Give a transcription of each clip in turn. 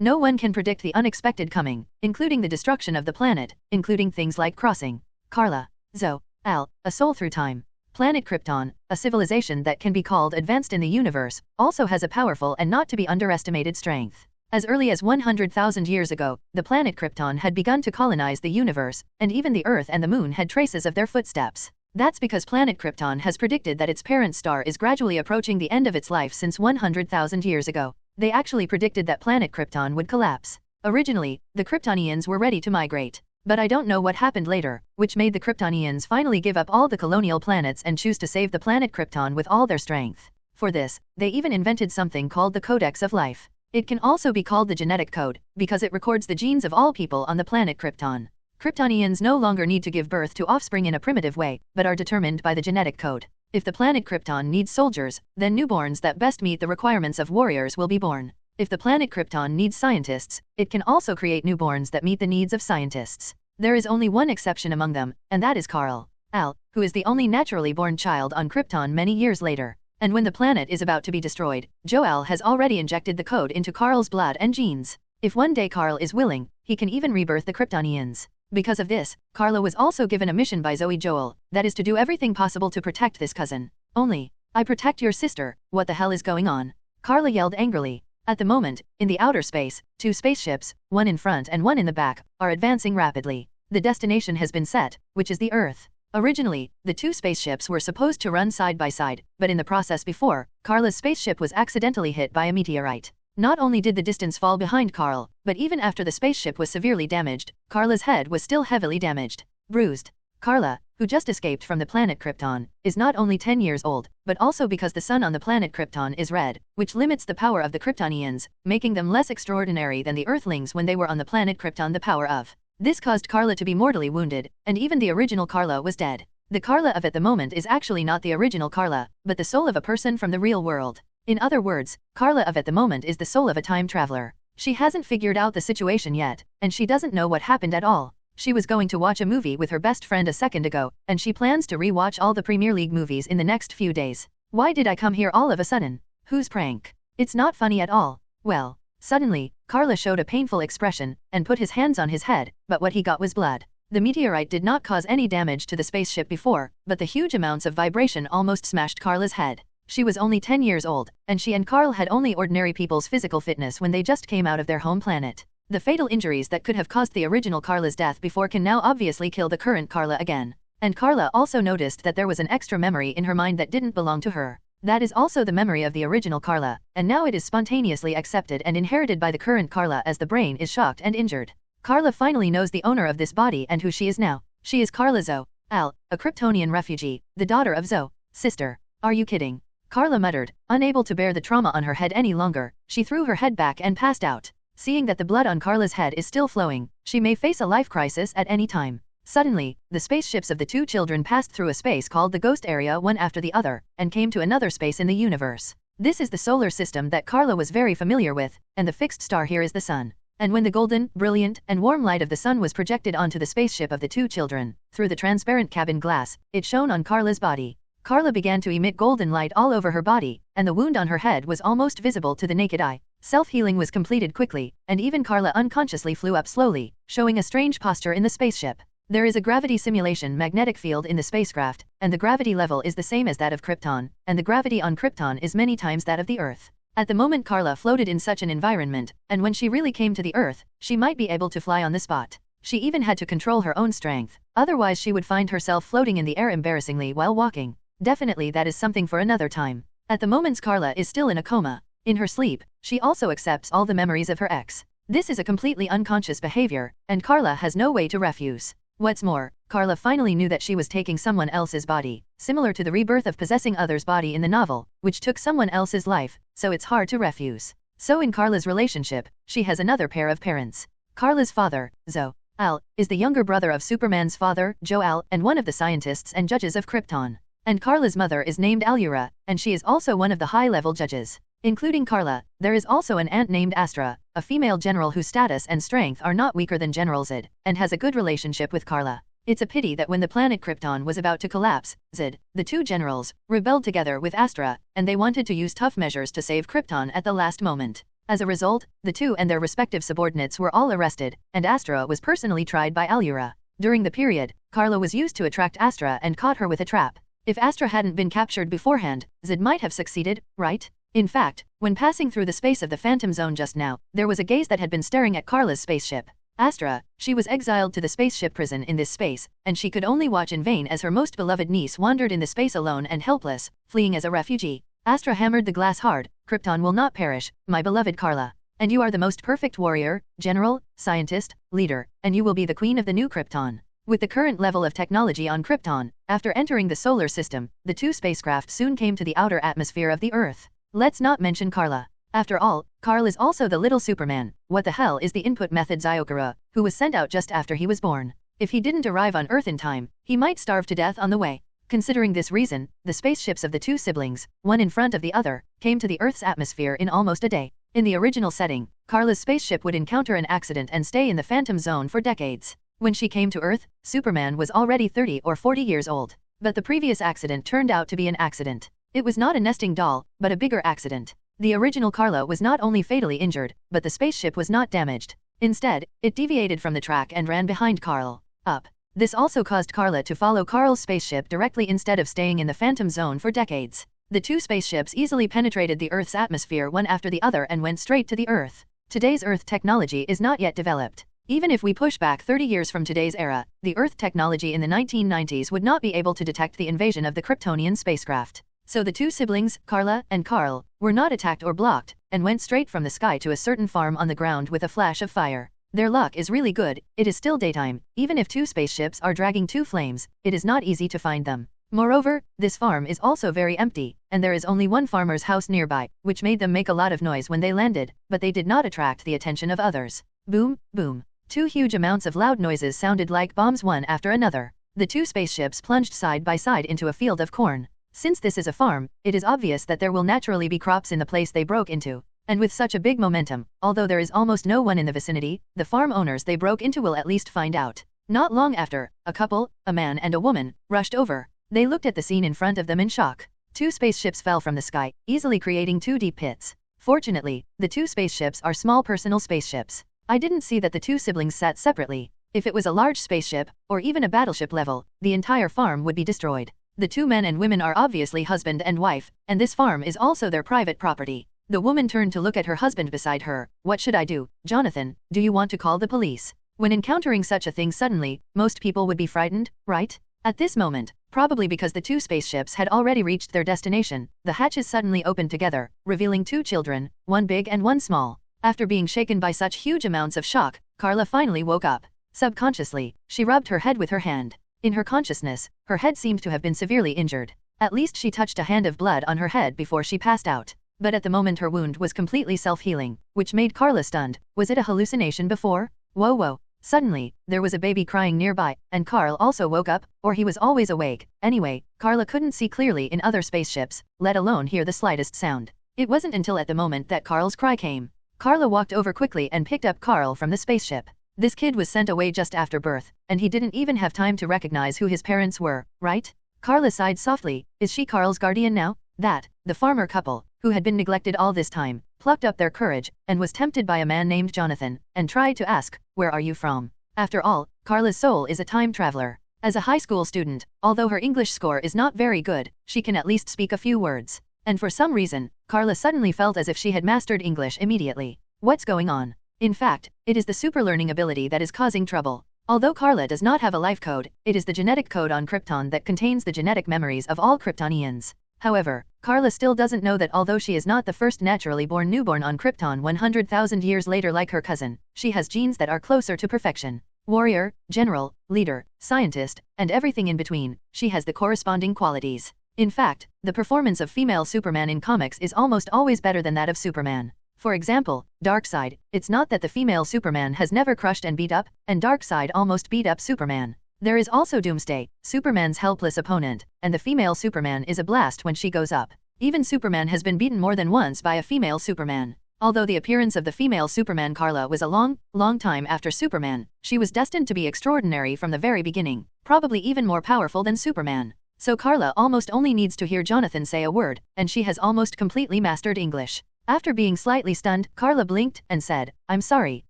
No one can predict the unexpected coming, including the destruction of the planet, including things like crossing. Carla. Zor-El, a soul through time. Planet Krypton, a civilization that can be called advanced in the universe, also has a powerful and not to be underestimated strength. As early as 100,000 years ago, the planet Krypton had begun to colonize the universe, and even the Earth and the Moon had traces of their footsteps. That's because planet Krypton has predicted that its parent star is gradually approaching the end of its life since 100,000 years ago. They actually predicted that planet Krypton would collapse. Originally, the Kryptonians were ready to migrate. But I don't know what happened later, which made the Kryptonians finally give up all the colonial planets and choose to save the planet Krypton with all their strength. For this, they even invented something called the Codex of Life. It can also be called the genetic code, because it records the genes of all people on the planet Krypton. Kryptonians no longer need to give birth to offspring in a primitive way, but are determined by the genetic code. If the planet Krypton needs soldiers, then newborns that best meet the requirements of warriors will be born. If the planet Krypton needs scientists, it can also create newborns that meet the needs of scientists. There is only one exception among them, and that is Kal-El, who is the only naturally born child on Krypton many years later. And when the planet is about to be destroyed, Jor-El has already injected the code into Kal-El's blood and genes. If one day Kal-El is willing, he can even rebirth the Kryptonians. Because of this, Kal-El was also given a mission by Jor-El, that is to do everything possible to protect this cousin. Only, I protect your sister, what the hell is going on? Kal-El yelled angrily. At the moment, in the outer space, two spaceships, one in front and one in the back, are advancing rapidly. The destination has been set, which is the Earth. Originally, the two spaceships were supposed to run side by side, but in the process before, Carla's spaceship was accidentally hit by a meteorite. Not only did the distance fall behind Kal-El, but even after the spaceship was severely damaged, Carla's head was still heavily damaged. Bruised. Carla, who just escaped from the planet Krypton, is not only 10 years old, but also because the sun on the planet Krypton is red, which limits the power of the Kryptonians, making them less extraordinary than the Earthlings when they were on the planet Krypton. The power of this caused Carla to be mortally wounded, and even the original Carla was dead. The Carla of at the moment is actually not the original Carla, but the soul of a person from the real world. In other words, Carla of at the moment is the soul of a time traveler. She hasn't figured out the situation yet, and she doesn't know what happened at all. She was going to watch a movie with her best friend a second ago, and she plans to re-watch all the Premier League movies in the next few days. Why did I come here all of a sudden? Whose prank? It's not funny at all. Well, suddenly, Carla showed a painful expression, and put his hands on his head, but what he got was blood. The meteorite did not cause any damage to the spaceship before, but the huge amounts of vibration almost smashed Carla's head. She was only 10 years old, and she and Kal-El had only ordinary people's physical fitness when they just came out of their home planet. The fatal injuries that could have caused the original Carla's death before can now obviously kill the current Carla again. And Carla also noticed that there was an extra memory in her mind that didn't belong to her. That is also the memory of the original Carla, and now it is spontaneously accepted and inherited by the current Carla as the brain is shocked and injured. Carla finally knows the owner of this body and who she is now. She is Carla Zor-El, a Kryptonian refugee, the daughter of Zor-El's sister. Are you kidding? Carla muttered, unable to bear the trauma on her head any longer. She threw her head back and passed out. Seeing that the blood on Carla's head is still flowing, she may face a life crisis at any time. Suddenly, the spaceships of the two children passed through a space called the Ghost Area one after the other, and came to another space in the universe. This is the solar system that Carla was very familiar with, and the fixed star here is the sun. And when the golden, brilliant, and warm light of the sun was projected onto the spaceship of the two children, through the transparent cabin glass, it shone on Carla's body. Carla began to emit golden light all over her body, and the wound on her head was almost visible to the naked eye. Self-healing was completed quickly, and even Carla unconsciously flew up slowly, showing a strange posture in the spaceship. There is a gravity simulation magnetic field in the spacecraft, and the gravity level is the same as that of Krypton, and the gravity on Krypton is many times that of the Earth. At the moment Carla floated in such an environment, and when she really came to the Earth, she might be able to fly on the spot. She even had to control her own strength, otherwise she would find herself floating in the air embarrassingly while walking. Definitely that is something for another time. At the moment Carla is still in a coma. In her sleep, she also accepts all the memories of her ex. This is a completely unconscious behavior, and Carla has no way to refuse. What's more, Carla finally knew that she was taking someone else's body, similar to the rebirth of possessing others' body in the novel, which took someone else's life, so it's hard to refuse. So in Carla's relationship, she has another pair of parents. Carla's father, Zor-El, is the younger brother of Superman's father, Jor-El, and one of the scientists and judges of Krypton. And Carla's mother is named Alura, and she is also one of the high-level judges. Including Carla, there is also an aunt named Astra, a female general whose status and strength are not weaker than General Zod, and has a good relationship with Carla. It's a pity that when the planet Krypton was about to collapse, Zod, the two generals, rebelled together with Astra, and they wanted to use tough measures to save Krypton at the last moment. As a result, the two and their respective subordinates were all arrested, and Astra was personally tried by Allura. During the period, Carla was used to attract Astra and caught her with a trap. If Astra hadn't been captured beforehand, Zod might have succeeded, right? In fact, when passing through the space of the Phantom Zone just now, there was a gaze that had been staring at Carla's spaceship. Astra, she was exiled to the spaceship prison in this space, and she could only watch in vain as her most beloved niece wandered in the space alone and helpless, fleeing as a refugee. Astra hammered the glass hard. Krypton will not perish, my beloved Carla. And you are the most perfect warrior, general, scientist, leader, and you will be the queen of the new Krypton. With the current level of technology on Krypton, after entering the solar system, the two spacecraft soon came to the outer atmosphere of the Earth. Let's not mention Carla. After all, Carl is also the little Superman. What the hell is the input method Zyokura, who was sent out just after he was born? If he didn't arrive on Earth in time, he might starve to death on the way. Considering this reason, the spaceships of the two siblings, one in front of the other, came to the Earth's atmosphere in almost a day. In the original setting, Carla's spaceship would encounter an accident and stay in the Phantom Zone for decades. When she came to Earth, Superman was already 30 or 40 years old. But the previous accident turned out to be an accident. It was not a nesting doll, but a bigger accident. The original Carla was not only fatally injured, but the spaceship was not damaged. Instead, it deviated from the track and ran behind Carl. Up. This also caused Carla to follow Carl's spaceship directly instead of staying in the Phantom Zone for decades. The two spaceships easily penetrated the Earth's atmosphere one after the other and went straight to the Earth. Today's Earth technology is not yet developed. Even if we push back 30 years from today's era, the Earth technology in the 1990s would not be able to detect the invasion of the Kryptonian spacecraft. So the two siblings, Carla and Carl, were not attacked or blocked, and went straight from the sky to a certain farm on the ground with a flash of fire. Their luck is really good. It is still daytime. Even if two spaceships are dragging two flames, it is not easy to find them. Moreover, this farm is also very empty, and there is only one farmer's house nearby, which made them make a lot of noise when they landed, but they did not attract the attention of others. Boom, boom. Two huge amounts of loud noises sounded like bombs one after another. The two spaceships plunged side by side into a field of corn. Since this is a farm, it is obvious that there will naturally be crops in the place they broke into. And with such a big momentum, although there is almost no one in the vicinity, the farm owners they broke into will at least find out. Not long after, a couple, a man and a woman, rushed over. They looked at the scene in front of them in shock. Two spaceships fell from the sky, easily creating two deep pits. Fortunately, the two spaceships are small personal spaceships. I didn't see that the two siblings sat separately. If it was a large spaceship, or even a battleship level, the entire farm would be destroyed. The two men and women are obviously husband and wife, and this farm is also their private property. The woman turned to look at her husband beside her. What should I do, Jonathan? Do you want to call the police? When encountering such a thing suddenly, most people would be frightened, right? At this moment, probably because the two spaceships had already reached their destination, the hatches suddenly opened together, revealing two children, one big and one small. After being shaken by such huge amounts of shock, Carla finally woke up. Subconsciously, she rubbed her head with her hand. In her consciousness, her head seemed to have been severely injured. At least she touched a hand of blood on her head before she passed out. But at the moment her wound was completely self-healing, which made Carla stunned. Was it a hallucination before? Whoa. Suddenly, there was a baby crying nearby, and Carl also woke up, or he was always awake. Anyway, Carla couldn't see clearly in other spaceships, let alone hear the slightest sound. It wasn't until at the moment that Carl's cry came. Carla walked over quickly and picked up Carl from the spaceship. This kid was sent away just after birth, and he didn't even have time to recognize who his parents were, right? Carla sighed softly. Is she Carl's guardian now? That, the farmer couple, who had been neglected all this time, plucked up their courage, and was tempted by a man named Jonathan, and tried to ask, where are you from? After all, Carla's soul is a time traveler. As a high school student, although her English score is not very good, she can at least speak a few words. And for some reason, Carla suddenly felt as if she had mastered English immediately. What's going on? In fact, it is the super learning ability that is causing trouble. Although Carla does not have a life code, it is the genetic code on Krypton that contains the genetic memories of all Kryptonians. However, Carla still doesn't know that although she is not the first naturally born newborn on Krypton 100,000 years later like her cousin, she has genes that are closer to perfection. Warrior, general, leader, scientist, and everything in between, she has the corresponding qualities. In fact, the performance of female Superman in comics is almost always better than that of Superman. For example, Darkseid, it's not that the female Superman has never crushed and beat up, and Darkseid almost beat up Superman. There is also Doomsday, Superman's helpless opponent, and the female Superman is a blast when she goes up. Even Superman has been beaten more than once by a female Superman. Although the appearance of the female Superman Carla was a long time after Superman, she was destined to be extraordinary from the very beginning, probably even more powerful than Superman. So Carla almost only needs to hear Jonathan say a word, and she has almost completely mastered English. After being slightly stunned, Carla blinked and said, I'm sorry,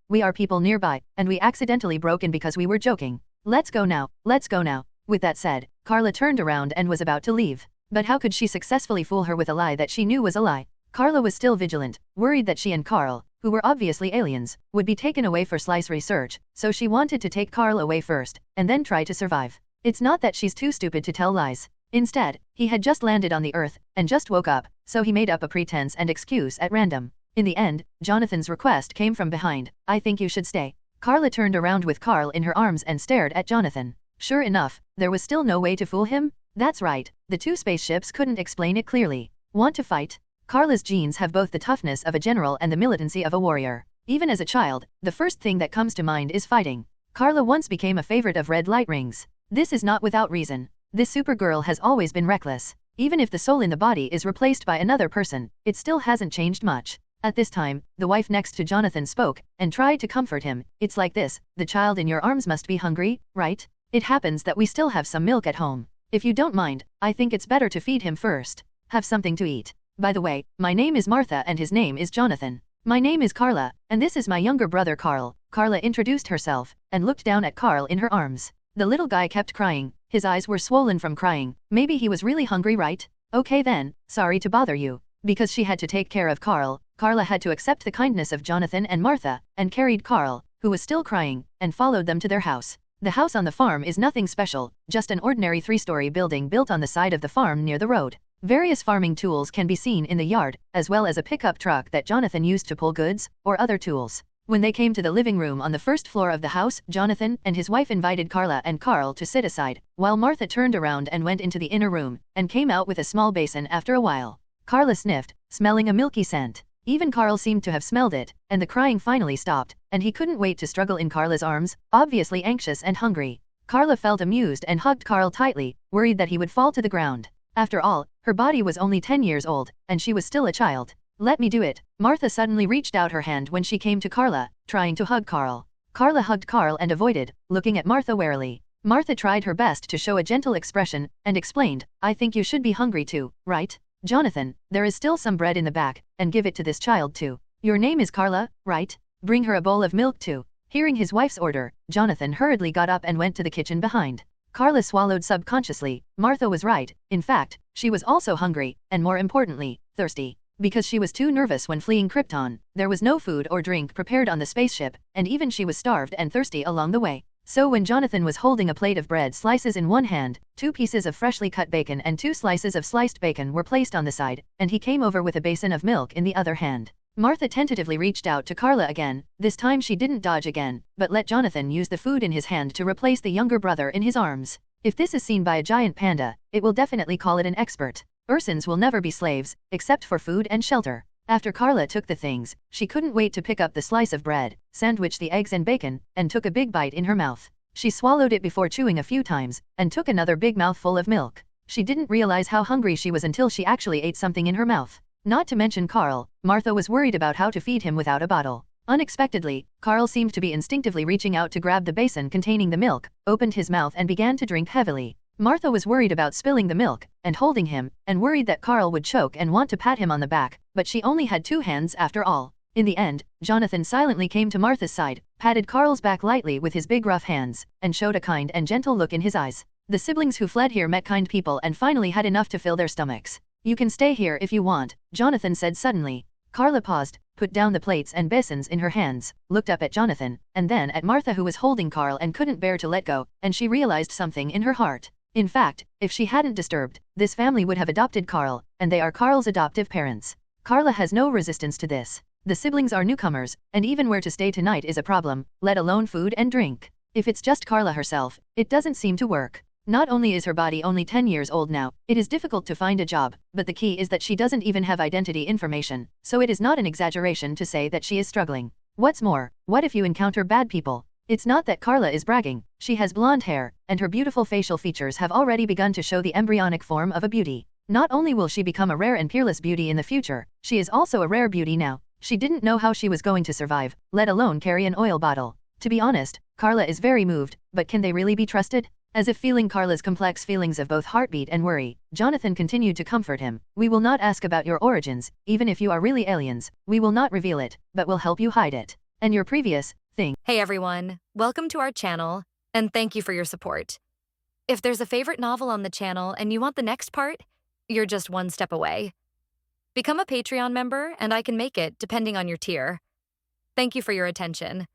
we are people nearby, and we accidentally broke in because we were joking. Let's go now, let's go now. With that said, Carla turned around and was about to leave. But how could she successfully fool her with a lie that she knew was a lie? Carla was still vigilant, worried that she and Carl, who were obviously aliens, would be taken away for slice research, so she wanted to take Carl away first, and then try to survive. It's not that she's too stupid to tell lies. Instead, he had just landed on the Earth, and just woke up, so he made up a pretense and excuse at random. In the end, Jonathan's request came from behind, I think you should stay. Carla turned around with Carl in her arms and stared at Jonathan. Sure enough, there was still no way to fool him? That's right, the two spaceships couldn't explain it clearly. Want to fight? Carla's genes have both the toughness of a general and the militancy of a warrior. Even as a child, the first thing that comes to mind is fighting. Carla once became a favorite of Red Light Rings. This is not without reason. This Supergirl has always been reckless. Even if the soul in the body is replaced by another person, it still hasn't changed much. At this time, the wife next to Jonathan spoke, and tried to comfort him. It's like this, the child in your arms must be hungry, right? It happens that we still have some milk at home. If you don't mind, I think it's better to feed him first. Have something to eat. By the way, my name is Martha and his name is Jonathan. My name is Carla, and this is my younger brother Carl. Carla introduced herself, and looked down at Carl in her arms. The little guy kept crying. His eyes were swollen from crying. Maybe he was really hungry, right? Okay then, sorry to bother you. Because she had to take care of Carl, Carla had to accept the kindness of Jonathan and Martha, and carried Carl, who was still crying, and followed them to their house. The house on the farm is nothing special, just an ordinary 3-story building built on the side of the farm near the road. Various farming tools can be seen in the yard, as well as a pickup truck that Jonathan used to pull goods, or other tools. When they came to the living room on the first floor of the house, Jonathan and his wife invited Carla and Carl to sit aside, while Martha turned around and went into the inner room, and came out with a small basin after a while. Carla sniffed, smelling a milky scent. Even Carl seemed to have smelled it, and the crying finally stopped, and he couldn't wait to struggle in Carla's arms, obviously anxious and hungry. Carla felt amused and hugged Carl tightly, worried that he would fall to the ground. After all, her body was only 10 years old, and she was still a child. Let me do it. Martha suddenly reached out her hand when she came to Carla, trying to hug Carl. Carla hugged Carl and avoided, looking at Martha warily. Martha tried her best to show a gentle expression, and explained, I think you should be hungry too, right? Jonathan, there is still some bread in the back, and give it to this child too. Your name is Carla, right? Bring her a bowl of milk too. Hearing his wife's order, Jonathan hurriedly got up and went to the kitchen behind. Carla swallowed subconsciously. Martha was right. In fact, she was also hungry, and more importantly, thirsty. Because she was too nervous when fleeing Krypton, there was no food or drink prepared on the spaceship, and even she was starved and thirsty along the way. So when Jonathan was holding a plate of bread slices in one hand, 2 pieces of freshly cut bacon and 2 slices of sliced bacon were placed on the side, and he came over with a basin of milk in the other hand. Martha tentatively reached out to Carla again. This time she didn't dodge again, but let Jonathan use the food in his hand to replace the younger brother in his arms. If this is seen by a giant panda, it will definitely call it an expert. Ursins will never be slaves, except for food and shelter. After Carla took the things, she couldn't wait to pick up the slice of bread, sandwich the eggs and bacon, and took a big bite in her mouth. She swallowed it before chewing a few times, and took another big mouthful of milk. She didn't realize how hungry she was until she actually ate something in her mouth. Not to mention Carl, Martha was worried about how to feed him without a bottle. Unexpectedly, Carl seemed to be instinctively reaching out to grab the basin containing the milk, opened his mouth and began to drink heavily. Martha was worried about spilling the milk, and holding him, and worried that Carl would choke and want to pat him on the back, but she only had 2 hands after all. In the end, Jonathan silently came to Martha's side, patted Carl's back lightly with his big rough hands, and showed a kind and gentle look in his eyes. The siblings who fled here met kind people and finally had enough to fill their stomachs. You can stay here if you want, Jonathan said suddenly. Carla paused, put down the plates and basins in her hands, looked up at Jonathan, and then at Martha who was holding Carl and couldn't bear to let go, and she realized something in her heart. In fact, if she hadn't disturbed, this family would have adopted Carl, and they are Carl's adoptive parents. Carla has no resistance to this. The siblings are newcomers, and even where to stay tonight is a problem, let alone food and drink. If it's just Carla herself, it doesn't seem to work. Not only is her body only 10 years old now, it is difficult to find a job, but the key is that she doesn't even have identity information, so it is not an exaggeration to say that she is struggling. What's more, what if you encounter bad people? It's not that Carla is bragging, she has blonde hair, and her beautiful facial features have already begun to show the embryonic form of a beauty. Not only will she become a rare and peerless beauty in the future, she is also a rare beauty now. She didn't know how she was going to survive, let alone carry an oil bottle. To be honest, Carla is very moved, but can they really be trusted? As if feeling Carla's complex feelings of both heartbeat and worry, Jonathan continued to comfort him. We will not ask about your origins, even if you are really aliens, we will not reveal it, but will help you hide it. And your previous thing. Hey everyone, welcome to our channel, and thank you for your support. If there's a favorite novel on the channel and you want the next part, you're just one step away. Become a Patreon member and I can make it depending on your tier. Thank you for your attention.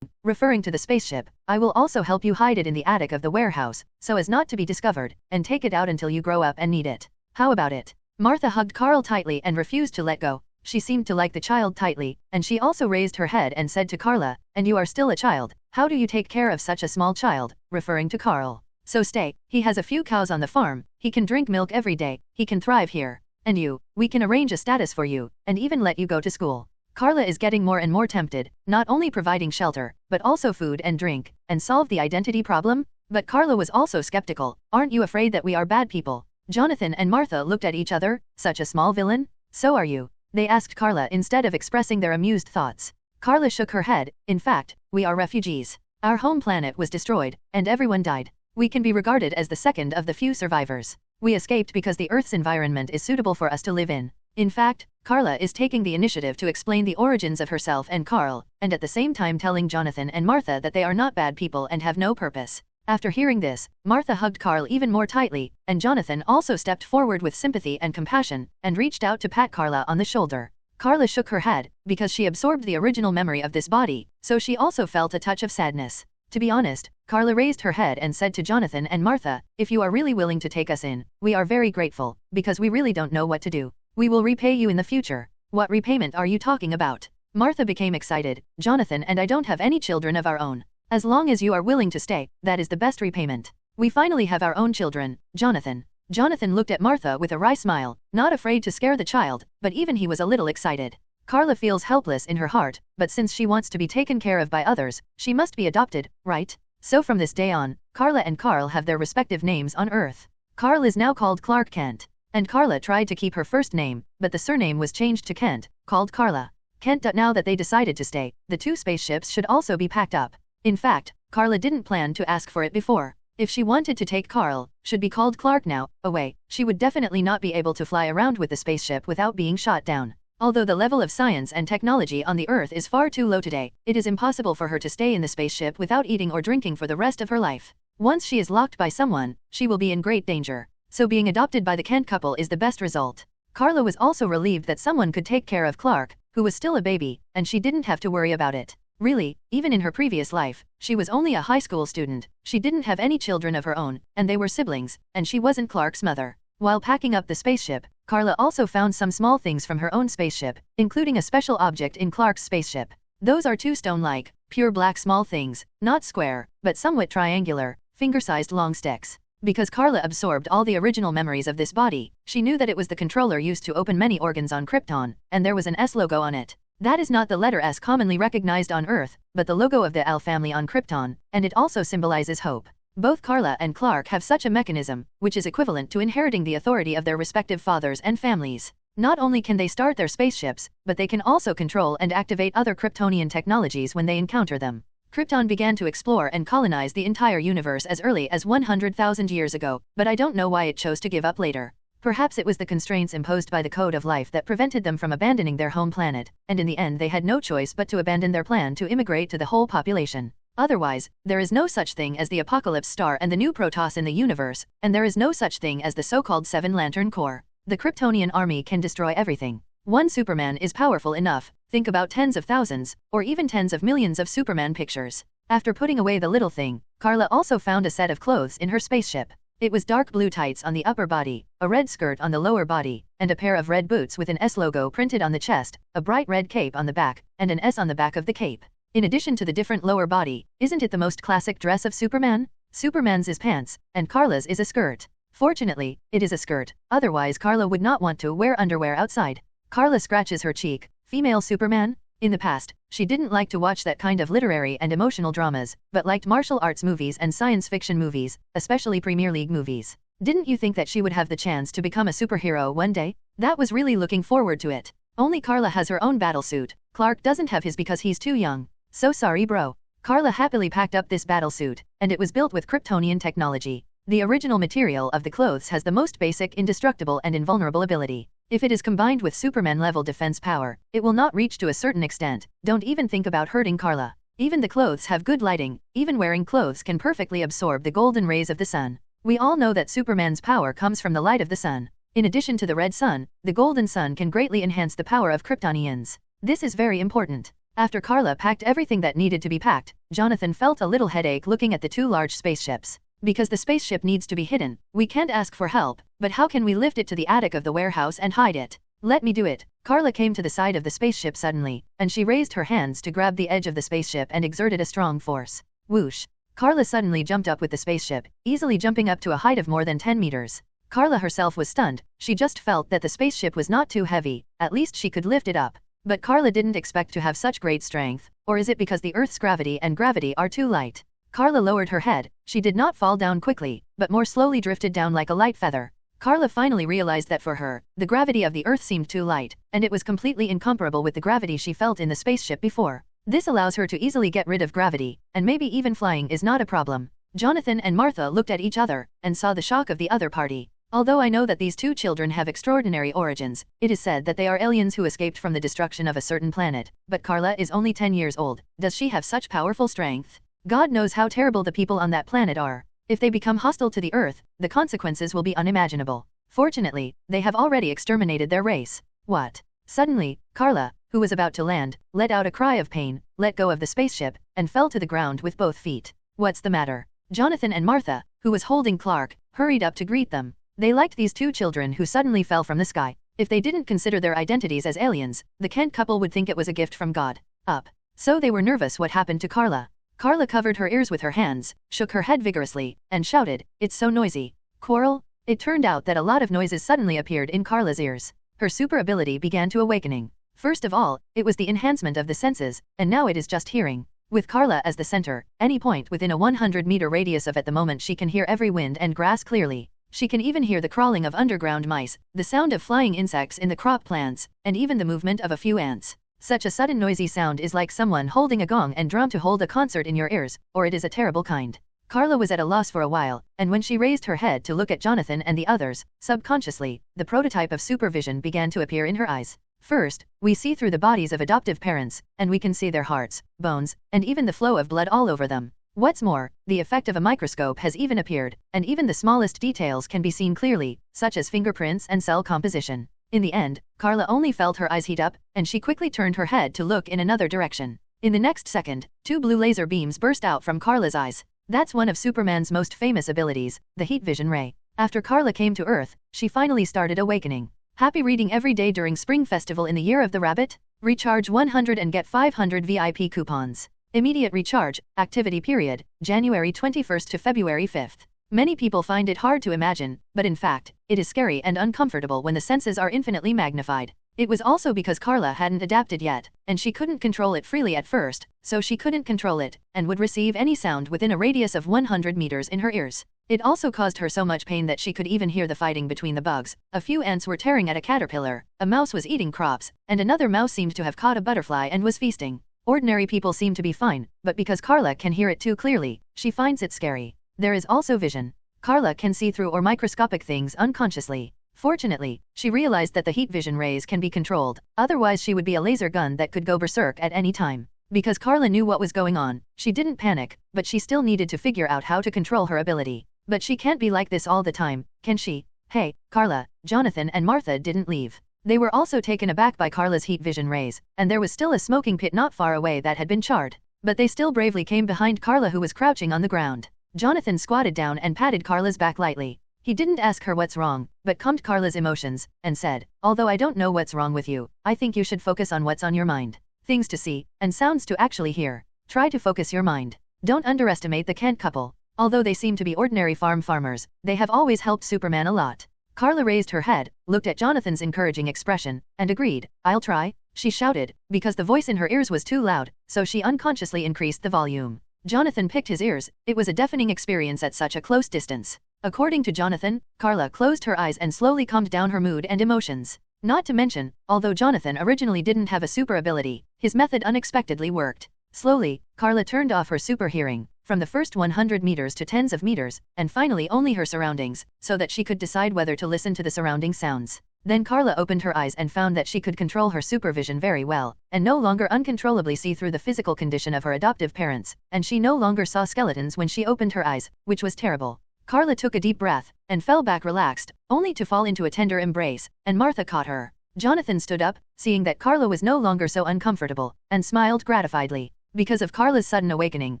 Referring to the spaceship, I will also help you hide it in the attic of the warehouse, so as not to be discovered, and take it out until you grow up and need it. How about it? Martha hugged Carl tightly and refused to let go. She seemed to like the child tightly, and she also raised her head and said to Carla, "And you are still a child, how do you take care of such a small child?" referring to Carl. "So stay, he has a few cows on the farm, he can drink milk every day, he can thrive here. And you, we can arrange a status for you, and even let you go to school." Carla is getting more and more tempted, not only providing shelter, but also food and drink, and solve the identity problem? But Carla was also skeptical. "Aren't you afraid that we are bad people?" Jonathan and Martha looked at each other. "Such a small villain? So are you?" they asked Carla instead of expressing their amused thoughts. Carla shook her head. "In fact, we are refugees. Our home planet was destroyed, and everyone died. We can be regarded as the second of the few survivors. We escaped because the Earth's environment is suitable for us to live in." In fact, Carla is taking the initiative to explain the origins of herself and Carl, and at the same time telling Jonathan and Martha that they are not bad people and have no purpose. After hearing this, Martha hugged Carl even more tightly, and Jonathan also stepped forward with sympathy and compassion, and reached out to pat Carla on the shoulder. Carla shook her head, because she absorbed the original memory of this body, so she also felt a touch of sadness. To be honest, Carla raised her head and said to Jonathan and Martha, "If you are really willing to take us in, we are very grateful, because we really don't know what to do. We will repay you in the future." "What repayment are you talking about?" Martha became excited. "Jonathan and I don't have any children of our own. As long as you are willing to stay, that is the best repayment. We finally have our own children, Jonathan." Jonathan looked at Martha with a wry smile, not afraid to scare the child, but even he was a little excited. Carla feels helpless in her heart, but since she wants to be taken care of by others, she must be adopted, right? So from this day on, Carla and Carl have their respective names on Earth. Carl is now called Clark Kent. And Carla tried to keep her first name, but the surname was changed to Kent, called Carla. Kent. Now that they decided to stay, the two spaceships should also be packed up. In fact, Carla didn't plan to ask for it before. If she wanted to take Carl, should be called Clark now, away, she would definitely not be able to fly around with the spaceship without being shot down. Although the level of science and technology on the Earth is far too low today, it is impossible for her to stay in the spaceship without eating or drinking for the rest of her life. Once she is locked by someone, she will be in great danger. So being adopted by the Kent couple is the best result. Carla was also relieved that someone could take care of Clark, who was still a baby, and she didn't have to worry about it. Really, even in her previous life, she was only a high school student, she didn't have any children of her own, and they were siblings, and she wasn't Clark's mother. While packing up the spaceship, Carla also found some small things from her own spaceship, including a special object in Clark's spaceship. Those are two stone-like, pure black small things, not square, but somewhat triangular, finger-sized long sticks. Because Carla absorbed all the original memories of this body, she knew that it was the controller used to open many organs on Krypton, and there was an S logo on it. That is not the letter S commonly recognized on Earth, but the logo of the L family on Krypton, and it also symbolizes hope. Both Carla and Clark have such a mechanism, which is equivalent to inheriting the authority of their respective fathers and families. Not only can they start their spaceships, but they can also control and activate other Kryptonian technologies when they encounter them. Krypton began to explore and colonize the entire universe as early as 100,000 years ago, but I don't know why it chose to give up later. Perhaps it was the constraints imposed by the code of life that prevented them from abandoning their home planet, and in the end they had no choice but to abandon their plan to immigrate to the whole population. Otherwise, there is no such thing as the Apocalypse Star and the new Protoss in the universe, and there is no such thing as the so-called Seven Lantern Corps. The Kryptonian army can destroy everything. One Superman is powerful enough, think about tens of thousands, or even tens of millions of Superman pictures. After putting away the little thing, Carla also found a set of clothes in her spaceship. It was dark blue tights on the upper body, a red skirt on the lower body, and a pair of red boots with an S logo printed on the chest, a bright red cape on the back, and an S on the back of the cape. In addition to the different lower body, isn't it the most classic dress of Superman? Superman's is pants, and Carla's is a skirt. Fortunately, it is a skirt, otherwise Carla would not want to wear underwear outside. Carla scratches her cheek. Female Superman? In the past, she didn't like to watch that kind of literary and emotional dramas, but liked martial arts movies and science fiction movies, especially Premier League movies. Didn't you think that she would have the chance to become a superhero one day? That was really looking forward to it. Only Carla has her own battlesuit. Clark doesn't have his because he's too young. So sorry bro. Carla happily packed up this battlesuit, and it was built with Kryptonian technology. The original material of the clothes has the most basic, indestructible and invulnerable ability. If it is combined with Superman-level defense power, it will not reach to a certain extent. Don't even think about hurting Karla. Even the clothes have good lighting, even wearing clothes can perfectly absorb the golden rays of the sun. We all know that Superman's power comes from the light of the sun. In addition to the red sun, the golden sun can greatly enhance the power of Kryptonians. This is very important. After Karla packed everything that needed to be packed, Jonathan felt a little headache looking at the two large spaceships. Because the spaceship needs to be hidden, we can't ask for help, but how can we lift it to the attic of the warehouse and hide it? Let me do it. Karla came to the side of the spaceship suddenly, and she raised her hands to grab the edge of the spaceship and exerted a strong force. Whoosh! Karla suddenly jumped up with the spaceship, easily jumping up to a height of more than 10 meters. Karla herself was stunned. She just felt that the spaceship was not too heavy, at least she could lift it up. But Karla didn't expect to have such great strength, or is it because the Earth's gravity and gravity are too light? Karla lowered her head. She did not fall down quickly, but more slowly drifted down like a light feather. Karla finally realized that for her, the gravity of the Earth seemed too light, and it was completely incomparable with the gravity she felt in the spaceship before. This allows her to easily get rid of gravity, and maybe even flying is not a problem. Jonathan and Martha looked at each other, and saw the shock of the other party. Although I know that these two children have extraordinary origins, it is said that they are aliens who escaped from the destruction of a certain planet, but Karla is only 10 years old. Does she have such powerful strength? God knows how terrible the people on that planet are. If they become hostile to the Earth, the consequences will be unimaginable. Fortunately, they have already exterminated their race. What? Suddenly, Karla, who was about to land, let out a cry of pain, let go of the spaceship, and fell to the ground with both feet. What's the matter? Jonathan and Martha, who was holding Clark, hurried up to greet them. They liked these two children who suddenly fell from the sky. If they didn't consider their identities as aliens, the Kent couple would think it was a gift from God. Up. So they were nervous. What happened to Karla? Karla covered her ears with her hands, shook her head vigorously, and shouted, "It's so noisy." Quarrel? It turned out that a lot of noises suddenly appeared in Karla's ears. Her super ability began to awakening. First of all, it was the enhancement of the senses, and now it is just hearing. With Karla as the center, any point within a 100-meter radius of at the moment she can hear every wind and grass clearly. She can even hear the crawling of underground mice, the sound of flying insects in the crop plants, and even the movement of a few ants. Such a sudden noisy sound is like someone holding a gong and drum to hold a concert in your ears, or it is a terrible kind. Karla was at a loss for a while, and when she raised her head to look at Jonathan and the others, subconsciously, the prototype of supervision began to appear in her eyes. First, we see through the bodies of adoptive parents, and we can see their hearts, bones, and even the flow of blood all over them. What's more, the effect of a microscope has even appeared, and even the smallest details can be seen clearly, such as fingerprints and cell composition. In the end, Karla only felt her eyes heat up, and she quickly turned her head to look in another direction. In the next second, 2 blue laser beams burst out from Karla's eyes. That's one of Superman's most famous abilities, the heat vision ray. After Karla came to Earth, she finally started awakening. Happy reading every day during Spring Festival in the Year of the Rabbit? Recharge 100 and get 500 VIP coupons. Immediate recharge, activity period, January 21st to February 5th. Many people find it hard to imagine, but in fact, it is scary and uncomfortable when the senses are infinitely magnified. It was also because Karla hadn't adapted yet, and she couldn't control it freely at first, so she couldn't control it, and would receive any sound within a radius of 100 meters in her ears. It also caused her so much pain that she could even hear the fighting between the bugs. A few ants were tearing at a caterpillar, a mouse was eating crops, and another mouse seemed to have caught a butterfly and was feasting. Ordinary people seem to be fine, but because Karla can hear it too clearly, she finds it scary. There is also vision. Karla can see through or microscopic things unconsciously. Fortunately, she realized that the heat vision rays can be controlled, otherwise she would be a laser gun that could go berserk at any time. Because Karla knew what was going on, she didn't panic, but she still needed to figure out how to control her ability. But she can't be like this all the time, can she? Hey, Karla, Jonathan and Martha didn't leave. They were also taken aback by Karla's heat vision rays, and there was still a smoking pit not far away that had been charred. But they still bravely came behind Karla, who was crouching on the ground. Jonathan squatted down and patted Karla's back lightly. He didn't ask her what's wrong, but calmed Karla's emotions, and said, "Although I don't know what's wrong with you, I think you should focus on what's on your mind. Things to see, and sounds to actually hear. Try to focus your mind. Don't underestimate the Kent couple. Although they seem to be ordinary farmers, they have always helped Superman a lot." Karla raised her head, looked at Jonathan's encouraging expression, and agreed. "I'll try," she shouted, because the voice in her ears was too loud, so she unconsciously increased the volume. Jonathan picked his ears. It was a deafening experience at such a close distance. According to Jonathan, Karla closed her eyes and slowly calmed down her mood and emotions. Not to mention, although Jonathan originally didn't have a super ability, his method unexpectedly worked. Slowly, Carla turned off her super hearing, from the first 100 meters to tens of meters, and finally only her surroundings, so that she could decide whether to listen to the surrounding sounds. Then Carla opened her eyes and found that she could control her supervision very well, and no longer uncontrollably see through the physical condition of her adoptive parents, and she no longer saw skeletons when she opened her eyes, which was terrible. Carla took a deep breath, and fell back relaxed, only to fall into a tender embrace, and Martha caught her. Jonathan stood up, seeing that Carla was no longer so uncomfortable, and smiled gratifiedly. Because of Carla's sudden awakening,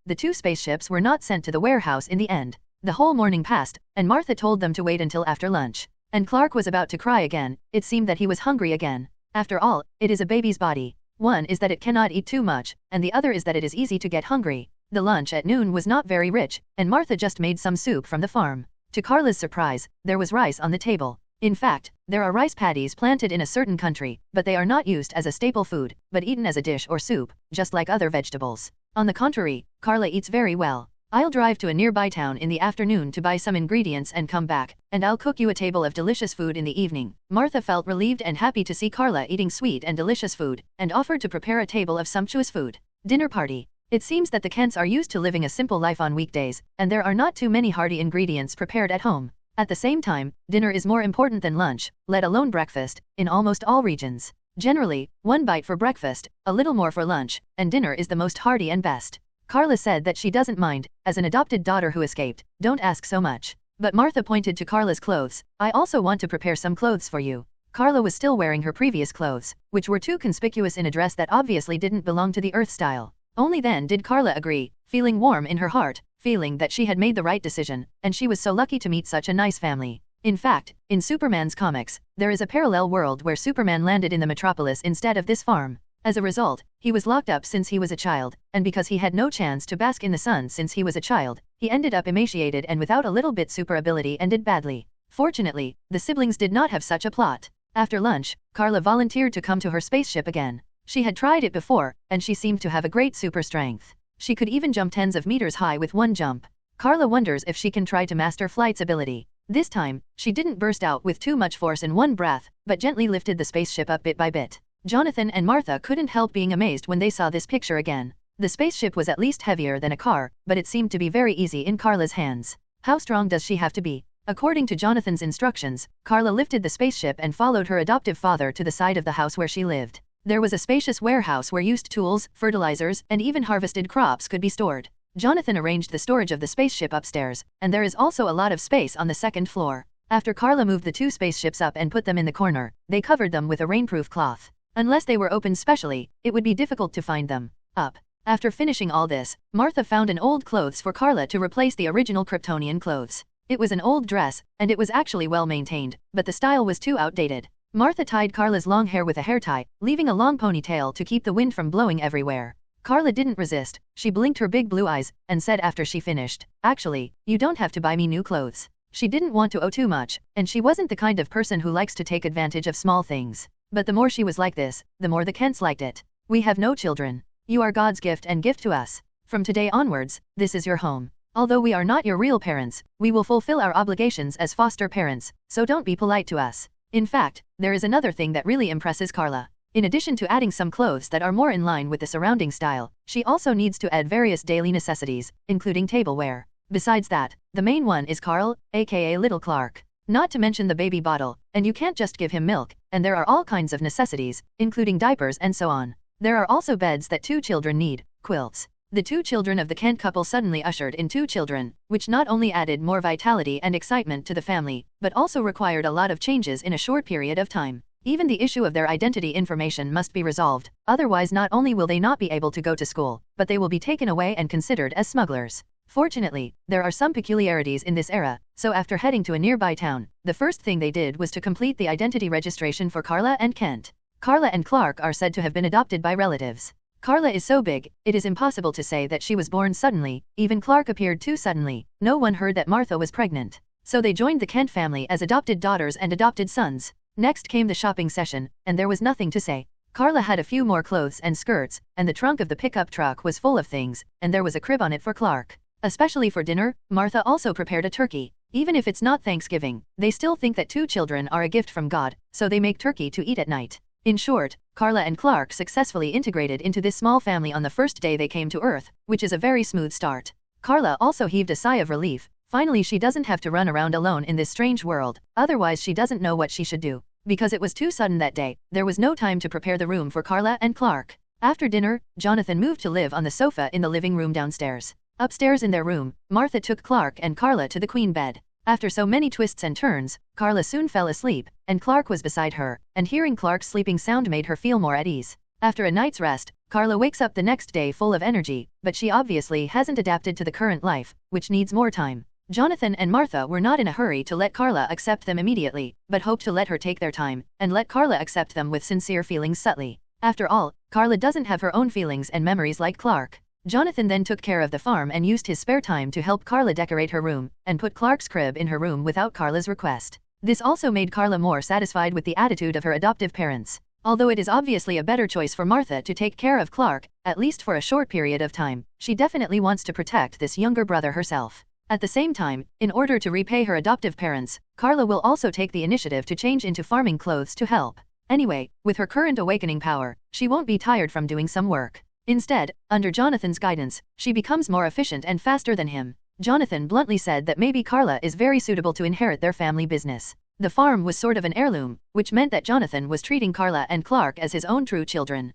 the 2 spaceships were not sent to the warehouse in the end. The whole morning passed, and Martha told them to wait until after lunch. And Clark was about to cry again. It seemed that he was hungry again. After all, it is a baby's body. One is that it cannot eat too much, and the other is that it is easy to get hungry. The lunch at noon was not very rich, and Martha just made some soup from the farm. To Carla's surprise, there was rice on the table. In fact, there are rice paddies planted in a certain country, but they are not used as a staple food, but eaten as a dish or soup, just like other vegetables. On the contrary, Carla eats very well. I'll drive to a nearby town in the afternoon to buy some ingredients and come back, and I'll cook you a table of delicious food in the evening. Martha felt relieved and happy to see Carla eating sweet and delicious food, and offered to prepare a table of sumptuous food. Dinner party. It seems that the Kents are used to living a simple life on weekdays, and there are not too many hearty ingredients prepared at home. At the same time, dinner is more important than lunch, let alone breakfast, in almost all regions. Generally, 1 bite for breakfast, a little more for lunch, and dinner is the most hearty and best. Carla said that she doesn't mind, as an adopted daughter who escaped, don't ask so much. But Martha pointed to Carla's clothes. I also want to prepare some clothes for you. Carla was still wearing her previous clothes, which were too conspicuous in a dress that obviously didn't belong to the Earth style. Only then did Carla agree, feeling warm in her heart, feeling that she had made the right decision, and she was so lucky to meet such a nice family. In fact, in Superman's comics, there is a parallel world where Superman landed in the metropolis instead of this farm. As a result, he was locked up since he was a child, and because he had no chance to bask in the sun since he was a child, he ended up emaciated and without a little bit super ability and did badly. Fortunately, the siblings did not have such a plot. After lunch, Carla volunteered to come to her spaceship again. She had tried it before, and she seemed to have a great super strength. She could even jump tens of meters high with one jump. Carla wonders if she can try to master flight's ability. This time, she didn't burst out with too much force in one breath, but gently lifted the spaceship up bit by bit. Jonathan and Martha couldn't help being amazed when they saw this picture again. The spaceship was at least heavier than a car, but it seemed to be very easy in Carla's hands. How strong does she have to be? According to Jonathan's instructions, Carla lifted the spaceship and followed her adoptive father to the side of the house where she lived. There was a spacious warehouse where used tools, fertilizers, and even harvested crops could be stored. Jonathan arranged the storage of the spaceship upstairs, and there is also a lot of space on the second floor. After Carla moved the 2 spaceships up and put them in the corner, they covered them with a rainproof cloth. Unless they were opened specially, it would be difficult to find them. Up. After finishing all this, Martha found an old clothes for Carla to replace the original Kryptonian clothes. It was an old dress, and it was actually well maintained, but the style was too outdated. Martha tied Carla's long hair with a hair tie, leaving a long ponytail to keep the wind from blowing everywhere. Carla didn't resist. She blinked her big blue eyes, and said after she finished, "Actually, you don't have to buy me new clothes." She didn't want to owe too much, and she wasn't the kind of person who likes to take advantage of small things. But the more she was like this, the more the Kents liked it. "We have no children. You are God's gift and gift to us. From today onwards, this is your home. Although we are not your real parents, we will fulfill our obligations as foster parents, so don't be polite to us." In fact, there is another thing that really impresses Carla. In addition to adding some clothes that are more in line with the surrounding style, she also needs to add various daily necessities, including tableware. Besides that, the main one is Carl, aka Little Clark. Not to mention the baby bottle, and you can't just give him milk, and there are all kinds of necessities, including diapers and so on. There are also beds that 2 children need, quilts. The 2 children of the Kent couple suddenly ushered in 2 children, which not only added more vitality and excitement to the family, but also required a lot of changes in a short period of time. Even the issue of their identity information must be resolved, otherwise not only will they not be able to go to school, but they will be taken away and considered as smugglers. Fortunately, there are some peculiarities in this era, so after heading to a nearby town, the first thing they did was to complete the identity registration for Carla and Kent. Carla and Clark are said to have been adopted by relatives. Carla is so big, it is impossible to say that she was born suddenly, even Clark appeared too suddenly. No one heard that Martha was pregnant. So they joined the Kent family as adopted daughters and adopted sons. Next came the shopping session, and there was nothing to say. Carla had a few more clothes and skirts, and the trunk of the pickup truck was full of things, and there was a crib on it for Clark. Especially for dinner, Martha also prepared a turkey. Even if it's not Thanksgiving, they still think that 2 children are a gift from God, so they make turkey to eat at night. In short, Carla and Clark successfully integrated into this small family on the first day they came to Earth, which is a very smooth start. Carla also heaved a sigh of relief. Finally, she doesn't have to run around alone in this strange world, otherwise she doesn't know what she should do. Because it was too sudden that day, there was no time to prepare the room for Carla and Clark. After dinner, Jonathan moved to live on the sofa in the living room downstairs. Upstairs in their room, Martha took Clark and Carla to the queen bed. After so many twists and turns, Carla soon fell asleep, and Clark was beside her, and hearing Clark's sleeping sound made her feel more at ease. After a night's rest, Carla wakes up the next day full of energy, but she obviously hasn't adapted to the current life, which needs more time. Jonathan and Martha were not in a hurry to let Carla accept them immediately, but hoped to let her take their time, and let Carla accept them with sincere feelings subtly. After all, Carla doesn't have her own feelings and memories like Clark. Jonathan then took care of the farm and used his spare time to help Carla decorate her room, and put Clark's crib in her room without Carla's request. This also made Carla more satisfied with the attitude of her adoptive parents. Although it is obviously a better choice for Martha to take care of Clark, at least for a short period of time, she definitely wants to protect this younger brother herself. At the same time, in order to repay her adoptive parents, Carla will also take the initiative to change into farming clothes to help. Anyway, with her current awakening power, she won't be tired from doing some work. Instead, under Jonathan's guidance, she becomes more efficient and faster than him. Jonathan bluntly said that maybe Carla is very suitable to inherit their family business. The farm was sort of an heirloom, which meant that Jonathan was treating Carla and Clark as his own true children.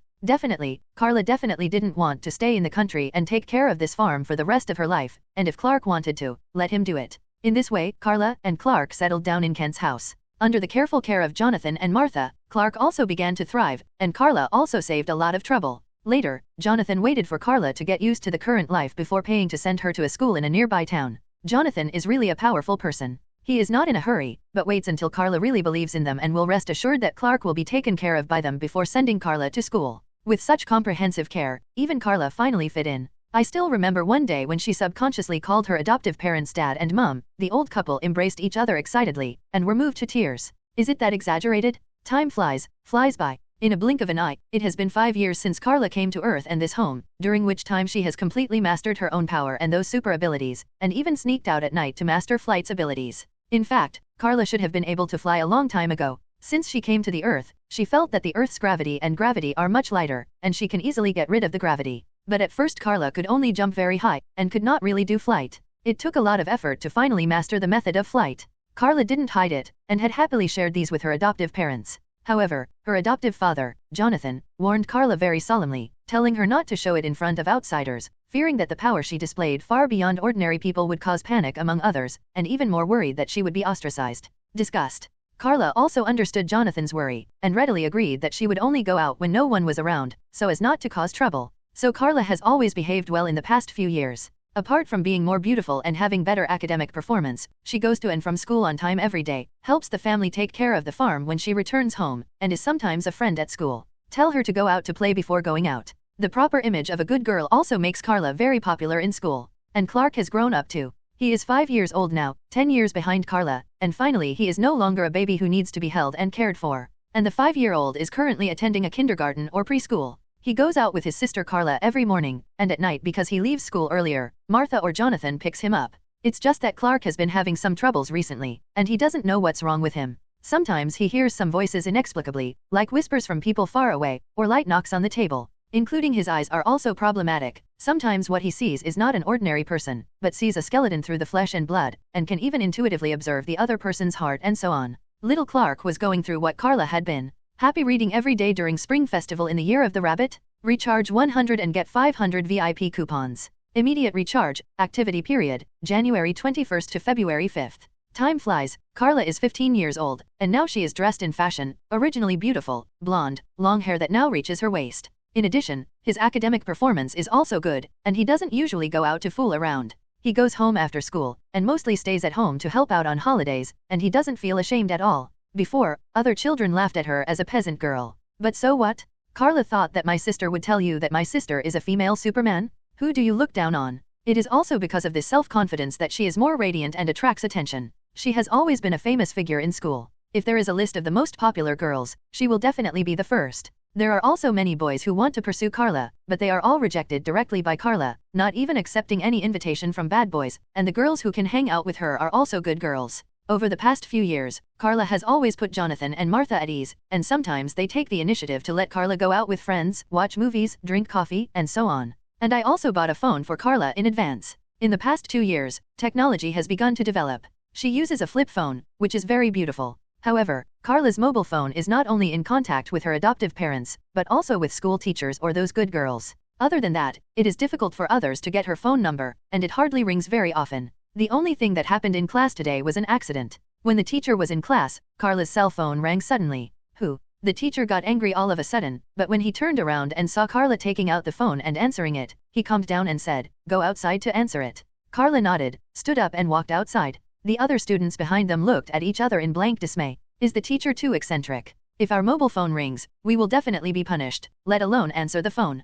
Carla definitely didn't want to stay in the country and take care of this farm for the rest of her life, and if Clark wanted to, let him do it. In this way, Carla and Clark settled down in Kent's house. Under the careful care of Jonathan and Martha, Clark also began to thrive, and Carla also saved a lot of trouble. Later, Jonathan waited for Carla to get used to the current life before paying to send her to a school in a nearby town. Jonathan is really a powerful person. He is not in a hurry, but waits until Carla really believes in them and will rest assured that Clark will be taken care of by them before sending Carla to school. With such comprehensive care, even Carla finally fit in. I still remember one day when she subconsciously called her adoptive parents dad and mom. The old couple embraced each other excitedly, and were moved to tears. Is it that exaggerated? Time flies by. In a blink of an eye, it has been 5 years since Carla came to Earth and this home, during which time she has completely mastered her own power and those super abilities, and even sneaked out at night to master flight's abilities. In fact, Carla should have been able to fly a long time ago. Since she came to the Earth, she felt that the Earth's gravity are much lighter, and she can easily get rid of the gravity. But at first Carla could only jump very high, and could not really do flight. It took a lot of effort to finally master the method of flight. Carla didn't hide it, and had happily shared these with her adoptive parents. However, her adoptive father, Jonathan, warned Carla very solemnly, telling her not to show it in front of outsiders, fearing that the power she displayed far beyond ordinary people would cause panic among others, and even more worried that she would be ostracized. Disgust. Carla also understood Jonathan's worry, and readily agreed that she would only go out when no one was around, so as not to cause trouble. So Carla has always behaved well in the past few years. Apart from being more beautiful and having better academic performance, she goes to and from school on time every day, helps the family take care of the farm when she returns home, and is sometimes a friend at school. Tell her to go out to play before going out. The proper image of a good girl also makes Carla very popular in school. And Clark has grown up too. He is 5 years old now, 10 years behind Carla, and finally he is no longer a baby who needs to be held and cared for. And the 5-year-old is currently attending a kindergarten or preschool. He goes out with his sister Carla every morning, and at night because he leaves school earlier, Martha or Jonathan picks him up. It's just that Clark has been having some troubles recently, and he doesn't know what's wrong with him. Sometimes he hears some voices inexplicably, like whispers from people far away, or light knocks on the table. Including his eyes are also problematic. Sometimes what he sees is not an ordinary person, but sees a skeleton through the flesh and blood, and can even intuitively observe the other person's heart and so on. Little Clark was going through what Carla had been. Happy reading every day during Spring Festival in the Year of the Rabbit? Recharge 100 and get 500 VIP coupons. Immediate recharge, activity period, January 21st to February 5th. Time flies. Carla is 15 years old, and now she is dressed in fashion, originally beautiful, blonde, long hair that now reaches her waist. In addition, his academic performance is also good, and he doesn't usually go out to fool around. He goes home after school, and mostly stays at home to help out on holidays, and he doesn't feel ashamed at all. Before, other children laughed at her as a peasant girl. But so what? Carla thought that my sister would tell you that my sister is a female Superman? Who do you look down on? It is also because of this self-confidence that she is more radiant and attracts attention. She has always been a famous figure in school. If there is a list of the most popular girls, she will definitely be the first. There are also many boys who want to pursue Carla, but they are all rejected directly by Carla, not even accepting any invitation from bad boys, and the girls who can hang out with her are also good girls. Over the past few years, Carla has always put Jonathan and Martha at ease, and sometimes they take the initiative to let Carla go out with friends, watch movies, drink coffee, and so on. And I also bought a phone for Carla in advance. In the past 2 years, technology has begun to develop. She uses a flip phone, which is very beautiful. However, Carla's mobile phone is not only in contact with her adoptive parents, but also with school teachers or those good girls. Other than that, it is difficult for others to get her phone number, and it hardly rings very often. The only thing that happened in class today was an accident. When the teacher was in class, Carla's cell phone rang suddenly. The teacher got angry all of a sudden, but when he turned around and saw Carla taking out the phone and answering it, he calmed down and said, "Go outside to answer it." Carla nodded, stood up and walked outside. The other students behind them looked at each other in blank dismay. Is the teacher too eccentric? If our mobile phone rings, we will definitely be punished, let alone answer the phone.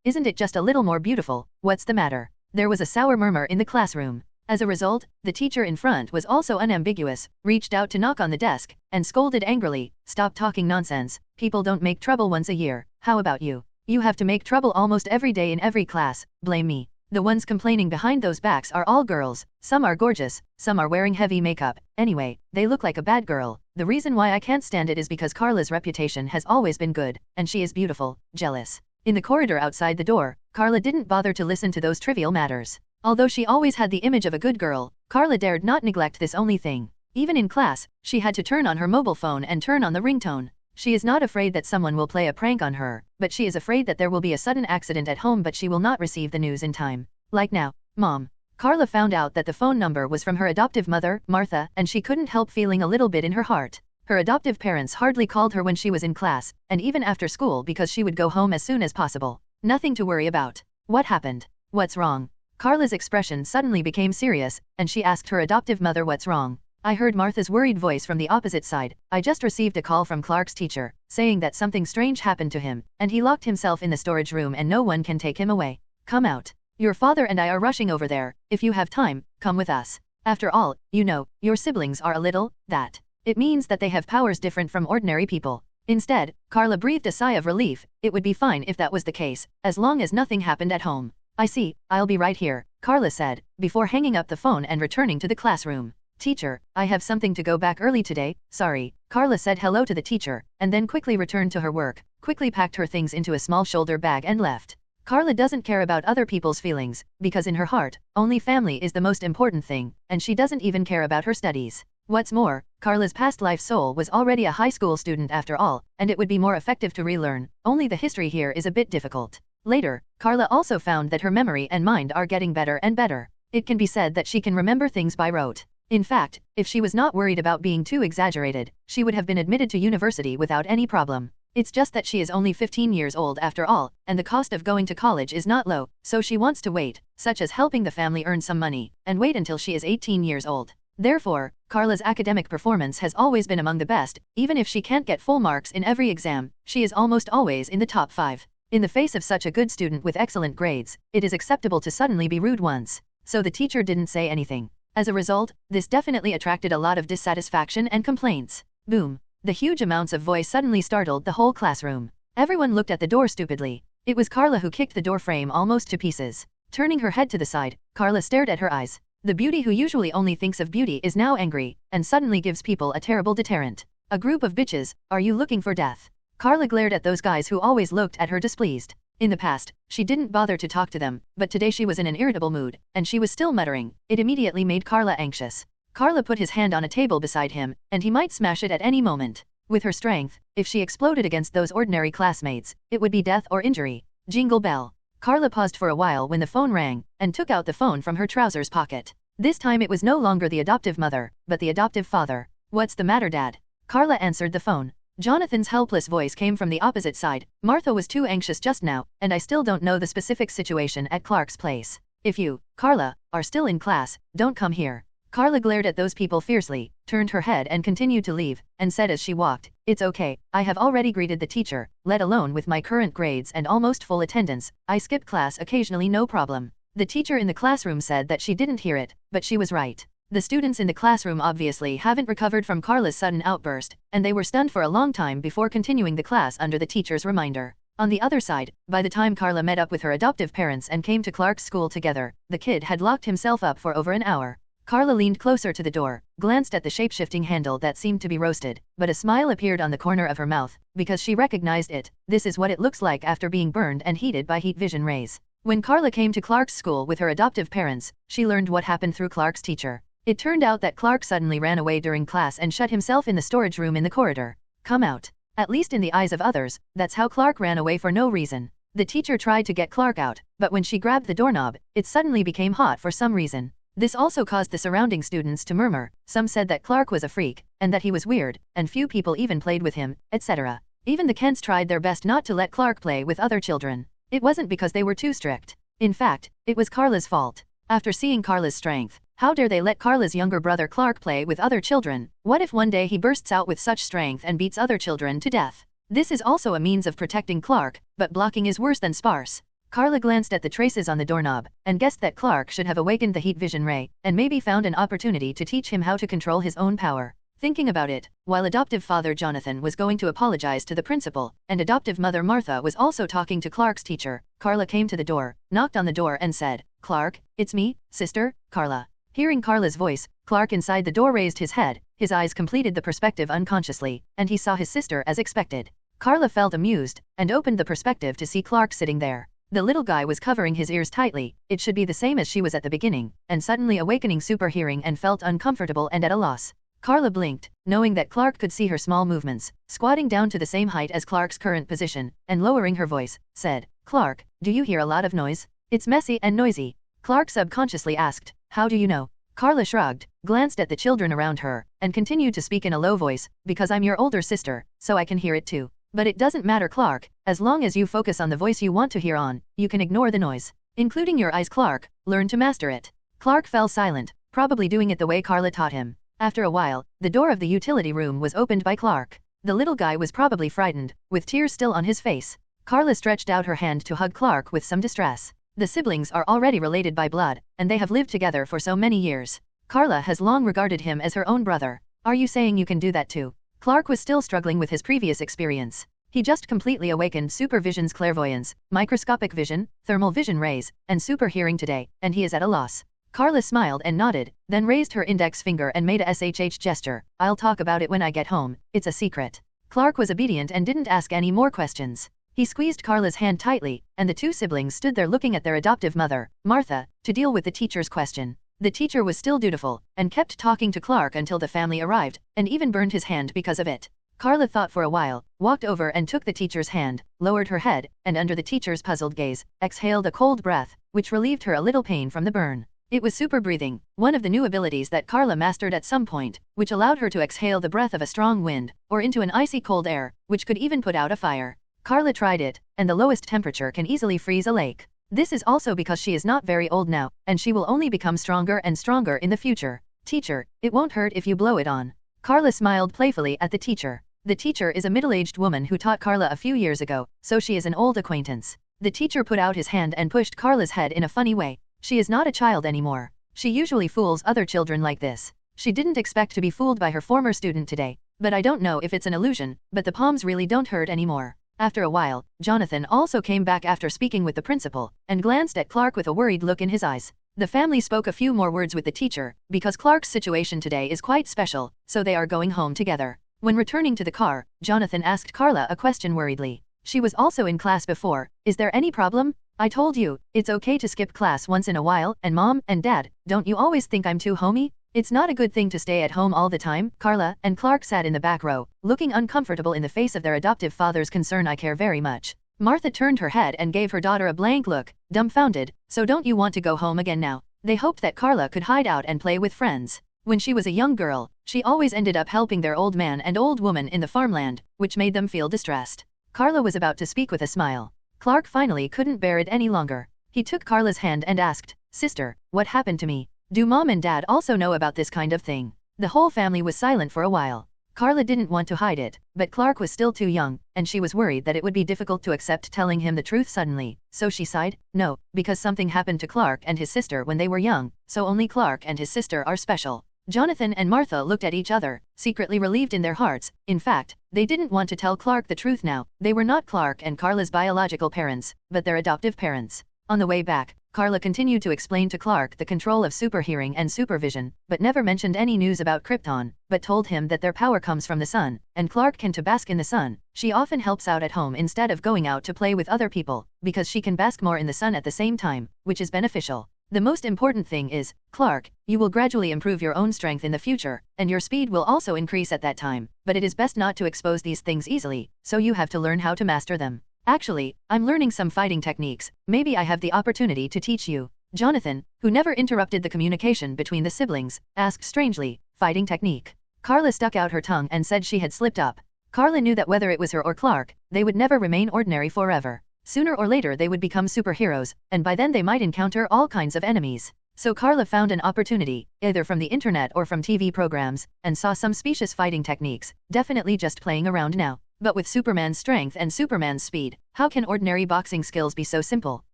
Isn't it just a little more beautiful? What's the matter? There was a sour murmur in the classroom. As a result, the teacher in front was also unambiguous, reached out to knock on the desk, and scolded angrily, "Stop talking nonsense, people don't make trouble once a year, how about you? You have to make trouble almost every day in every class, blame me." The ones complaining behind those backs are all girls, some are gorgeous, some are wearing heavy makeup, anyway, they look like a bad girl. The reason why I can't stand it is because Carla's reputation has always been good, and she is beautiful, jealous. In the corridor outside the door, Carla didn't bother to listen to those trivial matters. Although she always had the image of a good girl, Carla dared not neglect this only thing. Even in class, she had to turn on her mobile phone and turn on the ringtone. She is not afraid that someone will play a prank on her, but she is afraid that there will be a sudden accident at home but she will not receive the news in time. Like now, Mom. Carla found out that the phone number was from her adoptive mother, Martha, and she couldn't help feeling a little bit in her heart. Her adoptive parents hardly called her when she was in class, and even after school because she would go home as soon as possible. Nothing to worry about. What happened? What's wrong? Carla's expression suddenly became serious, and she asked her adoptive mother what's wrong. I heard Martha's worried voice from the opposite side. I just received a call from Clark's teacher, saying that something strange happened to him, and he locked himself in the storage room and no one can take him away. Come out. Your father and I are rushing over there. If you have time, come with us. After all, you know, your siblings are a little, that. It means that they have powers different from ordinary people. Instead, Carla breathed a sigh of relief. It would be fine if that was the case, as long as nothing happened at home. I see, I'll be right here, Carla said, before hanging up the phone and returning to the classroom. Teacher, I have something to go back early today, sorry. Carla said hello to the teacher, and then quickly returned to her work, quickly packed her things into a small shoulder bag and left. Carla doesn't care about other people's feelings, because in her heart, only family is the most important thing, and she doesn't even care about her studies. What's more, Carla's past life soul was already a high school student after all, and it would be more effective to relearn, only the history here is a bit difficult. Later, Carla also found that her memory and mind are getting better and better. It can be said that she can remember things by rote. In fact, if she was not worried about being too exaggerated, she would have been admitted to university without any problem. It's just that she is only 15 years old after all, and the cost of going to college is not low, so she wants to wait, such as helping the family earn some money, and wait until she is 18 years old. Therefore, Carla's academic performance has always been among the best. Even if she can't get full marks in every exam, she is almost always in the top 5. In the face of such a good student with excellent grades, it is acceptable to suddenly be rude once. So the teacher didn't say anything. As a result, this definitely attracted a lot of dissatisfaction and complaints. Boom. The huge amounts of voice suddenly startled the whole classroom. Everyone looked at the door stupidly. It was Carla who kicked the door frame almost to pieces. Turning her head to the side, Carla stared at her eyes. The beauty who usually only thinks of beauty is now angry, and suddenly gives people a terrible deterrent. A group of bitches, are you looking for death? Carla glared at those guys who always looked at her displeased. In the past, she didn't bother to talk to them, but today she was in an irritable mood, and she was still muttering. It immediately made Carla anxious. Carla put his hand on a table beside him, and he might smash it at any moment. With her strength, if she exploded against those ordinary classmates, it would be death or injury. Jingle bell. Carla paused for a while when the phone rang, and took out the phone from her trousers pocket. This time it was no longer the adoptive mother, but the adoptive father. What's the matter, Dad? Carla answered the phone. Jonathan's helpless voice came from the opposite side. Martha was too anxious just now, and I still don't know the specific situation at Clark's place. If you, Carla, are still in class, don't come here. Carla glared at those people fiercely, turned her head and continued to leave, and said as she walked, "It's okay, I have already greeted the teacher, let alone with my current grades and almost full attendance, I skip class occasionally no problem." The teacher in the classroom said that she didn't hear it, but she was right. The students in the classroom obviously haven't recovered from Carla's sudden outburst, and they were stunned for a long time before continuing the class under the teacher's reminder. On the other side, by the time Carla met up with her adoptive parents and came to Clark's school together, the kid had locked himself up for over an hour. Carla leaned closer to the door, glanced at the shape-shifting handle that seemed to be roasted, but a smile appeared on the corner of her mouth, because she recognized it. This is what it looks like after being burned and heated by heat vision rays. When Carla came to Clark's school with her adoptive parents, she learned what happened through Clark's teacher. It turned out that Clark suddenly ran away during class and shut himself in the storage room in the corridor. Come out. At least in the eyes of others, that's how Clark ran away for no reason. The teacher tried to get Clark out, but when she grabbed the doorknob, it suddenly became hot for some reason. This also caused the surrounding students to murmur. Some said that Clark was a freak, and that he was weird, and few people even played with him, etc. Even the Kents tried their best not to let Clark play with other children. It wasn't because they were too strict. In fact, it was Carla's fault. After seeing Carla's strength, how dare they let Carla's younger brother Clark play with other children? What if one day he bursts out with such strength and beats other children to death? This is also a means of protecting Clark, but blocking is worse than sparse. Carla glanced at the traces on the doorknob, and guessed that Clark should have awakened the heat vision ray, and maybe found an opportunity to teach him how to control his own power. Thinking about it, while adoptive father Jonathan was going to apologize to the principal, and adoptive mother Martha was also talking to Clark's teacher, Carla came to the door, knocked on the door and said, "Clark, it's me, sister, Carla." Hearing Carla's voice, Clark inside the door raised his head, his eyes completed the perspective unconsciously, and he saw his sister as expected. Carla felt amused, and opened the perspective to see Clark sitting there. The little guy was covering his ears tightly, it should be the same as she was at the beginning, and suddenly awakening super hearing and felt uncomfortable and at a loss. Carla blinked, knowing that Clark could see her small movements, squatting down to the same height as Clark's current position, and lowering her voice, said, "Clark, do you hear a lot of noise? It's messy and noisy." Clark subconsciously asked, "How do you know?" Carla shrugged, glanced at the children around her, and continued to speak in a low voice, "Because I'm your older sister, so I can hear it too. But it doesn't matter, Clark, as long as you focus on the voice you want to hear on, you can ignore the noise. Including your eyes, Clark, learn to master it." Clark fell silent, probably doing it the way Carla taught him. After a while, the door of the utility room was opened by Clark. The little guy was probably frightened, with tears still on his face. Carla stretched out her hand to hug Clark with some distress. The siblings are already related by blood, and they have lived together for so many years. Carla has long regarded him as her own brother. "Are you saying you can do that too?" Clark was still struggling with his previous experience. He just completely awakened supervision's clairvoyance, microscopic vision, thermal vision rays, and super hearing today, and he is at a loss. Carla smiled and nodded, then raised her index finger and made a SHH gesture. "I'll talk about it when I get home, it's a secret." Clark was obedient and didn't ask any more questions. He squeezed Carla's hand tightly, and the two siblings stood there looking at their adoptive mother, Martha, to deal with the teacher's question. The teacher was still dutiful, and kept talking to Clark until the family arrived, and even burned his hand because of it. Carla thought for a while, walked over and took the teacher's hand, lowered her head, and under the teacher's puzzled gaze, exhaled a cold breath, which relieved her a little pain from the burn. It was super breathing, one of the new abilities that Carla mastered at some point, which allowed her to exhale the breath of a strong wind, or into an icy cold air, which could even put out a fire. Carla tried it, and the lowest temperature can easily freeze a lake. This is also because she is not very old now, and she will only become stronger and stronger in the future. "Teacher, it won't hurt if you blow it on." Carla smiled playfully at the teacher. The teacher is a middle-aged woman who taught Carla a few years ago, so she is an old acquaintance. The teacher put out his hand and pushed Carla's head in a funny way. She is not a child anymore. She usually fools other children like this. She didn't expect to be fooled by her former student today. "But I don't know if it's an illusion, but the palms really don't hurt anymore." After a while, Jonathan also came back after speaking with the principal, and glanced at Clark with a worried look in his eyes. The family spoke a few more words with the teacher, because Clark's situation today is quite special, so they are going home together. When returning to the car, Jonathan asked Carla a question worriedly. "She was also in class before, is there any problem? I told you, it's okay to skip class once in a while, and Mom and Dad, don't you always think I'm too homey? It's not a good thing to stay at home all the time." Carla and Clark sat in the back row, looking uncomfortable in the face of their adoptive father's concern. "I care very much." Martha turned her head and gave her daughter a blank look, dumbfounded. "So don't you want to go home again now?" They hoped that Carla could hide out and play with friends. When she was a young girl, she always ended up helping their old man and old woman in the farmland, which made them feel distressed. Carla was about to speak with a smile. Clark finally couldn't bear it any longer. He took Carla's hand and asked, "Sister, what happened to me? Do Mom and Dad also know about this kind of thing?" The whole family was silent for a while. Carla didn't want to hide it, but Clark was still too young, and she was worried that it would be difficult to accept telling him the truth suddenly, so she sighed, "No, because something happened to Clark and his sister when they were young, so only Clark and his sister are special." Jonathan and Martha looked at each other, secretly relieved in their hearts. In fact, they didn't want to tell Clark the truth now. They were not Clark and Carla's biological parents, but their adoptive parents. On the way back, Carla continued to explain to Clark the control of superhearing and supervision, but never mentioned any news about Krypton, but told him that their power comes from the sun, and Clark can to bask in the sun. She often helps out at home instead of going out to play with other people, because she can bask more in the sun at the same time, which is beneficial. The most important thing is, Clark, you will gradually improve your own strength in the future, and your speed will also increase at that time, but it is best not to expose these things easily, so you have to learn how to master them. Actually, I'm learning some fighting techniques, maybe I have the opportunity to teach you. Jonathan, who never interrupted the communication between the siblings, asked strangely, fighting technique. Carla stuck out her tongue and said she had slipped up. Carla knew that whether it was her or Clark, they would never remain ordinary forever. Sooner or later they would become superheroes, and by then they might encounter all kinds of enemies. So Carla found an opportunity, either from the internet or from TV programs, and saw some specious fighting techniques, definitely just playing around now. But with Superman's strength and Superman's speed, how can ordinary boxing skills be so simple?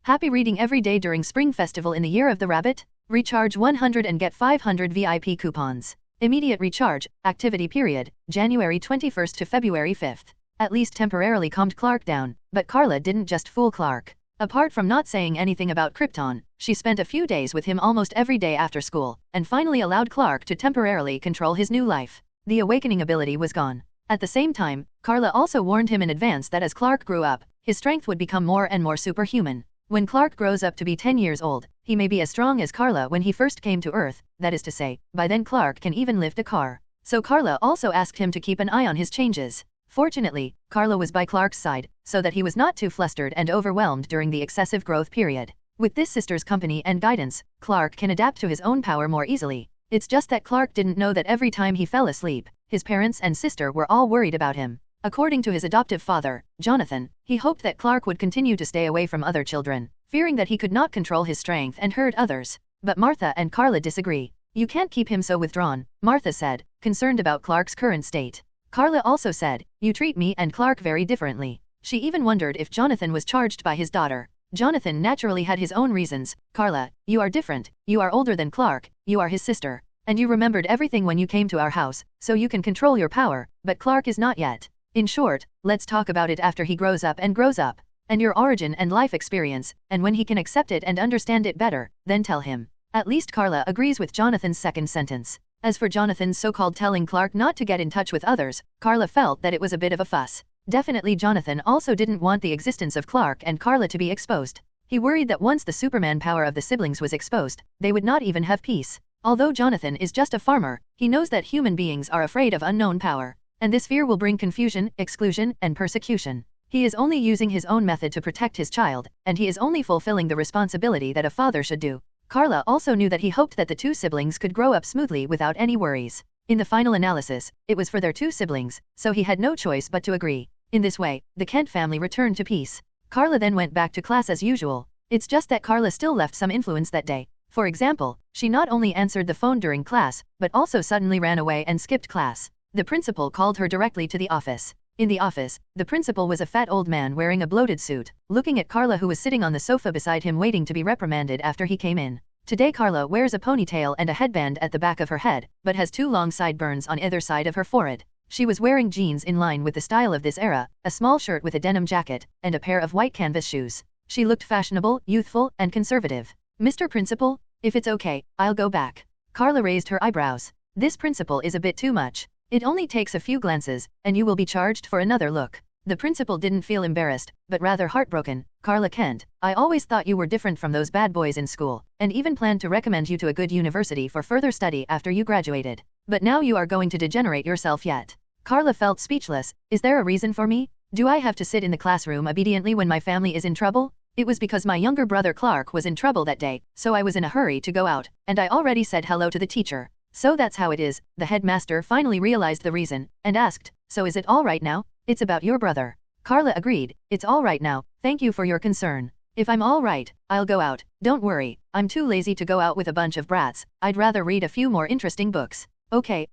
Happy reading every day during Spring Festival in the Year of the Rabbit? Recharge 100 and get 500 VIP coupons. Immediate recharge, activity period, January 21st to February 5th. At least temporarily calmed Clark down, but Carla didn't just fool Clark. Apart from not saying anything about Krypton, she spent a few days with him almost every day after school, and finally allowed Clark to temporarily control his new life. The awakening ability was gone. At the same time, Carla also warned him in advance that as Clark grew up, his strength would become more and more superhuman. When Clark grows up to be 10 years old, he may be as strong as Carla when he first came to Earth, that is to say, by then Clark can even lift a car. So Carla also asked him to keep an eye on his changes. Fortunately, Carla was by Clark's side, so that he was not too flustered and overwhelmed during the excessive growth period. With this sister's company and guidance, Clark can adapt to his own power more easily. It's just that Clark didn't know that every time he fell asleep, his parents and sister were all worried about him. According to his adoptive father, Jonathan, he hoped that Clark would continue to stay away from other children, fearing that he could not control his strength and hurt others. But Martha and Carla disagree. You can't keep him so withdrawn, Martha said, concerned about Clark's current state. Carla also said, you treat me and Clark very differently. She even wondered if Jonathan was charged by his daughter. Jonathan naturally had his own reasons. Carla, you are different, you are older than Clark, you are his sister. And you remembered everything when you came to our house, so you can control your power, but Clark is not yet. In short, let's talk about it after he grows up, and your origin and life experience, and when he can accept it and understand it better, then tell him. At least Carla agrees with Jonathan's second sentence. As for Jonathan's so-called telling Clark not to get in touch with others, Carla felt that it was a bit of a fuss. Definitely Jonathan also didn't want the existence of Clark and Carla to be exposed. He worried that once the Superman power of the siblings was exposed, they would not even have peace. Although Jonathan is just a farmer, he knows that human beings are afraid of unknown power, and this fear will bring confusion, exclusion, and persecution. He is only using his own method to protect his child, and he is only fulfilling the responsibility that a father should do. Carla also knew that he hoped that the two siblings could grow up smoothly without any worries. In the final analysis, it was for their two siblings, so he had no choice but to agree. In this way, the Kent family returned to peace. Carla then went back to class as usual. It's just that Carla still left some influence that day. For example, she not only answered the phone during class, but also suddenly ran away and skipped class. The principal called her directly to the office. In the office, the principal was a fat old man wearing a bloated suit, looking at Carla who was sitting on the sofa beside him waiting to be reprimanded after he came in. Today Carla wears a ponytail and a headband at the back of her head, but has two long sideburns on either side of her forehead. She was wearing jeans in line with the style of this era, a small shirt with a denim jacket, and a pair of white canvas shoes. She looked fashionable, youthful, and conservative. Mr. Principal, if it's okay, I'll go back. Carla raised her eyebrows. This principal is a bit too much. It only takes a few glances, and you will be charged for another look. The principal didn't feel embarrassed, but rather heartbroken. Carla Kent, I always thought you were different from those bad boys in school, and even planned to recommend you to a good university for further study after you graduated. But now you are going to degenerate yourself yet. Carla felt speechless. Is there a reason for me? Do I have to sit in the classroom obediently when my family is in trouble? It was because my younger brother Clark was in trouble that day, so I was in a hurry to go out, and I already said hello to the teacher. So that's how it is. The headmaster finally realized the reason, and asked, so is it all right now? It's about your brother. Carla agreed, it's all right now, thank you for your concern. If I'm all right, I'll go out, don't worry, I'm too lazy to go out with a bunch of brats, I'd rather read a few more interesting books. Okay,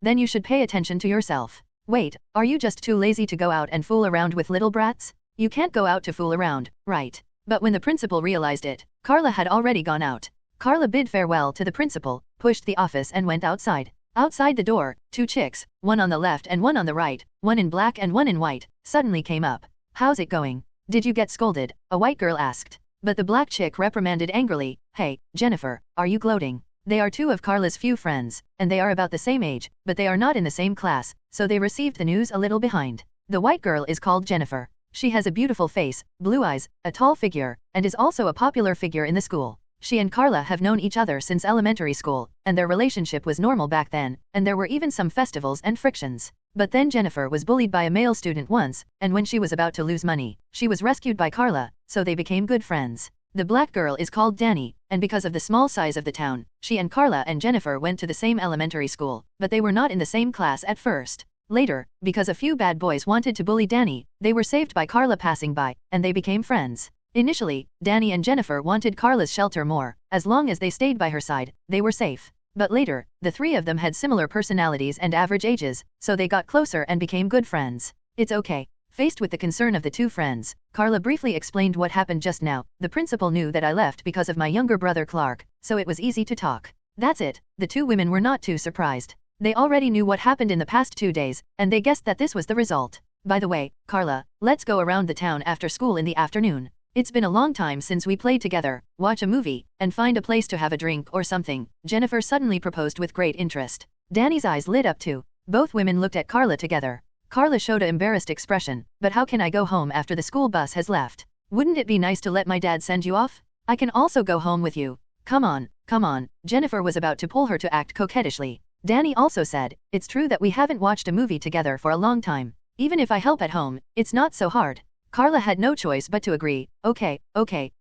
then you should pay attention to yourself. Wait, are you just too lazy to go out and fool around with little brats? You can't go out to fool around, right? But when the principal realized it, Carla had already gone out. Carla bid farewell to the principal, pushed the office and went outside. Outside the door, two chicks, one on the left and one on the right, one in black and one in white, suddenly came up. How's it going? Did you get scolded? A white girl asked. But the black chick reprimanded angrily, "Hey, Jennifer, are you gloating? They are two of Carla's few friends, and they are about the same age, but they are not in the same class, so they received the news a little behind. The white girl is called Jennifer. She has a beautiful face, blue eyes, a tall figure, and is also a popular figure in the school. She and Carla have known each other since elementary school, and their relationship was normal back then, and there were even some festivals and frictions. But then Jennifer was bullied by a male student once, and when she was about to lose money, she was rescued by Carla, so they became good friends. The black girl is called Danny, and because of the small size of the town, she and Carla and Jennifer went to the same elementary school, but they were not in the same class at first. Later, because a few bad boys wanted to bully Danny, they were saved by Carla passing by, and they became friends. Initially, Danny and Jennifer wanted Carla's shelter more, as long as they stayed by her side, they were safe. But later, the three of them had similar personalities and average ages, so they got closer and became good friends. It's okay. Faced with the concern of the two friends, Carla briefly explained what happened just now. The principal knew that I left because of my younger brother Clark, so it was easy to talk. That's it. The two women were not too surprised. They already knew what happened in the past 2 days, and they guessed that this was the result. By the way, Carla, let's go around the town after school in the afternoon. It's been a long time since we played together, watch a movie, and find a place to have a drink or something, Jennifer suddenly proposed with great interest. Danny's eyes lit up too. Both women looked at Carla together. Carla showed an embarrassed expression, but how can I go home after the school bus has left? Wouldn't it be nice to let my dad send you off? I can also go home with you. Come on, come on. Jennifer was about to pull her to act coquettishly. Danny also said, it's true that we haven't watched a movie together for a long time. Even if I help at home, it's not so hard. Carla had no choice but to agree. Okay,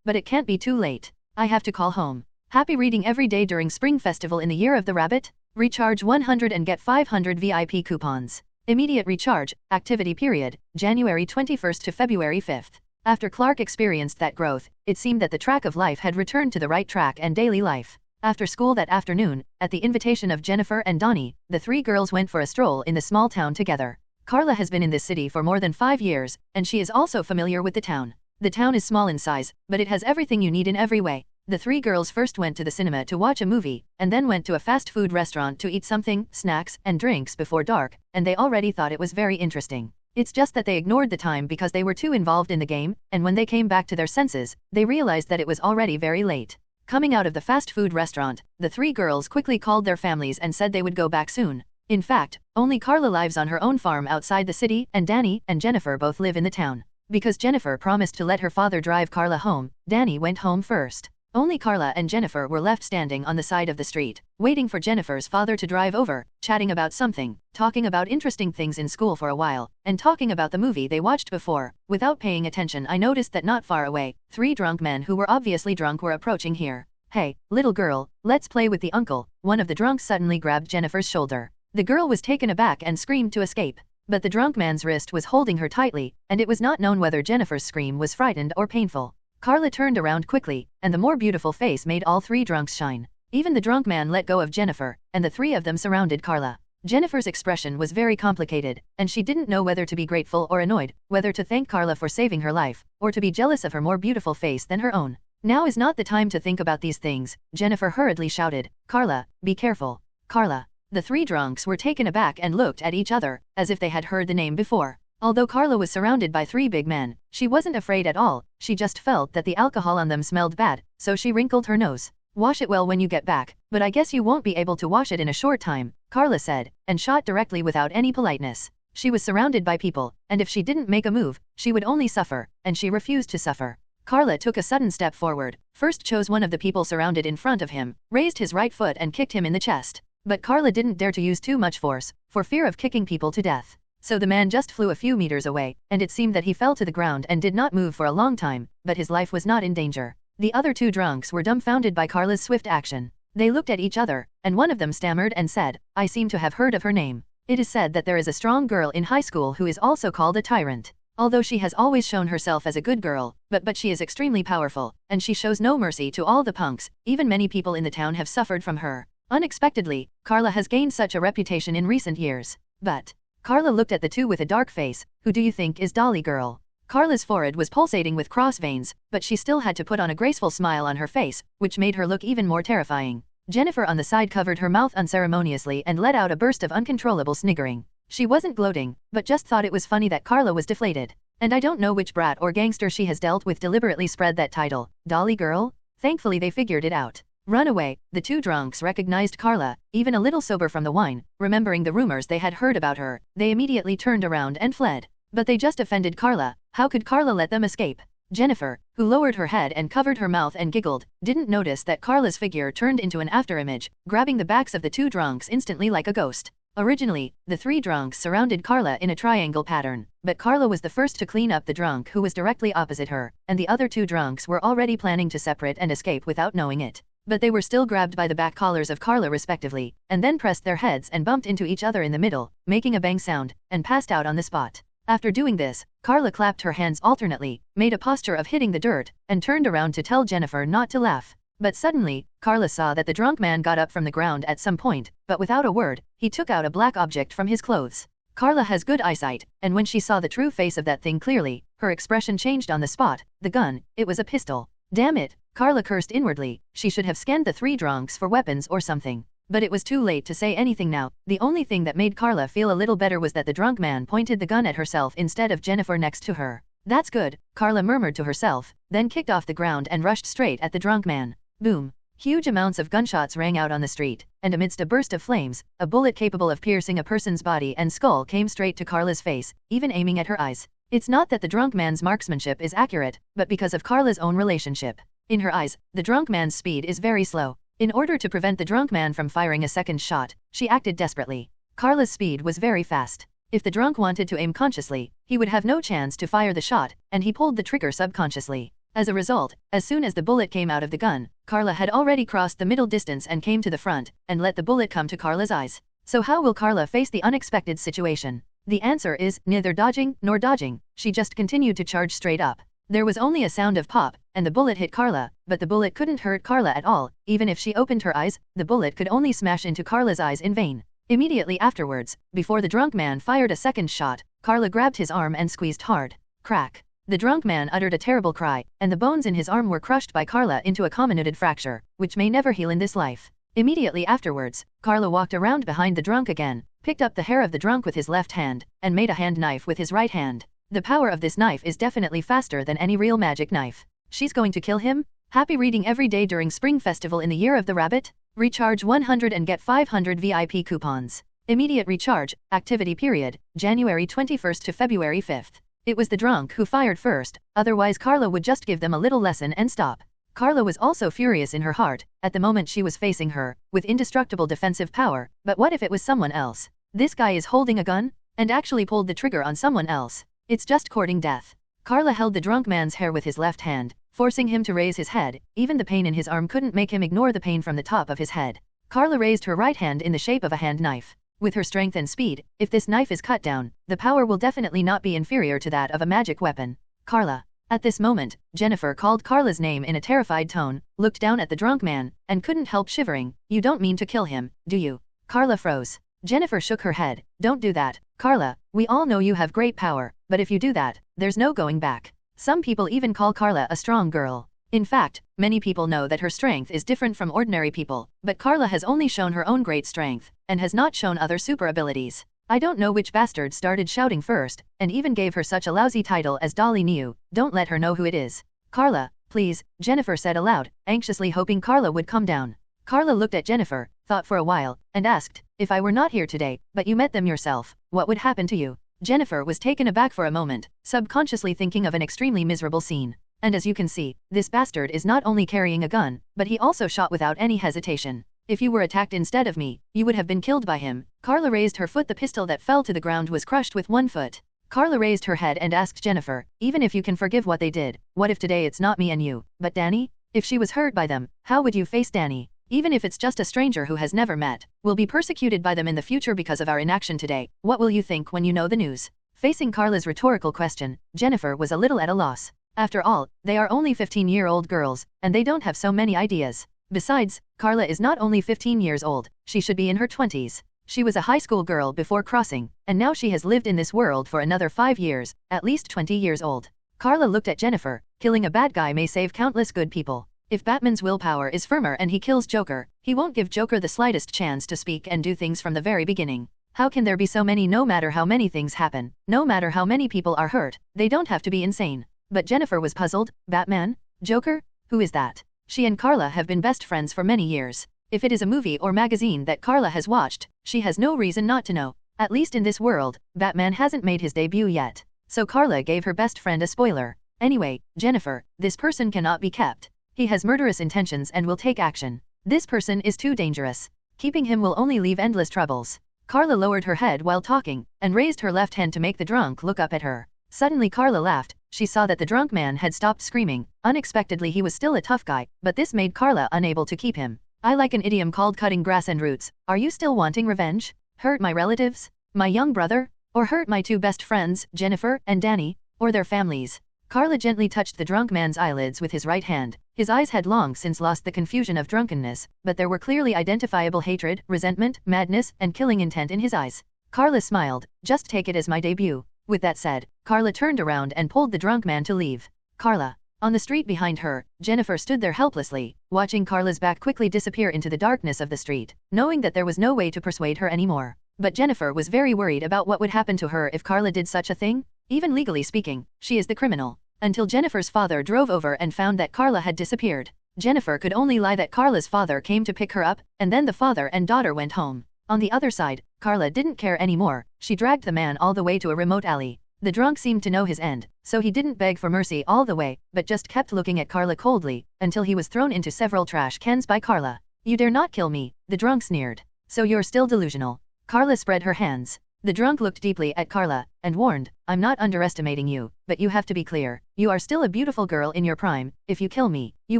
but it can't be too late. I have to call home. Happy reading every day during Spring Festival in the Year of the Rabbit? Recharge 100 and get 500 VIP coupons. Immediate recharge, activity period, January 21st to February 5th. After Clark experienced that growth, it seemed that the track of life had returned to the right track and daily life. After school that afternoon, at the invitation of Jennifer and Donnie, the three girls went for a stroll in the small town together. Carla has been in this city for more than 5 years, and she is also familiar with the town. The town is small in size, but it has everything you need in every way. The three girls first went to the cinema to watch a movie, and then went to a fast food restaurant to eat something, snacks, and drinks before dark, and they already thought it was very interesting. It's just that they ignored the time because they were too involved in the game, and when they came back to their senses, they realized that it was already very late. Coming out of the fast food restaurant, the three girls quickly called their families and said they would go back soon. In fact, only Carla lives on her own farm outside the city, and Danny and Jennifer both live in the town. Because Jennifer promised to let her father drive Carla home, Danny went home first. Only Carla and Jennifer were left standing on the side of the street, waiting for Jennifer's father to drive over, chatting about something, talking about interesting things in school for a while, and talking about the movie they watched before. Without paying attention, I noticed that not far away, 3 drunk men who were obviously drunk were approaching here. Hey, little girl, let's play with the uncle. One of the drunks suddenly grabbed Jennifer's shoulder. The girl was taken aback and screamed to escape. But the drunk man's wrist was holding her tightly, and it was not known whether Jennifer's scream was frightened or painful. Carla turned around quickly, and the more beautiful face made all 3 drunks shine. Even the drunk man let go of Jennifer, and the 3 of them surrounded Carla. Jennifer's expression was very complicated, and she didn't know whether to be grateful or annoyed, whether to thank Carla for saving her life, or to be jealous of her more beautiful face than her own. Now is not the time to think about these things, Jennifer hurriedly shouted. Carla, be careful. Carla. The 3 drunks were taken aback and looked at each other, as if they had heard the name before. Although Carla was surrounded by 3 big men, she wasn't afraid at all, she just felt that the alcohol on them smelled bad, so she wrinkled her nose. Wash it well when you get back, but I guess you won't be able to wash it in a short time, Carla said, and shot directly without any politeness. She was surrounded by people, and if she didn't make a move, she would only suffer, and she refused to suffer. Carla took a sudden step forward, first chose one of the people surrounded in front of him, raised his right foot and kicked him in the chest. But Carla didn't dare to use too much force, for fear of kicking people to death. So the man just flew a few meters away, and it seemed that he fell to the ground and did not move for a long time, but his life was not in danger. The other 2 drunks were dumbfounded by Carla's swift action. They looked at each other, and one of them stammered and said, I seem to have heard of her name. It is said that there is a strong girl in high school who is also called a tyrant. Although she has always shown herself as a good girl, but she is extremely powerful, and she shows no mercy to all the punks, even many people in the town have suffered from her. Unexpectedly, Carla has gained such a reputation in recent years. But Carla looked at the 2 with a dark face. Who do you think is Dolly Girl? Carla's forehead was pulsating with cross veins, but she still had to put on a graceful smile on her face, which made her look even more terrifying. Jennifer on the side covered her mouth unceremoniously and let out a burst of uncontrollable sniggering. She wasn't gloating, but just thought it was funny that Carla was deflated. And I don't know which brat or gangster she has dealt with deliberately spread that title, Dolly Girl. Thankfully they figured it out. Run away. The two drunks recognized Carla, even a little sober from the wine, remembering the rumors they had heard about her. They immediately turned around and fled. But they just offended Carla. How could Carla let them escape? Jennifer, who lowered her head and covered her mouth and giggled, didn't notice that Carla's figure turned into an afterimage, grabbing the backs of the two drunks instantly like a ghost. Originally, the three drunks surrounded Carla in a triangle pattern, but Carla was the first to clean up the drunk who was directly opposite her, and the other two drunks were already planning to separate and escape without knowing it. But they were still grabbed by the back collars of Carla respectively, and then pressed their heads and bumped into each other in the middle, making a bang sound, and passed out on the spot. After doing this, Carla clapped her hands alternately, made a posture of hitting the dirt, and turned around to tell Jennifer not to laugh. But suddenly, Carla saw that the drunk man got up from the ground at some point, but without a word, he took out a black object from his clothes. Carla has good eyesight, and when she saw the true face of that thing clearly, her expression changed on the spot. The gun, it was a pistol. Damn it, Carla cursed inwardly. She should have scanned the three drunks for weapons or something. But it was too late to say anything now. The only thing that made Carla feel a little better was that the drunk man pointed the gun at herself instead of Jennifer next to her. That's good, Carla murmured to herself, then kicked off the ground and rushed straight at the drunk man. Boom. Huge amounts of gunshots rang out on the street, and amidst a burst of flames, a bullet capable of piercing a person's body and skull came straight to Carla's face, even aiming at her eyes. It's not that the drunk man's marksmanship is accurate, but because of Carla's own relationship. In her eyes, the drunk man's speed is very slow. In order to prevent the drunk man from firing a second shot, she acted desperately. Carla's speed was very fast. If the drunk wanted to aim consciously, he would have no chance to fire the shot, and he pulled the trigger subconsciously. As a result, as soon as the bullet came out of the gun, Carla had already crossed the middle distance and came to the front, and let the bullet come to Carla's eyes. So how will Carla face the unexpected situation? The answer is, neither dodging nor dodging. She just continued to charge straight up. There was only a sound of pop, and the bullet hit Carla, but the bullet couldn't hurt Carla at all. Even if she opened her eyes, the bullet could only smash into Carla's eyes in vain. Immediately afterwards, before the drunk man fired a second shot, Carla grabbed his arm and squeezed hard. Crack. The drunk man uttered a terrible cry, and the bones in his arm were crushed by Carla into a comminuted fracture, which may never heal in this life. Immediately afterwards, Carla walked around behind the drunk again, picked up the hair of the drunk with his left hand, and made a hand knife with his right hand. The power of this knife is definitely faster than any real magic knife. She's going to kill him? Happy reading every day during Spring Festival in the Year of the Rabbit? Recharge 100 and get 500 VIP coupons. Immediate recharge, activity period, January 21st to February 5th. It was the drunk who fired first, otherwise Carla would just give them a little lesson and stop. Carla was also furious in her heart. At the moment she was facing her, with indestructible defensive power, but what if it was someone else? This guy is holding a gun? And actually pulled the trigger on someone else. It's just courting death. Carla held the drunk man's hair with his left hand, forcing him to raise his head. Even the pain in his arm couldn't make him ignore the pain from the top of his head. Carla raised her right hand in the shape of a hand knife. With her strength and speed, if this knife is cut down, the power will definitely not be inferior to that of a magic weapon. Carla. At this moment, Jennifer called Carla's name in a terrified tone, looked down at the drunk man, and couldn't help shivering. You don't mean to kill him, do you? Carla froze. Jennifer shook her head. Don't do that, Carla. We all know you have great power, but if you do that, there's no going back. Some people even call Carla a strong girl. In fact, many people know that her strength is different from ordinary people, but Carla has only shown her own great strength, and has not shown other super abilities. I don't know which bastard started shouting first, and even gave her such a lousy title as Dolly Niu. Don't let her know who it is. Carla, please, Jennifer said aloud, anxiously hoping Carla would calm down. Carla looked at Jennifer, thought for a while, and asked, if I were not here today, but you met them yourself, what would happen to you? Jennifer was taken aback for a moment, subconsciously thinking of an extremely miserable scene. And as you can see, this bastard is not only carrying a gun, but he also shot without any hesitation. If you were attacked instead of me, you would have been killed by him. Carla raised her foot. The pistol that fell to the ground was crushed with one foot. Carla raised her head and asked Jennifer, even if you can forgive what they did, what if today it's not me and you, but Danny? If she was hurt by them, how would you face Danny? Even if it's just a stranger who has never met, will be persecuted by them in the future because of our inaction today. What will you think when you know the news? Facing Carla's rhetorical question, Jennifer was a little at a loss. After all, they are only 15-year-old girls, and they don't have so many ideas. Besides, Carla is not only 15 years old, she should be in her 20s. She was a high school girl before crossing, and now she has lived in this world for another 5 years, at least 20 years old. Carla looked at Jennifer. Killing a bad guy may save countless good people. If Batman's willpower is firmer and he kills Joker, he won't give Joker the slightest chance to speak and do things from the very beginning. How can there be so many? No matter how many things happen, no matter how many people are hurt, they don't have to be insane. But Jennifer was puzzled. Batman? Joker? Who is that? She and Carla have been best friends for many years. If it is a movie or magazine that Carla has watched, she has no reason not to know. At least in this world, Batman hasn't made his debut yet. So Carla gave her best friend a spoiler. Anyway, Jennifer, this person cannot be kept. He has murderous intentions and will take action. This person is too dangerous. Keeping him will only leave endless troubles. Carla lowered her head while talking, and raised her left hand to make the drunk look up at her. Suddenly Carla laughed. She saw that the drunk man had stopped screaming. Unexpectedly he was still a tough guy, but this made Carla unable to keep him. I like an idiom called cutting grass and roots. Are you still wanting revenge? Hurt my relatives? My young brother? Or hurt my two best friends, Jennifer and Danny? Or their families? Carla gently touched the drunk man's eyelids with his right hand. His eyes had long since lost the confusion of drunkenness, but there were clearly identifiable hatred, resentment, madness, and killing intent in his eyes. Carla smiled. Just take it as my debut. With that said, Carla turned around and pulled the drunk man to leave. Carla. On the street behind her, Jennifer stood there helplessly, watching Carla's back quickly disappear into the darkness of the street, knowing that there was no way to persuade her anymore. But Jennifer was very worried about what would happen to her if Carla did such a thing. Even legally speaking, she is the criminal. Until Jennifer's father drove over and found that Carla had disappeared. Jennifer could only lie that Carla's father came to pick her up, and then the father and daughter went home. On the other side, Carla didn't care anymore. She dragged the man all the way to a remote alley. The drunk seemed to know his end, so he didn't beg for mercy all the way, but just kept looking at Carla coldly, until he was thrown into several trash cans by Carla. You dare not kill me, the drunk sneered. So you're still delusional. Carla spread her hands. The drunk looked deeply at Carla, and warned, I'm not underestimating you, but you have to be clear. You are still a beautiful girl in your prime. If you kill me, you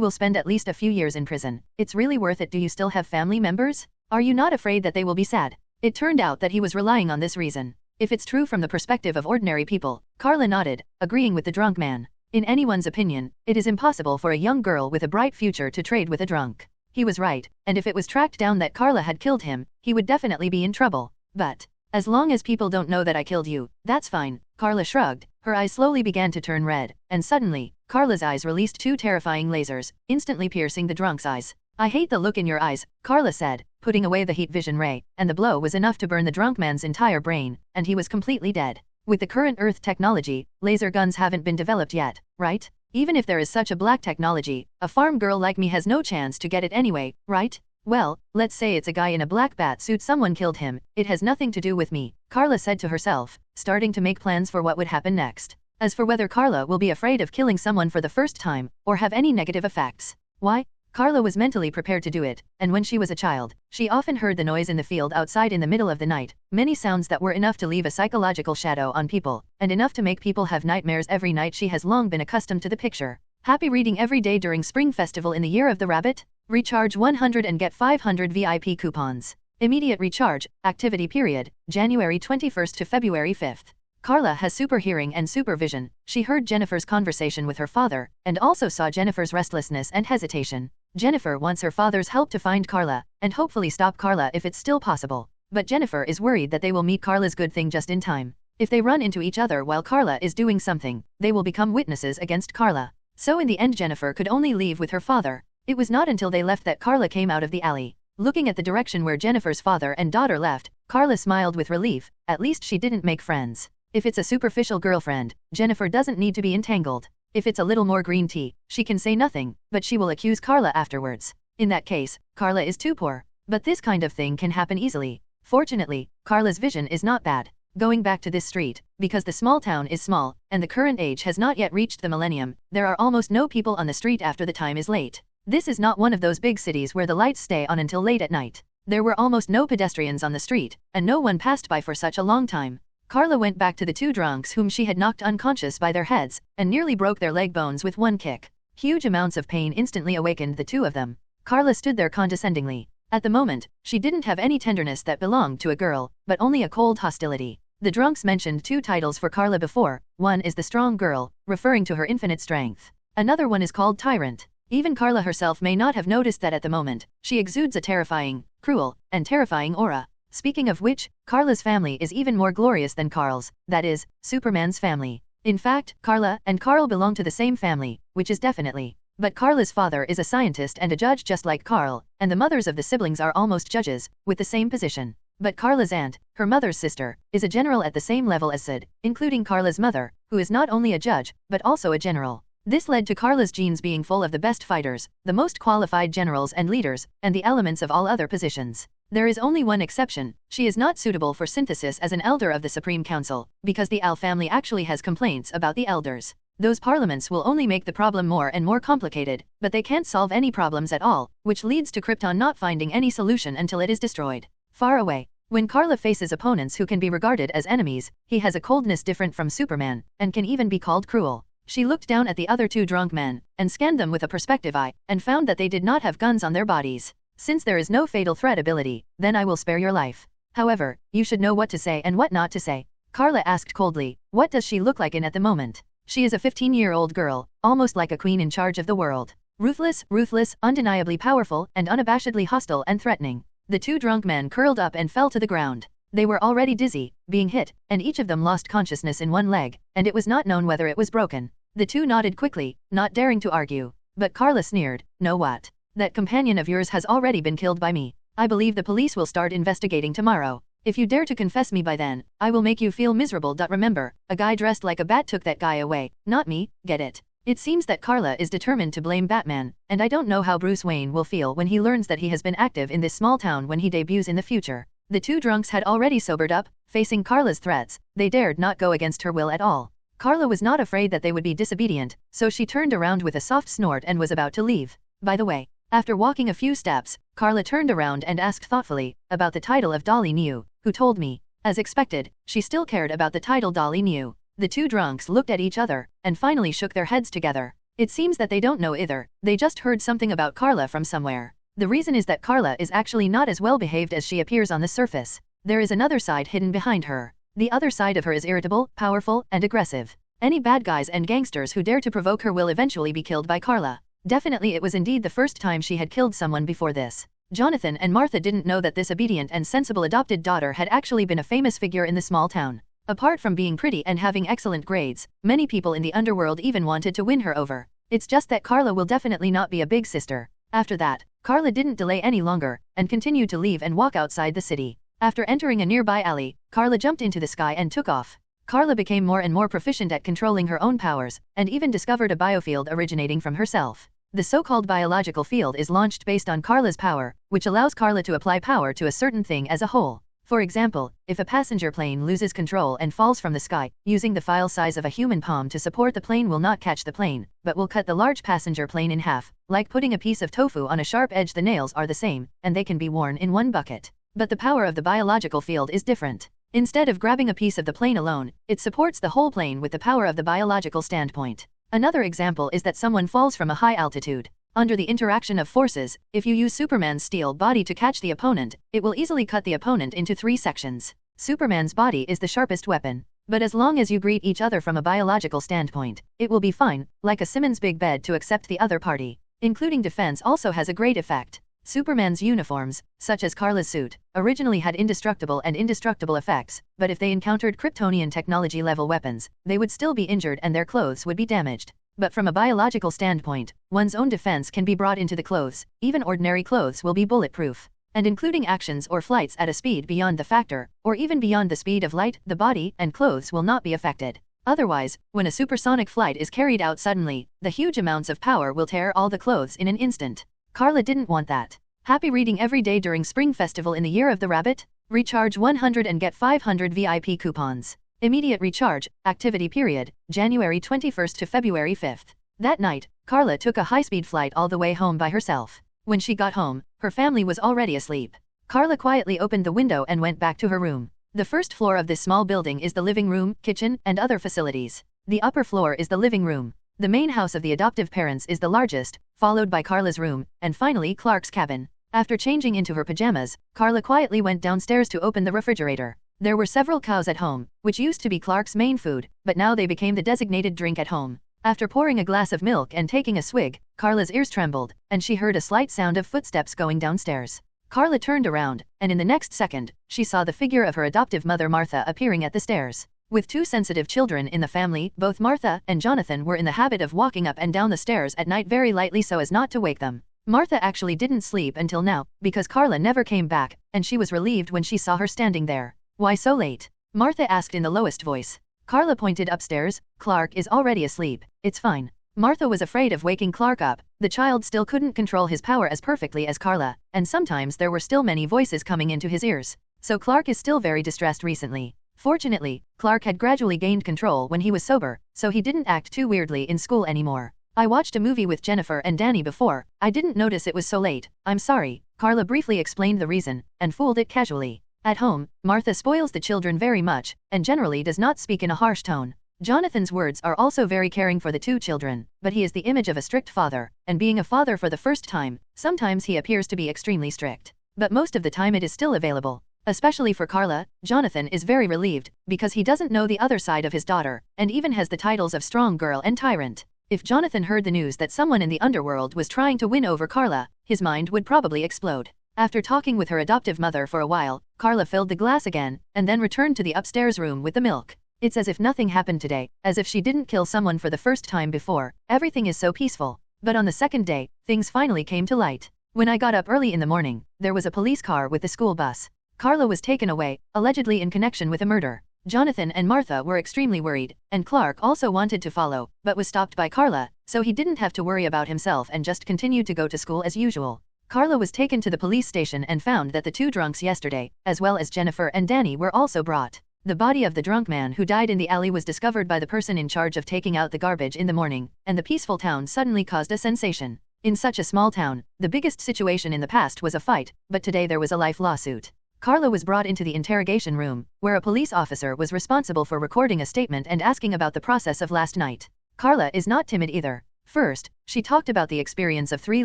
will spend at least a few years in prison. It's really worth it. Do you still have family members? Are you not afraid that they will be sad? It turned out that he was relying on this reason. If it's true from the perspective of ordinary people, Carla nodded, agreeing with the drunk man. In anyone's opinion, it is impossible for a young girl with a bright future to trade with a drunk. He was right, and if it was tracked down that Carla had killed him, he would definitely be in trouble. But as long as people don't know that I killed you, that's fine. Carla shrugged. Her eyes slowly began to turn red, and suddenly, Carla's eyes released two terrifying lasers, instantly piercing the drunk's eyes. I hate the look in your eyes, Carla said, putting away the heat vision ray, and the blow was enough to burn the drunk man's entire brain, and he was completely dead. With the current Earth technology, laser guns haven't been developed yet, right? Even if there is such a black technology, a farm girl like me has no chance to get it anyway, right? Well, let's say it's a guy in a black bat suit. Someone killed him. It has nothing to do with me, Carla said to herself, starting to make plans for what would happen next. As for whether Carla will be afraid of killing someone for the first time, or have any negative effects, why? Carla was mentally prepared to do it, and when she was a child, she often heard the noise in the field outside in the middle of the night, many sounds that were enough to leave a psychological shadow on people, and enough to make people have nightmares every night. She has long been accustomed to the picture. Happy reading every day during Spring Festival in the Year of the Rabbit? Recharge 100 and get 500 VIP coupons. Immediate recharge, activity period, January 21st to February 5th. Carla has super hearing and supervision. She heard Jennifer's conversation with her father, and also saw Jennifer's restlessness and hesitation. Jennifer wants her father's help to find Carla, and hopefully stop Carla if it's still possible. But Jennifer is worried that they will meet Carla's good thing just in time. If they run into each other while Carla is doing something, they will become witnesses against Carla. So in the end Jennifer could only leave with her father. It was not until they left that Carla came out of the alley. Looking at the direction where Jennifer's father and daughter left, Carla smiled with relief. At least she didn't make friends. If it's a superficial girlfriend, Jennifer doesn't need to be entangled. If it's a little more green tea, she can say nothing, but she will accuse Carla afterwards. In that case, Carla is too poor. But this kind of thing can happen easily. Fortunately, Carla's vision is not bad. Going back to this street, because the small town is small, and the current age has not yet reached the millennium, there are almost no people on the street after the time is late. This is not one of those big cities where the lights stay on until late at night. There were almost no pedestrians on the street, and no one passed by for such a long time. Carla went back to the two drunks whom she had knocked unconscious by their heads, and nearly broke their leg bones with one kick. Huge amounts of pain instantly awakened the two of them. Carla stood there condescendingly. At the moment, she didn't have any tenderness that belonged to a girl, but only a cold hostility. The drunks mentioned two titles for Carla before. One is the Strong Girl, referring to her infinite strength. Another one is called Tyrant. Even Carla herself may not have noticed that at the moment. She exudes a terrifying, cruel, and terrifying aura. Speaking of which, Carla's family is even more glorious than Carl's, that is, Superman's family. In fact, Carla and Carl belong to the same family, which is definitely. But Carla's father is a scientist and a judge just like Carl, and the mothers of the siblings are almost judges, with the same position. But Carla's aunt, her mother's sister, is a general at the same level as Sid, including Carla's mother, who is not only a judge, but also a general. This led to Carla's genes being full of the best fighters, the most qualified generals and leaders, and the elements of all other positions. There is only one exception: she is not suitable for synthesis as an elder of the Supreme Council, because the Al family actually has complaints about the elders. Those parliaments will only make the problem more and more complicated, but they can't solve any problems at all, which leads to Krypton not finding any solution until it is destroyed. Far away. When Karla faces opponents who can be regarded as enemies, he has a coldness different from Superman, and can even be called cruel. She looked down at the other two drunk men, and scanned them with a perspective eye, and found that they did not have guns on their bodies. Since there is no fatal threat ability, then I will spare your life. However, you should know what to say and what not to say. Karla asked coldly, what does she look like at the moment? She is a 15-year-old girl, almost like a queen in charge of the world. Ruthless, undeniably powerful, and unabashedly hostile and threatening. The two drunk men curled up and fell to the ground. They were already dizzy, being hit, and each of them lost consciousness in one leg, and it was not known whether it was broken. The two nodded quickly, not daring to argue. But Karla sneered, know what? That companion of yours has already been killed by me. I believe the police will start investigating tomorrow. If you dare to confess me by then, I will make you feel miserable. Remember, a guy dressed like a bat took that guy away, not me, get it? It seems that Karla is determined to blame Batman, and I don't know how Bruce Wayne will feel when he learns that he has been active in this small town when he debuts in the future. The two drunks had already sobered up, facing Karla's threats. They dared not go against her will at all. Karla was not afraid that they would be disobedient, so she turned around with a soft snort and was about to leave. By the way, after walking a few steps, Karla turned around and asked thoughtfully, about the title of Dolly knew, who told me? As expected, she still cared about the title Dolly knew. The two drunks looked at each other, and finally shook their heads together. It seems that they don't know either, they just heard something about Karla from somewhere. The reason is that Karla is actually not as well behaved as she appears on the surface. There is another side hidden behind her. The other side of her is irritable, powerful, and aggressive. Any bad guys and gangsters who dare to provoke her will eventually be killed by Karla. Definitely it was indeed the first time she had killed someone before this. Jonathan and Martha didn't know that this obedient and sensible adopted daughter had actually been a famous figure in the small town. Apart from being pretty and having excellent grades, many people in the underworld even wanted to win her over. It's just that Karla will definitely not be a big sister. After that, Karla didn't delay any longer, and continued to leave and walk outside the city. After entering a nearby alley, Karla jumped into the sky and took off. Karla became more and more proficient at controlling her own powers, and even discovered a biofield originating from herself. The so-called biological field is launched based on Karla's power, which allows Karla to apply power to a certain thing as a whole. For example, if a passenger plane loses control and falls from the sky, using the file size of a human palm to support the plane will not catch the plane, but will cut the large passenger plane in half. Like putting a piece of tofu on a sharp edge, the nails are the same, and they can be worn in one bucket. But the power of the biological field is different. Instead of grabbing a piece of the plane alone, it supports the whole plane with the power of the biological standpoint. Another example is that someone falls from a high altitude. Under the interaction of forces, if you use Superman's steel body to catch the opponent, it will easily cut the opponent into 3 sections. Superman's body is the sharpest weapon. But as long as you greet each other from a biological standpoint, it will be fine, like a Simmons big bed to accept the other party. Including defense also has a great effect. Superman's uniforms, such as Karla's suit, originally had indestructible and indestructible effects, but if they encountered Kryptonian technology-level weapons, they would still be injured and their clothes would be damaged. But from a biological standpoint, one's own defense can be brought into the clothes. Even ordinary clothes will be bulletproof. And including actions or flights at a speed beyond the factor, or even beyond the speed of light, the body and clothes will not be affected. Otherwise, when a supersonic flight is carried out suddenly, the huge amounts of power will tear all the clothes in an instant. Karla didn't want that. Happy reading every day during Spring Festival in the Year of the Rabbit? Recharge 100 and get 500 VIP coupons. Immediate recharge, activity period, January 21st to February 5th. That night, Karla took a high-speed flight all the way home by herself. When she got home, her family was already asleep. Karla quietly opened the window and went back to her room. The first floor of this small building is the living room, kitchen, and other facilities. The upper floor is the living room. The main house of the adoptive parents is the largest, followed by Karla's room, and finally Clark's cabin. After changing into her pajamas, Karla quietly went downstairs to open the refrigerator. There were several cows at home, which used to be Clark's main food, but now they became the designated drink at home. After pouring a glass of milk and taking a swig, Karla's ears trembled, and she heard a slight sound of footsteps going downstairs. Karla turned around, and in the next second, she saw the figure of her adoptive mother Martha appearing at the stairs. With 2 sensitive children in the family, both Martha and Jonathan were in the habit of walking up and down the stairs at night very lightly so as not to wake them. Martha actually didn't sleep until now, because Carla never came back, and she was relieved when she saw her standing there. Why so late? Martha asked in the lowest voice. Carla pointed upstairs. Clark is already asleep, it's fine. Martha was afraid of waking Clark up. The child still couldn't control his power as perfectly as Carla, and sometimes there were still many voices coming into his ears. So Clark is still very distressed recently. Fortunately, Clark had gradually gained control when he was sober, so he didn't act too weirdly in school anymore. I watched a movie with Jennifer and Danny before. I didn't notice it was so late. I'm sorry. Carla briefly explained the reason, and fooled it casually. At home, Martha spoils the children very much, and generally does not speak in a harsh tone. Jonathan's words are also very caring for the two children, but he is the image of a strict father, and being a father for the first time, sometimes he appears to be extremely strict. But most of the time it is still available. Especially for Carla, Jonathan is very relieved, because he doesn't know the other side of his daughter, and even has the titles of strong girl and tyrant. If Jonathan heard the news that someone in the underworld was trying to win over Carla, his mind would probably explode. After talking with her adoptive mother for a while, Carla filled the glass again, and then returned to the upstairs room with the milk. It's as if nothing happened today, as if she didn't kill someone for the first time before. Everything is so peaceful. But on the second day, things finally came to light. When I got up early in the morning, there was a police car with the school bus. Carla was taken away, allegedly in connection with a murder. Jonathan and Martha were extremely worried, and Clark also wanted to follow, but was stopped by Carla, so he didn't have to worry about himself and just continued to go to school as usual. Carla was taken to the police station and found that the two drunks yesterday, as well as Jennifer and Danny, were also brought. The body of the drunk man who died in the alley was discovered by the person in charge of taking out the garbage in the morning, and the peaceful town suddenly caused a sensation. In such a small town, the biggest situation in the past was a fight, but today there was a life lawsuit. Carla was brought into the interrogation room, where a police officer was responsible for recording a statement and asking about the process of last night. Carla is not timid either. First, she talked about the experience of 3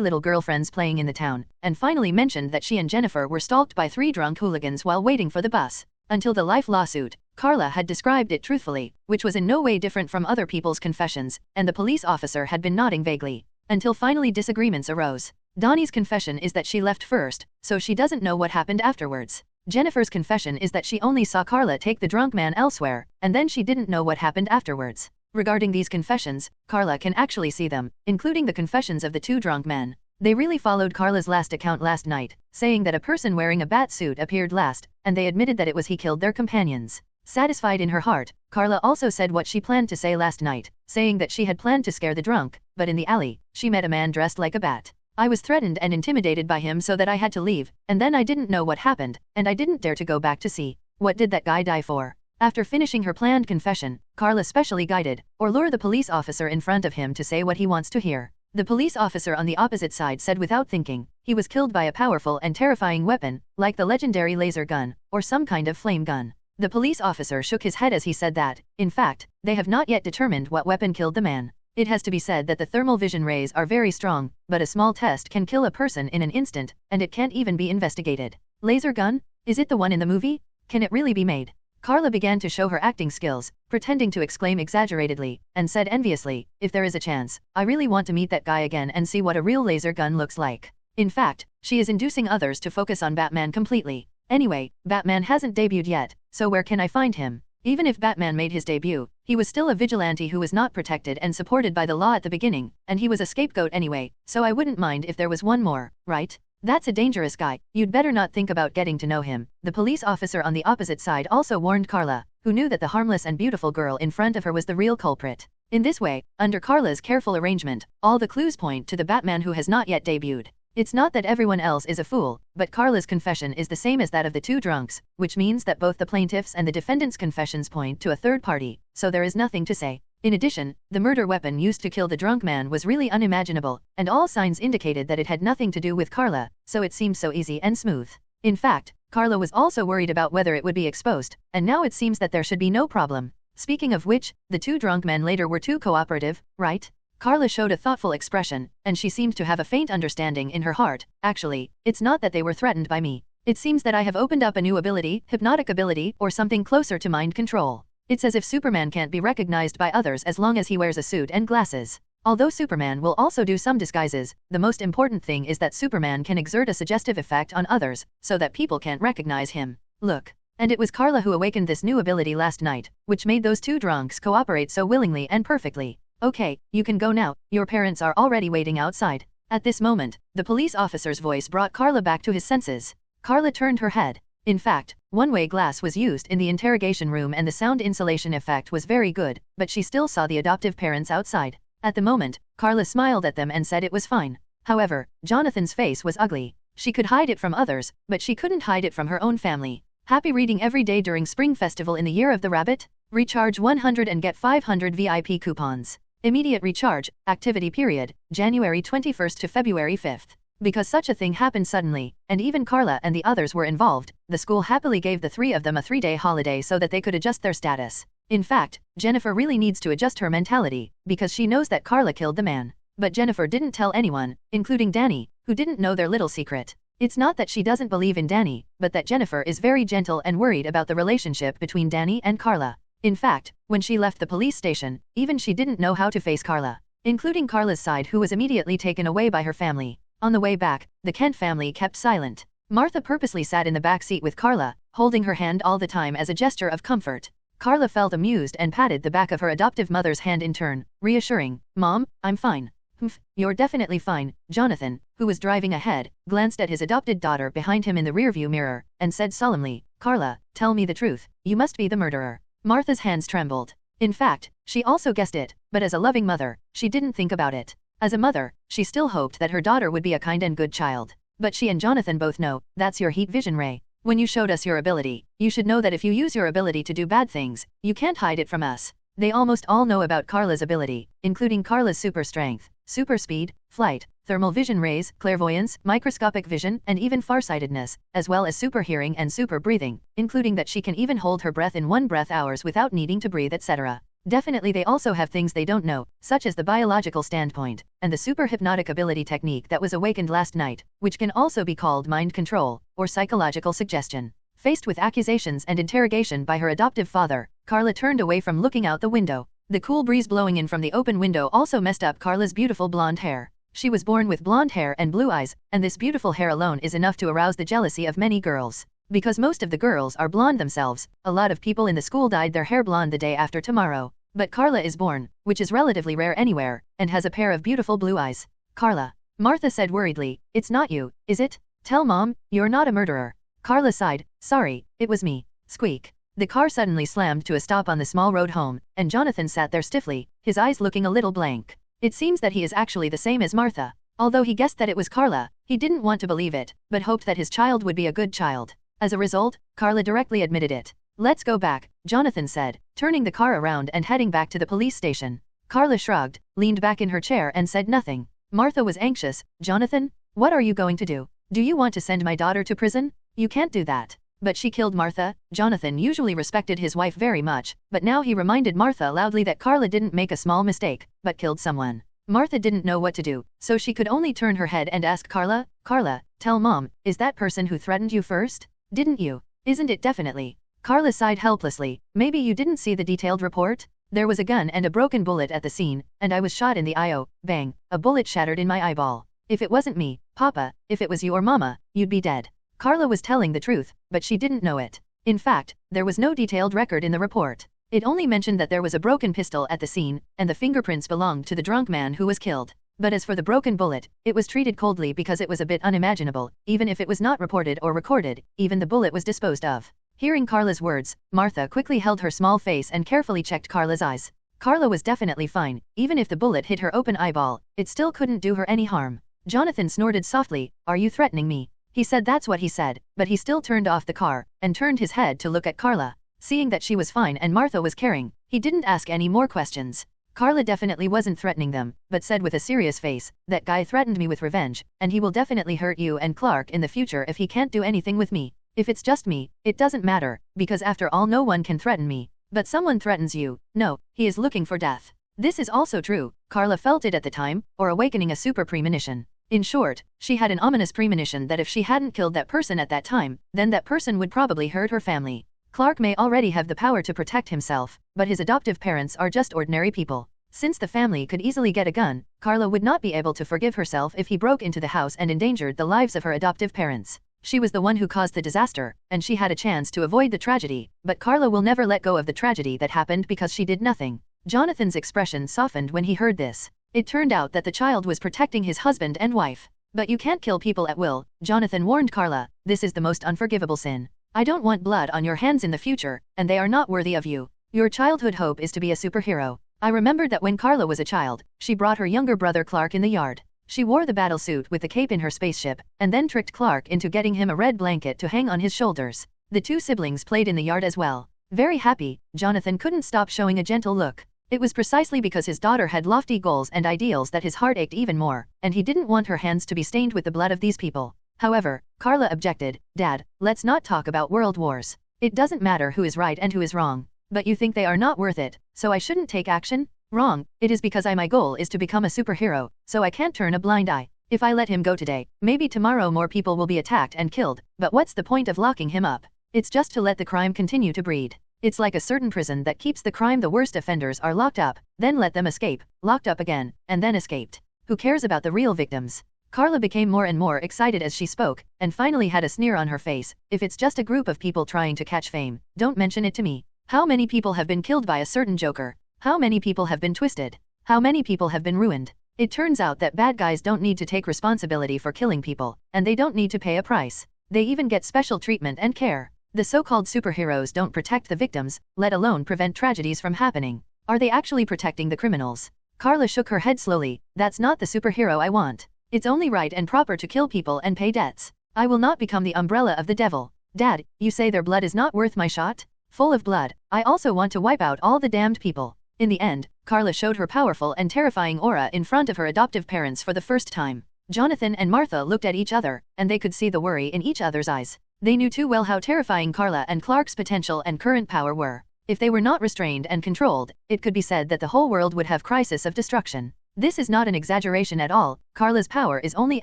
little girlfriends playing in the town, and finally mentioned that she and Jennifer were stalked by 3 drunk hooligans while waiting for the bus. Until the life lawsuit, Carla had described it truthfully, which was in no way different from other people's confessions, and the police officer had been nodding vaguely. Until finally disagreements arose. Donnie's confession is that she left first, so she doesn't know what happened afterwards. Jennifer's confession is that she only saw Carla take the drunk man elsewhere, and then she didn't know what happened afterwards. Regarding these confessions, Carla can actually see them, including the confessions of the 2 drunk men. They really followed Carla's last account last night, saying that a person wearing a bat suit appeared last, and they admitted that it was he killed their companions. Satisfied in her heart, Carla also said what she planned to say last night, saying that she had planned to scare the drunk, but in the alley, she met a man dressed like a bat. I was threatened and intimidated by him so that I had to leave, and then I didn't know what happened, and I didn't dare to go back to see. What did that guy die for? After finishing her planned confession, Carla specially guided, or lure the police officer in front of him to say what he wants to hear. The police officer on the opposite side said without thinking, he was killed by a powerful and terrifying weapon, like the legendary laser gun, or some kind of flame gun. The police officer shook his head as he said that, in fact, they have not yet determined what weapon killed the man. It has to be said that the thermal vision rays are very strong, but a small test can kill a person in an instant, and it can't even be investigated. Laser gun? Is it the one in the movie? Can it really be made? Carla began to show her acting skills, pretending to exclaim exaggeratedly, and said enviously, if there is a chance, I really want to meet that guy again and see what a real laser gun looks like. In fact, she is inducing others to focus on Batman completely. Anyway, Batman hasn't debuted yet, so where can I find him? Even if Batman made his debut, he was still a vigilante who was not protected and supported by the law at the beginning, and he was a scapegoat anyway, so I wouldn't mind if there was one more, right? That's a dangerous guy, you'd better not think about getting to know him. The police officer on the opposite side also warned Carla, who knew that the harmless and beautiful girl in front of her was the real culprit. In this way, under Carla's careful arrangement, all the clues point to the Batman who has not yet debuted. It's not that everyone else is a fool, but Carla's confession is the same as that of the 2 drunks, which means that both the plaintiff's and the defendant's confessions point to a third party, so there is nothing to say. In addition, the murder weapon used to kill the drunk man was really unimaginable, and all signs indicated that it had nothing to do with Carla, so it seems so easy and smooth. In fact, Carla was also worried about whether it would be exposed, and now it seems that there should be no problem. Speaking of which, the 2 drunk men later were too cooperative, right? Carla showed a thoughtful expression, and she seemed to have a faint understanding in her heart. Actually, it's not that they were threatened by me. It seems that I have opened up a new ability, hypnotic ability, or something closer to mind control. It's as if Superman can't be recognized by others as long as he wears a suit and glasses. Although Superman will also do some disguises, the most important thing is that Superman can exert a suggestive effect on others, so that people can't recognize him. Look. And it was Carla who awakened this new ability last night, which made those 2 drunks cooperate so willingly and perfectly. Okay, you can go now, your parents are already waiting outside. At this moment, the police officer's voice brought Carla back to his senses. Carla turned her head. In fact, one-way glass was used in the interrogation room and the sound insulation effect was very good, but she still saw the adoptive parents outside. At the moment, Carla smiled at them and said it was fine. However, Jonathan's face was ugly. She could hide it from others, but she couldn't hide it from her own family. Happy reading every day during Spring Festival in the Year of the Rabbit? Recharge 100 and get 500 VIP coupons. Immediate recharge, activity period, January 21st to February 5th. Because such a thing happened suddenly, and even Carla and the others were involved, the school happily gave the three of them a 3-day holiday so that they could adjust their status. In fact, Jennifer really needs to adjust her mentality, because she knows that Carla killed the man. But Jennifer didn't tell anyone, including Danny, who didn't know their little secret. It's not that she doesn't believe in Danny, but that Jennifer is very gentle and worried about the relationship between Danny and Carla. In fact, when she left the police station, even she didn't know how to face Carla, including Carla's side, who was immediately taken away by her family. On the way back, the Kent family kept silent. Martha purposely sat in the back seat with Carla, holding her hand all the time as a gesture of comfort. Carla felt amused and patted the back of her adoptive mother's hand in turn, reassuring, "Mom, I'm fine." "Humph, you're definitely fine." Jonathan, who was driving ahead, glanced at his adopted daughter behind him in the rearview mirror, and said solemnly, "Carla, tell me the truth, you must be the murderer." Martha's hands trembled. In fact, she also guessed it, but as a loving mother, she didn't think about it. As a mother, she still hoped that her daughter would be a kind and good child. But she and Jonathan both know, that's your heat vision ray. When you showed us your ability, you should know that if you use your ability to do bad things, you can't hide it from us. They almost all know about Carla's ability, including Carla's super strength, super speed, flight, thermal vision rays, clairvoyance, microscopic vision, and even farsightedness, as well as super hearing and super breathing, including that she can even hold her breath in 1 breath hours without needing to breathe, etc. Definitely they also have things they don't know, such as the biological standpoint, and the super hypnotic ability technique that was awakened last night, which can also be called mind control, or psychological suggestion. Faced with accusations and interrogation by her adoptive father, Carla turned away from looking out the window. The cool breeze blowing in from the open window also messed up Carla's beautiful blonde hair. She was born with blonde hair and blue eyes, and this beautiful hair alone is enough to arouse the jealousy of many girls. Because most of the girls are blonde themselves, a lot of people in the school dyed their hair blonde the day after tomorrow. But Carla is born, which is relatively rare anywhere, and has a pair of beautiful blue eyes. "Carla," Martha said worriedly, "it's not you, is it? Tell Mom, you're not a murderer." Carla sighed, "Sorry, it was me." Squeak. The car suddenly slammed to a stop on the small road home, and Jonathan sat there stiffly, his eyes looking a little blank. It seems that he is actually the same as Martha. Although he guessed that it was Carla, he didn't want to believe it, but hoped that his child would be a good child. As a result, Carla directly admitted it. "Let's go back," Jonathan said, turning the car around and heading back to the police station. Carla shrugged, leaned back in her chair and said nothing. Martha was anxious. "Jonathan, what are you going to do? Do you want to send my daughter to prison?" "You can't do that." "But she killed Martha." Jonathan usually respected his wife very much, but now he reminded Martha loudly that Carla didn't make a small mistake, but killed someone. Martha didn't know what to do, so she could only turn her head and ask Carla, "Carla, tell Mom, is that person who threatened you first? Didn't you?" "Isn't it definitely?" Carla sighed helplessly. "Maybe you didn't see the detailed report? There was a gun and a broken bullet at the scene, and I was shot in the eye. Oh, bang, a bullet shattered in my eyeball. If it wasn't me, Papa, if it was you or Mama, you'd be dead." Carla was telling the truth, but she didn't know it. In fact, there was no detailed record in the report. It only mentioned that there was a broken pistol at the scene, and the fingerprints belonged to the drunk man who was killed. But as for the broken bullet, it was treated coldly because it was a bit unimaginable. Even if it was not reported or recorded, even the bullet was disposed of. Hearing Carla's words, Martha quickly held her small face and carefully checked Carla's eyes. Carla was definitely fine. Even if the bullet hit her open eyeball, it still couldn't do her any harm. Jonathan snorted softly. "Are you threatening me?" He said that's what he said, but he still turned off the car, and turned his head to look at Carla. Seeing that she was fine and Martha was caring, he didn't ask any more questions. Carla definitely wasn't threatening them, but said with a serious face, "That guy threatened me with revenge, and he will definitely hurt you and Clark in the future if he can't do anything with me. If it's just me, it doesn't matter, because after all no one can threaten me. But someone threatens you, no, he is looking for death." This is also true. Carla felt it at the time, or awakening a super premonition. In short, she had an ominous premonition that if she hadn't killed that person at that time, then that person would probably hurt her family. Clark may already have the power to protect himself, but his adoptive parents are just ordinary people. Since the family could easily get a gun, Carla would not be able to forgive herself if he broke into the house and endangered the lives of her adoptive parents. She was the one who caused the disaster, and she had a chance to avoid the tragedy, but Carla will never let go of the tragedy that happened because she did nothing. Jonathan's expression softened when he heard this. It turned out that the child was protecting his husband and wife. But you can't kill people at will, Jonathan warned Carla. This is the most unforgivable sin. I don't want blood on your hands in the future, and they are not worthy of you. Your childhood hope is to be a superhero. I remembered that when Carla was a child, she brought her younger brother Clark in the yard. She wore the battle suit with the cape in her spaceship, and then tricked Clark into getting him a red blanket to hang on his shoulders. The two siblings played in the yard as well. Very happy, Jonathan couldn't stop showing a gentle look. It was precisely because his daughter had lofty goals and ideals that his heart ached even more, and he didn't want her hands to be stained with the blood of these people. However, Carla objected. Dad, let's not talk about world wars. It doesn't matter who is right and who is wrong. But you think they are not worth it, so I shouldn't take action? Wrong, it is because my goal is to become a superhero, so I can't turn a blind eye. If I let him go today, maybe tomorrow more people will be attacked and killed, but what's the point of locking him up? It's just to let the crime continue to breed. It's like a certain prison that keeps the crime. The worst offenders are locked up, then let them escape, locked up again, and then escaped. Who cares about the real victims? Carla became more and more excited as she spoke, and finally had a sneer on her face. If it's just a group of people trying to catch fame, don't mention it to me. How many people have been killed by a certain joker? How many people have been twisted? How many people have been ruined? It turns out that bad guys don't need to take responsibility for killing people, and they don't need to pay a price. They even get special treatment and care. The so-called superheroes don't protect the victims, let alone prevent tragedies from happening. Are they actually protecting the criminals? Carla shook her head slowly. That's not the superhero I want. It's only right and proper to kill people and pay debts. I will not become the umbrella of the devil. Dad, you say their blood is not worth my shot? Full of blood, I also want to wipe out all the damned people. In the end, Carla showed her powerful and terrifying aura in front of her adoptive parents for the first time. Jonathan and Martha looked at each other, and they could see the worry in each other's eyes. They knew too well how terrifying Carla and Clark's potential and current power were. If they were not restrained and controlled, it could be said that the whole world would have crisis of destruction. This is not an exaggeration at all. Carla's power is only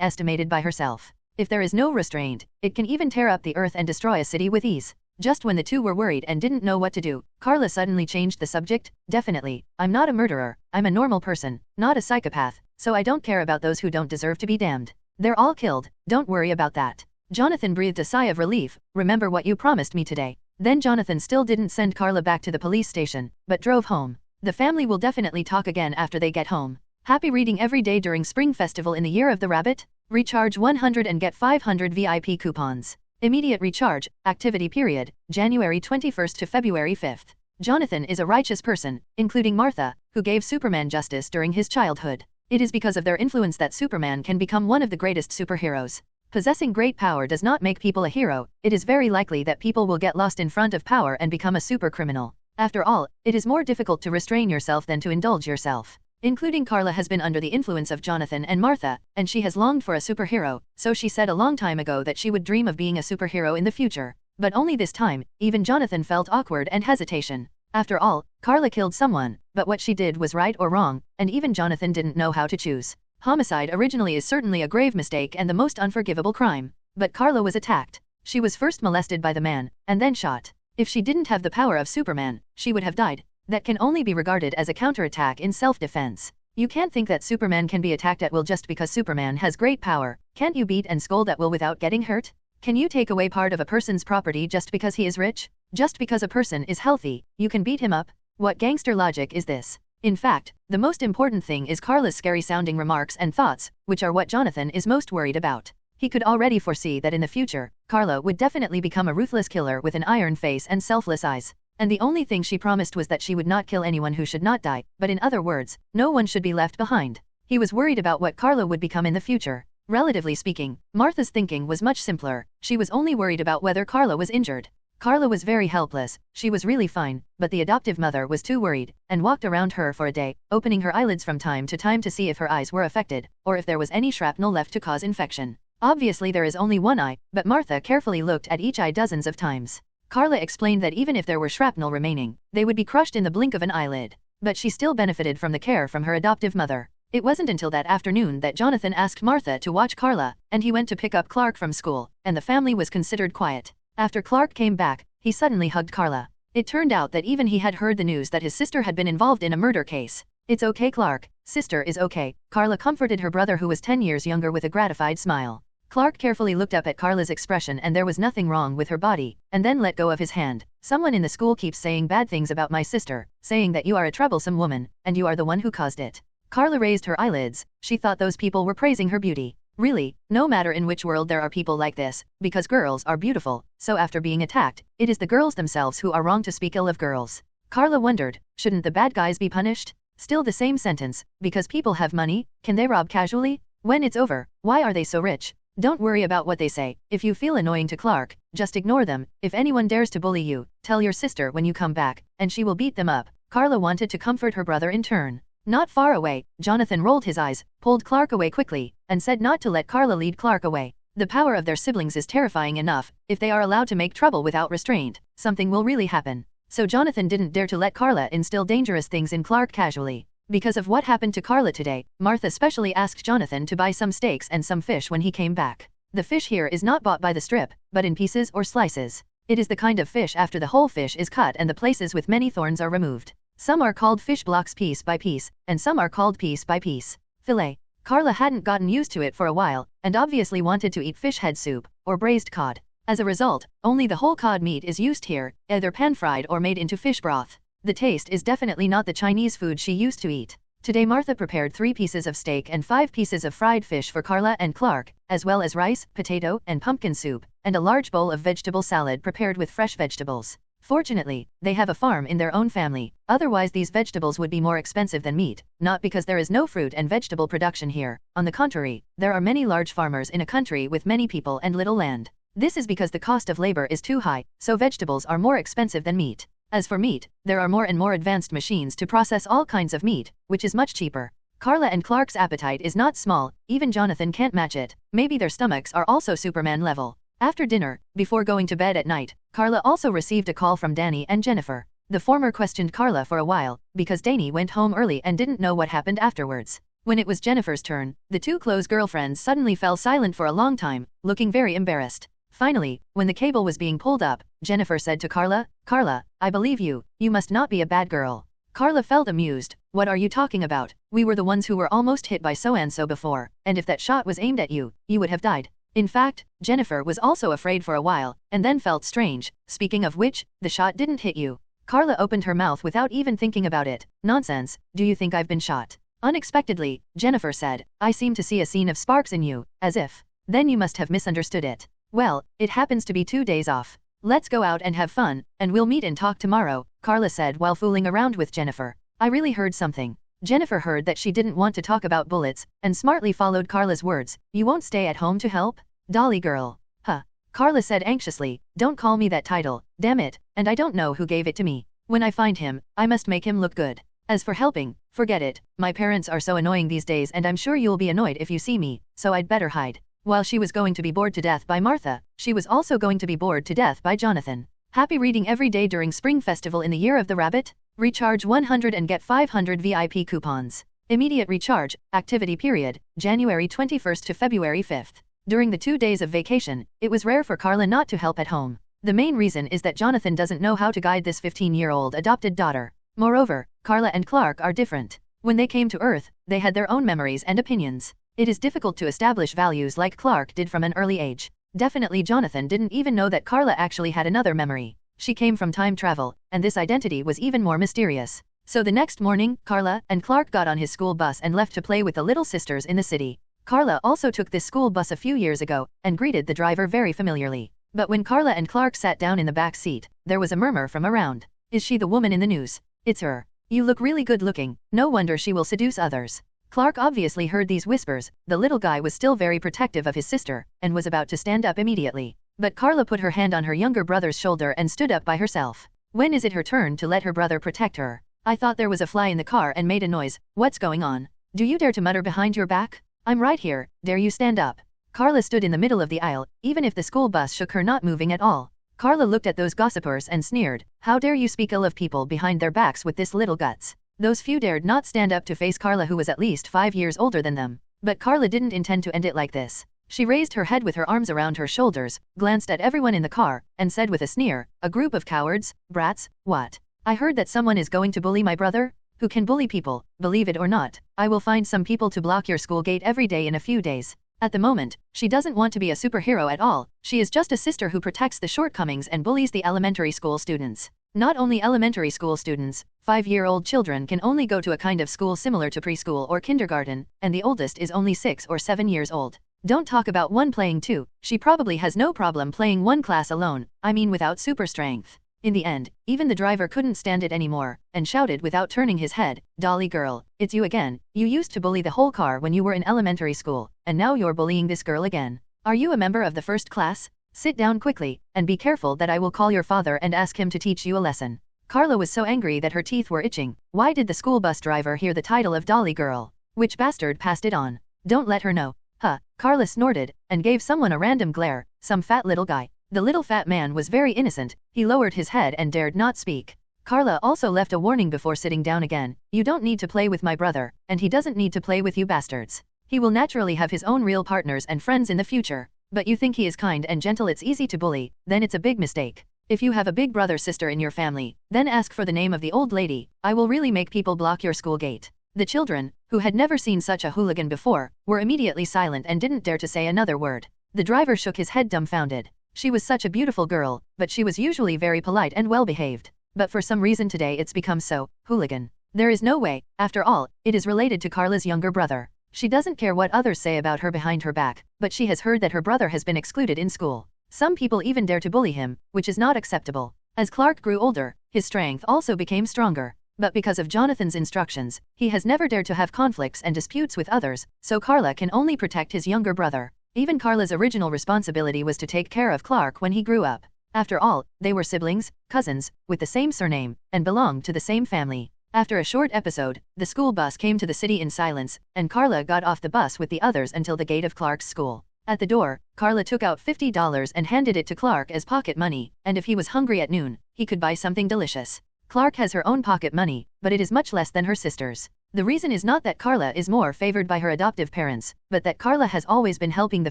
estimated by herself. If there is no restraint, it can even tear up the earth and destroy a city with ease. Just when the two were worried and didn't know what to do, Carla suddenly changed the subject. Definitely, I'm not a murderer. I'm a normal person, not a psychopath, so I don't care about those who don't deserve to be damned. They're all killed, don't worry about that. Jonathan breathed a sigh of relief. Remember what you promised me today. Then Jonathan still didn't send Carla back to the police station, but drove home. The family will definitely talk again after they get home. Happy reading every day during Spring Festival in the Year of the Rabbit? Recharge 100 and get 500 VIP coupons. Immediate recharge, activity period, January 21st to February 5th. Jonathan is a righteous person, including Martha, who gave Superman justice during his childhood. It is because of their influence that Superman can become one of the greatest superheroes. Possessing great power does not make people a hero. It is very likely that people will get lost in front of power and become a super criminal. After all, it is more difficult to restrain yourself than to indulge yourself. Including Carla has been under the influence of Jonathan and Martha, and she has longed for a superhero, so she said a long time ago that she would dream of being a superhero in the future. But only this time, even Jonathan felt awkward and hesitation. After all, Carla killed someone, but what she did was right or wrong, and even Jonathan didn't know how to choose. Homicide originally is certainly a grave mistake and the most unforgivable crime. But Carla was attacked. She was first molested by the man, and then shot. If she didn't have the power of Superman, she would have died. That can only be regarded as a counterattack in self-defense. You can't think that Superman can be attacked at will just because Superman has great power. Can't you beat and scold at will without getting hurt? Can you take away part of a person's property just because he is rich? Just because a person is healthy, you can beat him up? What gangster logic is this? In fact, the most important thing is Carla's scary-sounding remarks and thoughts, which are what Jonathan is most worried about. He could already foresee that in the future, Carla would definitely become a ruthless killer with an iron face and selfless eyes. And the only thing she promised was that she would not kill anyone who should not die, but in other words, no one should be left behind. He was worried about what Carla would become in the future. Relatively speaking, Martha's thinking was much simpler. She was only worried about whether Carla was injured. Carla was very helpless. She was really fine, but the adoptive mother was too worried, and walked around her for a day, opening her eyelids from time to see if her eyes were affected, or if there was any shrapnel left to cause infection. Obviously there is only one eye, but Martha carefully looked at each eye dozens of times. Carla explained that even if there were shrapnel remaining, they would be crushed in the blink of an eyelid. But she still benefited from the care from her adoptive mother. It wasn't until that afternoon that Jonathan asked Martha to watch Carla, and he went to pick up Clark from school, and the family was considered quiet. After Clark came back, he suddenly hugged Carla. It turned out that even he had heard the news that his sister had been involved in a murder case. It's okay, Clark. Sister is okay. Carla comforted her brother who was 10 years younger with a gratified smile. Clark carefully looked up at Carla's expression and there was nothing wrong with her body, and then let go of his hand. Someone in the school keeps saying bad things about my sister, saying that you are a troublesome woman, and you are the one who caused it. Carla raised her eyelids. She thought those people were praising her beauty. Really, no matter in which world there are people like this, because girls are beautiful, so after being attacked, it is the girls themselves who are wrong to speak ill of girls. Carla wondered, shouldn't the bad guys be punished? Still the same sentence, because people have money, can they rob casually? When it's over, why are they so rich? Don't worry about what they say. If you feel annoying to Clark, just ignore them. If anyone dares to bully you, tell your sister when you come back, and she will beat them up. Carla wanted to comfort her brother in turn. Not far away, Jonathan rolled his eyes, pulled Clark away quickly, and said not to let Carla lead Clark away. The power of their siblings is terrifying enough. If they are allowed to make trouble without restraint, something will really happen. So Jonathan didn't dare to let Carla instill dangerous things in Clark casually. Because of what happened to Carla today, Martha specially asked Jonathan to buy some steaks and some fish when he came back. The fish here is not bought by the strip, but in pieces or slices. It is the kind of fish after the whole fish is cut and the places with many thorns are removed. Some are called fish blocks piece by piece, and some are called piece by piece. Fillet. Carla hadn't gotten used to it for a while, and obviously wanted to eat fish head soup, or braised cod. As a result, only the whole cod meat is used here, either pan-fried or made into fish broth. The taste is definitely not the Chinese food she used to eat. Today Martha prepared 3 pieces of steak and 5 pieces of fried fish for Carla and Clark, as well as rice, potato, and pumpkin soup, and a large bowl of vegetable salad prepared with fresh vegetables. Fortunately, they have a farm in their own family, otherwise these vegetables would be more expensive than meat, not because there is no fruit and vegetable production here. On the contrary, there are many large farmers in a country with many people and little land. This is because the cost of labor is too high, so vegetables are more expensive than meat. As for meat, there are more and more advanced machines to process all kinds of meat, which is much cheaper. Carla and Clark's appetite is not small, even Jonathan can't match it. Maybe their stomachs are also Superman level. After dinner, before going to bed at night, Carla also received a call from Danny and Jennifer. The former questioned Carla for a while, because Danny went home early and didn't know what happened afterwards. When it was Jennifer's turn, the 2 close girlfriends suddenly fell silent for a long time, looking very embarrassed. Finally, when the cable was being pulled up, Jennifer said to Carla, "Carla, I believe you. You must not be a bad girl." Carla felt amused. "What are you talking about? We were the ones who were almost hit by so-and-so before, and if that shot was aimed at you, you would have died." In fact, Jennifer was also afraid for a while, and then felt strange. "Speaking of which, the shot didn't hit you." Carla opened her mouth without even thinking about it. "Nonsense, do you think I've been shot?" Unexpectedly, Jennifer said, "I seem to see a scene of sparks in you, as if." "Then you must have misunderstood it." "Well, it happens to be 2 days off. Let's go out and have fun, and we'll meet and talk tomorrow," Carla said while fooling around with Jennifer. "I really heard something." Jennifer heard that she didn't want to talk about bullets, and smartly followed Carla's words. "You won't stay at home to help? Dolly girl." "Huh." Carla said anxiously, "Don't call me that title, damn it, and I don't know who gave it to me. When I find him, I must make him look good. As for helping, forget it. My parents are so annoying these days and I'm sure you'll be annoyed if you see me, so I'd better hide." While she was going to be bored to death by Martha, she was also going to be bored to death by Jonathan. Happy reading every day during Spring Festival in the Year of the Rabbit? Recharge 100 and get 500 VIP coupons. Immediate recharge, activity period, January 21st to February 5th. During the 2 days of vacation, it was rare for Carla not to help at home. The main reason is that Jonathan doesn't know how to guide this 15-year-old adopted daughter. Moreover, Carla and Clark are different. When they came to Earth, they had their own memories and opinions. It is difficult to establish values like Clark did from an early age. Definitely Jonathan didn't even know that Carla actually had another memory. She came from time travel, and this identity was even more mysterious. So the next morning, Carla and Clark got on his school bus and left to play with the little sisters in the city. Carla also took this school bus a few years ago, and greeted the driver very familiarly. But when Carla and Clark sat down in the back seat, there was a murmur from around. "Is she the woman in the news?" "It's her. You look really good looking, no wonder she will seduce others." Clark obviously heard these whispers. The little guy was still very protective of his sister, and was about to stand up immediately. But Carla put her hand on her younger brother's shoulder and stood up by herself. When is it her turn to let her brother protect her? "I thought there was a fly in the car and made a noise. What's going on? Do you dare to mutter behind your back? I'm right here, dare you stand up?" Carla stood in the middle of the aisle, even if the school bus shook her not moving at all. Carla looked at those gossipers and sneered. "How dare you speak ill of people behind their backs with this little guts?" Those few dared not stand up to face Carla, who was at least 5 years older than them. But Carla didn't intend to end it like this. She raised her head with her arms around her shoulders, glanced at everyone in the car, and said with a sneer, "A group of cowards, brats, what? I heard that someone is going to bully my brother? Who can bully people, believe it or not? I will find some people to block your school gate every day in a few days." At the moment, she doesn't want to be a superhero at all. She is just a sister who protects the shortcomings and bullies the elementary school students. Not only elementary school students, 5-year-old children can only go to a kind of school similar to preschool or kindergarten, and the oldest is only 6 or 7 years old. Don't talk about one playing two, she probably has no problem playing one class alone, I mean without super strength. In the end, even the driver couldn't stand it anymore, and shouted without turning his head, "Dolly girl, it's you again. You used to bully the whole car when you were in elementary school, and now you're bullying this girl again. Are you a member of the first class? Sit down quickly, and be careful that I will call your father and ask him to teach you a lesson." Carla was so angry that her teeth were itching. Why did the school bus driver hear the title of Dolly girl? Which bastard passed it on? Don't let her know. Huh, Carla snorted, and gave someone a random glare, some fat little guy. The little fat man was very innocent, he lowered his head and dared not speak. Carla also left a warning before sitting down again, "You don't need to play with my brother, and he doesn't need to play with you bastards. He will naturally have his own real partners and friends in the future. But you think he is kind and gentle, it's easy to bully, then it's a big mistake. If you have a big brother-sister in your family, then ask for the name of the old lady, I will really make people block your school gate." The children, who had never seen such a hooligan before, were immediately silent and didn't dare to say another word. The driver shook his head dumbfounded. She was such a beautiful girl, but she was usually very polite and well-behaved. But for some reason today it's become so, hooligan. There is no way, after all, it is related to Carla's younger brother. She doesn't care what others say about her behind her back, but she has heard that her brother has been excluded in school. Some people even dare to bully him, which is not acceptable. As Clark grew older, his strength also became stronger. But because of Jonathan's instructions, he has never dared to have conflicts and disputes with others, so Carla can only protect his younger brother. Even Carla's original responsibility was to take care of Clark when he grew up. After all, they were siblings, cousins, with the same surname, and belonged to the same family. After a short episode, the school bus came to the city in silence, and Carla got off the bus with the others until the gate of Clark's school. At the door, Carla took out $50 and handed it to Clark as pocket money, and if he was hungry at noon, he could buy something delicious. Clark has her own pocket money, but it is much less than her sister's. The reason is not that Carla is more favored by her adoptive parents, but that Carla has always been helping the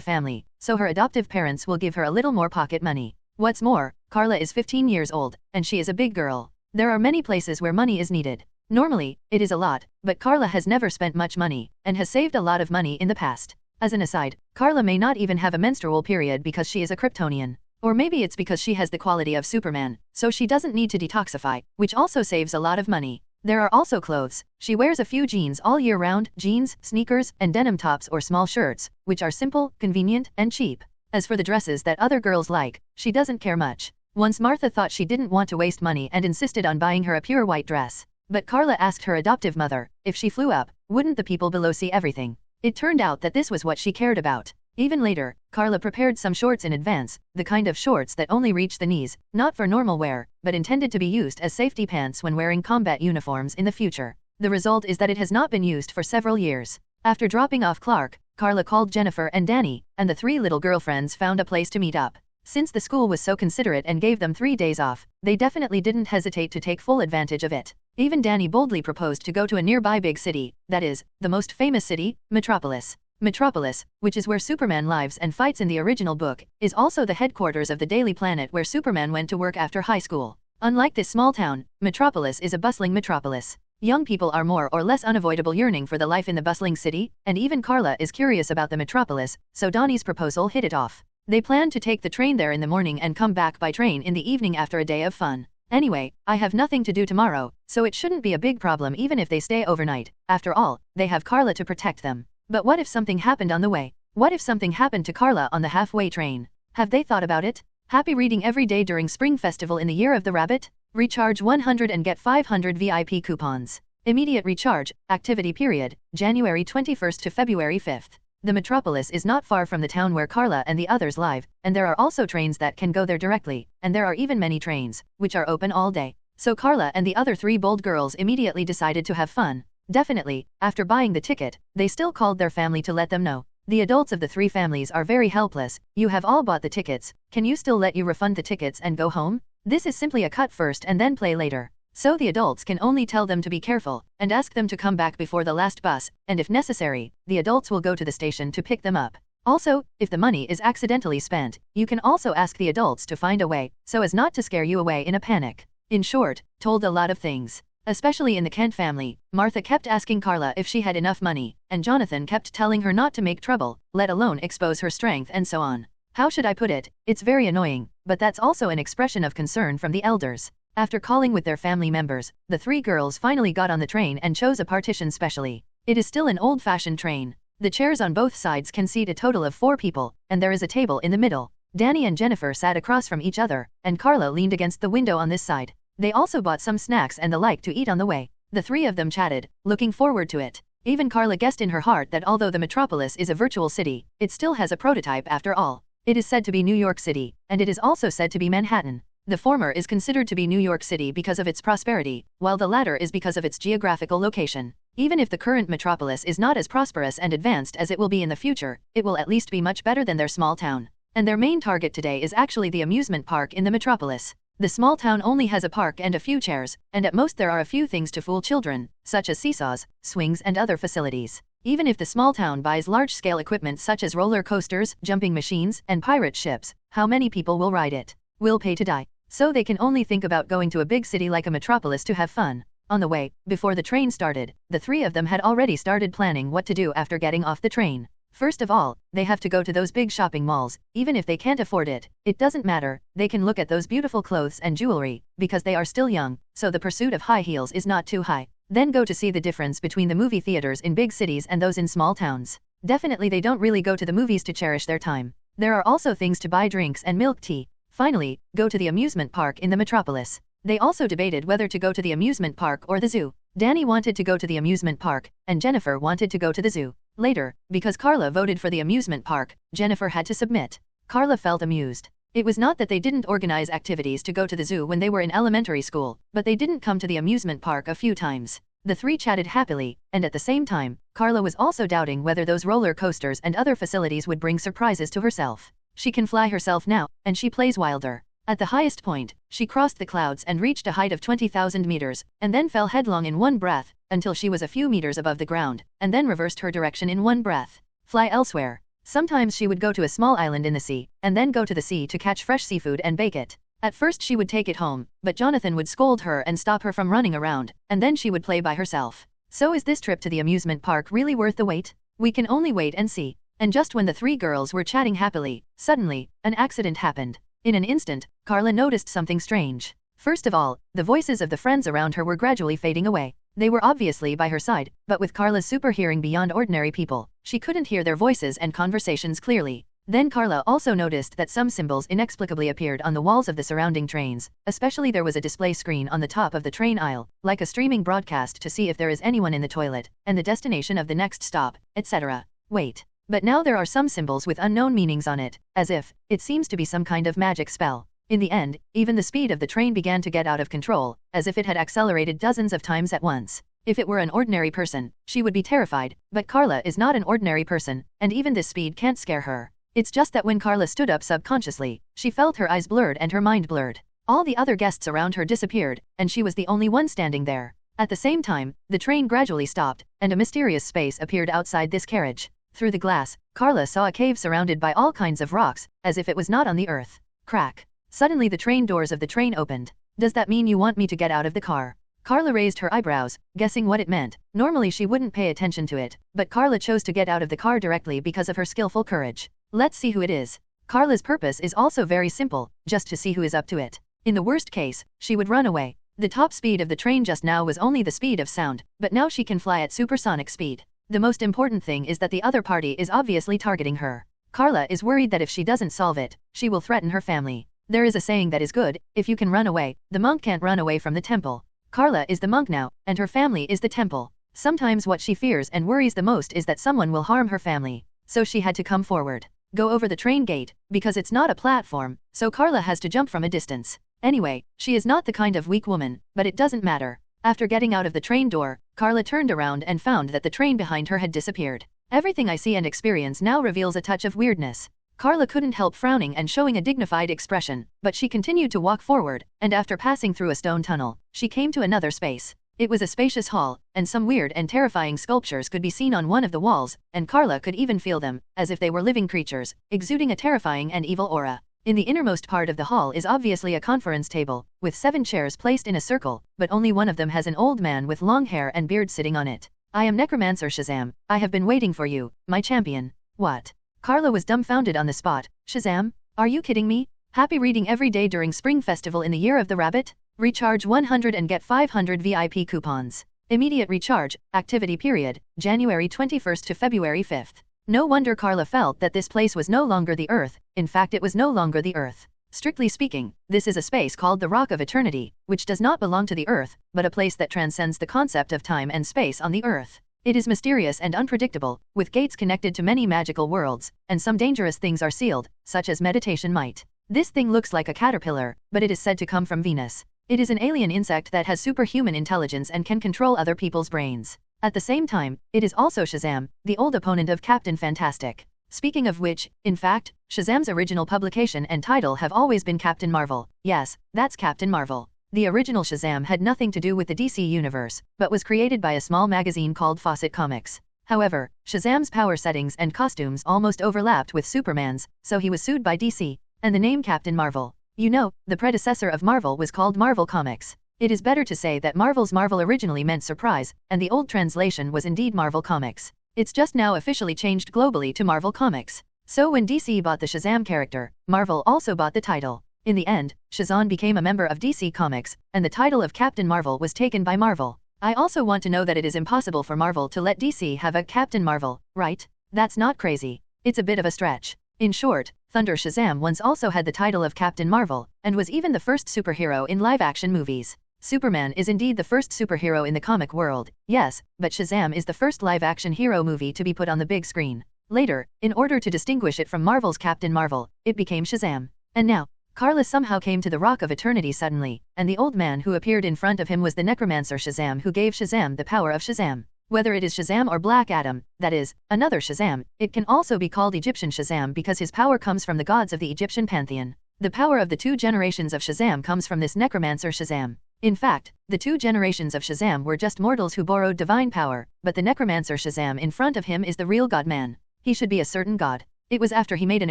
family, so her adoptive parents will give her a little more pocket money. What's more, Carla is 15 years old, and she is a big girl. There are many places where money is needed. Normally, it is a lot, but Carla has never spent much money, and has saved a lot of money in the past. As an aside, Carla may not even have a menstrual period because she is a Kryptonian. Or maybe it's because she has the quality of Superman, so she doesn't need to detoxify, which also saves a lot of money. There are also clothes. She wears a few jeans all year round, jeans, sneakers, and denim tops or small shirts, which are simple, convenient, and cheap. As for the dresses that other girls like, she doesn't care much. Once Martha thought she didn't want to waste money and insisted on buying her a pure white dress. But Carla asked her adoptive mother, if she flew up, wouldn't the people below see everything? It turned out that this was what she cared about. Even later, Carla prepared some shorts in advance, the kind of shorts that only reach the knees, not for normal wear, but intended to be used as safety pants when wearing combat uniforms in the future. The result is that it has not been used for several years. After dropping off Clark, Carla called Jennifer and Danny, and the 3 little girlfriends found a place to meet up. Since the school was so considerate and gave them 3 days off, they definitely didn't hesitate to take full advantage of it. Even Danny boldly proposed to go to a nearby big city, that is, the most famous city, Metropolis. Metropolis, which is where Superman lives and fights in the original book, is also the headquarters of the Daily Planet where Superman went to work after high school. Unlike this small town, Metropolis is a bustling metropolis. Young people are more or less unavoidable yearning for the life in the bustling city, and even Carla is curious about the metropolis, so Donnie's proposal hit it off. They planned to take the train there in the morning and come back by train in the evening after a day of fun. Anyway, I have nothing to do tomorrow, so it shouldn't be a big problem even if they stay overnight. After all, they have Carla to protect them. But what if something happened on the way? What if something happened to Carla on the halfway train? Have they thought about it? Happy reading every day during Spring Festival in the Year of the Rabbit? Recharge 100 and get 500 VIP coupons. Immediate recharge, activity period, January 21st to February 5th. The metropolis is not far from the town where Carla and the others live, and there are also trains that can go there directly, and there are even many trains, which are open all day. So Carla and the other 3 bold girls immediately decided to have fun. Definitely, after buying the ticket, they still called their family to let them know. The adults of the 3 families are very helpless. You have all bought the tickets, can you still let you refund the tickets and go home? This is simply a cut first and then play later. So the adults can only tell them to be careful, and ask them to come back before the last bus, and if necessary, the adults will go to the station to pick them up. Also, if the money is accidentally spent, you can also ask the adults to find a way, so as not to scare you away in a panic. In short, told a lot of things. Especially in the Kent family, Martha kept asking Carla if she had enough money, and Jonathan kept telling her not to make trouble, let alone expose her strength and so on. How should I put it? It's very annoying, but that's also an expression of concern from the elders. After calling with their family members, the three girls finally got on the train and chose a partition specially. It is still an old-fashioned train. The chairs on both sides can seat a total of 4 people, and there is a table in the middle. Danny and Jennifer sat across from each other, and Carla leaned against the window on this side. They also bought some snacks and the like to eat on the way. The three of them chatted, looking forward to it. Even Carla guessed in her heart that although the metropolis is a virtual city, it still has a prototype after all. It is said to be New York City, and it is also said to be Manhattan. The former is considered to be New York City because of its prosperity, while the latter is because of its geographical location. Even if the current metropolis is not as prosperous and advanced as it will be in the future, it will at least be much better than their small town. And their main target today is actually the amusement park in the metropolis. The small town only has a park and a few chairs, and at most there are a few things to fool children, such as seesaws, swings and other facilities. Even if the small town buys large-scale equipment such as roller coasters, jumping machines, and pirate ships, how many people will ride it? Will pay to die. So they can only think about going to a big city like a metropolis to have fun. On the way, before the train started, the three of them had already started planning what to do after getting off the train. First of all, they have to go to those big shopping malls. Even if they can't afford it, it doesn't matter, they can look at those beautiful clothes and jewelry, because they are still young, so the pursuit of high heels is not too high. Then go to see the difference between the movie theaters in big cities and those in small towns. Definitely they don't really go to the movies to cherish their time. There are also things to buy, drinks and milk tea. Finally, go to the amusement park in the metropolis. They also debated whether to go to the amusement park or the zoo. Danny wanted to go to the amusement park, and Jennifer wanted to go to the zoo. Later, because Carla voted for the amusement park, Jennifer had to submit. Carla felt amused. It was not that they didn't organize activities to go to the zoo when they were in elementary school, but they didn't come to the amusement park a few times. The three chatted happily, and at the same time, Carla was also doubting whether those roller coasters and other facilities would bring surprises to herself. She can fly herself now, and she plays wilder. At the highest point, she crossed the clouds and reached a height of 20,000 meters, and then fell headlong in one breath, until she was a few meters above the ground, and then reversed her direction in one breath. Fly elsewhere. Sometimes she would go to a small island in the sea, and then go to the sea to catch fresh seafood and bake it. At first she would take it home, but Jonathan would scold her and stop her from running around, and then she would play by herself. So is this trip to the amusement park really worth the wait? We can only wait and see. And just when the three girls were chatting happily, suddenly, an accident happened. In an instant, Carla noticed something strange. First of all, the voices of the friends around her were gradually fading away. They were obviously by her side, but with Carla's super hearing beyond ordinary people, she couldn't hear their voices and conversations clearly. Then Carla also noticed that some symbols inexplicably appeared on the walls of the surrounding trains, especially there was a display screen on the top of the train aisle, like a streaming broadcast to see if there is anyone in the toilet, and the destination of the next stop, etc. Wait. But now there are some symbols with unknown meanings on it, as if, it seems to be some kind of magic spell. In the end, even the speed of the train began to get out of control, as if it had accelerated dozens of times at once. If it were an ordinary person, she would be terrified, but Carla is not an ordinary person, and even this speed can't scare her. It's just that when Carla stood up subconsciously, she felt her eyes blurred and her mind blurred. All the other guests around her disappeared, and she was the only one standing there. At the same time, the train gradually stopped, and a mysterious space appeared outside this carriage. Through the glass, Carla saw a cave surrounded by all kinds of rocks, as if it was not on the earth. Crack. Suddenly the train doors of the train opened. Does that mean you want me to get out of the car? Carla raised her eyebrows, guessing what it meant. Normally she wouldn't pay attention to it, but Carla chose to get out of the car directly because of her skillful courage. Let's see who it is. Carla's purpose is also very simple, just to see who is up to it. In the worst case, she would run away. The top speed of the train just now was only the speed of sound, but now she can fly at supersonic speed. The most important thing is that the other party is obviously targeting her. Carla is worried that if she doesn't solve it, she will threaten her family. There is a saying that is good, if you can run away, the monk can't run away from the temple. Carla is the monk now, and her family is the temple. Sometimes what she fears and worries the most is that someone will harm her family. So she had to come forward. Go over the train gate, because it's not a platform, so Carla has to jump from a distance. Anyway, she is not the kind of weak woman, but it doesn't matter. After getting out of the train door, Carla turned around and found that the train behind her had disappeared. Everything I see and experience now reveals a touch of weirdness. Carla couldn't help frowning and showing a dignified expression, but she continued to walk forward, and after passing through a stone tunnel, she came to another space. It was a spacious hall, and some weird and terrifying sculptures could be seen on one of the walls, and Carla could even feel them, as if they were living creatures, exuding a terrifying and evil aura. In the innermost part of the hall is obviously a conference table, with 7 chairs placed in a circle, but only one of them has an old man with long hair and beard sitting on it. I am Necromancer Shazam. I have been waiting for you, my champion. What? Carla was dumbfounded on the spot. Shazam? Are you kidding me? Happy reading every day during Spring Festival in the Year of the Rabbit? Recharge 100 and get 500 VIP coupons. Immediate recharge, activity period, January 21st to February 5th. No wonder Carla felt that this place was no longer the Earth, in fact it was no longer the Earth. Strictly speaking, this is a space called the Rock of Eternity, which does not belong to the Earth, but a place that transcends the concept of time and space on the Earth. It is mysterious and unpredictable, with gates connected to many magical worlds, and some dangerous things are sealed, such as meditation might. This thing looks like a caterpillar, but it is said to come from Venus. It is an alien insect that has superhuman intelligence and can control other people's brains. At the same time, it is also Shazam, the old opponent of Captain Fantastic. Speaking of which, in fact, Shazam's original publication and title have always been Captain Marvel. Yes, that's Captain Marvel. The original Shazam had nothing to do with the DC universe, but was created by a small magazine called Fawcett Comics. However, Shazam's power settings and costumes almost overlapped with Superman's, so he was sued by DC, and the name Captain Marvel. You know, the predecessor of Marvel was called Marvel Comics. It is better to say that Marvel's Marvel originally meant surprise, and the old translation was indeed Marvel Comics. It's just now officially changed globally to Marvel Comics. So when DC bought the Shazam character, Marvel also bought the title. In the end, Shazam became a member of DC Comics, and the title of Captain Marvel was taken by Marvel. I also want to know that it is impossible for Marvel to let DC have a Captain Marvel, right? That's not crazy. It's a bit of a stretch. In short, Thunder Shazam once also had the title of Captain Marvel, and was even the first superhero in live-action movies. Superman is indeed the first superhero in the comic world, yes, but Shazam is the first live-action hero movie to be put on the big screen. Later, in order to distinguish it from Marvel's Captain Marvel, it became Shazam. And now, Carla somehow came to the Rock of Eternity suddenly, and the old man who appeared in front of him was the necromancer Shazam who gave Shazam the power of Shazam. Whether it is Shazam or Black Adam, that is, another Shazam, it can also be called Egyptian Shazam because his power comes from the gods of the Egyptian pantheon. The power of the two generations of Shazam comes from this necromancer Shazam. In fact, the two generations of Shazam were just mortals who borrowed divine power, but the necromancer Shazam in front of him is the real God-man. He should be a certain god. It was after he made an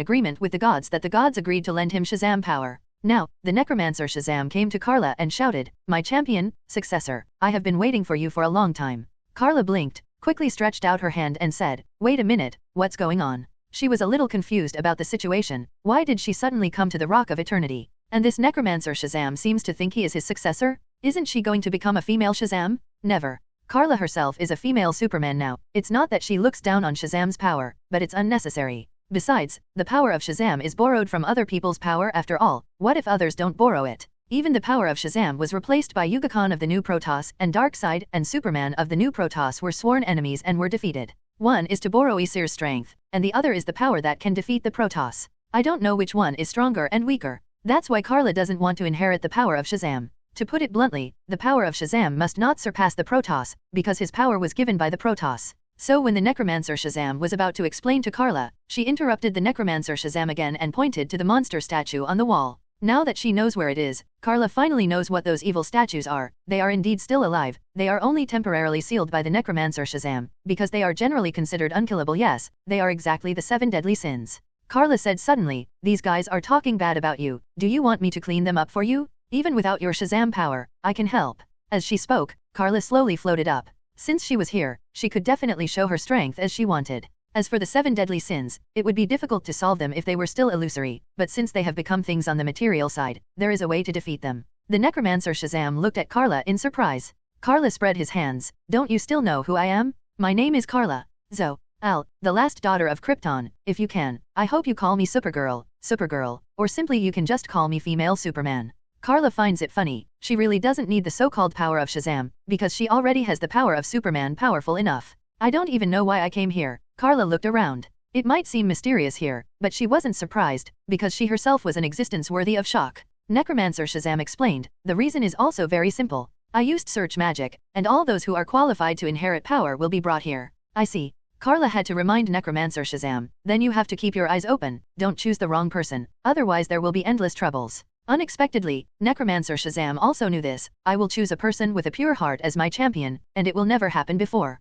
agreement with the gods that the gods agreed to lend him Shazam power. Now, the necromancer Shazam came to Carla and shouted, "My champion, successor, I have been waiting for you for a long time." Carla blinked, quickly stretched out her hand and said, "Wait a minute, what's going on?" She was a little confused about the situation. Why did she suddenly come to the Rock of Eternity? And this necromancer Shazam seems to think he is his successor? Isn't she going to become a female Shazam? Never. Carla herself is a female Superman now. It's not that she looks down on Shazam's power, but it's unnecessary. Besides, the power of Shazam is borrowed from other people's power after all. What if others don't borrow it? Even the power of Shazam was replaced by Yuga-Khan of the New Protoss, and Darkseid and Superman of the New Protoss were sworn enemies and were defeated. One is to borrow Aesir's strength, and the other is the power that can defeat the Protoss. I don't know which one is stronger and weaker. That's why Carla doesn't want to inherit the power of Shazam. To put it bluntly, the power of Shazam must not surpass the Protoss, because his power was given by the Protoss. So when the necromancer Shazam was about to explain to Carla, she interrupted the necromancer Shazam again and pointed to the monster statue on the wall. Now that she knows where it is, Carla finally knows what those evil statues are. They are indeed still alive. They are only temporarily sealed by the necromancer Shazam, because they are generally considered unkillable. Yes, they are exactly the 7 deadly sins. Carla said suddenly, "These guys are talking bad about you. Do you want me to clean them up for you? Even without your Shazam power, I can help." As she spoke, Carla slowly floated up. Since she was here, she could definitely show her strength as she wanted. As for the 7 deadly sins, it would be difficult to solve them if they were still illusory, but since they have become things on the material side, there is a way to defeat them. The necromancer Shazam looked at Carla in surprise. Carla spread his hands. "Don't you still know who I am? My name is Carla Zor-El, the last daughter of Krypton. If you can, I hope you call me Supergirl, or simply you can just call me Female Superman." Carla finds it funny. She really doesn't need the so-called power of Shazam, because she already has the power of Superman powerful enough. "I don't even know why I came here." Carla looked around. It might seem mysterious here, but she wasn't surprised, because she herself was an existence worthy of shock. Necromancer Shazam explained, "The reason is also very simple. I used search magic, and all those who are qualified to inherit power will be brought here." "I see." Carla had to remind Necromancer Shazam, "Then you have to keep your eyes open, don't choose the wrong person, otherwise there will be endless troubles." Unexpectedly, Necromancer Shazam also knew this. "I will choose a person with a pure heart as my champion, and it will never happen before.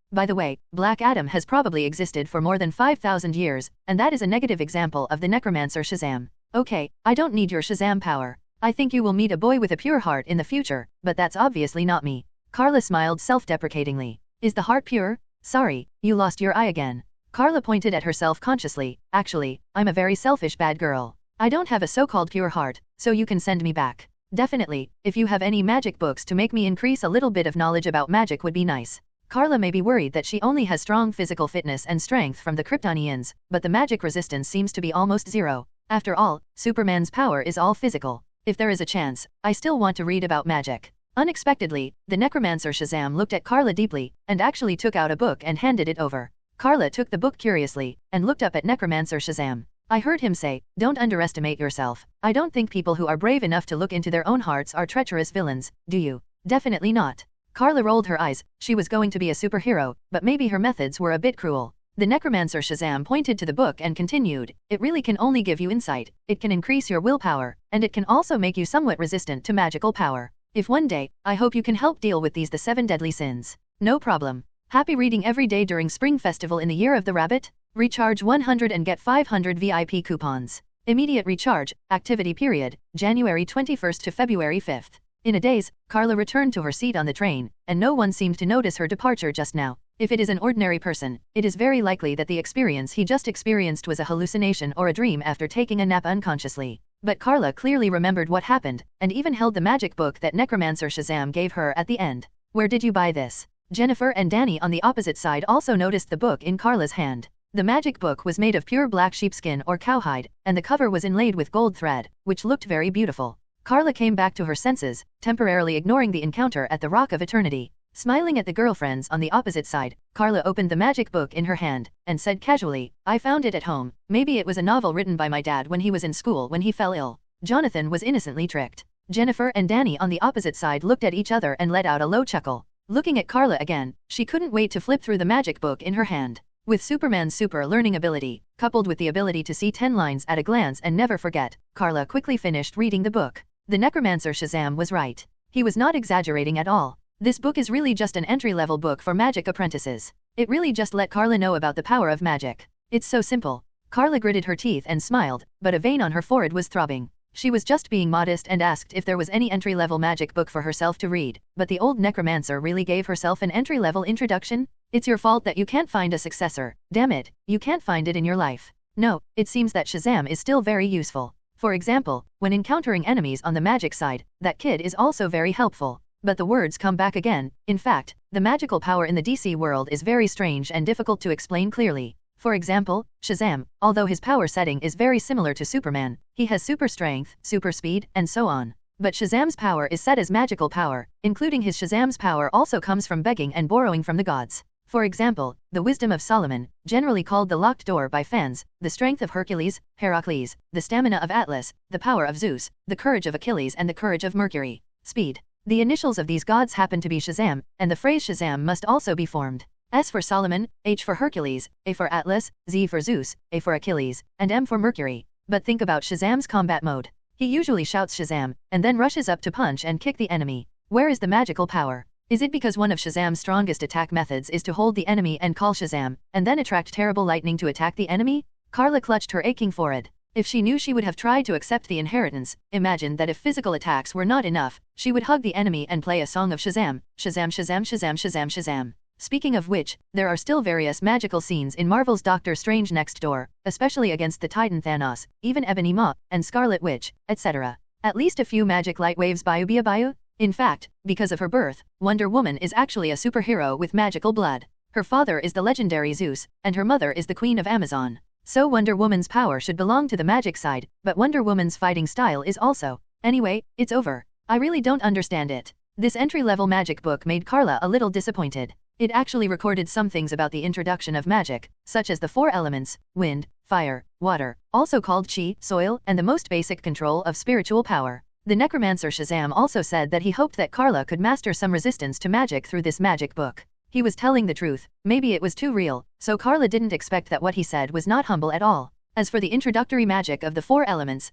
By the way, Black Adam has probably existed for more than 5,000 years, and that is a negative example of the Necromancer Shazam. Okay, I don't need your Shazam power. I think you will meet a boy with a pure heart in the future, but that's obviously not me." Carla smiled self-deprecatingly. "Is the heart pure? Sorry, you lost your eye again." Carla pointed at herself consciously. "Actually, I'm a very selfish bad girl. I don't have a so-called pure heart, so you can send me back." Definitely, if you have any magic books to make me increase a little bit of knowledge about magic would be nice. Carla may be worried that she only has strong physical fitness and strength from the Kryptonians, but the magic resistance seems to be almost zero. After all, Superman's power is all physical. If there is a chance, I still want to read about magic. Unexpectedly, the necromancer Shazam looked at Carla deeply, and actually took out a book and handed it over. Carla took the book curiously, and looked up at necromancer Shazam. I heard him say, "Don't underestimate yourself. I don't think people who are brave enough to look into their own hearts are treacherous villains, do you?" "Definitely not." Carla rolled her eyes. She was going to be a superhero, but maybe her methods were a bit cruel. The necromancer Shazam pointed to the book and continued, "It really can only give you insight, it can increase your willpower, and it can also make you somewhat resistant to magical power. If one day, I hope you can help deal with the 7 deadly sins." "No problem. Happy reading every day during Spring Festival in the Year of the Rabbit? Recharge 100 and get 500 VIP coupons. Immediate recharge, activity period, January 21st to February 5th. In a daze, Carla returned to her seat on the train, and no one seemed to notice her departure just now. If it is an ordinary person, it is very likely that the experience he just experienced was a hallucination or a dream after taking a nap unconsciously. But Carla clearly remembered what happened, and even held the magic book that necromancer Shazam gave her at the end. "Where did you buy this?" Jennifer and Danny on the opposite side also noticed the book in Carla's hand. The magic book was made of pure black sheepskin or cowhide, and the cover was inlaid with gold thread, which looked very beautiful. Carla came back to her senses, temporarily ignoring the encounter at the Rock of Eternity. Smiling at the girlfriends on the opposite side, Carla opened the magic book in her hand, and said casually, "I found it at home. Maybe it was a novel written by my dad when he was in school when he fell ill." Jonathan was innocently tricked. Jennifer and Danny on the opposite side looked at each other and let out a low chuckle. Looking at Carla again, she couldn't wait to flip through the magic book in her hand. With Superman's super learning ability, coupled with the ability to see 10 lines at a glance and never forget, Carla quickly finished reading the book. The necromancer Shazam was right. He was not exaggerating at all. This book is really just an entry-level book for magic apprentices. It really just let Carla know about the power of magic. It's so simple. Carla gritted her teeth and smiled, but a vein on her forehead was throbbing. She was just being modest and asked if there was any entry-level magic book for herself to read, but the old necromancer really gave herself an entry-level introduction? "It's your fault that you can't find a successor. Damn it, you can't find it in your life." No, it seems that Shazam is still very useful. For example, when encountering enemies on the magic side, that kid is also very helpful. But the words come back again. In fact, the magical power in the DC world is very strange and difficult to explain clearly. For example, Shazam, although his power setting is very similar to Superman, he has super strength, super speed, and so on. But Shazam's power is set as magical power, including his Shazam's power also comes from begging and borrowing from the gods. For example, the wisdom of Solomon, generally called the locked door by fans, the strength of Hercules, Heracles, the stamina of Atlas, the power of Zeus, the courage of Achilles and the courage of Mercury. Speed. The initials of these gods happen to be Shazam, and the phrase Shazam must also be formed. S for Solomon, H for Hercules, A for Atlas, Z for Zeus, A for Achilles, and M for Mercury. But think about Shazam's combat mode. He usually shouts Shazam, and then rushes up to punch and kick the enemy. Where is the magical power? Is it because one of Shazam's strongest attack methods is to hold the enemy and call Shazam, and then attract terrible lightning to attack the enemy? Carla clutched her aching forehead. If she knew she would have tried to accept the inheritance, imagine that if physical attacks were not enough, she would hug the enemy and play a song of Shazam, Shazam Shazam Shazam Shazam Shazam. Speaking of which, there are still various magical scenes in Marvel's Doctor Strange Next Door, especially against the Titan Thanos, even Ebony Maw, and Scarlet Witch, etc. At least a few magic light waves Bayu. In fact, because of her birth, Wonder Woman is actually a superhero with magical blood. Her father is the legendary Zeus, and her mother is the Queen of Amazon. So Wonder Woman's power should belong to the magic side, but Wonder Woman's fighting style is also. Anyway, it's over. I really don't understand it. This entry-level magic book made Carla a little disappointed. It actually recorded some things about the introduction of magic, such as the 4 elements, wind, fire, water, also called chi, soil, and the most basic control of spiritual power. The necromancer Shazam also said that he hoped that Carla could master some resistance to magic through this magic book. He was telling the truth, maybe it was too real, so Carla didn't expect that what he said was not humble at all. As for the introductory magic of the 4 elements,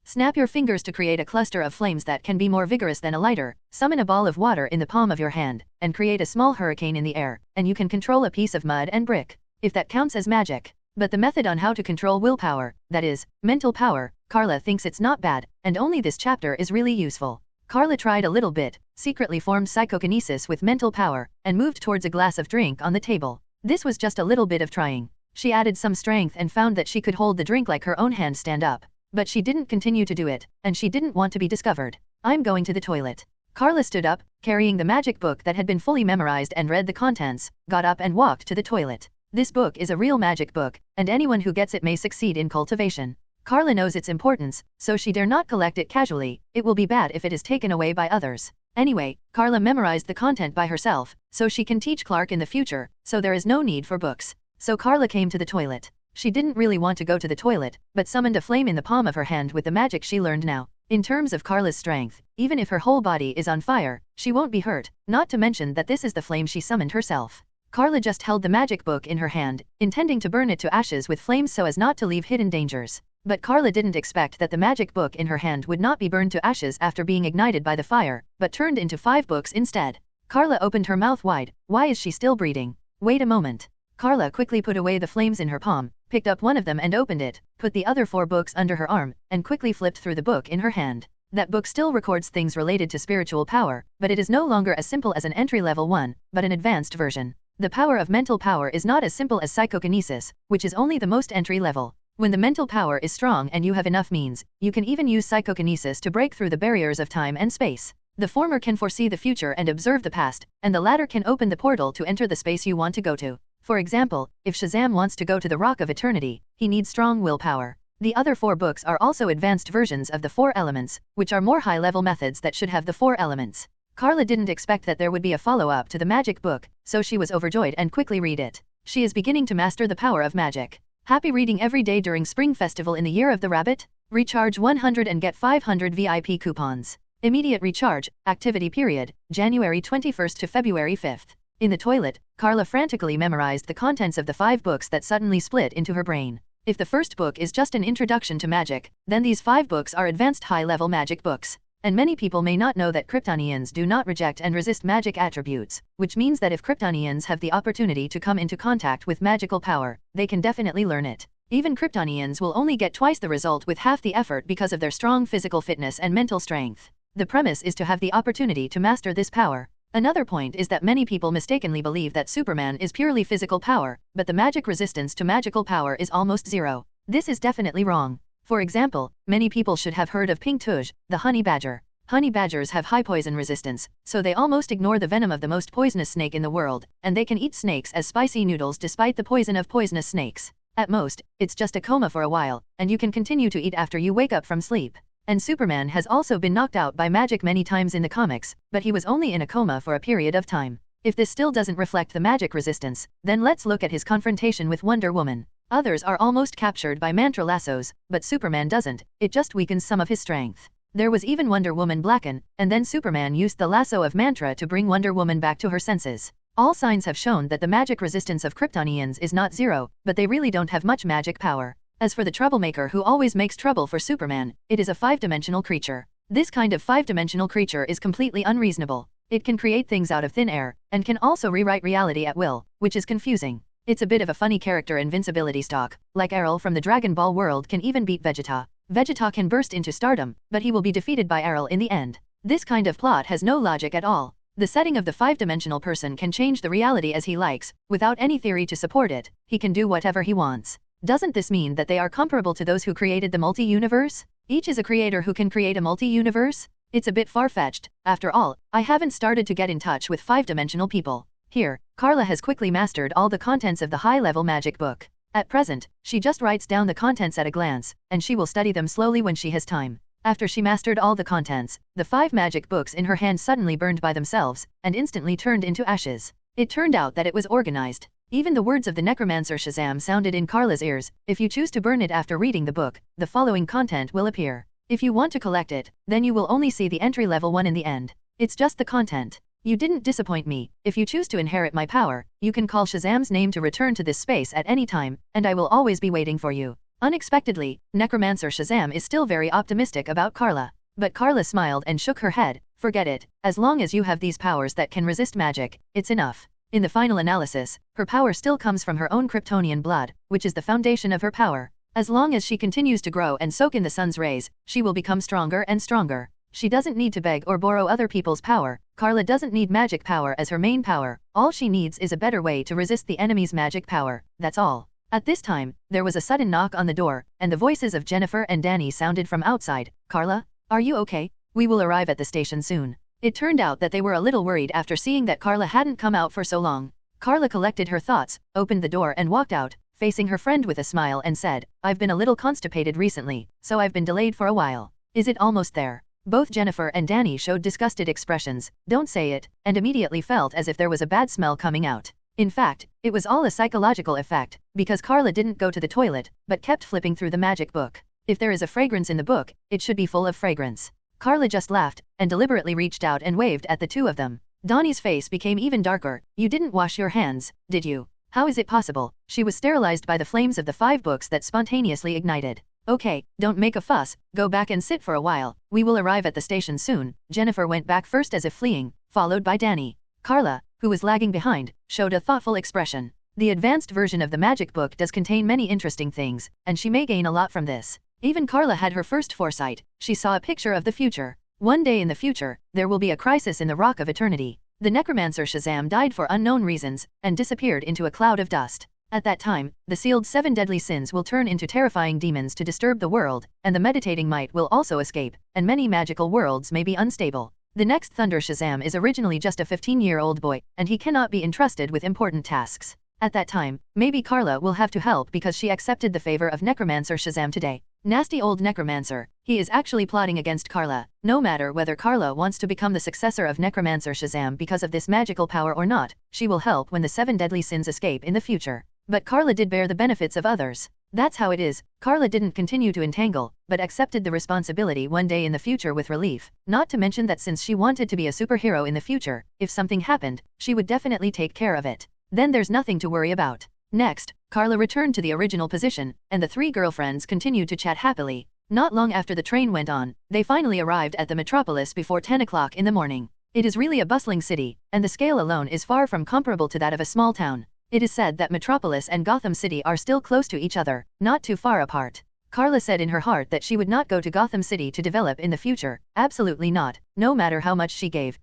snap your fingers to create a cluster of flames that can be more vigorous than a lighter, summon a ball of water in the palm of your hand, and create a small hurricane in the air, and you can control a piece of mud and brick. If that counts as magic. But the method on how to control willpower, that is, mental power, Carla thinks it's not bad, and only this chapter is really useful. Carla tried a little bit, secretly formed psychokinesis with mental power, and moved towards a glass of drink on the table. This was just a little bit of trying. She added some strength and found that she could hold the drink like her own hand stand up. But she didn't continue to do it, and she didn't want to be discovered. I'm going to the toilet. Carla stood up, carrying the magic book that had been fully memorized and read the contents, got up and walked to the toilet. This book is a real magic book, and anyone who gets it may succeed in cultivation. Carla knows its importance, so she dare not collect it casually. It will be bad if it is taken away by others. Anyway, Carla memorized the content by herself, so she can teach Clark in the future, so there is no need for books. So Carla came to the toilet. She didn't really want to go to the toilet, but summoned a flame in the palm of her hand with the magic she learned now. In terms of Carla's strength, even if her whole body is on fire, she won't be hurt, not to mention that this is the flame she summoned herself. Carla just held the magic book in her hand, intending to burn it to ashes with flames so as not to leave hidden dangers. But Carla didn't expect that the magic book in her hand would not be burned to ashes after being ignited by the fire, but turned into 5 books instead. Carla opened her mouth wide. Why is she still breathing? Wait a moment. Carla quickly put away the flames in her palm, picked up one of them and opened it, put the other 4 books under her arm, and quickly flipped through the book in her hand. That book still records things related to spiritual power, but it is no longer as simple as an entry-level one, but an advanced version. The power of mental power is not as simple as psychokinesis, which is only the most entry-level. When the mental power is strong and you have enough means, you can even use psychokinesis to break through the barriers of time and space. The former can foresee the future and observe the past, and the latter can open the portal to enter the space you want to go to. For example, if Shazam wants to go to the Rock of Eternity, he needs strong willpower. The other 4 books are also advanced versions of the 4 elements, which are more high-level methods that should have the 4 elements. Carla didn't expect that there would be a follow-up to the magic book, so she was overjoyed and quickly read it. She is beginning to master the power of magic. Happy reading every day during Spring Festival in the Year of the Rabbit? Recharge 100 and get 500 VIP coupons. Immediate recharge, activity period, January 21st to February 5th. In the toilet, Carla frantically memorized the contents of the 5 books that suddenly split into her brain. If the first book is just an introduction to magic, then these 5 books are advanced high-level magic books. And many people may not know that Kryptonians do not reject and resist magic attributes, which means that if Kryptonians have the opportunity to come into contact with magical power, they can definitely learn it. Even Kryptonians will only get twice the result with half the effort because of their strong physical fitness and mental strength. The premise is to have the opportunity to master this power. Another point is that many people mistakenly believe that Superman is purely physical power, but the magic resistance to magical power is almost 0. This is definitely wrong. For example, many people should have heard of Pink Touge, the honey badger. Honey badgers have high poison resistance, so they almost ignore the venom of the most poisonous snake in the world, and they can eat snakes as spicy noodles despite the poison of poisonous snakes. At most, it's just a coma for a while, and you can continue to eat after you wake up from sleep. And Superman has also been knocked out by magic many times in the comics, but he was only in a coma for a period of time. If this still doesn't reflect the magic resistance, then let's look at his confrontation with Wonder Woman. Others are almost captured by mantra lassos, but Superman doesn't, it just weakens some of his strength. There was even Wonder Woman Blacken, and then Superman used the lasso of mantra to bring Wonder Woman back to her senses. All signs have shown that the magic resistance of Kryptonians is not 0, but they really don't have much magic power. As for the troublemaker who always makes trouble for Superman, it is a 5-dimensional creature. This kind of 5-dimensional creature is completely unreasonable. It can create things out of thin air, and can also rewrite reality at will, which is confusing. It's a bit of a funny character invincibility stock, like Errol from the Dragon Ball world can even beat Vegeta. Vegeta can burst into stardom, but he will be defeated by Errol in the end. This kind of plot has no logic at all. The setting of the 5-dimensional person can change the reality as he likes, without any theory to support it. He can do whatever he wants. Doesn't this mean that they are comparable to those who created the multi-universe? Each is a creator who can create a multi-universe? It's a bit far-fetched. After all, I haven't started to get in touch with 5-dimensional people. Here, Carla has quickly mastered all the contents of the high-level magic book. At present, she just writes down the contents at a glance, and she will study them slowly when she has time. After she mastered all the contents, the 5 magic books in her hand suddenly burned by themselves, and instantly turned into ashes. It turned out that it was organized. Even the words of the necromancer Shazam sounded in Carla's ears. If you choose to burn it after reading the book, the following content will appear. If you want to collect it, then you will only see the entry-level one in the end. It's just the content. You didn't disappoint me. If you choose to inherit my power, you can call Shazam's name to return to this space at any time, and I will always be waiting for you. Unexpectedly, Necromancer Shazam is still very optimistic about Carla. But Carla smiled and shook her head. Forget it. As long as you have these powers that can resist magic, it's enough. In the final analysis, her power still comes from her own Kryptonian blood, which is the foundation of her power. As long as she continues to grow and soak in the sun's rays, she will become stronger and stronger. She doesn't need to beg or borrow other people's power. Carla doesn't need magic power as her main power. All she needs is a better way to resist the enemy's magic power. That's all. At this time, there was a sudden knock on the door, and the voices of Jennifer and Danny sounded from outside. Carla? Are you okay? We will arrive at the station soon. It turned out that they were a little worried after seeing that Carla hadn't come out for so long. Carla collected her thoughts, opened the door and walked out, facing her friend with a smile and said, I've been a little constipated recently, so I've been delayed for a while. Is it almost there? Both Jennifer and Danny showed disgusted expressions, don't say it, and immediately felt as if there was a bad smell coming out. In fact, it was all a psychological effect, because Carla didn't go to the toilet, but kept flipping through the magic book. If there is a fragrance in the book, it should be full of fragrance. Carla just laughed, and deliberately reached out and waved at the two of them. Donnie's face became even darker. You didn't wash your hands, did you? How is it possible? She was sterilized by the flames of the 5 books that spontaneously ignited. Okay, don't make a fuss, go back and sit for a while, we will arrive at the station soon. Jennifer went back first as if fleeing, followed by Danny. Carla, who was lagging behind, showed a thoughtful expression. The advanced version of the magic book does contain many interesting things, and she may gain a lot from this. Even Carla had her first foresight. She saw a picture of the future. One day in the future, there will be a crisis in the Rock of Eternity. The necromancer Shazam died for unknown reasons, and disappeared into a cloud of dust. At that time, the sealed 7 deadly sins will turn into terrifying demons to disturb the world, and the meditating might will also escape, and many magical worlds may be unstable. The next Thunder Shazam is originally just a 15-year-old boy, and he cannot be entrusted with important tasks. At that time, maybe Carla will have to help because she accepted the favor of Necromancer Shazam today. Nasty old Necromancer, he is actually plotting against Carla. No matter whether Carla wants to become the successor of Necromancer Shazam because of this magical power or not, she will help when the 7 deadly sins escape in the future. But Carla did bear the benefits of others. That's how it is. Carla didn't continue to entangle, but accepted the responsibility one day in the future with relief. Not to mention that since she wanted to be a superhero in the future, if something happened, she would definitely take care of it. Then there's nothing to worry about. Next, Carla returned to the original position, and the 3 girlfriends continued to chat happily. Not long after the train went on, they finally arrived at the metropolis before 10 o'clock in the morning. It is really a bustling city, and the scale alone is far from comparable to that of a small town. It is said that Metropolis and Gotham City are still close to each other, not too far apart. Carla said in her heart that she would not go to Gotham City to develop in the future. Absolutely not, no matter how much she gave.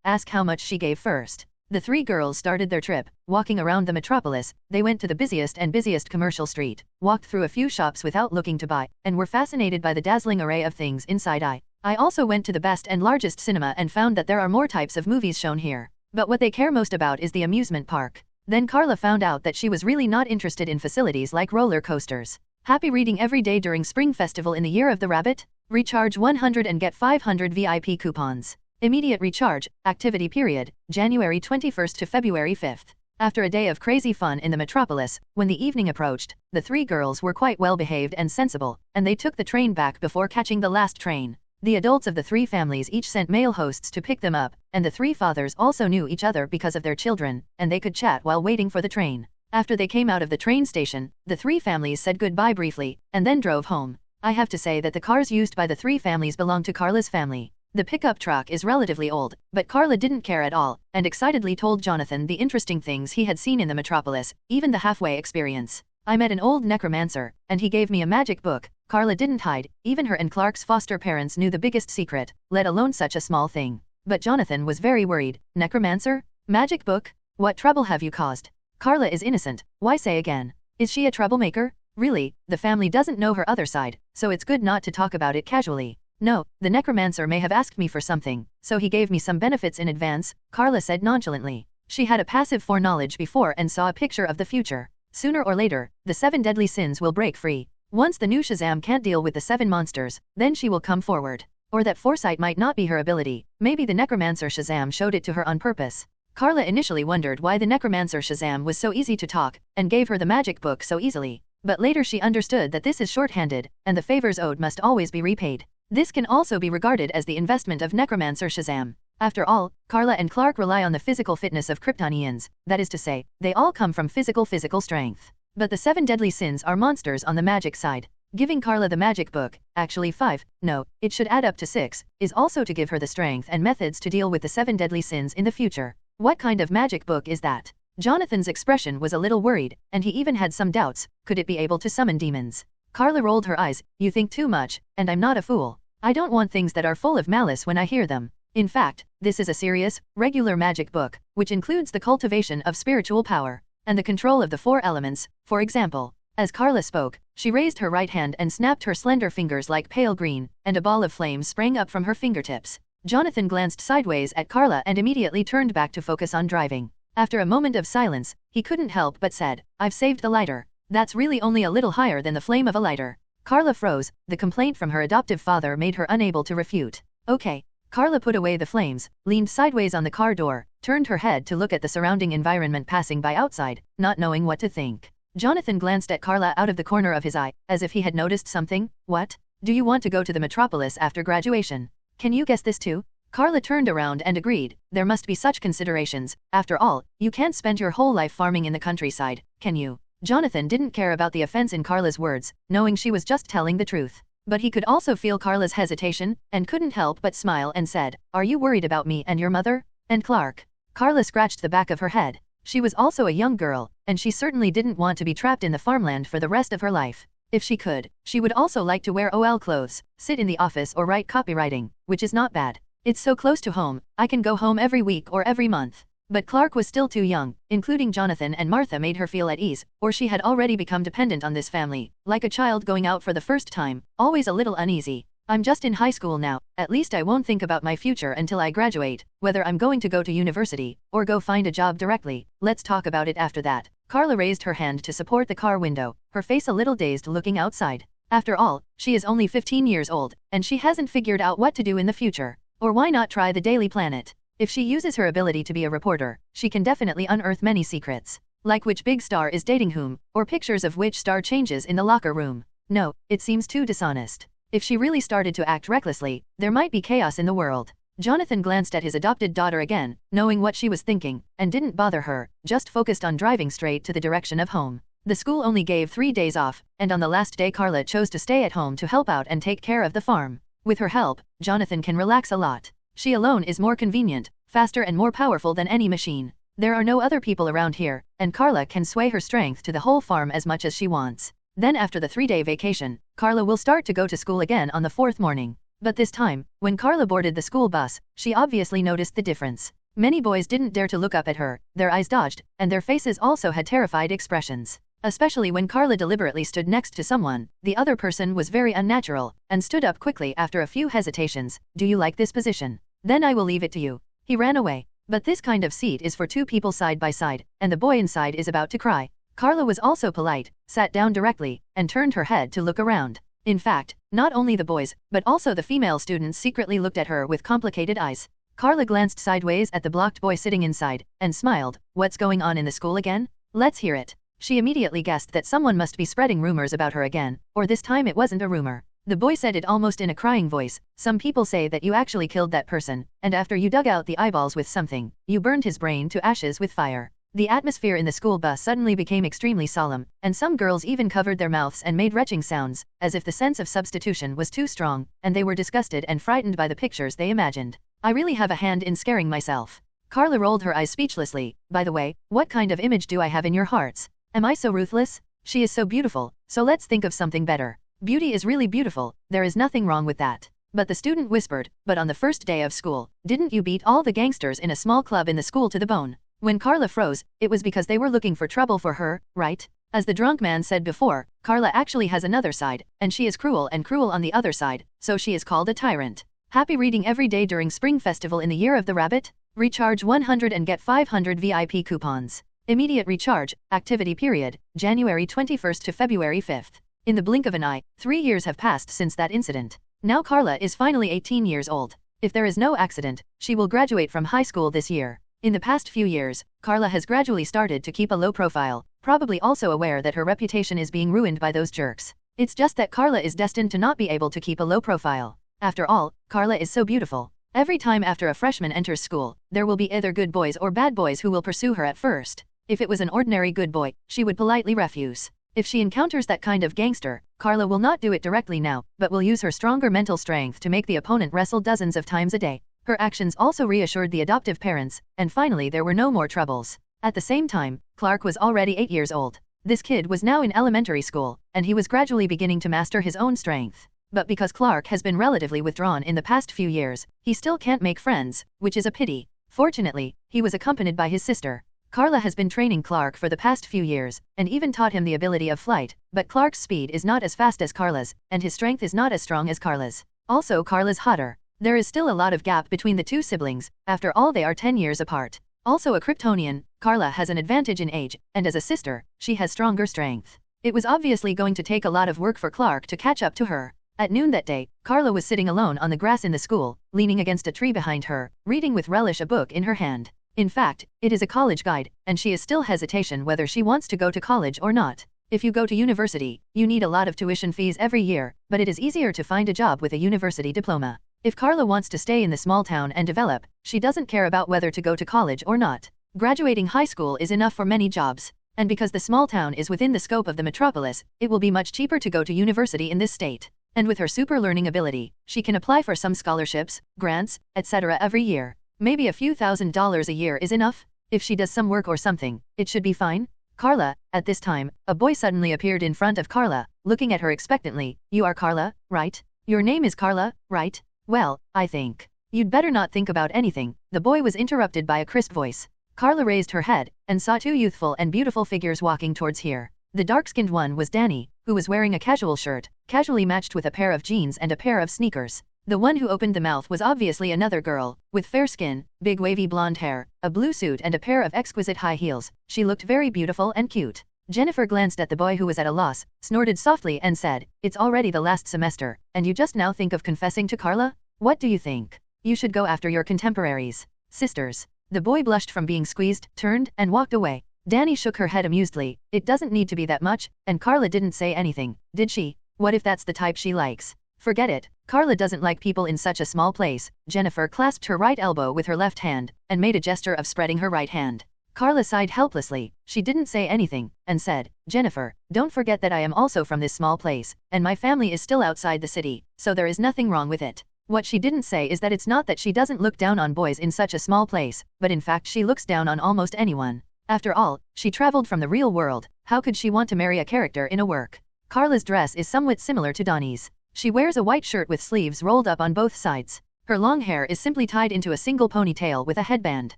Ask how much she gave first. The 3 girls started their trip, walking around the metropolis. They went to the busiest commercial street, walked through a few shops without looking to buy, and were fascinated by the dazzling array of things inside. I also went to the best and largest cinema and found that there are more types of movies shown here. But what they care most about is the amusement park. Then Carla found out that she was really not interested in facilities like roller coasters. Happy reading every day during Spring Festival in the Year of the Rabbit? Recharge 100 and get 500 VIP coupons. Immediate recharge, activity period, January 21st to February 5th. After a day of crazy fun in the metropolis, when the evening approached, the 3 girls were quite well behaved and sensible, and they took the train back before catching the last train. The adults of the 3 families each sent male hosts to pick them up, and the 3 fathers also knew each other because of their children, and they could chat while waiting for the train. After they came out of the train station, the 3 families said goodbye briefly, and then drove home. I have to say that the cars used by the 3 families belong to Carla's family. The pickup truck is relatively old, but Carla didn't care at all, and excitedly told Jonathan the interesting things he had seen in the metropolis, even the halfway experience. I met an old necromancer, and he gave me a magic book. Carla didn't hide. Even her and Clark's foster parents knew the biggest secret, let alone such a small thing. But Jonathan was very worried. Necromancer? Magic book? What trouble have you caused? Carla is innocent. Why say again? Is she a troublemaker? Really, the family doesn't know her other side, so it's good not to talk about it casually. No, the necromancer may have asked me for something, so he gave me some benefits in advance, Carla said nonchalantly. She had a passive foreknowledge before and saw a picture of the future. Sooner or later, the 7 deadly sins will break free. Once the new Shazam can't deal with the 7 monsters, then she will come forward. Or that foresight might not be her ability, maybe the necromancer Shazam showed it to her on purpose. Carla initially wondered why the necromancer Shazam was so easy to talk, and gave her the magic book so easily. But later she understood that this is shorthanded, and the favors owed must always be repaid. This can also be regarded as the investment of necromancer Shazam. After all, Carla and Clark rely on the physical fitness of Kryptonians, that is to say, they all come from physical strength. But the 7 deadly sins are monsters on the magic side. Giving Carla the magic book, actually 5, no, it should add up to 6, is also to give her the strength and methods to deal with the 7 deadly sins in the future. What kind of magic book is that? Jonathan's expression was a little worried, and he even had some doubts. Could it be able to summon demons? Carla rolled her eyes. You think too much, and I'm not a fool. I don't want things that are full of malice when I hear them. In fact, this is a serious, regular magic book, which includes the cultivation of spiritual power, and the control of the 4 elements. For example, As Carla spoke, she raised her right hand and snapped her slender fingers like pale green, and a ball of flame sprang up from her fingertips. Jonathan glanced sideways at Carla and immediately turned back to focus on driving. After a moment of silence, he couldn't help but said, "I've saved the lighter. That's really only a little higher than the flame of a lighter." Carla froze. The complaint from her adoptive father made her unable to refute. "Okay." Carla put away the flames, leaned sideways on the car door, turned her head to look at the surrounding environment passing by outside, not knowing what to think. Jonathan glanced at Carla out of the corner of his eye, as if he had noticed something. "What? Do you want to go to the metropolis after graduation? Can you guess this too?" Carla turned around and agreed. There must be such considerations. After all, you can't spend your whole life farming in the countryside, can you? Jonathan didn't care about the offense in Carla's words, knowing she was just telling the truth. But he could also feel Carla's hesitation, and couldn't help but smile and said, "Are you worried about me and your mother? And Clark?" Carla scratched the back of her head. She was also a young girl, and she certainly didn't want to be trapped in the farmland for the rest of her life. If she could, she would also like to wear OL clothes, sit in the office or write copywriting, which is not bad. "It's so close to home, I can go home every week or every month." But Clark was still too young. Including Jonathan and Martha made her feel at ease, or she had already become dependent on this family, like a child going out for the first time, always a little uneasy. "I'm just in high school now, at least I won't think about my future until I graduate, whether I'm going to go to university, or go find a job directly. Let's talk about it after that." Carla raised her hand to support the car window, her face a little dazed looking outside. After all, she is only 15 years old, and she hasn't figured out what to do in the future. Or why not try the Daily Planet? If she uses her ability to be a reporter, she can definitely unearth many secrets. Like which big star is dating whom, or pictures of which star changes in the locker room. No, it seems too dishonest. If she really started to act recklessly, there might be chaos in the world. Jonathan glanced at his adopted daughter again, knowing what she was thinking, and didn't bother her, just focused on driving straight to the direction of home. The school only gave 3 days off, and on the last day Carla chose to stay at home to help out and take care of the farm. With her help, Jonathan can relax a lot. She alone is more convenient, faster and more powerful than any machine. There are no other people around here, and Carla can sway her strength to the whole farm as much as she wants. Then after the 3-day vacation, Carla will start to go to school again on the 4th morning. But this time, when Carla boarded the school bus, she obviously noticed the difference. Many boys didn't dare to look up at her, their eyes dodged, and their faces also had terrified expressions. Especially when Carla deliberately stood next to someone, the other person was very unnatural, and stood up quickly after a few hesitations. "Do you like this position? Then I will leave it to you." He ran away. But this kind of seat is for 2 people side by side, and the boy inside is about to cry. Carla was also polite, sat down directly, and turned her head to look around. In fact, not only the boys, but also the female students secretly looked at her with complicated eyes. Carla glanced sideways at the blocked boy sitting inside, and smiled. "What's going on in the school again? Let's hear it." She immediately guessed that someone must be spreading rumors about her again, or this time it wasn't a rumor. The boy said it almost in a crying voice. "Some people say that you actually killed that person, and after you dug out the eyeballs with something, you burned his brain to ashes with fire." The atmosphere in the school bus suddenly became extremely solemn, and some girls even covered their mouths and made retching sounds, as if the sense of substitution was too strong, and they were disgusted and frightened by the pictures they imagined. "I really have a hand in scaring myself." Carla rolled her eyes speechlessly. "By the way, what kind of image do I have in your hearts? Am I so ruthless? She is so beautiful, so let's think of something better. Beauty is really beautiful, there is nothing wrong with that." But the student whispered, "But on the first day of school, didn't you beat all the gangsters in a small club in the school to the bone?" When Carla froze, it was because they were looking for trouble for her, right? As the drunk man said before, Carla actually has another side, and she is cruel and cruel on the other side, so she is called a tyrant. Happy reading every day during Spring Festival in the Year of the Rabbit? Recharge 100 and get 500 VIP coupons. Immediate recharge, activity period, January 21st to February 5th. In the blink of an eye, 3 years have passed since that incident. Now Carla is finally 18 years old. If there is no accident, she will graduate from high school this year. In the past few years, Carla has gradually started to keep a low profile, probably also aware that her reputation is being ruined by those jerks. It's just that Carla is destined to not be able to keep a low profile. After all, Carla is so beautiful. Every time after a freshman enters school, there will be either good boys or bad boys who will pursue her at first. If it was an ordinary good boy, she would politely refuse. If she encounters that kind of gangster, Carla will not do it directly now, but will use her stronger mental strength to make the opponent wrestle dozens of times a day. Her actions also reassured the adoptive parents, and finally there were no more troubles. At the same time, Clark was already 8 years old. This kid was now in elementary school, and he was gradually beginning to master his own strength. But because Clark has been relatively withdrawn in the past few years, he still can't make friends, which is a pity. Fortunately, he was accompanied by his sister. Carla has been training Clark for the past few years, and even taught him the ability of flight, but Clark's speed is not as fast as Carla's, and his strength is not as strong as Carla's. Also, Carla's hotter. There is still a lot of gap between the two siblings, after all they are 10 years apart. Also a Kryptonian, Carla has an advantage in age, and as a sister, she has stronger strength. It was obviously going to take a lot of work for Clark to catch up to her. At noon that day, Carla was sitting alone on the grass in the school, leaning against a tree behind her, reading with relish a book in her hand. In fact, it is a college guide, and she is still hesitation whether she wants to go to college or not. If you go to university, you need a lot of tuition fees every year, but it is easier to find a job with a university diploma. If Carla wants to stay in the small town and develop, she doesn't care about whether to go to college or not. Graduating high school is enough for many jobs. And because the small town is within the scope of the metropolis, it will be much cheaper to go to university in this state. And with her super learning ability, she can apply for some scholarships, grants, etc. every year. Maybe a few $1,000s a year is enough. If she does some work or something, it should be fine. Carla, at this time, a boy suddenly appeared in front of Carla, looking at her expectantly. You are Carla, right? Your name is Carla, right? Well, I think. You'd better not think about anything. The boy was interrupted by a crisp voice. Carla raised her head, and saw two youthful and beautiful figures walking towards here. The dark-skinned one was Danny, who was wearing a casual shirt, casually matched with a pair of jeans and a pair of sneakers. The one who opened the mouth was obviously another girl, with fair skin, big wavy blonde hair, a blue suit and a pair of exquisite high heels. She looked very beautiful and cute. Jennifer glanced at the boy who was at a loss, snorted softly and said, "It's already the last semester, and you just now think of confessing to Carla? What do you think? You should go after your contemporaries. Sisters." The boy blushed from being squeezed, turned, and walked away. Danny shook her head amusedly. It doesn't need to be that much, and Carla didn't say anything, did she? What if that's the type she likes? Forget it. Carla doesn't like people in such a small place. Jennifer clasped her right elbow with her left hand, and made a gesture of spreading her right hand. Carla sighed helplessly. She didn't say anything, and said, "Jennifer, don't forget that I am also from this small place, and my family is still outside the city, so there is nothing wrong with it." What she didn't say is that it's not that she doesn't look down on boys in such a small place, but in fact she looks down on almost anyone. After all, she traveled from the real world. How could she want to marry a character in a work? Carla's dress is somewhat similar to Donnie's. She wears a white shirt with sleeves rolled up on both sides. Her long hair is simply tied into a single ponytail with a headband.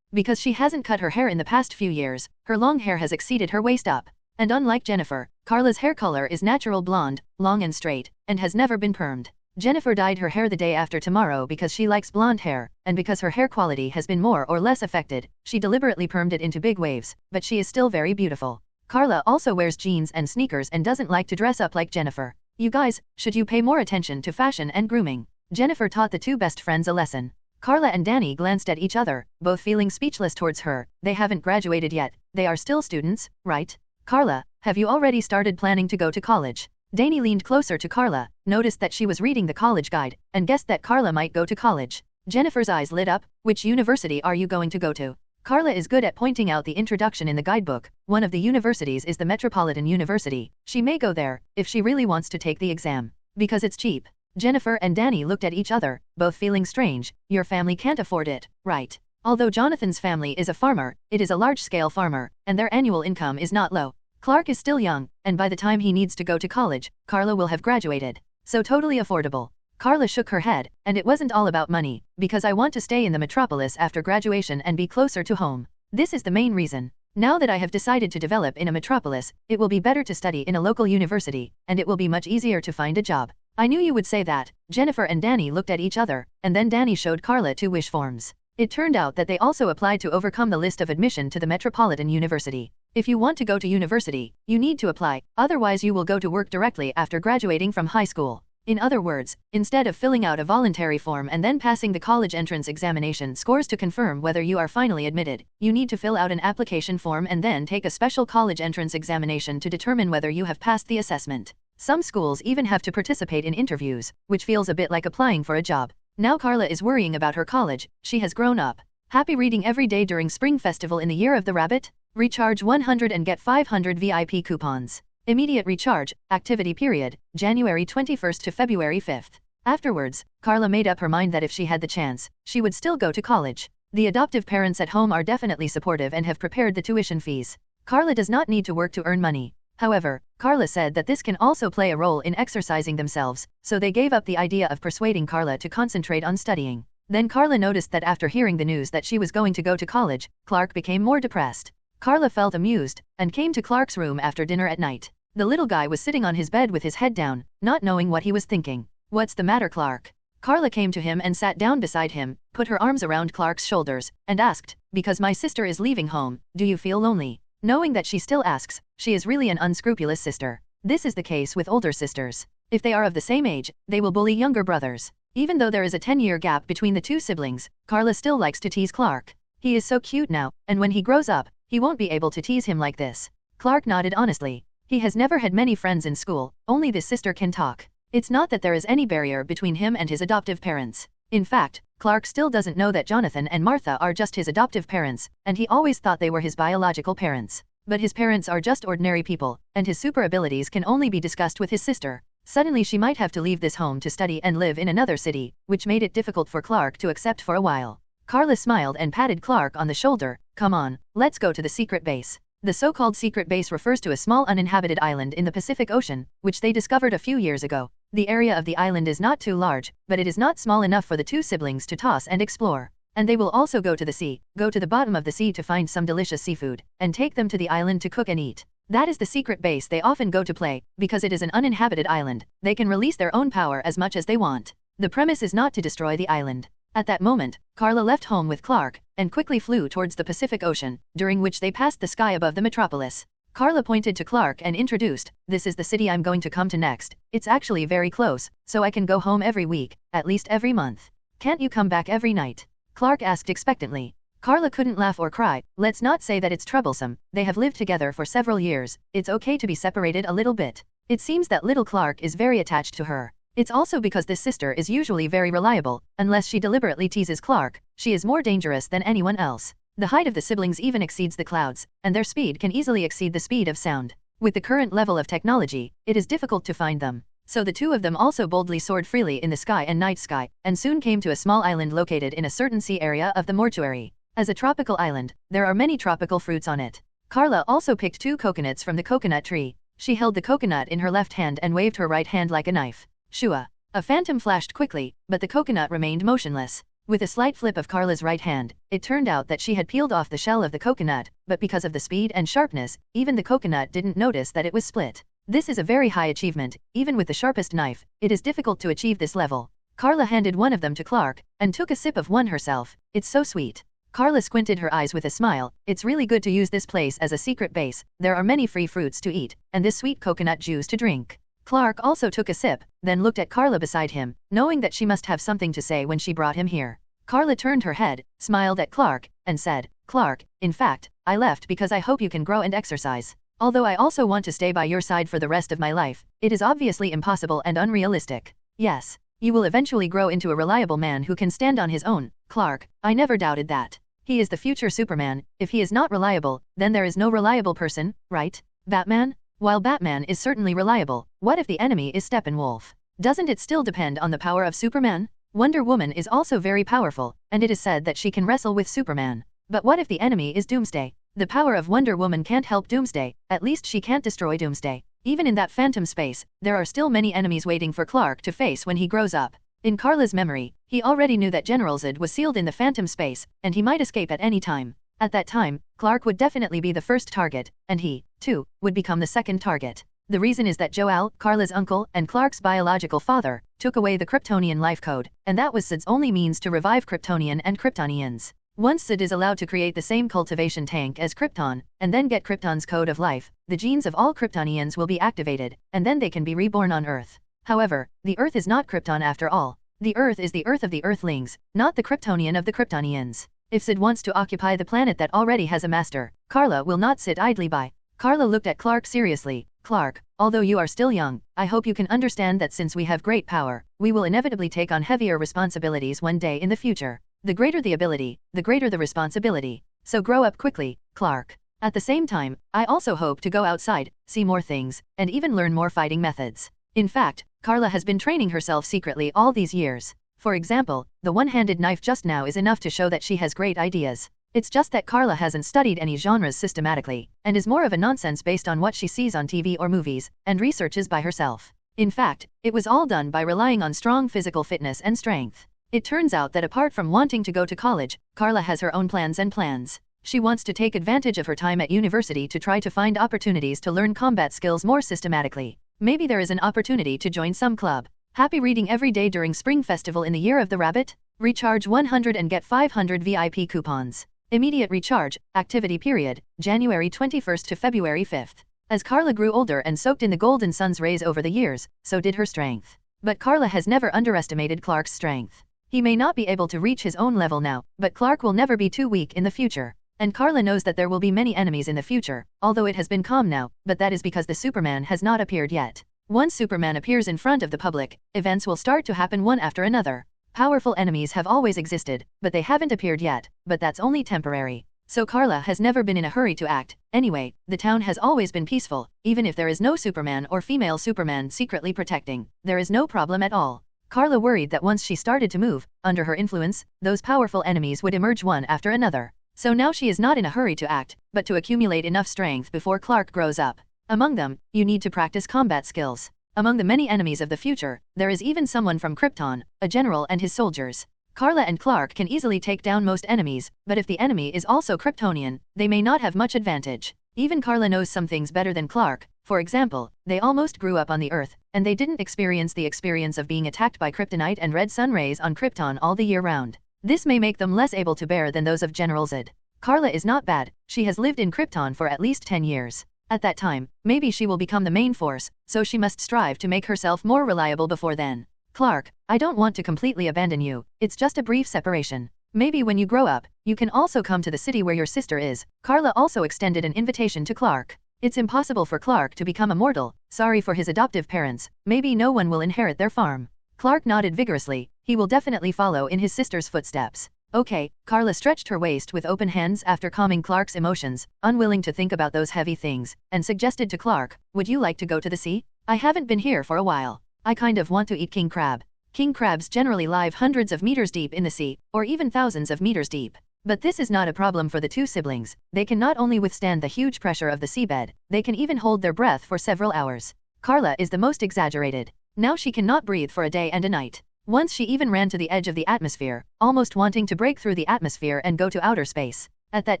Because she hasn't cut her hair in the past few years, her long hair has exceeded her waist up. And unlike Jennifer, Carla's hair color is natural blonde, long and straight, and has never been permed. Jennifer dyed her hair the day after tomorrow because she likes blonde hair, and because her hair quality has been more or less affected, she deliberately permed it into big waves, but she is still very beautiful. Carla also wears jeans and sneakers and doesn't like to dress up like Jennifer. You guys, should you pay more attention to fashion and grooming? Jennifer taught the two best friends a lesson. Carla and Danny glanced at each other, both feeling speechless towards her. They haven't graduated yet, they are still students, right? Carla, have you already started planning to go to college? Danny leaned closer to Carla, noticed that she was reading the college guide, and guessed that Carla might go to college. Jennifer's eyes lit up. Which university are you going to go to? Carla is good at pointing out the introduction in the guidebook. One of the universities is the Metropolitan University. She may go there, if she really wants to take the exam. Because it's cheap. Jennifer and Danny looked at each other, both feeling strange. Your family can't afford it, right? Although Jonathan's family is a farmer, it is a large-scale farmer, and their annual income is not low. Clark is still young, and by the time he needs to go to college, Carla will have graduated. So totally affordable. Carla shook her head, and it wasn't all about money, because I want to stay in the metropolis after graduation and be closer to home. This is the main reason. Now that I have decided to develop in a metropolis, it will be better to study in a local university, and it will be much easier to find a job. I knew you would say that. Jennifer and Danny looked at each other, and then Danny showed Carla two wish forms. It turned out that they also applied to overcome the list of admission to the Metropolitan University. If you want to go to university, you need to apply, otherwise you will go to work directly after graduating from high school. In other words, instead of filling out a voluntary form and then passing the college entrance examination scores to confirm whether you are finally admitted, you need to fill out an application form and then take a special college entrance examination to determine whether you have passed the assessment. Some schools even have to participate in interviews, which feels a bit like applying for a job. Now Carla is worrying about her college. She has grown up. Happy reading every day during Spring Festival in the Year of the Rabbit? Recharge 100 and get 500 VIP coupons. Immediate recharge, activity period, January 21st to February 5th. Afterwards, Carla made up her mind that if she had the chance, she would still go to college. The adoptive parents at home are definitely supportive and have prepared the tuition fees. Carla does not need to work to earn money. However, Carla said that this can also play a role in exercising themselves, so they gave up the idea of persuading Carla to concentrate on studying. Then Carla noticed that after hearing the news that she was going to go to college, Clark became more depressed. Carla felt amused, and came to Clark's room after dinner at night. The little guy was sitting on his bed with his head down, not knowing what he was thinking. "What's the matter, Clark?" Carla came to him and sat down beside him, put her arms around Clark's shoulders, and asked, "Because my sister is leaving home, do you feel lonely?" Knowing that she still asks, she is really an unscrupulous sister. This is the case with older sisters. If they are of the same age, they will bully younger brothers. Even though there is a 10-year gap between the two siblings, Carla still likes to tease Clark. He is so cute now, and when he grows up, he won't be able to tease him like this. Clark nodded honestly. He has never had many friends in school, only this sister can talk. It's not that there is any barrier between him and his adoptive parents. In fact, Clark still doesn't know that Jonathan and Martha are just his adoptive parents, and he always thought they were his biological parents. But his parents are just ordinary people, and his super abilities can only be discussed with his sister. Suddenly she might have to leave this home to study and live in another city, which made it difficult for Clark to accept for a while. Carla smiled and patted Clark on the shoulder. "Come on, let's go to the secret base." The so-called secret base refers to a small uninhabited island in the Pacific Ocean, which they discovered a few years ago. The area of the island is not too large, but it is not small enough for the two siblings to toss and explore. And they will also go to the sea, go to the bottom of the sea to find some delicious seafood, and take them to the island to cook and eat. That is the secret base they often go to play, because it is an uninhabited island. They can release their own power as much as they want. The premise is not to destroy the island. At that moment, Carla left home with Clark, and quickly flew towards the Pacific Ocean, during which they passed the sky above the metropolis. Carla pointed to Clark and introduced, "This is the city I'm going to come to next. It's actually very close, so I can go home every week, at least every month. Can't you come back every night?" Clark asked expectantly. Carla couldn't laugh or cry. "Let's not say that it's troublesome. They have lived together for several years. It's okay to be separated a little bit." It seems that little Clark is very attached to her. It's also because this sister is usually very reliable. Unless she deliberately teases Clark, she is more dangerous than anyone else. The height of the siblings even exceeds the clouds, and their speed can easily exceed the speed of sound. With the current level of technology, it is difficult to find them. So the two of them also boldly soared freely in the sky and night sky, and soon came to a small island located in a certain sea area of the mortuary. As a tropical island, there are many tropical fruits on it. Carla also picked 2 coconuts from the coconut tree. She held the coconut in her left hand and waved her right hand like a knife. Shua! A phantom flashed quickly, but the coconut remained motionless. With a slight flip of Carla's right hand, it turned out that she had peeled off the shell of the coconut, but because of the speed and sharpness, even the coconut didn't notice that it was split. This is a very high achievement. Even with the sharpest knife, it is difficult to achieve this level. Carla handed one of them to Clark, and took a sip of one herself. "It's so sweet." Carla squinted her eyes with a smile. "It's really good to use this place as a secret base. There are many free fruits to eat, and this sweet coconut juice to drink." Clark also took a sip, then looked at Carla beside him, knowing that she must have something to say when she brought him here. Carla turned her head, smiled at Clark, and said, "Clark, in fact, I left because I hope you can grow and exercise. Although I also want to stay by your side for the rest of my life, it is obviously impossible and unrealistic. Yes, you will eventually grow into a reliable man who can stand on his own, Clark. I never doubted that. He is the future Superman. If he is not reliable, then there is no reliable person, right? Batman? While Batman is certainly reliable, what if the enemy is Steppenwolf? Doesn't it still depend on the power of Superman? Wonder Woman is also very powerful, and it is said that she can wrestle with Superman. But what if the enemy is Doomsday? The power of Wonder Woman can't help Doomsday, at least she can't destroy Doomsday. Even in that phantom space, there are still many enemies waiting for Clark to face when he grows up. In Carla's memory, he already knew that General Zod was sealed in the phantom space, and he might escape at any time. At that time, Clark would definitely be the first target, and he, too, would become the second target. The reason is that Jor-El, Carla's uncle, and Clark's biological father, took away the Kryptonian life code, and that was Zod's only means to revive Kryptonian and Kryptonians. Once Zod is allowed to create the same cultivation tank as Krypton, and then get Krypton's code of life, the genes of all Kryptonians will be activated, and then they can be reborn on Earth. However, the Earth is not Krypton after all. The Earth is the Earth of the Earthlings, not the Kryptonian of the Kryptonians. If Zod wants to occupy the planet that already has a master, Carla will not sit idly by. Carla looked at Clark seriously. "Clark, although you are still young, I hope you can understand that since we have great power, we will inevitably take on heavier responsibilities one day in the future. The greater the ability, the greater the responsibility. So grow up quickly, Clark. At the same time, I also hope to go outside, see more things, and even learn more fighting methods." In fact, Carla has been training herself secretly all these years. For example, the one-handed knife just now is enough to show that she has great ideas. It's just that Carla hasn't studied any genres systematically, and is more of a nonsense based on what she sees on TV or movies, and researches by herself. In fact, it was all done by relying on strong physical fitness and strength. It turns out that apart from wanting to go to college, Carla has her own plans. She wants to take advantage of her time at university to try to find opportunities to learn combat skills more systematically. Maybe there is an opportunity to join some club. Happy reading every day during Spring Festival in the Year of the Rabbit? Recharge 100 and get 500 VIP coupons. Immediate recharge, activity period, January 21st to February 5th. As Carla grew older and soaked in the golden sun's rays over the years, so did her strength. But Carla has never underestimated Clark's strength. He may not be able to reach his own level now, but Clark will never be too weak in the future. And Carla knows that there will be many enemies in the future, although it has been calm now, but that is because the Superman has not appeared yet. Once Superman appears in front of the public, events will start to happen one after another. Powerful enemies have always existed, but they haven't appeared yet, but that's only temporary. So Carla has never been in a hurry to act. Anyway, the town has always been peaceful, even if there is no Superman or female Superman secretly protecting, there is no problem at all. Carla worried that once she started to move, under her influence, those powerful enemies would emerge one after another. So now she is not in a hurry to act, but to accumulate enough strength before Clark grows up. Among them, you need to practice combat skills. Among the many enemies of the future, there is even someone from Krypton, a general and his soldiers. Carla and Clark can easily take down most enemies, but if the enemy is also Kryptonian, they may not have much advantage. Even Carla knows some things better than Clark. For example, they almost grew up on the Earth, and they didn't experience the experience of being attacked by kryptonite and red sun rays on Krypton all the year round. This may make them less able to bear than those of General Zod. Carla is not bad, she has lived in Krypton for at least 10 years. At that time, maybe she will become the main force, so she must strive to make herself more reliable before then. Clark, I don't want to completely abandon you, it's just a brief separation. Maybe when you grow up, you can also come to the city where your sister is. Carla also extended an invitation to Clark. It's impossible for Clark to become immortal, sorry for his adoptive parents, maybe no one will inherit their farm. Clark nodded vigorously, he will definitely follow in his sister's footsteps. Okay, Carla stretched her waist with open hands after calming Clark's emotions, unwilling to think about those heavy things, and suggested to Clark, would you like to go to the sea? I haven't been here for a while. I kind of want to eat king crab. King crabs generally live hundreds of meters deep in the sea, or even thousands of meters deep. But this is not a problem for the two siblings. They can not only withstand the huge pressure of the seabed, they can even hold their breath for several hours. Carla is the most exaggerated. Now she cannot breathe for a day and a night. Once she even ran to the edge of the atmosphere, almost wanting to break through the atmosphere and go to outer space. At that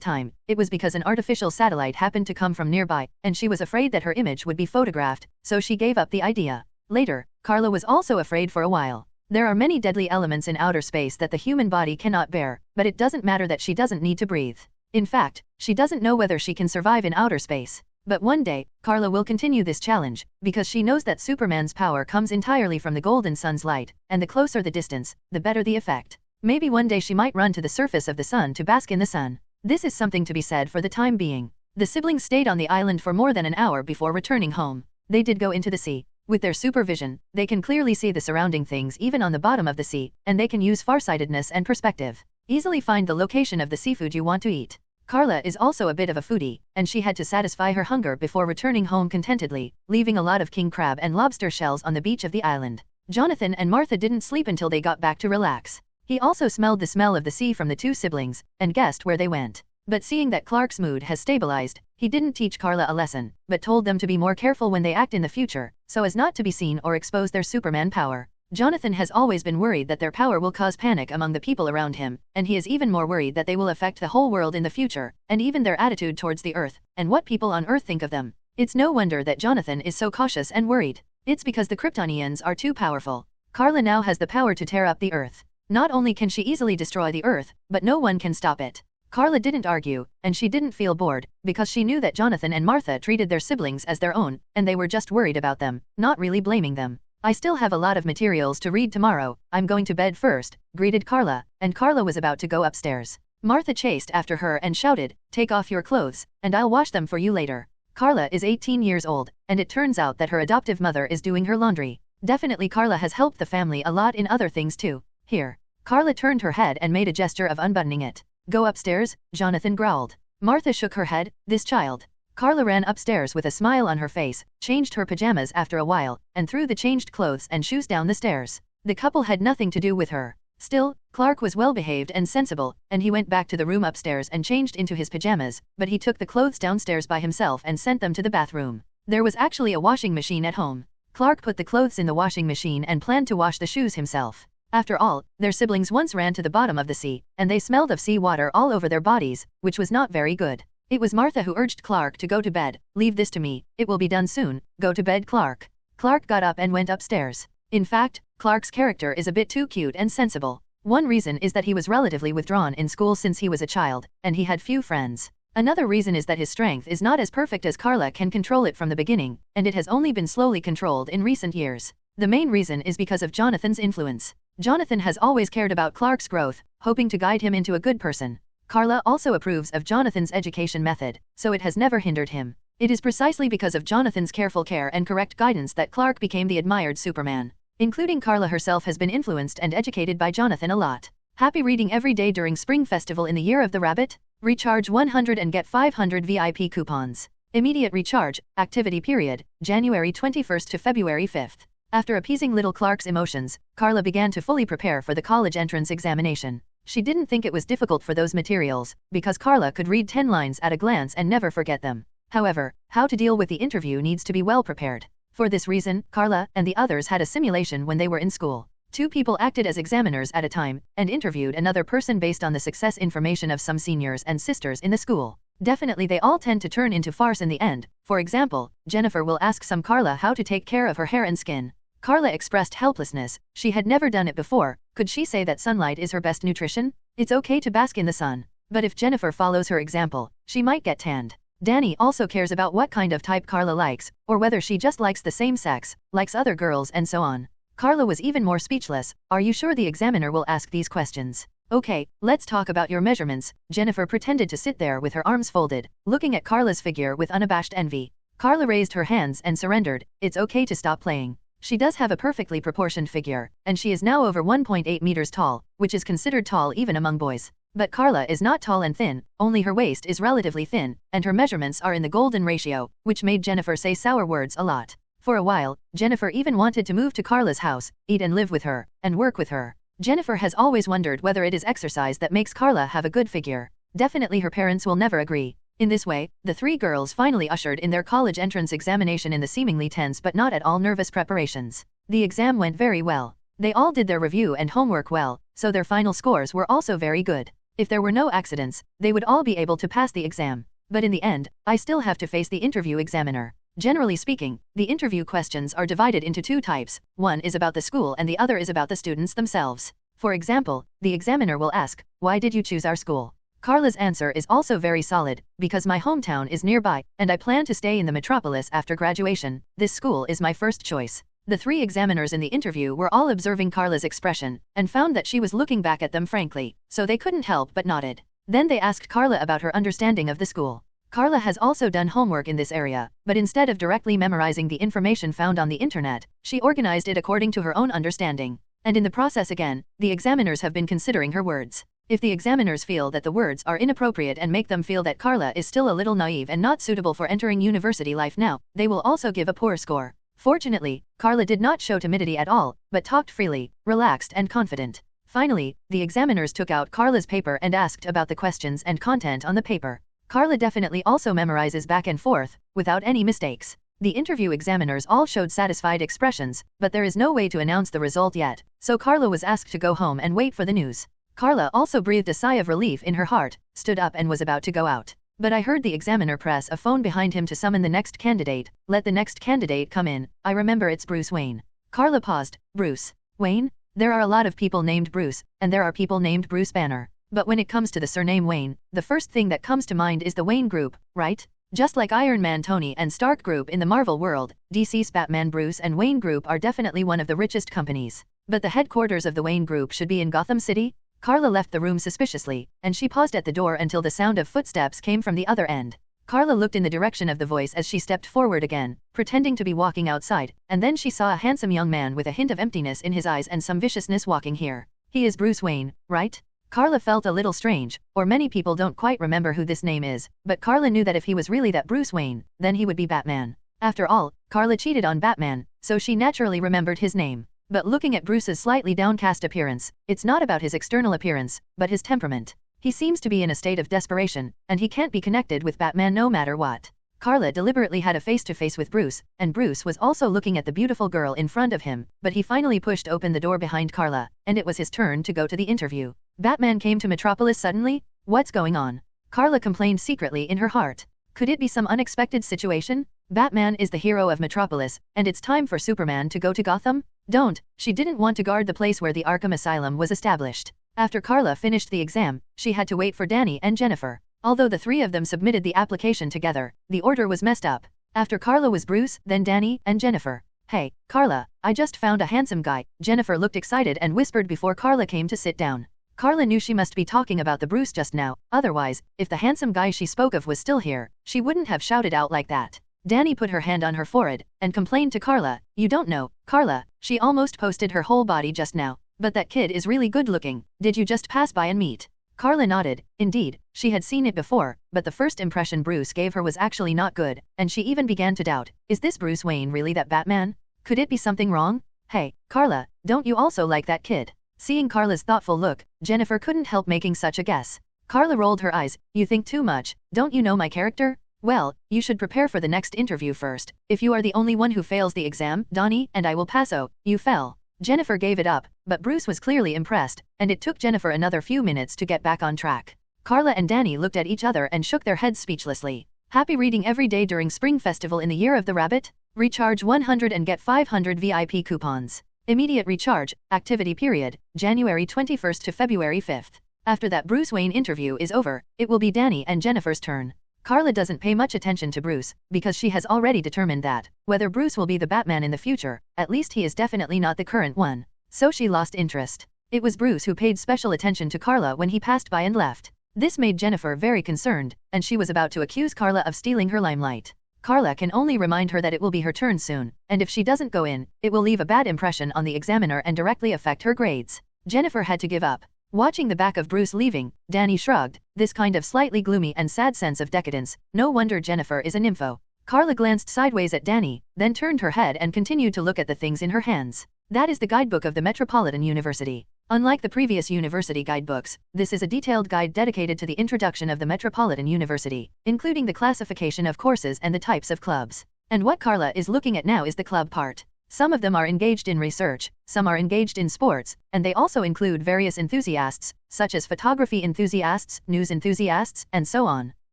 time, it was because an artificial satellite happened to come from nearby, and she was afraid that her image would be photographed, so she gave up the idea. Later, Carla was also afraid for a while. There are many deadly elements in outer space that the human body cannot bear, but it doesn't matter that she doesn't need to breathe. In fact, she doesn't know whether she can survive in outer space. But one day, Carla will continue this challenge, because she knows that Superman's power comes entirely from the golden sun's light, and the closer the distance, the better the effect. Maybe one day she might run to the surface of the sun to bask in the sun. This is something to be said for the time being. The siblings stayed on the island for more than an hour before returning home. They did go into the sea. With their supervision, they can clearly see the surrounding things even on the bottom of the sea, and they can use farsightedness and perspective. Easily find the location of the seafood you want to eat. Carla is also a bit of a foodie, and she had to satisfy her hunger before returning home contentedly, leaving a lot of king crab and lobster shells on the beach of the island. Jonathan and Martha didn't sleep until they got back to relax. He also smelled the smell of the sea from the two siblings, and guessed where they went. But seeing that Clark's mood has stabilized, he didn't teach Carla a lesson, but told them to be more careful when they act in the future, so as not to be seen or expose their Superman power. Jonathan has always been worried that their power will cause panic among the people around him, and he is even more worried that they will affect the whole world in the future, and even their attitude towards the Earth, and what people on Earth think of them. It's no wonder that Jonathan is so cautious and worried. It's because the Kryptonians are too powerful. Carla now has the power to tear up the Earth. Not only can she easily destroy the Earth, but no one can stop it. Carla didn't argue, and she didn't feel bored, because she knew that Jonathan and Martha treated their siblings as their own, and they were just worried about them, not really blaming them. I still have a lot of materials to read tomorrow, I'm going to bed first, greeted Carla, and Carla was about to go upstairs. Martha chased after her and shouted, take off your clothes, and I'll wash them for you later. Carla is 18 years old, and it turns out that her adoptive mother is doing her laundry. Definitely Carla has helped the family a lot in other things too. Here. Carla turned her head and made a gesture of unbuttoning it. Go upstairs, Jonathan growled. Martha shook her head, this child. Carla ran upstairs with a smile on her face, changed her pajamas after a while, and threw the changed clothes and shoes down the stairs. The couple had nothing to do with her. Still, Clark was well-behaved and sensible, and he went back to the room upstairs and changed into his pajamas, but he took the clothes downstairs by himself and sent them to the bathroom. There was actually a washing machine at home. Clark put the clothes in the washing machine and planned to wash the shoes himself. After all, their siblings once ran to the bottom of the sea, and they smelled of sea water all over their bodies, which was not very good. It was Martha who urged Clark to go to bed. "Leave this to me, it will be done soon, go to bed, Clark." Clark got up and went upstairs. In fact, Clark's character is a bit too cute and sensible. One reason is that he was relatively withdrawn in school since he was a child, and he had few friends. Another reason is that his strength is not as perfect as Carla can control it from the beginning, and it has only been slowly controlled in recent years. The main reason is because of Jonathan's influence. Jonathan has always cared about Clark's growth, hoping to guide him into a good person. Carla also approves of Jonathan's education method, so it has never hindered him. It is precisely because of Jonathan's careful care and correct guidance that Clark became the admired Superman. Including Carla herself has been influenced and educated by Jonathan a lot. Happy reading every day during Spring Festival in the Year of the Rabbit? Recharge 100 and get 500 VIP coupons. Immediate recharge, activity period, January 21st to February 5th. After appeasing little Clark's emotions, Carla began to fully prepare for the college entrance examination. She didn't think it was difficult for those materials, because Carla could read 10 lines at a glance and never forget them. However, how to deal with the interview needs to be well prepared. For this reason, Carla and the others had a simulation when they were in school. 2 people acted as examiners at a time, and interviewed another person based on the success information of some seniors and sisters in the school. Definitely they all tend to turn into farce in the end. For example, Jennifer will ask some Carla how to take care of her hair and skin. Carla expressed helplessness. She had never done it before. Could she say that sunlight is her best nutrition? It's okay to bask in the sun. But if Jennifer follows her example, she might get tanned. Danny also cares about what kind of type Carla likes, or whether she just likes the same sex, likes other girls and so on. Carla was even more speechless. Are you sure the examiner will ask these questions? Okay, let's talk about your measurements. Jennifer pretended to sit there with her arms folded, looking at Carla's figure with unabashed envy. Carla raised her hands and surrendered. It's okay to stop playing. She does have a perfectly proportioned figure, and she is now over 1.8 meters tall, which is considered tall even among boys. But Carla is not tall and thin, only her waist is relatively thin, and her measurements are in the golden ratio, which made Jennifer say sour words a lot. For a while, Jennifer even wanted to move to Carla's house, eat and live with her, and work with her. Jennifer has always wondered whether it is exercise that makes Carla have a good figure. Definitely her parents will never agree. In this way, the 3 girls finally ushered in their college entrance examination in the seemingly tense but not at all nervous preparations. The exam went very well. They all did their review and homework well, so their final scores were also very good. If there were no accidents, they would all be able to pass the exam. But in the end, I still have to face the interview examiner. Generally speaking, the interview questions are divided into 2 types. One is about the school and the other is about the students themselves. For example, the examiner will ask, "Why did you choose our school?" Carla's answer is also very solid, "Because my hometown is nearby, and I plan to stay in the metropolis after graduation. This school is my first choice." The 3 examiners in the interview were all observing Carla's expression, and found that she was looking back at them frankly, so they couldn't help but nodded. Then they asked Carla about her understanding of the school. Carla has also done homework in this area, but instead of directly memorizing the information found on the internet, she organized it according to her own understanding. And in the process again, the examiners have been considering her words. If the examiners feel that the words are inappropriate and make them feel that Carla is still a little naive and not suitable for entering university life now, they will also give a poor score. Fortunately, Carla did not show timidity at all, but talked freely, relaxed and confident. Finally, the examiners took out Carla's paper and asked about the questions and content on the paper. Carla definitely also memorizes back and forth, without any mistakes. The interview examiners all showed satisfied expressions, but there is no way to announce the result yet, so Carla was asked to go home and wait for the news. Carla also breathed a sigh of relief in her heart, stood up and was about to go out. But I heard the examiner press a phone behind him to summon the next candidate. Let the next candidate come in. I remember it's Bruce Wayne. Carla paused. Bruce Wayne? There are a lot of people named Bruce, and there are people named Bruce Banner. But when it comes to the surname Wayne, the first thing that comes to mind is the Wayne Group, right? Just like Iron Man Tony and Stark Group in the Marvel world, DC's Batman Bruce and Wayne Group are definitely one of the richest companies. But the headquarters of the Wayne Group should be in Gotham City? Carla left the room suspiciously, and she paused at the door until the sound of footsteps came from the other end. Carla looked in the direction of the voice as she stepped forward again, pretending to be walking outside, and then she saw a handsome young man with a hint of emptiness in his eyes and some viciousness walking here. He is Bruce Wayne, right? Carla felt a little strange, or many people don't quite remember who this name is, but Carla knew that if he was really that Bruce Wayne, then he would be Batman. After all, Carla cheated on Batman, so she naturally remembered his name. But looking at Bruce's slightly downcast appearance, it's not about his external appearance, but his temperament. He seems to be in a state of desperation, and he can't be connected with Batman no matter what. Carla deliberately had a face-to-face with Bruce, and Bruce was also looking at the beautiful girl in front of him, but he finally pushed open the door behind Carla, and it was his turn to go to the interview. Batman came to Metropolis suddenly? What's going on? Carla complained secretly in her heart. Could it be some unexpected situation? Batman is the hero of Metropolis, and it's time for Superman to go to Gotham? Don't, she didn't want to guard the place where the Arkham Asylum was established. After Carla finished the exam, she had to wait for Danny and Jennifer. Although the three of them submitted the application together, the order was messed up. After Carla was Bruce, then Danny, and Jennifer. Hey, Carla, I just found a handsome guy. Jennifer looked excited and whispered before Carla came to sit down. Carla knew she must be talking about the Bruce just now, otherwise, if the handsome guy she spoke of was still here, she wouldn't have shouted out like that. Danny put her hand on her forehead, and complained to Carla, "You don't know, Carla, she almost posted her whole body just now, but that kid is really good looking, did you just pass by and meet?" Carla nodded. Indeed, she had seen it before, but the first impression Bruce gave her was actually not good, and she even began to doubt, is this Bruce Wayne really that Batman? Could it be something wrong? Hey, Carla, don't you also like that kid? Seeing Carla's thoughtful look, Jennifer couldn't help making such a guess. Carla rolled her eyes, "You think too much, don't you know my character? Well, you should prepare for the next interview first. If you are the only one who fails the exam, Donnie and I will pass. Oh, you fell." Jennifer gave it up, but Bruce was clearly impressed, and it took Jennifer another few minutes to get back on track. Carla and Danny looked at each other and shook their heads speechlessly. Happy reading every day during Spring Festival in the Year of the Rabbit? Recharge 100 and get 500 VIP coupons. Immediate recharge, activity period, January 21st to February 5th. After that Bruce Wayne interview is over, it will be Danny and Jennifer's turn. Carla doesn't pay much attention to Bruce, because she has already determined that, whether Bruce will be the Batman in the future, at least he is definitely not the current one. So she lost interest. It was Bruce who paid special attention to Carla when he passed by and left. This made Jennifer very concerned, and she was about to accuse Carla of stealing her limelight. Carla can only remind her that it will be her turn soon, and if she doesn't go in, it will leave a bad impression on the examiner and directly affect her grades. Jennifer had to give up. Watching the back of Bruce leaving, Danny shrugged, this kind of slightly gloomy and sad sense of decadence, no wonder Jennifer is a nympho. Carla glanced sideways at Danny, then turned her head and continued to look at the things in her hands. That is the guidebook of the Metropolitan University. Unlike the previous university guidebooks, this is a detailed guide dedicated to the introduction of the Metropolitan University, including the classification of courses and the types of clubs. And what Carla is looking at now is the club part. Some of them are engaged in research, some are engaged in sports, and they also include various enthusiasts, such as photography enthusiasts, news enthusiasts, and so on.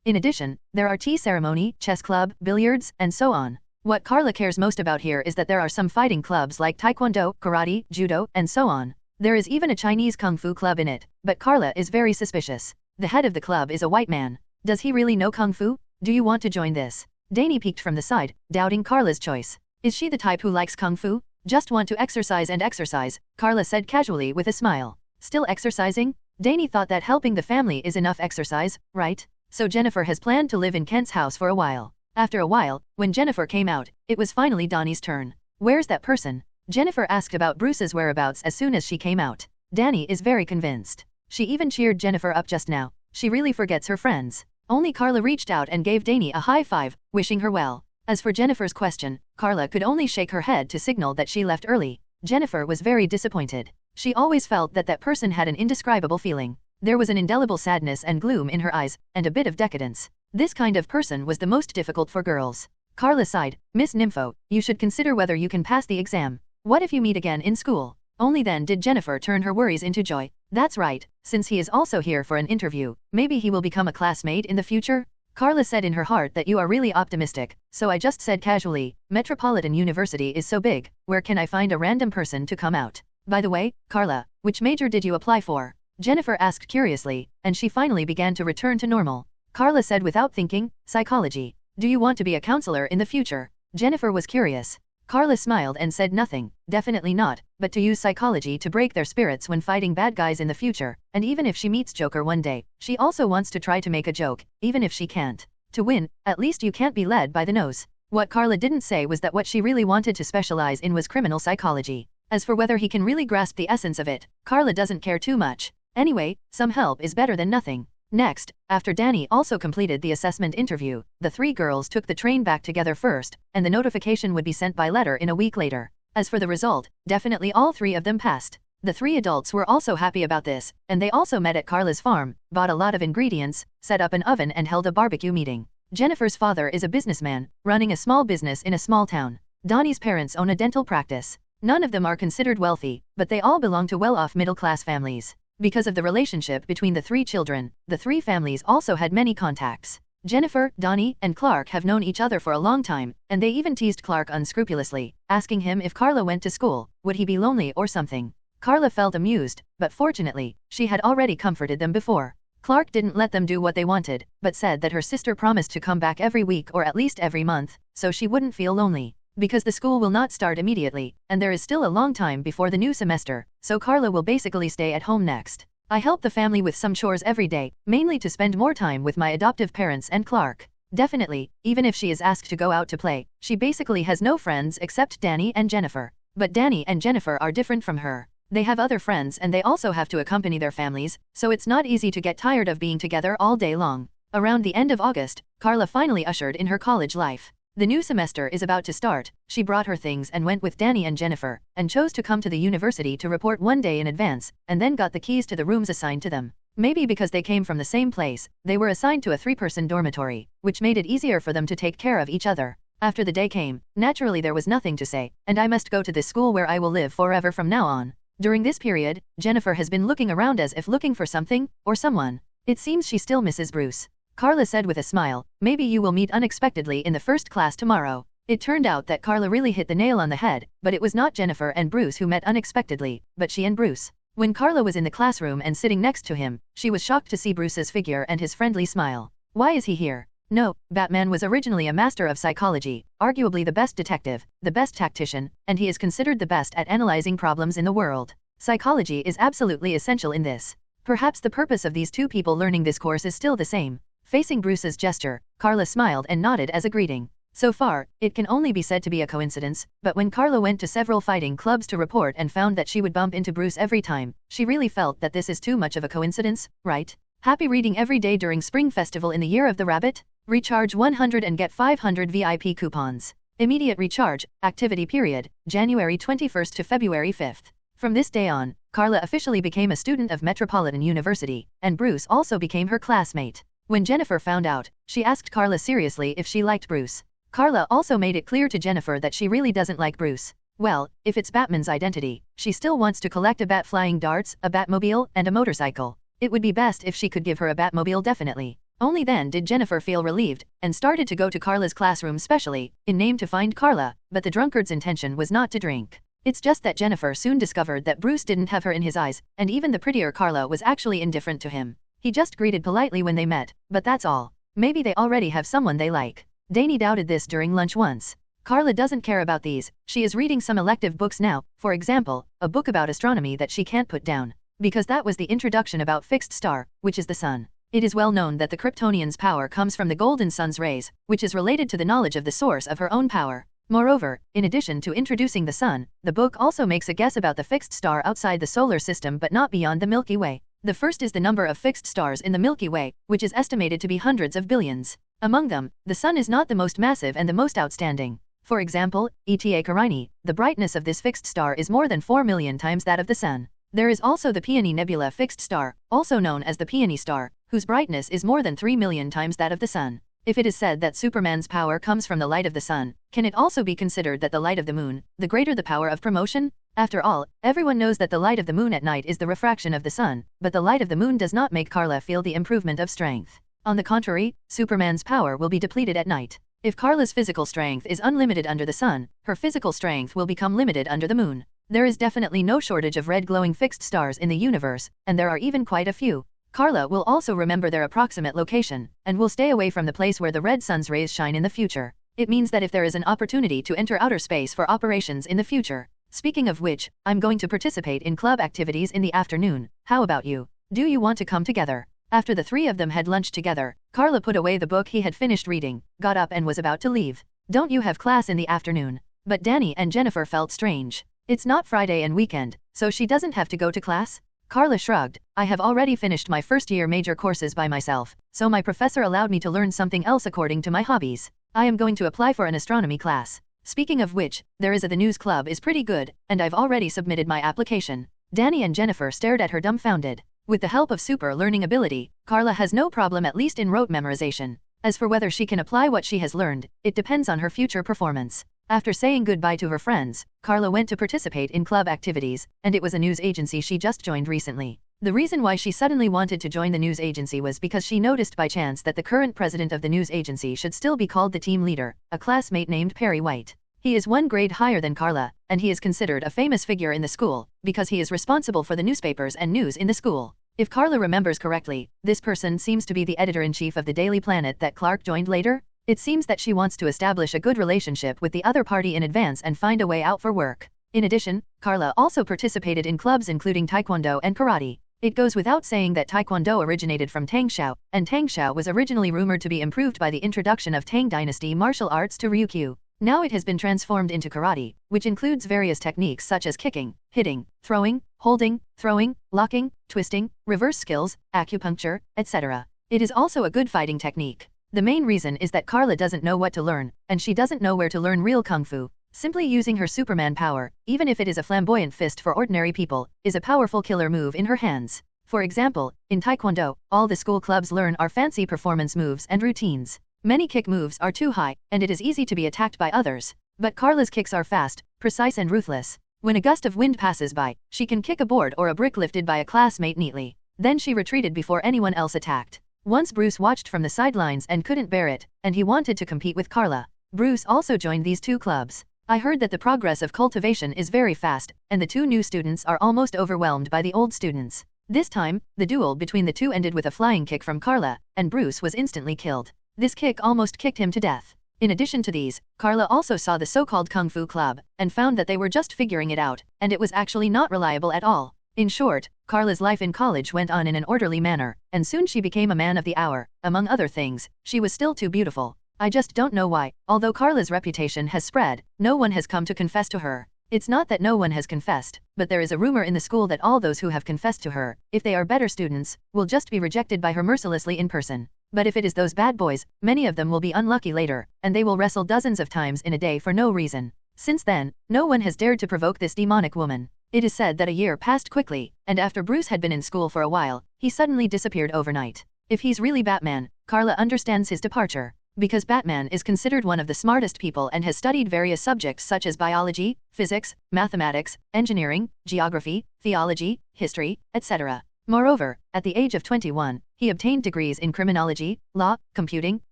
In addition, there are tea ceremony, chess club, billiards, and so on. What Carla cares most about here is that there are some fighting clubs like taekwondo, karate, judo, and so on. There is even a Chinese kung fu club in it, but Carla is very suspicious. The head of the club is a white man. Does he really know kung fu? Do you want to join this? Danny peeked from the side, doubting Carla's choice. Is she the type who likes kung fu? Just want to exercise and exercise, Carla said casually with a smile. Still exercising? Danny thought that helping the family is enough exercise, right? So Jennifer has planned to live in Kent's house for a while. After a while, when Jennifer came out, it was finally Donnie's turn. Where's that person? Jennifer asked about Bruce's whereabouts as soon as she came out. Danny is very convinced. She even cheered Jennifer up just now. She really forgets her friends. Only Carla reached out and gave Danny a high five, wishing her well. As for Jennifer's question, Carla could only shake her head to signal that she left early. Jennifer was very disappointed. She always felt that that person had an indescribable feeling. There was an indelible sadness and gloom in her eyes, and a bit of decadence. This kind of person was the most difficult for girls. Carla sighed, "Miss Nympho, you should consider whether you can pass the exam. What if you meet again in school?" Only then did Jennifer turn her worries into joy. That's right, since he is also here for an interview, maybe he will become a classmate in the future? Carla said in her heart that you are really optimistic, so I just said casually, Metropolitan University is so big, where can I find a random person to come out? By the way, Carla, which major did you apply for? Jennifer asked curiously, and she finally began to return to normal. Carla said without thinking, psychology. Do you want to be a counselor in the future? Jennifer was curious. Carla smiled and said nothing, definitely not, but to use psychology to break their spirits when fighting bad guys in the future, and even if she meets Joker one day, she also wants to try to make a joke, even if she can't. To win, at least you can't be led by the nose. What Carla didn't say was that what she really wanted to specialize in was criminal psychology. As for whether he can really grasp the essence of it, Carla doesn't care too much. Anyway, some help is better than nothing. Next, after Danny also completed the assessment interview, the three girls took the train back together first, and the notification would be sent by letter in a week later. As for the result, definitely all three of them passed. The three adults were also happy about this, and they also met at Carla's farm, bought a lot of ingredients, set up an oven and held a barbecue meeting. Jennifer's father is a businessman, running a small business in a small town. Donnie's parents own a dental practice. None of them are considered wealthy, but they all belong to well-off middle-class families. Because of the relationship between the three children, the three families also had many contacts. Jennifer, Donnie, and Clark have known each other for a long time, and they even teased Clark unscrupulously, asking him if Carla went to school, would he be lonely or something. Carla felt amused, but fortunately, she had already comforted them before. Clark didn't let them do what they wanted, but said that her sister promised to come back every week or at least every month, so she wouldn't feel lonely. Because the school will not start immediately, and there is still a long time before the new semester, so Carla will basically stay at home next. I help the family with some chores every day, mainly to spend more time with my adoptive parents and Clark. Definitely, even if she is asked to go out to play, she basically has no friends except Danny and Jennifer. But Danny and Jennifer are different from her. They have other friends and they also have to accompany their families, so it's not easy to get tired of being together all day long. Around the end of August, Carla finally ushered in her college life. The new semester is about to start. She brought her things and went with Danny and Jennifer, and chose to come to the university to report one day in advance, and then got the keys to the rooms assigned to them. Maybe because they came from the same place, they were assigned to a 3-person dormitory, which made it easier for them to take care of each other. After the day came, naturally there was nothing to say, and I must go to this school where I will live forever from now on. During this period, Jennifer has been looking around as if looking for something, or someone. It seems she still misses Bruce. Carla said with a smile, maybe you will meet unexpectedly in the first class tomorrow. It turned out that Carla really hit the nail on the head, but it was not Jennifer and Bruce who met unexpectedly, but she and Bruce. When Carla was in the classroom and sitting next to him, she was shocked to see Bruce's figure and his friendly smile. Why is he here? No, Batman was originally a master of psychology, arguably the best detective, the best tactician, and he is considered the best at analyzing problems in the world. Psychology is absolutely essential in this. Perhaps the purpose of these two people learning this course is still the same. Facing Bruce's gesture, Carla smiled and nodded as a greeting. So far, it can only be said to be a coincidence, but when Carla went to several fighting clubs to report and found that she would bump into Bruce every time, she really felt that this is too much of a coincidence, right? Happy reading every day during Spring Festival in the Year of the Rabbit? Recharge 100 and get 500 VIP coupons. Immediate recharge, activity period, January 21st to February 5th. From this day on, Carla officially became a student of Metropolitan University, and Bruce also became her classmate. When Jennifer found out, she asked Carla seriously if she liked Bruce. Carla also made it clear to Jennifer that she really doesn't like Bruce. Well, if it's Batman's identity, she still wants to collect a bat flying darts, a Batmobile, and a motorcycle. It would be best if she could give her a Batmobile definitely. Only then did Jennifer feel relieved, and started to go to Carla's classroom specially, in name to find Carla, but the drunkard's intention was not to drink. It's just that Jennifer soon discovered that Bruce didn't have her in his eyes, and even the prettier Carla was actually indifferent to him. He just greeted politely when they met, but that's all. Maybe they already have someone they like. Danny doubted this during lunch once. Carla doesn't care about these, she is reading some elective books now, for example, a book about astronomy that she can't put down. Because that was the introduction about fixed star, which is the sun. It is well known that the Kryptonians' power comes from the golden sun's rays, which is related to the knowledge of the source of her own power. Moreover, in addition to introducing the sun, the book also makes a guess about the fixed star outside the solar system but not beyond the Milky Way. The first is the number of fixed stars in the Milky Way, which is estimated to be hundreds of billions. Among them, the sun is not the most massive and the most outstanding. For example, Eta Carini, the brightness of this fixed star is more than 4 million times that of the sun. There is also the Peony Nebula fixed star, also known as the Peony star, whose brightness is more than 3 million times that of the sun. If it is said that Superman's power comes from the light of the sun, can it also be considered that the light of the moon, the greater the power of promotion? After all, everyone knows that the light of the moon at night is the refraction of the sun, but the light of the moon does not make Carla feel the improvement of strength. On the contrary, Superman's power will be depleted at night. If Carla's physical strength is unlimited under the sun, her physical strength will become limited under the moon. There is definitely no shortage of red glowing fixed stars in the universe, and there are even quite a few. Carla will also remember their approximate location, and will stay away from the place where the red sun's rays shine in the future. It means that if there is an opportunity to enter outer space for operations in the future. Speaking of which, I'm going to participate in club activities in the afternoon. How about you? Do you want to come together? After the three of them had lunched together, Carla put away the book he had finished reading, got up and was about to leave. Don't you have class in the afternoon? But Danny and Jennifer felt strange. It's not Friday and weekend, so she doesn't have to go to class? Carla shrugged. I have already finished my first-year major courses by myself, so my professor allowed me to learn something else according to my hobbies. I am going to apply for an astronomy class. Speaking of which, the news club is pretty good, and I've already submitted my application. Danny and Jennifer stared at her dumbfounded. With the help of super learning ability, Carla has no problem at least in rote memorization. As for whether she can apply what she has learned, it depends on her future performance. After saying goodbye to her friends, Carla went to participate in club activities, and it was a news agency she just joined recently. The reason why she suddenly wanted to join the news agency was because she noticed by chance that the current president of the news agency should still be called the team leader, a classmate named Perry White. He is one grade higher than Carla, and he is considered a famous figure in the school, because he is responsible for the newspapers and news in the school. If Carla remembers correctly, this person seems to be the editor-in-chief of the Daily Planet that Clark joined later. It seems that she wants to establish a good relationship with the other party in advance and find a way out for work. In addition, Carla also participated in clubs including Taekwondo and Karate. It goes without saying that Taekwondo originated from Tangshao, and Tangshao was originally rumored to be improved by the introduction of Tang Dynasty martial arts to Ryukyu. Now it has been transformed into karate, which includes various techniques such as kicking, hitting, throwing, holding, throwing, locking, twisting, reverse skills, acupuncture, etc. It is also a good fighting technique. The main reason is that Carla doesn't know what to learn, and she doesn't know where to learn real kung fu. Simply using her Superman power, even if it is a flamboyant fist for ordinary people, is a powerful killer move in her hands. For example, in Taekwondo, all the school clubs learn are fancy performance moves and routines. Many kick moves are too high, and it is easy to be attacked by others. But Carla's kicks are fast, precise and ruthless. When a gust of wind passes by, she can kick a board or a brick lifted by a classmate neatly. Then she retreated before anyone else attacked. Once Bruce watched from the sidelines and couldn't bear it, and he wanted to compete with Carla. Bruce also joined these two clubs. I heard that the progress of cultivation is very fast, and the two new students are almost overwhelmed by the old students. This time, the duel between the two ended with a flying kick from Carla, and Bruce was instantly killed. This kick almost kicked him to death. In addition to these, Carla also saw the so-called Kung Fu Club, and found that they were just figuring it out, and it was actually not reliable at all. In short, Carla's life in college went on in an orderly manner, and soon she became a man of the hour. Among other things, she was still too beautiful. I just don't know why, although Carla's reputation has spread, no one has come to confess to her. It's not that no one has confessed, but there is a rumor in the school that all those who have confessed to her, if they are better students, will just be rejected by her mercilessly in person. But if it is those bad boys, many of them will be unlucky later, and they will wrestle dozens of times in a day for no reason. Since then, no one has dared to provoke this demonic woman. It is said that a year passed quickly, and after Bruce had been in school for a while, he suddenly disappeared overnight. If he's really Batman, Carla understands his departure. Because Batman is considered one of the smartest people and has studied various subjects such as biology, physics, mathematics, engineering, geography, theology, history, etc. Moreover, at the age of 21, he obtained degrees in criminology, law, computing,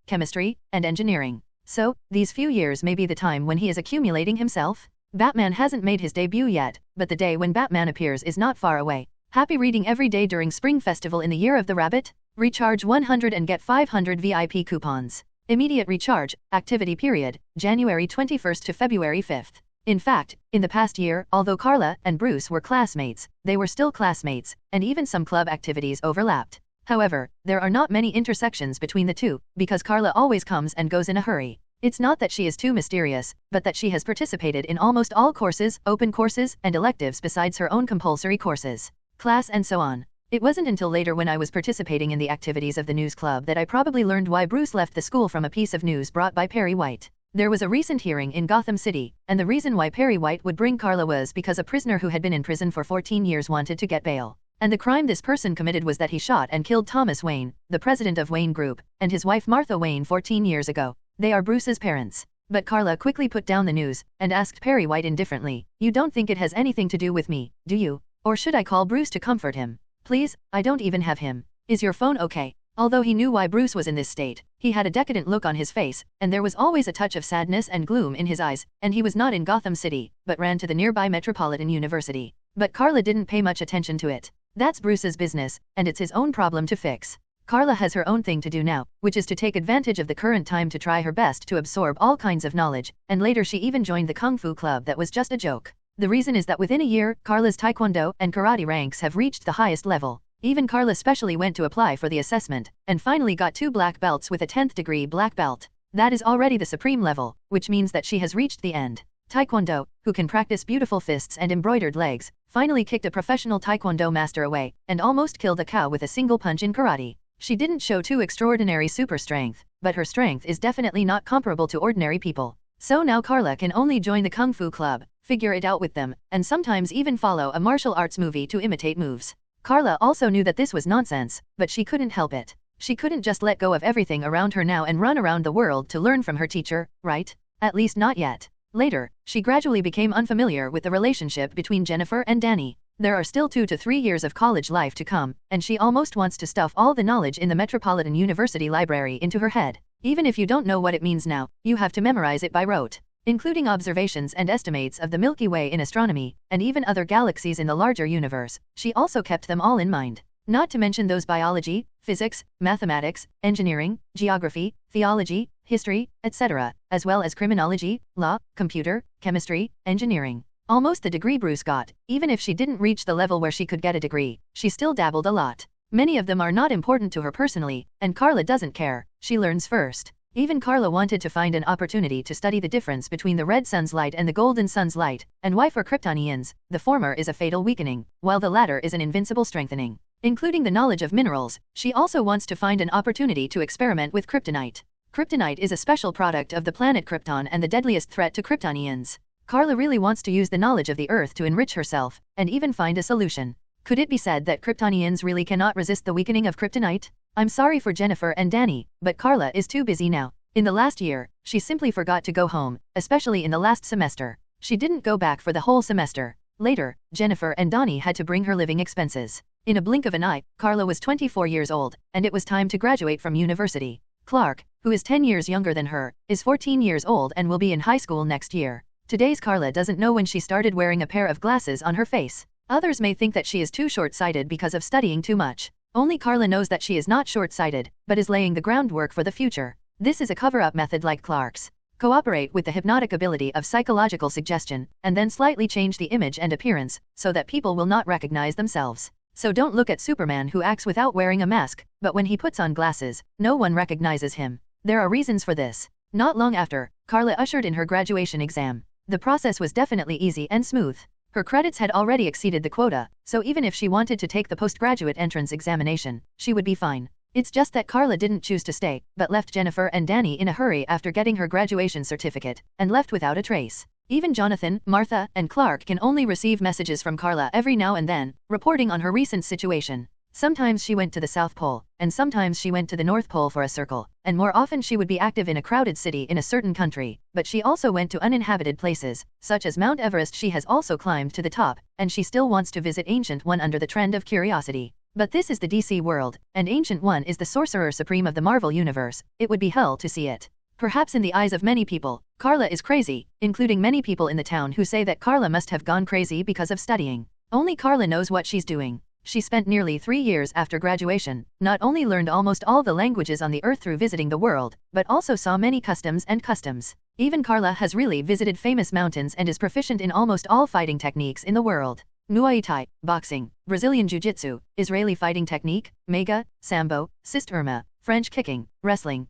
chemistry, and engineering. So, these few years may be the time when he is accumulating himself. Batman hasn't made his debut yet, but the day when Batman appears is not far away. Happy reading every day during Spring Festival in the Year of the Rabbit? Recharge 100 and get 500 VIP coupons. Immediate recharge, activity period, January 21st to February 5th. In fact, in the past year, although Carla and Bruce were classmates, they were still classmates, and even some club activities overlapped. However, there are not many intersections between the two, because Carla always comes and goes in a hurry. It's not that she is too mysterious, but that she has participated in almost all courses, open courses, and electives besides her own compulsory courses, class and so on. It wasn't until later when I was participating in the activities of the news club that I probably learned why Bruce left the school from a piece of news brought by Perry White. There was a recent hearing in Gotham City, and the reason why Perry White would bring Carla was because a prisoner who had been in prison for 14 years wanted to get bail. And the crime this person committed was that he shot and killed Thomas Wayne, the president of Wayne Group, and his wife Martha Wayne 14 years ago. They are Bruce's parents. But Carla quickly put down the news, and asked Perry White indifferently, "You don't think it has anything to do with me, do you? Or should I call Bruce to comfort him? Please, I don't even have him. Is your phone okay?" Although he knew why Bruce was in this state, he had a decadent look on his face, and there was always a touch of sadness and gloom in his eyes, and he was not in Gotham City, but ran to the nearby Metropolitan University. But Carla didn't pay much attention to it. That's Bruce's business, and it's his own problem to fix. Carla has her own thing to do now, which is to take advantage of the current time to try her best to absorb all kinds of knowledge, and later she even joined the Kung Fu Club that was just a joke. The reason is that within a year, Carla's Taekwondo and Karate ranks have reached the highest level. Even Carla specially went to apply for the assessment, and finally got 2 black belts with a 10th degree black belt. That is already the supreme level, which means that she has reached the end. Taekwondo, who can practice beautiful fists and embroidered legs, finally kicked a professional Taekwondo master away, and almost killed a cow with a single punch in karate. She didn't show too extraordinary super strength, but her strength is definitely not comparable to ordinary people. So now Carla can only join the Kung Fu Club, figure it out with them, and sometimes even follow a martial arts movie to imitate moves. Carla also knew that this was nonsense, but she couldn't help it. She couldn't just let go of everything around her now and run around the world to learn from her teacher, right? At least not yet. Later, she gradually became unfamiliar with the relationship between Jennifer and Danny. There are still 2 to 3 years of college life to come, and she almost wants to stuff all the knowledge in the Metropolitan University Library into her head. Even if you don't know what it means now, you have to memorize it by rote, including observations and estimates of the Milky Way in astronomy, and even other galaxies in the larger universe. She also kept them all in mind. Not to mention those biology, physics, mathematics, engineering, geography, theology, history, etc., as well as criminology, law, computer, chemistry, engineering. Almost the degree Bruce got. Even if she didn't reach the level where she could get a degree, she still dabbled a lot. Many of them are not important to her personally, and Carla doesn't care. She learns first. Even Carla wanted to find an opportunity to study the difference between the red sun's light and the golden sun's light, and why for Kryptonians, the former is a fatal weakening, while the latter is an invincible strengthening. Including the knowledge of minerals, she also wants to find an opportunity to experiment with kryptonite. Kryptonite is a special product of the planet Krypton and the deadliest threat to Kryptonians. Carla really wants to use the knowledge of the Earth to enrich herself, and even find a solution. Could it be said that Kryptonians really cannot resist the weakening of kryptonite? I'm sorry for Jennifer and Danny, but Carla is too busy now. In the last year, she simply forgot to go home, especially in the last semester. She didn't go back for the whole semester. Later, Jennifer and Donnie had to bring her living expenses. In a blink of an eye, Carla was 24 years old, and it was time to graduate from university. Clark, who is 10 years younger than her, is 14 years old and will be in high school next year. Today's Carla doesn't know when she started wearing a pair of glasses on her face. Others may think that she is too short-sighted because of studying too much. Only Carla knows that she is not short-sighted, but is laying the groundwork for the future. This is a cover-up method like Clark's. Cooperate with the hypnotic ability of psychological suggestion, and then slightly change the image and appearance, so that people will not recognize themselves. So don't look at Superman who acts without wearing a mask, but when he puts on glasses, no one recognizes him. There are reasons for this. Not long after, Carla ushered in her graduation exam. The process was definitely easy and smooth. Her credits had already exceeded the quota, so even if she wanted to take the postgraduate entrance examination, she would be fine. It's just that Carla didn't choose to stay, but left Jennifer and Danny in a hurry after getting her graduation certificate, and left without a trace. Even Jonathan, Martha, and Clark can only receive messages from Carla every now and then, reporting on her recent situation. Sometimes she went to the South Pole, and sometimes she went to the North Pole for a circle, and more often she would be active in a crowded city in a certain country, but she also went to uninhabited places, such as Mount Everest. She has also climbed to the top, and she still wants to visit Ancient One under the trend of curiosity. But this is the DC world, and Ancient One is the Sorcerer Supreme of the Marvel Universe. It would be hell to see it. Perhaps in the eyes of many people, Carla is crazy, including many people in the town who say that Carla must have gone crazy because of studying. Only Carla knows what she's doing. She spent nearly 3 years after graduation, not only learned almost all the languages on the Earth through visiting the world, but also saw many customs. Even Carla has really visited famous mountains and is proficient in almost all fighting techniques in the world. Muay Thai, boxing, Brazilian Jiu-Jitsu, Israeli fighting technique, Mega, Sambo, Sisturma, French kicking, wrestling,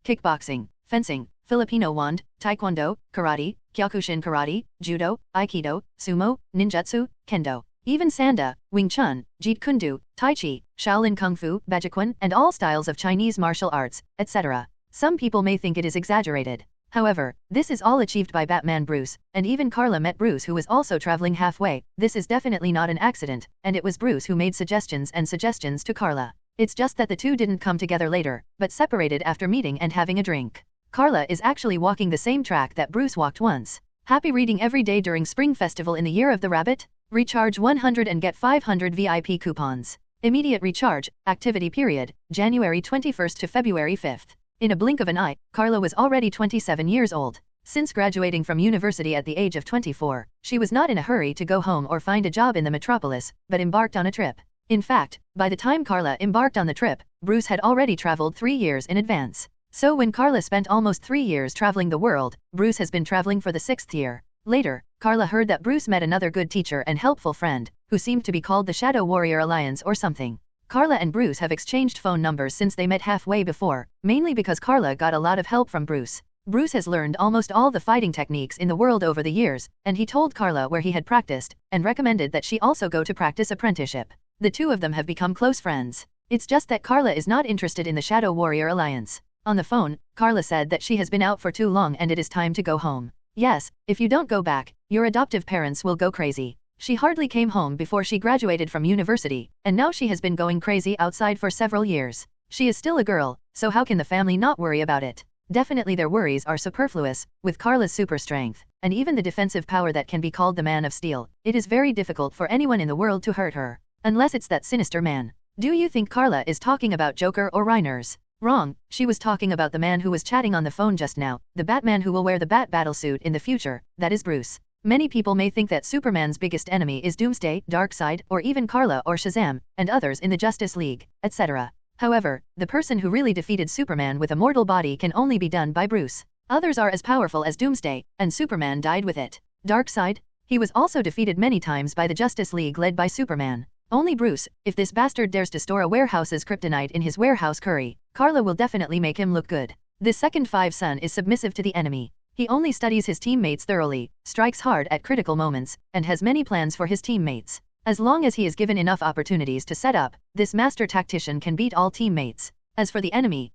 kickboxing, fencing, Filipino wand, Taekwondo, Karate, Kyokushin Karate, Judo, Aikido, Sumo, Ninjutsu, Kendo. Even Sanda, Wing Chun, Jeet Kune Do, Tai Chi, Shaolin Kung Fu, Baijiquan, and all styles of Chinese martial arts, etc. Some people may think it is exaggerated. However, this is all achieved by Batman Bruce, and even Carla met Bruce, who was also traveling halfway. This is definitely not an accident, and it was Bruce who made suggestions to Carla. It's just that the two didn't come together later, but separated after meeting and having a drink. Carla is actually walking the same track that Bruce walked once. Happy reading every day during Spring Festival in the Year of the Rabbit? Recharge 100 and get 500 VIP coupons. Immediate recharge, activity period, January 21st to February 5th. In a blink of an eye, Carla was already 27 years old. Since graduating from university at the age of 24, she was not in a hurry to go home or find a job in the metropolis, but embarked on a trip. In fact, by the time Carla embarked on the trip, Bruce had already traveled 3 years in advance. So when Carla spent almost 3 years traveling the world, Bruce has been traveling for the 6th year. Later, Carla heard that Bruce met another good teacher and helpful friend, who seemed to be called the Shadow Warrior Alliance or something. Carla and Bruce have exchanged phone numbers since they met halfway before, mainly because Carla got a lot of help from Bruce. Bruce has learned almost all the fighting techniques in the world over the years, and he told Carla where he had practiced, and recommended that she also go to practice apprenticeship. The two of them have become close friends. It's just that Carla is not interested in the Shadow Warrior Alliance. On the phone, Carla said that she has been out for too long and it is time to go home. Yes, if you don't go back, your adoptive parents will go crazy. She hardly came home before she graduated from university, and now she has been going crazy outside for several years. She is still a girl, so how can the family not worry about it? Definitely their worries are superfluous. With Carla's super strength, and even the defensive power that can be called the Man of Steel, it is very difficult for anyone in the world to hurt her. Unless it's that sinister man. Do you think Carla is talking about Joker or Reiners? Wrong, she was talking about the man who was chatting on the phone just now, the Batman who will wear the Bat battlesuit in the future, that is Bruce. Many people may think that Superman's biggest enemy is Doomsday, Darkseid, or even Carla or Shazam, and others in the Justice League, etc. However, the person who really defeated Superman with a mortal body can only be done by Bruce. Others are as powerful as Doomsday, and Superman died with it. Darkseid? He was also defeated many times by the Justice League led by Superman. Only Bruce, if this bastard dares to store a warehouse's kryptonite in his warehouse curry, Carla will definitely make him look good. This second five son is submissive to the enemy. He only studies his teammates thoroughly, strikes hard at critical moments, and has many plans for his teammates. As long as he is given enough opportunities to set up, this master tactician can beat all teammates. As for the enemy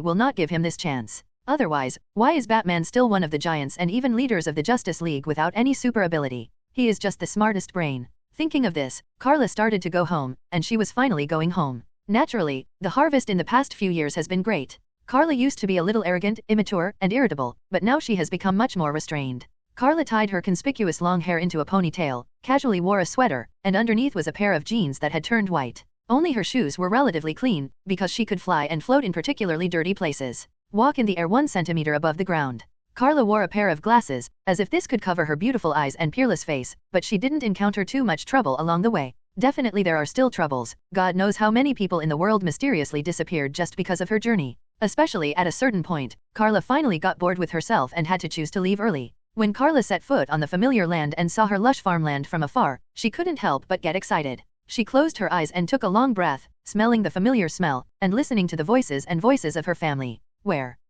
will not give him this chance. Otherwise, why is Batman still one of the giants and even leaders of the Justice League without any super ability? He is just the smartest brain. Thinking of this, Carla started to go home, and she was finally going home. Naturally, the harvest in the past few years has been great. Carla used to be a little arrogant, immature, and irritable, but now she has become much more restrained. Carla tied her conspicuous long hair into a ponytail, casually wore a sweater, and underneath was a pair of jeans that had turned white. Only her shoes were relatively clean, because she could fly and float in particularly dirty places. Walk in the air 1 centimeter above the ground. Carla wore a pair of glasses, as if this could cover her beautiful eyes and peerless face, but she didn't encounter too much trouble along the way. Definitely there are still troubles. God knows how many people in the world mysteriously disappeared just because of her journey. Especially at a certain point, Carla finally got bored with herself and had to choose to leave early. When Carla set foot on the familiar land and saw her lush farmland from afar, she couldn't help but get excited. She closed her eyes and took a long breath, smelling the familiar smell, and listening to the voices of her family.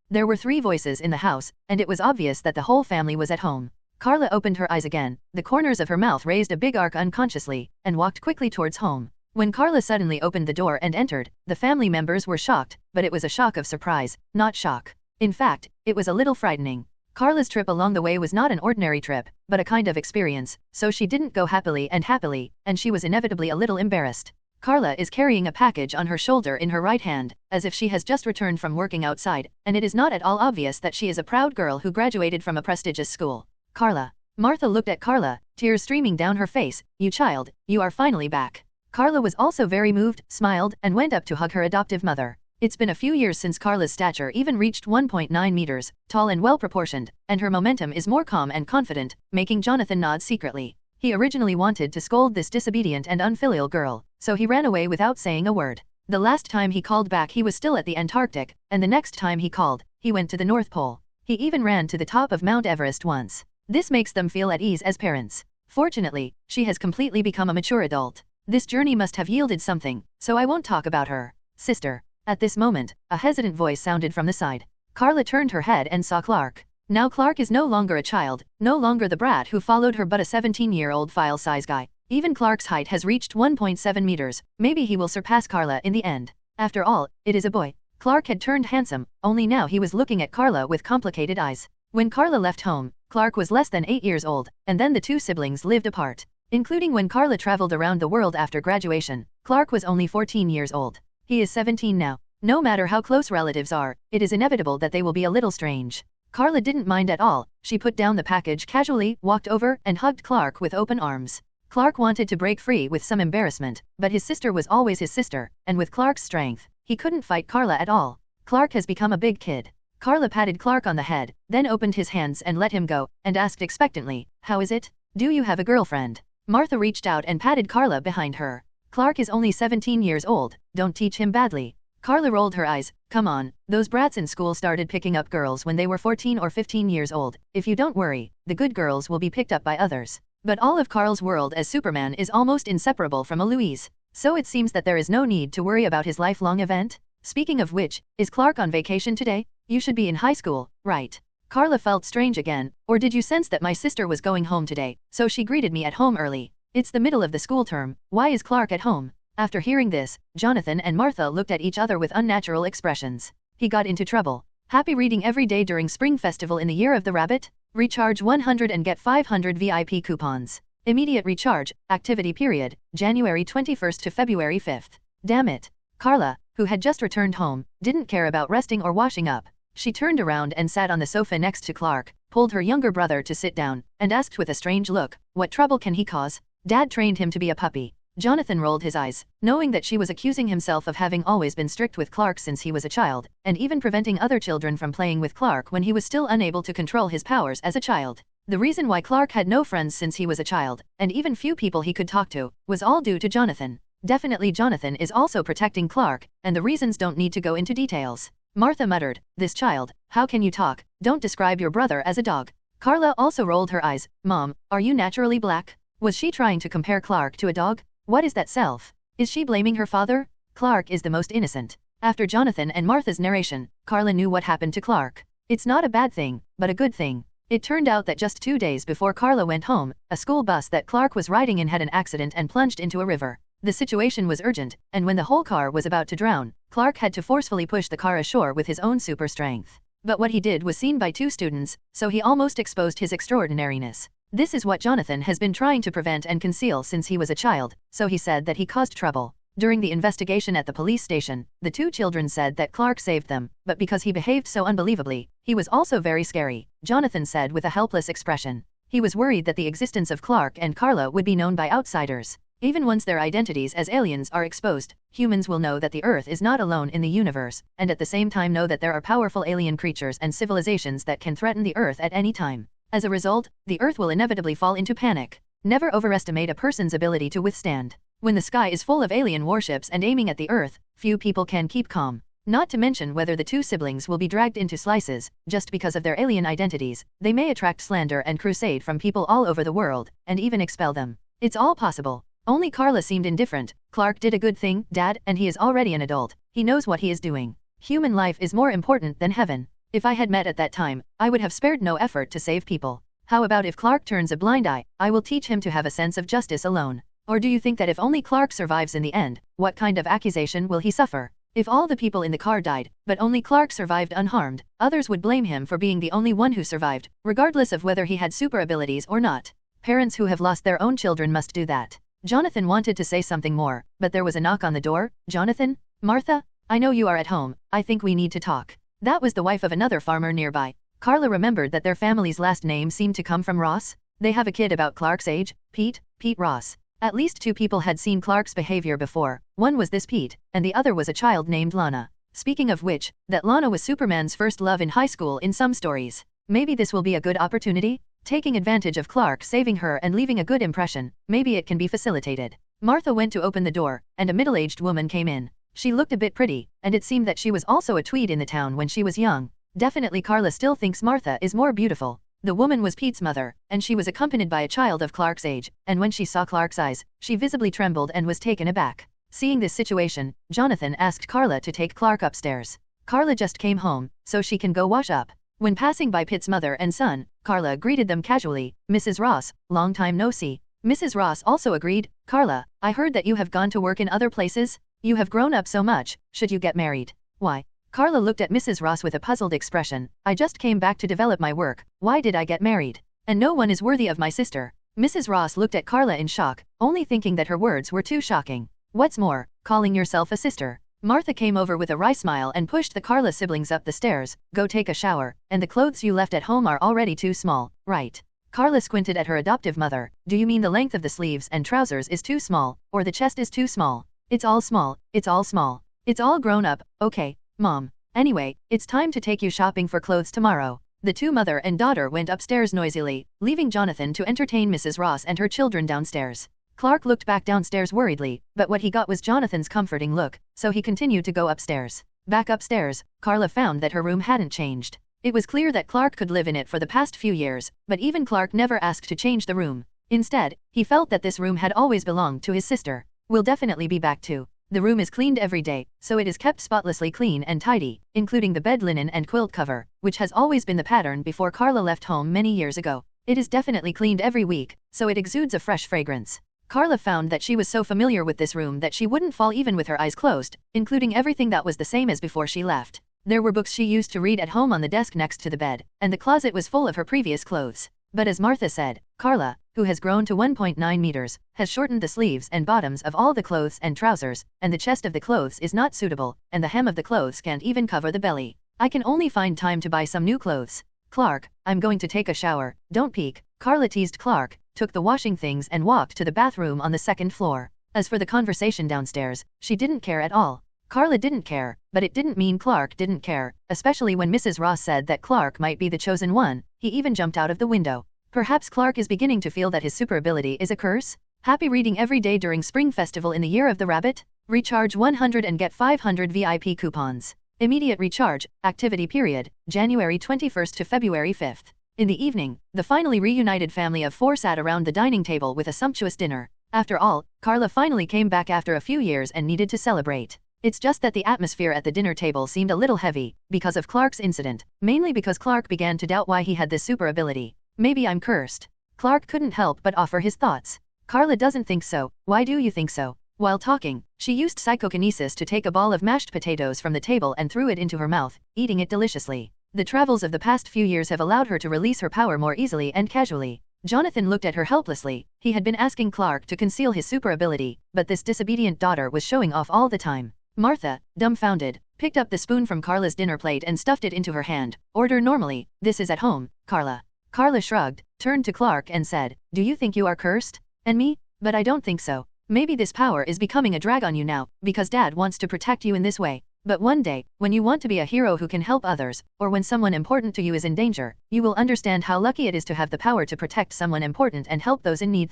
There were 3 voices in the house, and it was obvious that the whole family was at home. Carla opened her eyes again, the corners of her mouth raised a big arc unconsciously, and walked quickly towards home. When Carla suddenly opened the door and entered, the family members were shocked, but it was a shock of surprise, not shock. In fact, it was a little frightening. Carla's trip along the way was not an ordinary trip, but a kind of experience, so she didn't go happily, and she was inevitably a little embarrassed. Carla is carrying a package on her shoulder in her right hand, as if she has just returned from working outside, and it is not at all obvious that she is a proud girl who graduated from a prestigious school. Carla. Martha looked at Carla, tears streaming down her face. You child, you are finally back. Carla was also very moved, smiled, and went up to hug her adoptive mother. It's been a few years since Carla's stature even reached 1.9 meters, tall and well-proportioned, and her momentum is more calm and confident, making Jonathan nod secretly. He originally wanted to scold this disobedient and unfilial girl, so he ran away without saying a word. The last time he called back he was still at the Antarctic, and the next time he called, he went to the North Pole. He even ran to the top of Mount Everest once. This makes them feel at ease as parents. Fortunately, she has completely become a mature adult. This journey must have yielded something, so I won't talk about her. Sister. At this moment, a hesitant voice sounded from the side. Carla turned her head and saw Clark. Now Clark is no longer a child, no longer the brat who followed her but a 17-year-old file-size guy. Even Clark's height has reached 1.7 meters, maybe he will surpass Carla in the end. After all, it is a boy. Clark had turned handsome, only now he was looking at Carla with complicated eyes. When Carla left home, Clark was less than 8 years old, and then the 2 siblings lived apart. Including when Carla traveled around the world after graduation, Clark was only 14 years old. He is 17 now. No matter how close relatives are, it is inevitable that they will be a little strange. Carla didn't mind at all. She put down the package casually, walked over, and hugged Clark with open arms. Clark wanted to break free with some embarrassment, but his sister was always his sister, and with Clark's strength, he couldn't fight Carla at all. Clark has become a big kid. Carla patted Clark on the head, then opened his hands and let him go, and asked expectantly, "How is it? Do you have a girlfriend?" Martha reached out and patted Carla behind her. Clark is only 17 years old, don't teach him badly. Carla rolled her eyes. Come on, those brats in school started picking up girls when they were 14 or 15 years old. If you don't worry, the good girls will be picked up by others. But all of Carl's world as Superman is almost inseparable from a Louise. So it seems that there is no need to worry about his lifelong event. Speaking of which, is Clark on vacation today? You should be in high school, right? Carla felt strange again. Or did you sense that my sister was going home today, so she greeted me at home early? It's the middle of the school term, why is Clark at home? After hearing this, Jonathan and Martha looked at each other with unnatural expressions. He got into trouble. Happy reading every day during Spring Festival in the Year of the Rabbit? Recharge 100 and get 500 VIP coupons. Immediate recharge, activity period, January 21st to February 5th. Damn it. Carla, who had just returned home, didn't care about resting or washing up. She turned around and sat on the sofa next to Clark, pulled her younger brother to sit down, and asked with a strange look, "What trouble can he cause? Dad trained him to be a puppy." Jonathan rolled his eyes, knowing that she was accusing himself of having always been strict with Clark since he was a child, and even preventing other children from playing with Clark when he was still unable to control his powers as a child. The reason why Clark had no friends since he was a child, and even few people he could talk to, was all due to Jonathan. Definitely Jonathan is also protecting Clark, and the reasons don't need to go into details. Martha muttered, "This child, how can you talk? Don't describe your brother as a dog." Carla also rolled her eyes. "Mom, are you naturally black?" Was she trying to compare Clark to a dog? What is that self? Is she blaming her father? Clark is the most innocent. After Jonathan and Martha's narration, Carla knew what happened to Clark. It's not a bad thing, but a good thing. It turned out that just 2 days before Carla went home, a school bus that Clark was riding in had an accident and plunged into a river. The situation was urgent, and when the whole car was about to drown, Clark had to forcefully push the car ashore with his own super strength. But what he did was seen by 2 students, so he almost exposed his extraordinariness. This is what Jonathan has been trying to prevent and conceal since he was a child, so he said that he caused trouble. During the investigation at the police station, the 2 children said that Clark saved them, but because he behaved so unbelievably, he was also very scary, Jonathan said with a helpless expression. He was worried that the existence of Clark and Carla would be known by outsiders. Even once their identities as aliens are exposed, humans will know that the Earth is not alone in the universe, and at the same time know that there are powerful alien creatures and civilizations that can threaten the Earth at any time. As a result, the Earth will inevitably fall into panic. Never overestimate a person's ability to withstand. When the sky is full of alien warships and aiming at the Earth, few people can keep calm. Not to mention whether the 2 siblings will be dragged into slices, just because of their alien identities, they may attract slander and crusade from people all over the world, and even expel them. It's all possible. Only Carla seemed indifferent. Clark did a good thing, Dad, and he is already an adult. He knows what he is doing. Human life is more important than heaven. If I had met at that time, I would have spared no effort to save people. How about if Clark turns a blind eye? I will teach him to have a sense of justice alone. Or do you think that if only Clark survives in the end, what kind of accusation will he suffer? If all the people in the car died, but only Clark survived unharmed, others would blame him for being the only one who survived, regardless of whether he had super abilities or not. Parents who have lost their own children must do that. Jonathan wanted to say something more, but there was a knock on the door. "Jonathan? Martha? I know you are at home. I think we need to talk." That was the wife of another farmer nearby. Carla remembered that their family's last name seemed to come from Ross. They have a kid about Clark's age, Pete Ross. At least 2 people had seen Clark's behavior before. One was this Pete, and the other was a child named Lana. Speaking of which, that Lana was Superman's first love in high school in some stories. Maybe this will be a good opportunity? Taking advantage of Clark saving her and leaving a good impression, maybe it can be facilitated. Martha went to open the door, and a middle-aged woman came in. She looked a bit pretty, and it seemed that she was also a tweed in the town when she was young. Definitely Carla still thinks Martha is more beautiful. The woman was Pete's mother, and she was accompanied by a child of Clark's age, and when she saw Clark's eyes, she visibly trembled and was taken aback. Seeing this situation, Jonathan asked Carla to take Clark upstairs. Carla just came home, so she can go wash up. When passing by Pete's mother and son, Carla greeted them casually. "Mrs. Ross, long time no see." Mrs. Ross also agreed. "Carla, I heard that you have gone to work in other places? You have grown up so much, should you get married?" "Why?" Carla looked at Mrs. Ross with a puzzled expression. "I just came back to develop my work. Why did I get married? And no one is worthy of my sister." Mrs. Ross looked at Carla in shock, only thinking that her words were too shocking. "What's more, calling yourself a sister?" Martha came over with a wry smile and pushed the Carla siblings up the stairs. "Go take a shower, and the clothes you left at home are already too small, right?" Carla squinted at her adoptive mother. "Do you mean the length of the sleeves and trousers is too small, or the chest is too small?" "It's all small, it's all small. It's all grown up, okay, Mom. Anyway, it's time to take you shopping for clothes tomorrow." The 2 mother and daughter went upstairs noisily, leaving Jonathan to entertain Mrs. Ross and her children downstairs. Clark looked back downstairs worriedly, but what he got was Jonathan's comforting look, so he continued to go upstairs. Back upstairs, Carla found that her room hadn't changed. It was clear that Clark could live in it for the past few years, but even Clark never asked to change the room. Instead, he felt that this room had always belonged to his sister. "We'll definitely be back too. The room is cleaned every day, so it is kept spotlessly clean and tidy, including the bed linen and quilt cover, which has always been the pattern before Carla left home many years ago. It is definitely cleaned every week, so it exudes a fresh fragrance." Carla found that she was so familiar with this room that she wouldn't fall even with her eyes closed, including everything that was the same as before she left. There were books she used to read at home on the desk next to the bed, and the closet was full of her previous clothes. But as Martha said, Carla, who has grown to 1.9 meters, has shortened the sleeves and bottoms of all the clothes and trousers, and the chest of the clothes is not suitable, and the hem of the clothes can't even cover the belly. I can only find time to buy some new clothes. Clark, I'm going to take a shower, don't peek. Carla teased Clark, took the washing things and walked to the bathroom on the second floor. As for the conversation downstairs, she didn't care at all. Carla didn't care, but it didn't mean Clark didn't care, especially when Mrs. Ross said that Clark might be the chosen one. He even jumped out of the window. Perhaps Clark is beginning to feel that his super ability is a curse? Happy reading every day during Spring Festival in the Year of the Rabbit? Recharge 100 and get 500 VIP coupons. Immediate recharge, activity period, January 21st to February 5th. In the evening, the finally reunited family of four sat around the dining table with a sumptuous dinner. After all, Carla finally came back after a few years and needed to celebrate. It's just that the atmosphere at the dinner table seemed a little heavy, because of Clark's incident, mainly because Clark began to doubt why he had this super ability. Maybe I'm cursed. Clark couldn't help but offer his thoughts. Carla doesn't think so. Why do you think so? While talking, she used psychokinesis to take a ball of mashed potatoes from the table and threw it into her mouth, eating it deliciously. The travels of the past few years have allowed her to release her power more easily and casually. Jonathan looked at her helplessly. He had been asking Clark to conceal his super ability, but this disobedient daughter was showing off all the time. Martha, dumbfounded, picked up the spoon from Carla's dinner plate and stuffed it into her hand. Order normally, this is at home, Carla. Carla shrugged, turned to Clark and said, do you think you are cursed? And me? But I don't think so. Maybe this power is becoming a drag on you now, because Dad wants to protect you in this way. But one day, when you want to be a hero who can help others, or when someone important to you is in danger, you will understand how lucky it is to have the power to protect someone important and help those in need.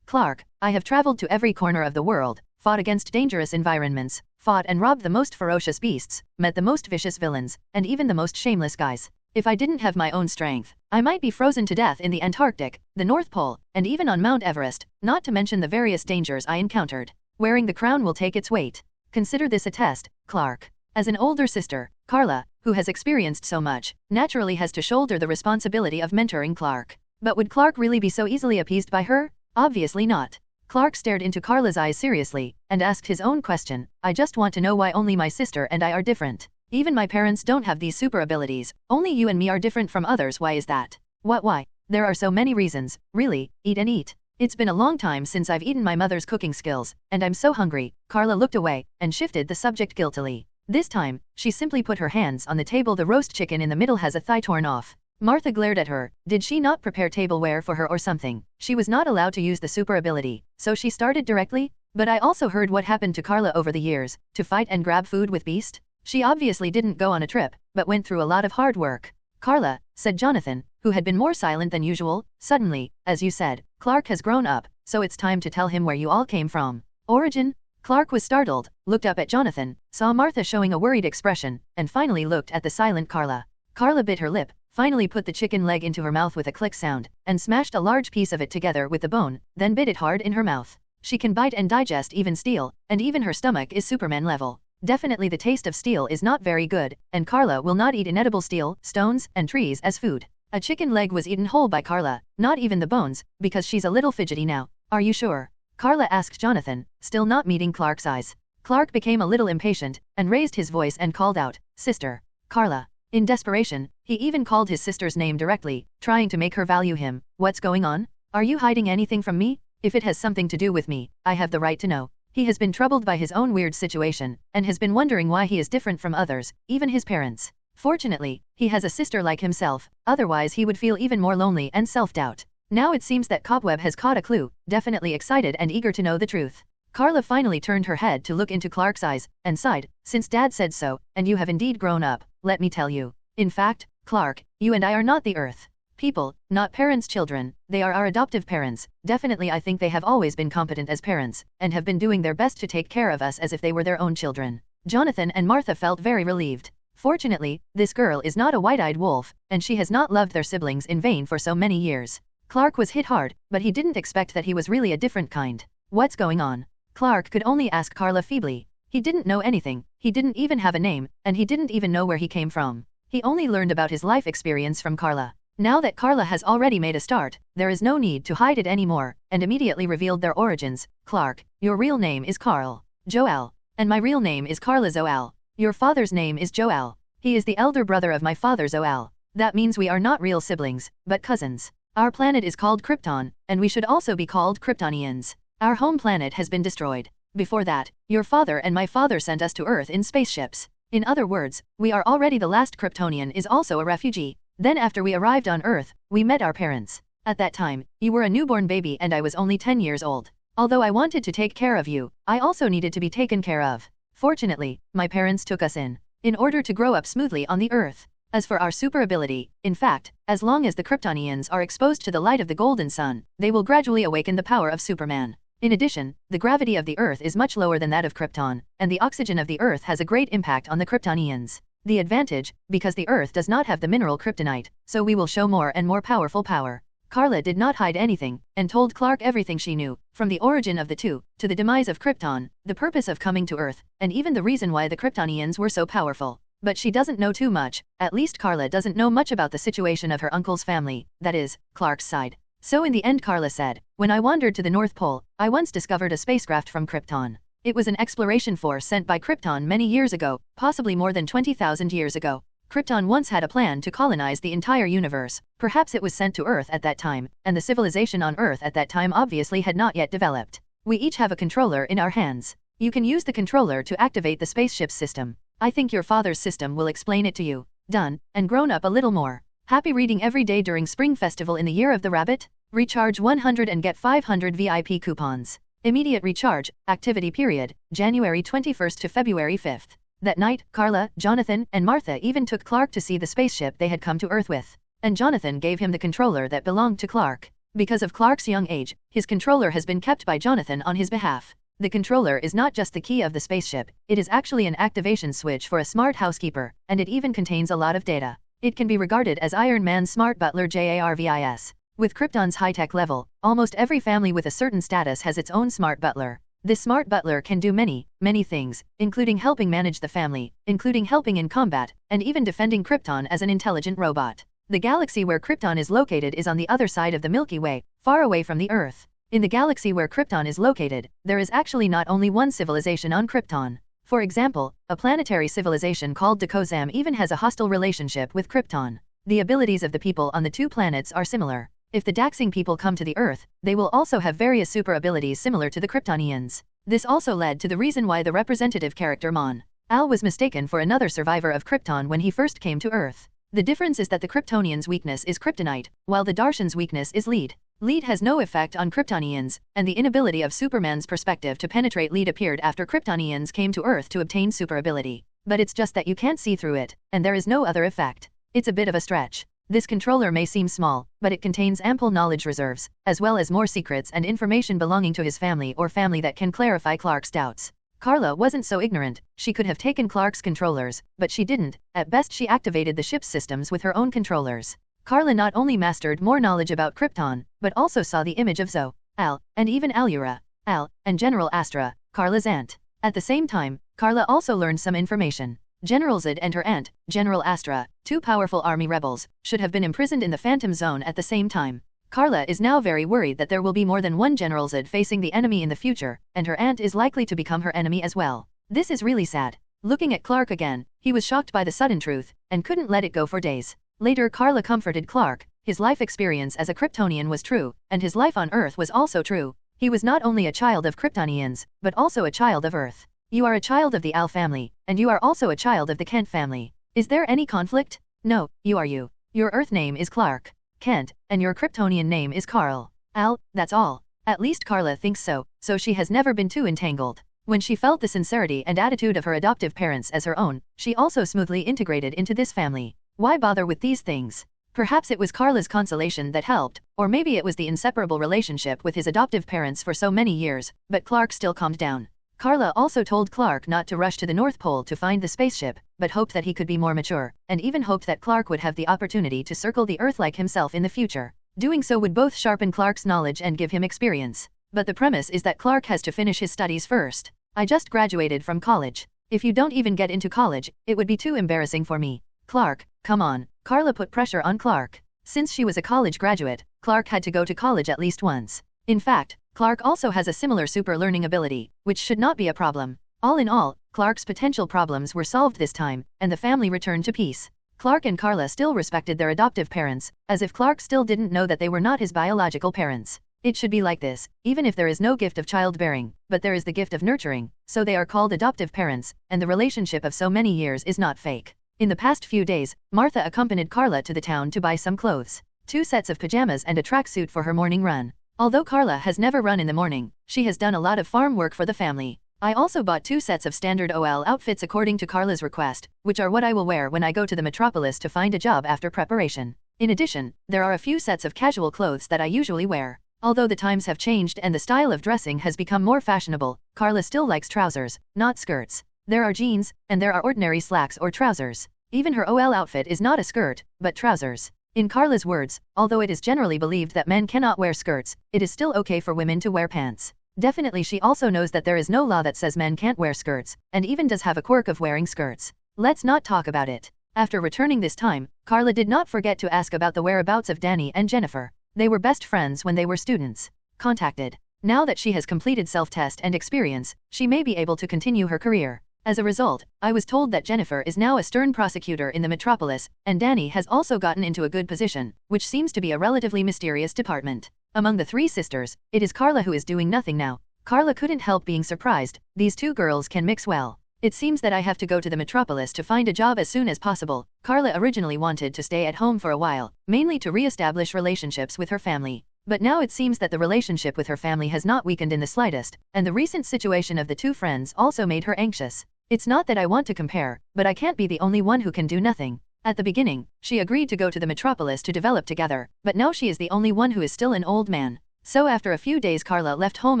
Clark, I have traveled to every corner of the world, fought against dangerous environments, fought and robbed the most ferocious beasts, met the most vicious villains, and even the most shameless guys. If I didn't have my own strength, I might be frozen to death in the Antarctic, the North Pole, and even on Mount Everest, not to mention the various dangers I encountered. Wearing the crown will take its weight. Consider this a test, Clark. As an older sister, Carla, who has experienced so much, naturally has to shoulder the responsibility of mentoring Clark. But would Clark really be so easily appeased by her? Obviously not. Clark stared into Carla's eyes seriously, and asked his own question, I just want to know why only my sister and I are different. Even my parents don't have these super abilities, only you and me are different from others. Why is that? What why? There are so many reasons, really, eat and eat. It's been a long time since I've eaten my mother's cooking skills, and I'm so hungry. Carla looked away, and shifted the subject guiltily. This time, she simply put her hands on the table. The roast chicken in the middle has a thigh torn off. Martha glared at her. Did she not prepare tableware for her or something? She was not allowed to use the super ability, so she started directly? But I also heard what happened to Carla over the years, to fight and grab food with Beast. She obviously didn't go on a trip, but went through a lot of hard work. Carla, said Jonathan, who had been more silent than usual, suddenly, as you said, Clark has grown up, so it's time to tell him where you all came from. Origin? Clark was startled, looked up at Jonathan, saw Martha showing a worried expression, and finally looked at the silent Carla. Carla bit her lip, finally put the chicken leg into her mouth with a click sound, and smashed a large piece of it together with the bone, then bit it hard in her mouth. She can bite and digest even steel, and even her stomach is Superman level. Definitely the taste of steel is not very good, and Carla will not eat inedible steel, stones, and trees as food. A chicken leg was eaten whole by Carla, not even the bones, because she's a little fidgety now. Are you sure? Carla asked Jonathan, still not meeting Clark's eyes. Clark became a little impatient, and raised his voice and called out, Sister. Carla. In desperation, he even called his sister's name directly, trying to make her value him. What's going on? Are you hiding anything from me? If it has something to do with me, I have the right to know. He has been troubled by his own weird situation, and has been wondering why he is different from others, even his parents. Fortunately, he has a sister like himself, otherwise he would feel even more lonely and self-doubt. Now it seems that Cobweb has caught a clue, definitely excited and eager to know the truth. Carla finally turned her head to look into Clark's eyes, and sighed, since Dad said so, and you have indeed grown up, let me tell you. In fact, Clark, you and I are not the Earth people, not parents' children, they are our adoptive parents. Definitely I think they have always been competent as parents, and have been doing their best to take care of us as if they were their own children. Jonathan and Martha felt very relieved. Fortunately, this girl is not a white-eyed wolf, and she has not loved their siblings in vain for so many years. Clark was hit hard, but he didn't expect that he was really a different kind. What's going on? Clark could only ask Carla feebly. He didn't know anything, he didn't even have a name, and he didn't even know where he came from. He only learned about his life experience from Carla. Now that Carla has already made a start, there is no need to hide it anymore, and immediately revealed their origins. Clark, your real name is Carl. Jor-El. And my real name is Carla Zor-El. Your father's name is Jor-El. He is the elder brother of my father Zor-El. That means we are not real siblings, but cousins. Our planet is called Krypton, and we should also be called Kryptonians. Our home planet has been destroyed. Before that, your father and my father sent us to Earth in spaceships. In other words, we are already the last Kryptonian is also a refugee. Then after we arrived on Earth, we met our parents. At that time, you were a newborn baby and I was only 10 years old. Although I wanted to take care of you, I also needed to be taken care of. Fortunately, my parents took us in order to grow up smoothly on the Earth. As for our super ability, in fact, as long as the Kryptonians are exposed to the light of the golden sun, they will gradually awaken the power of Superman. In addition, the gravity of the Earth is much lower than that of Krypton, and the oxygen of the Earth has a great impact on the Kryptonians. The advantage, because the Earth does not have the mineral kryptonite, so we will show more and more powerful power. Carla did not hide anything, and told Clark everything she knew, from the origin of the two, to the demise of Krypton, the purpose of coming to Earth, and even the reason why the Kryptonians were so powerful. But she doesn't know too much, at least Carla doesn't know much about the situation of her uncle's family, that is, Clark's side. So in the end Carla said, when I wandered to the North Pole, I once discovered a spacecraft from Krypton. It was an exploration force sent by Krypton many years ago, possibly more than 20,000 years ago. Krypton once had a plan to colonize the entire universe. Perhaps it was sent to Earth at that time, and the civilization on Earth at that time obviously had not yet developed. We each have a controller in our hands. You can use the controller to activate the spaceship's system. I think your father's system will explain it to you. Done, and grown up a little more. Happy reading every day during Spring Festival in the Year of the Rabbit? Recharge 100 and get 500 VIP coupons. Immediate recharge, activity period, January 21st to February 5th. That night, Carla, Jonathan, and Martha even took Clark to see the spaceship they had come to Earth with. And Jonathan gave him the controller that belonged to Clark. Because of Clark's young age, his controller has been kept by Jonathan on his behalf. The controller is not just the key of the spaceship, it is actually an activation switch for a smart housekeeper, and it even contains a lot of data. It can be regarded as Iron Man's smart butler JARVIS. With Krypton's high-tech level, almost every family with a certain status has its own smart butler. This smart butler can do many things, including helping manage the family, including helping in combat, and even defending Krypton as an intelligent robot. The galaxy where Krypton is located is on the other side of the Milky Way, far away from the Earth. In the galaxy where Krypton is located, there is actually not only one civilization on Krypton. For example, a planetary civilization called Dakozam even has a hostile relationship with Krypton. The abilities of the people on the two planets are similar. If the Daxing people come to the Earth, they will also have various super abilities similar to the Kryptonians. This also led to the reason why the representative character Mon-El was mistaken for another survivor of Krypton when he first came to Earth. The difference is that the Kryptonians' weakness is kryptonite, while the Darshan's weakness is lead. Lead has no effect on Kryptonians, and the inability of Superman's perspective to penetrate lead appeared after Kryptonians came to Earth to obtain super ability. But it's just that you can't see through it, and there is no other effect. It's a bit of a stretch. This controller may seem small, but it contains ample knowledge reserves, as well as more secrets and information belonging to his family or family that can clarify Clark's doubts. Carla wasn't so ignorant, she could have taken Clark's controllers, but she didn't. At best she activated the ship's systems with her own controllers. Carla not only mastered more knowledge about Krypton, but also saw the image of Zor-El, and even Al-Ura-El, and General Astra, Carla's aunt. At the same time, Carla also learned some information. General Zod and her aunt, General Astra, two powerful army rebels, should have been imprisoned in the Phantom Zone at the same time. Carla is now very worried that there will be more than one General Zod facing the enemy in the future, and her aunt is likely to become her enemy as well. This is really sad. Looking at Clark again, he was shocked by the sudden truth, and couldn't let it go for days. Later Carla comforted Clark. His life experience as a Kryptonian was true, and his life on Earth was also true. He was not only a child of Kryptonians, but also a child of Earth. You are a child of the Al family, and you are also a child of the Kent family. Is there any conflict? No, you are you. Your Earth name is Clark Kent, and your Kryptonian name is Kal-El. That's all. At least Carla thinks so, so she has never been too entangled. When she felt the sincerity and attitude of her adoptive parents as her own, she also smoothly integrated into this family. Why bother with these things? Perhaps it was Carla's consolation that helped, or maybe it was the inseparable relationship with his adoptive parents for so many years, but Clark still calmed down. Carla also told Clark not to rush to the North Pole to find the spaceship, but hoped that he could be more mature, and even hoped that Clark would have the opportunity to circle the Earth like himself in the future. Doing so would both sharpen Clark's knowledge and give him experience. But the premise is that Clark has to finish his studies first. I just graduated from college. If you don't even get into college, it would be too embarrassing for me. Clark, come on. Carla put pressure on Clark. Since she was a college graduate, Clark had to go to college at least once. In fact, Clark also has a similar super learning ability, which should not be a problem. All in all, Clark's potential problems were solved this time, and the family returned to peace. Clark and Carla still respected their adoptive parents, as if Clark still didn't know that they were not his biological parents. It should be like this, even if there is no gift of childbearing, but there is the gift of nurturing, so they are called adoptive parents, and the relationship of so many years is not fake. In the past few days, Martha accompanied Carla to the town to buy some clothes, 2 sets of pajamas and a tracksuit for her morning run. Although Carla has never run in the morning, she has done a lot of farm work for the family. I also bought 2 sets of standard OL outfits according to Carla's request, which are what I will wear when I go to the metropolis to find a job after preparation. In addition, there are a few sets of casual clothes that I usually wear. Although the times have changed and the style of dressing has become more fashionable, Carla still likes trousers, not skirts. There are jeans, and there are ordinary slacks or trousers. Even her OL outfit is not a skirt, but trousers. In Carla's words, although it is generally believed that men cannot wear skirts, it is still okay for women to wear pants. Definitely she also knows that there is no law that says men can't wear skirts, and even does have a quirk of wearing skirts. Let's not talk about it. After returning this time, Carla did not forget to ask about the whereabouts of Danny and Jennifer. They were best friends when they were students. Contacted. Now that she has completed self-test and experience, she may be able to continue her career. As a result, I was told that Jennifer is now a stern prosecutor in the metropolis, and Danny has also gotten into a good position, which seems to be a relatively mysterious department. Among the 3 sisters, it is Carla who is doing nothing now. Carla couldn't help being surprised. These 2 girls can mix well. It seems that I have to go to the metropolis to find a job as soon as possible. Carla originally wanted to stay at home for a while, mainly to re-establish relationships with her family. But now it seems that the relationship with her family has not weakened in the slightest, and the recent situation of the 2 friends also made her anxious. It's not that I want to compare, but I can't be the only one who can do nothing. At the beginning, she agreed to go to the metropolis to develop together, but now she is the only one who is still an old man. So after a few days Carla left home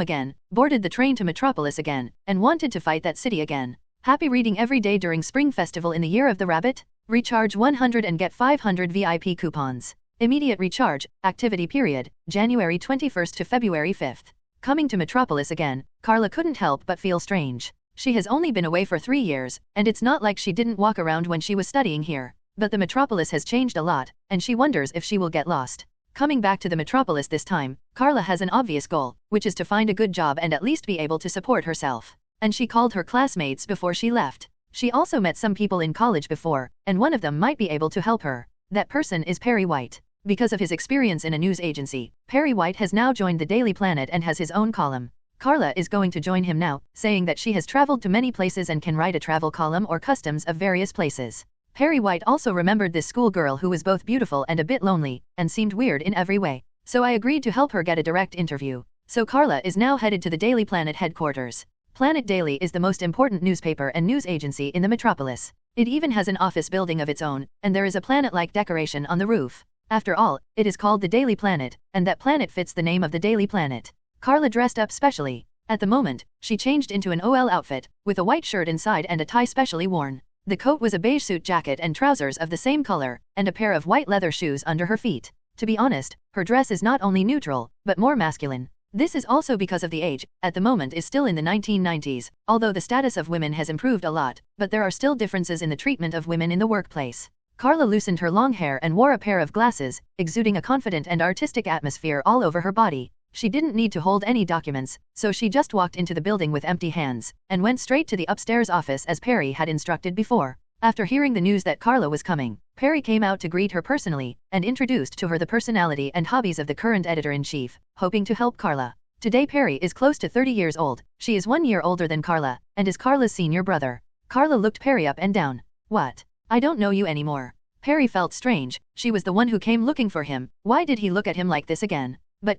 again, boarded the train to Metropolis again, and wanted to fight that city again. Happy reading every day during Spring Festival in the Year of the Rabbit? Recharge 100 and get 500 VIP coupons. Immediate recharge, activity period, January 21st to February 5th. Coming to Metropolis again, Carla couldn't help but feel strange. She has only been away for 3 years, and it's not like she didn't walk around when she was studying here. But the Metropolis has changed a lot, and she wonders if she will get lost. Coming back to the Metropolis this time, Carla has an obvious goal, which is to find a good job and at least be able to support herself. And she called her classmates before she left. She also met some people in college before, and one of them might be able to help her. That person is Perry White. Because of his experience in a news agency, Perry White has now joined the Daily Planet and has his own column. Carla is going to join him now, saying that she has traveled to many places and can write a travel column or customs of various places. Perry White also remembered this schoolgirl who was both beautiful and a bit lonely, and seemed weird in every way. So I agreed to help her get a direct interview. So Carla is now headed to the Daily Planet headquarters. Planet Daily is the most important newspaper and news agency in the metropolis. It even has an office building of its own, and there is a planet-like decoration on the roof. After all, it is called the Daily Planet, and that planet fits the name of the Daily Planet. Carla dressed up specially. At the moment, she changed into an OL outfit, with a white shirt inside and a tie specially worn. The coat was a beige suit jacket and trousers of the same color, and a pair of white leather shoes under her feet. To be honest, her dress is not only neutral, but more masculine. This is also because of the age. At the moment is still in the 1990s, although the status of women has improved a lot, but there are still differences in the treatment of women in the workplace. Carla loosened her long hair and wore a pair of glasses, exuding a confident and artistic atmosphere all over her body. She didn't need to hold any documents, so she just walked into the building with empty hands, and went straight to the upstairs office as Perry had instructed before. After hearing the news that Carla was coming, Perry came out to greet her personally, and introduced to her the personality and hobbies of the current editor-in-chief, hoping to help Carla. Today Perry is close to 30 years old. She is 1 year older than Carla, and is Carla's senior brother. Carla looked Perry up and down. What? I don't know you anymore. Perry felt strange. She was the one who came looking for him. Why did he look at him like this again? But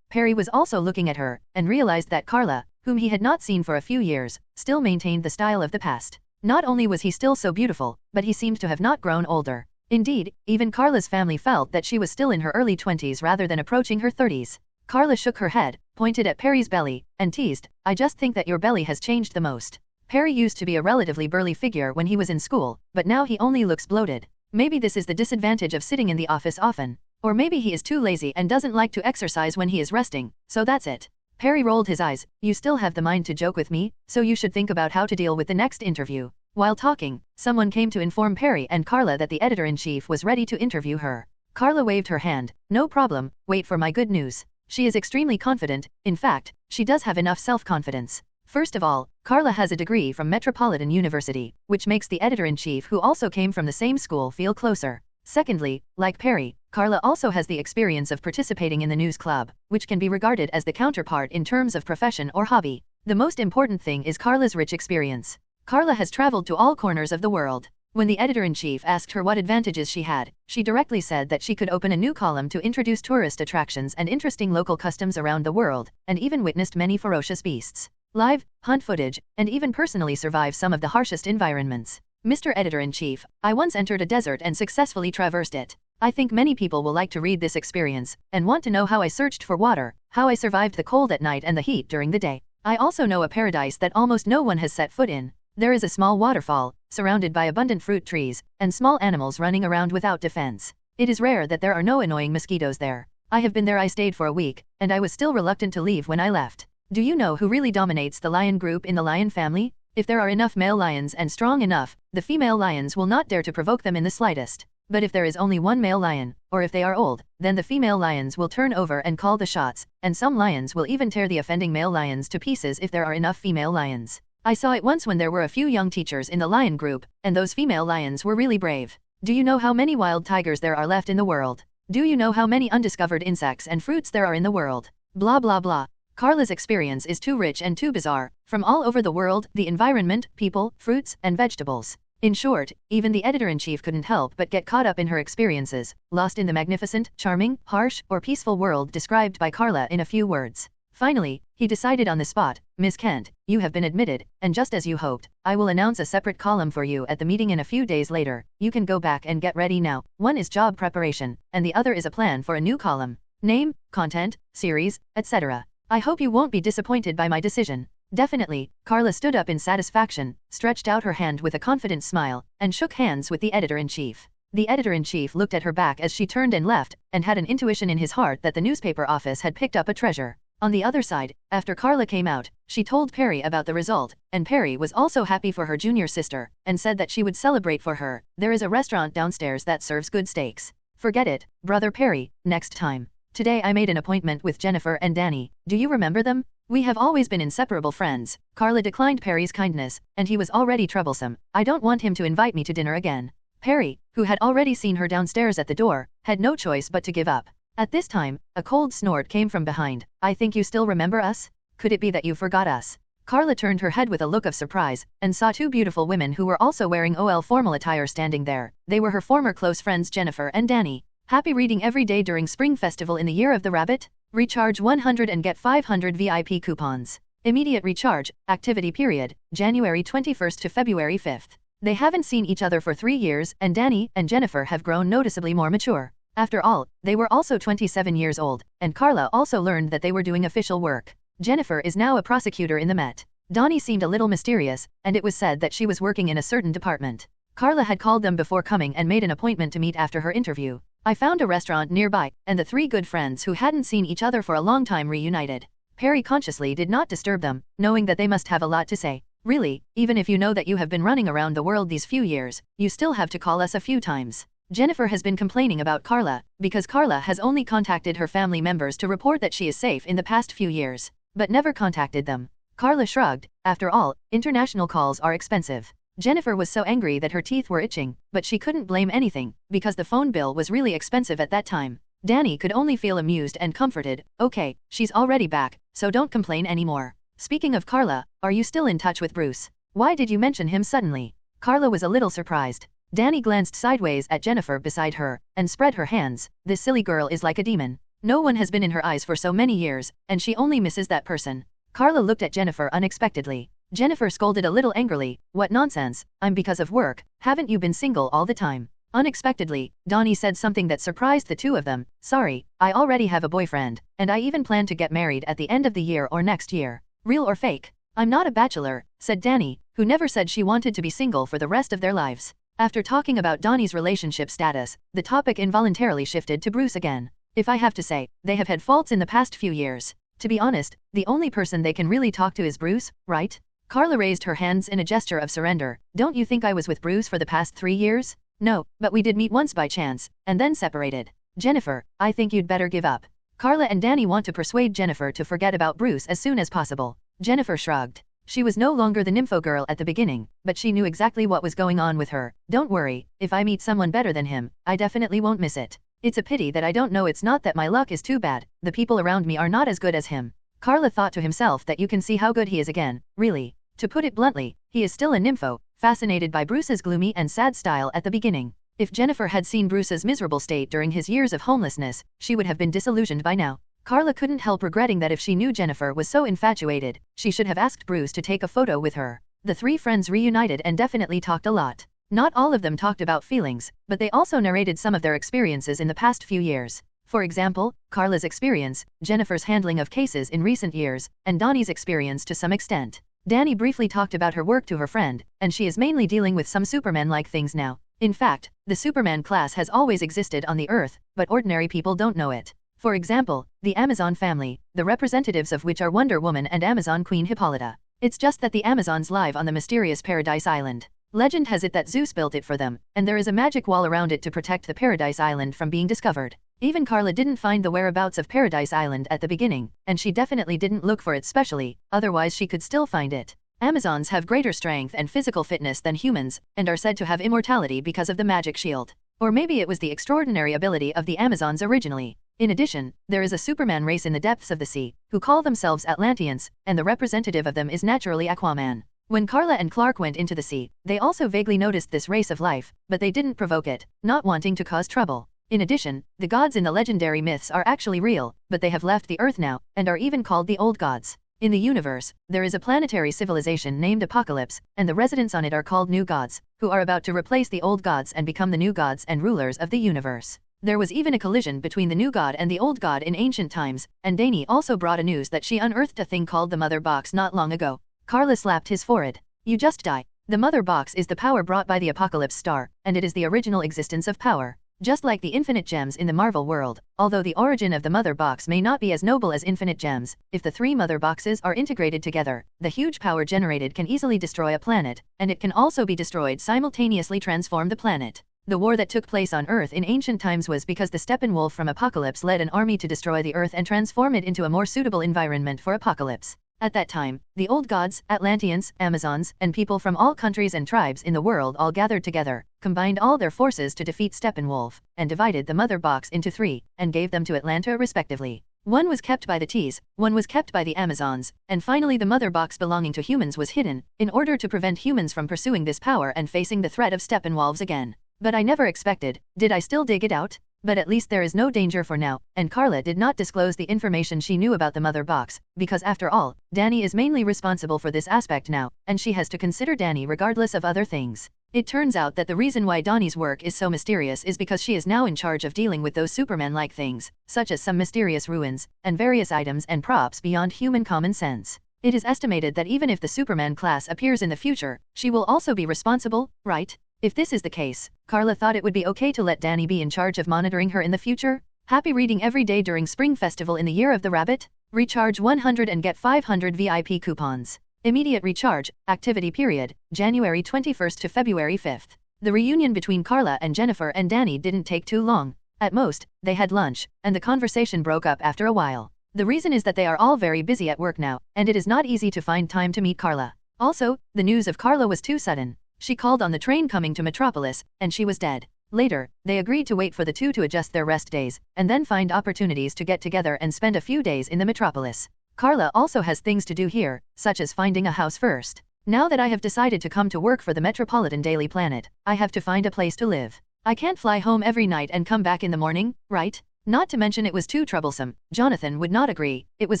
Perry was also looking at her, and realized that Carla, whom he had not seen for a few years, still maintained the style of the past. Not only was he still so beautiful, but he seemed to have not grown older. Indeed, even Carla's family felt that she was still in her early 20s rather than approaching her 30s. Carla shook her head, pointed at Perry's belly, and teased, I just think that your belly has changed the most. Perry used to be a relatively burly figure when he was in school, but now he only looks bloated. Maybe this is the disadvantage of sitting in the office often. Or maybe he is too lazy and doesn't like to exercise when he is resting, so that's it. Perry rolled his eyes. You still have the mind to joke with me, so you should think about how to deal with the next interview. While talking, someone came to inform Perry and Carla that the editor-in-chief was ready to interview her. Carla waved her hand. No problem, wait for my good news. She is extremely confident. In fact, she does have enough self-confidence. First of all, Carla has a degree from Metropolitan University, which makes the editor-in-chief who also came from the same school feel closer. Secondly, like Perry, Carla also has the experience of participating in the news club, which can be regarded as the counterpart in terms of profession or hobby. The most important thing is Carla's rich experience. Carla has traveled to all corners of the world. When the editor-in-chief asked her what advantages she had, she directly said that she could open a new column to introduce tourist attractions and interesting local customs around the world, and even witnessed many ferocious beasts, live, hunt footage, and even personally survive some of the harshest environments. Mr. Editor-in-Chief, I once entered a desert and successfully traversed it. I think many people will like to read this experience, and want to know how I searched for water, how I survived the cold at night and the heat during the day. I also know a paradise that almost no one has set foot in. There is a small waterfall, surrounded by abundant fruit trees, and small animals running around without defense. It is rare that there are no annoying mosquitoes there. I have been there. I stayed for a week, and I was still reluctant to leave when I left. Do you know who really dominates the lion group in the lion family? If there are enough male lions and strong enough, the female lions will not dare to provoke them in the slightest. But if there is only one male lion, or if they are old, then the female lions will turn over and call the shots, and some lions will even tear the offending male lions to pieces if there are enough female lions. I saw it once when there were a few young teachers in the lion group, and those female lions were really brave. Do you know how many wild tigers there are left in the world? Do you know how many undiscovered insects and fruits there are in the world? Blah blah blah. Carla's experience is too rich and too bizarre, from all over the world, the environment, people, fruits, and vegetables. In short, even the editor-in-chief couldn't help but get caught up in her experiences, lost in the magnificent, charming, harsh, or peaceful world described by Carla in a few words. Finally, he decided on the spot, Miss Kent, you have been admitted, and just as you hoped, I will announce a separate column for you at the meeting in a few days later. You can go back and get ready now. One is job preparation, and the other is a plan for a new column. Name, content, series, etc. I hope you won't be disappointed by my decision. Definitely. Carla stood up in satisfaction, stretched out her hand with a confident smile, and shook hands with the editor-in-chief. The editor-in-chief looked at her back as she turned and left, and had an intuition in his heart that the newspaper office had picked up a treasure. On the other side, after Carla came out, she told Perry about the result, and Perry was also happy for her junior sister, and said that she would celebrate for her. There is a restaurant downstairs that serves good steaks. Forget it, brother Perry, next time. Today I made an appointment with Jennifer and Danny. Do you remember them? We have always been inseparable friends. Carla declined Perry's kindness, and he was already troublesome. I don't want him to invite me to dinner again. Perry, who had already seen her downstairs at the door, had no choice but to give up. At this time, a cold snort came from behind. I think you still remember us? Could it be that you forgot us? Carla turned her head with a look of surprise, and saw two beautiful women who were also wearing OL formal attire standing there. They were her former close friends Jennifer and Danny. Happy reading every day during Spring Festival in the Year of the Rabbit? Recharge 100 and get 500 VIP coupons. Immediate recharge, activity period, January 21st to February 5th. They haven't seen each other for 3 years, and Danny and Jennifer have grown noticeably more mature. After all, they were also 27 years old, and Carla also learned that they were doing official work. Jennifer is now a prosecutor in the Met. Donnie seemed a little mysterious, and it was said that she was working in a certain department. Carla had called them before coming and made an appointment to meet after her interview. I found a restaurant nearby, and the three good friends who hadn't seen each other for a long time reunited. Perry consciously did not disturb them, knowing that they must have a lot to say. Really, even if you know that you have been running around the world these few years, you still have to call us a few times. Jennifer has been complaining about Carla, because Carla has only contacted her family members to report that she is safe in the past few years, but never contacted them. Carla shrugged. After all, international calls are expensive. Jennifer was so angry that her teeth were itching, but she couldn't blame anything, because the phone bill was really expensive at that time. Danny could only feel amused and comforted. Okay, she's already back, so don't complain anymore. Speaking of Carla, are you still in touch with Bruce? Why did you mention him suddenly? Carla was a little surprised. Danny glanced sideways at Jennifer beside her, and spread her hands. This silly girl is like a demon. No one has been in her eyes for so many years, and she only misses that person. Carla looked at Jennifer unexpectedly. Jennifer scolded a little angrily. What nonsense, I'm because of work, haven't you been single all the time? Unexpectedly, Donnie said something that surprised the two of them. Sorry, I already have a boyfriend, and I even plan to get married at the end of the year or next year. Real or fake? I'm not a bachelor, said Danny, who never said she wanted to be single for the rest of their lives. After talking about Donnie's relationship status, the topic involuntarily shifted to Bruce again. If I have to say, they have had faults in the past few years. To be honest, the only person they can really talk to is Bruce, right? Carla raised her hands in a gesture of surrender. Don't you think I was with Bruce for the past 3 years? No, but we did meet once by chance, and then separated. Jennifer, I think you'd better give up. Carla and Danny want to persuade Jennifer to forget about Bruce as soon as possible. Jennifer shrugged. She was no longer the nympho girl at the beginning, but she knew exactly what was going on with her. Don't worry, if I meet someone better than him, I definitely won't miss it. It's a pity that I don't know. It's not that my luck is too bad, the people around me are not as good as him. Carla thought to himself that you can see how good he is again, really. To put it bluntly, he is still a nympho, fascinated by Bruce's gloomy and sad style at the beginning. If Jennifer had seen Bruce's miserable state during his years of homelessness, she would have been disillusioned by now. Carla couldn't help regretting that if she knew Jennifer was so infatuated, she should have asked Bruce to take a photo with her. The three friends reunited and definitely talked a lot. Not all of them talked about feelings, but they also narrated some of their experiences in the past few years. For example, Carla's experience, Jennifer's handling of cases in recent years, and Donnie's experience to some extent. Dani briefly talked about her work to her friend, and she is mainly dealing with some Superman-like things now. In fact, the Superman class has always existed on the Earth, but ordinary people don't know it. For example, the Amazon family, the representatives of which are Wonder Woman and Amazon Queen Hippolyta. It's just that the Amazons live on the mysterious Paradise Island. Legend has it that Zeus built it for them, and there is a magic wall around it to protect the Paradise Island from being discovered. Even Carla didn't find the whereabouts of Paradise Island at the beginning, and she definitely didn't look for it specially, otherwise she could still find it. Amazons have greater strength and physical fitness than humans, and are said to have immortality because of the magic shield. Or maybe it was the extraordinary ability of the Amazons originally. In addition, there is a Superman race in the depths of the sea, who call themselves Atlanteans, and the representative of them is naturally Aquaman. When Carla and Clark went into the sea, they also vaguely noticed this race of life, but they didn't provoke it, not wanting to cause trouble. In addition, the gods in the legendary myths are actually real, but they have left the Earth now, and are even called the Old Gods. In the universe, there is a planetary civilization named Apocalypse, and the residents on it are called New Gods, who are about to replace the Old Gods and become the new gods and rulers of the universe. There was even a collision between the new god and the old god in ancient times, and Dani also brought a news that she unearthed a thing called the Mother Box not long ago. Carla slapped his forehead. You just die. The Mother Box is the power brought by the Apocalypse star, and it is the original existence of power. Just like the infinite gems in the Marvel world, although the origin of the Mother Box may not be as noble as infinite gems, if the three Mother Boxes are integrated together, the huge power generated can easily destroy a planet, and it can also be destroyed simultaneously transform the planet. The war that took place on Earth in ancient times was because the Steppenwolf from Apocalypse led an army to destroy the Earth and transform it into a more suitable environment for Apocalypse. At that time, the old gods, Atlanteans, Amazons, and people from all countries and tribes in the world all gathered together, combined all their forces to defeat Steppenwolf, and divided the Mother Box into three, and gave them to Atlanta respectively. One was kept by the Ts, one was kept by the Amazons, and finally the Mother Box belonging to humans was hidden, in order to prevent humans from pursuing this power and facing the threat of Steppenwolves again. But I never expected, did I still dig it out? But at least there is no danger for now, and Carla did not disclose the information she knew about the Mother Box, because after all, Dani is mainly responsible for this aspect now, and she has to consider Dani regardless of other things. It turns out that the reason why Dani's work is so mysterious is because she is now in charge of dealing with those Superman-like things, such as some mysterious ruins, and various items and props beyond human common sense. It is estimated that even if the Superman class appears in the future, she will also be responsible, right? If this is the case, Carla thought it would be okay to let Dani be in charge of monitoring her in the future. Happy reading every day during Spring Festival in the Year of the Rabbit? Recharge 100 and get 500 VIP coupons. Immediate recharge, activity period, January 21st to February 5th. The reunion between Carla and Jennifer and Dani didn't take too long. At most, they had lunch, and the conversation broke up after a while. The reason is that they are all very busy at work now, and it is not easy to find time to meet Carla. Also, the news of Carla was too sudden. She called on the train coming to Metropolis, and she was dead. Later, they agreed to wait for the two to adjust their rest days, and then find opportunities to get together and spend a few days in the Metropolis. Carla also has things to do here, such as finding a house first. Now that I have decided to come to work for the Metropolitan Daily Planet, I have to find a place to live. I can't fly home every night and come back in the morning, right? Not to mention it was too troublesome. Jonathan would not agree. It was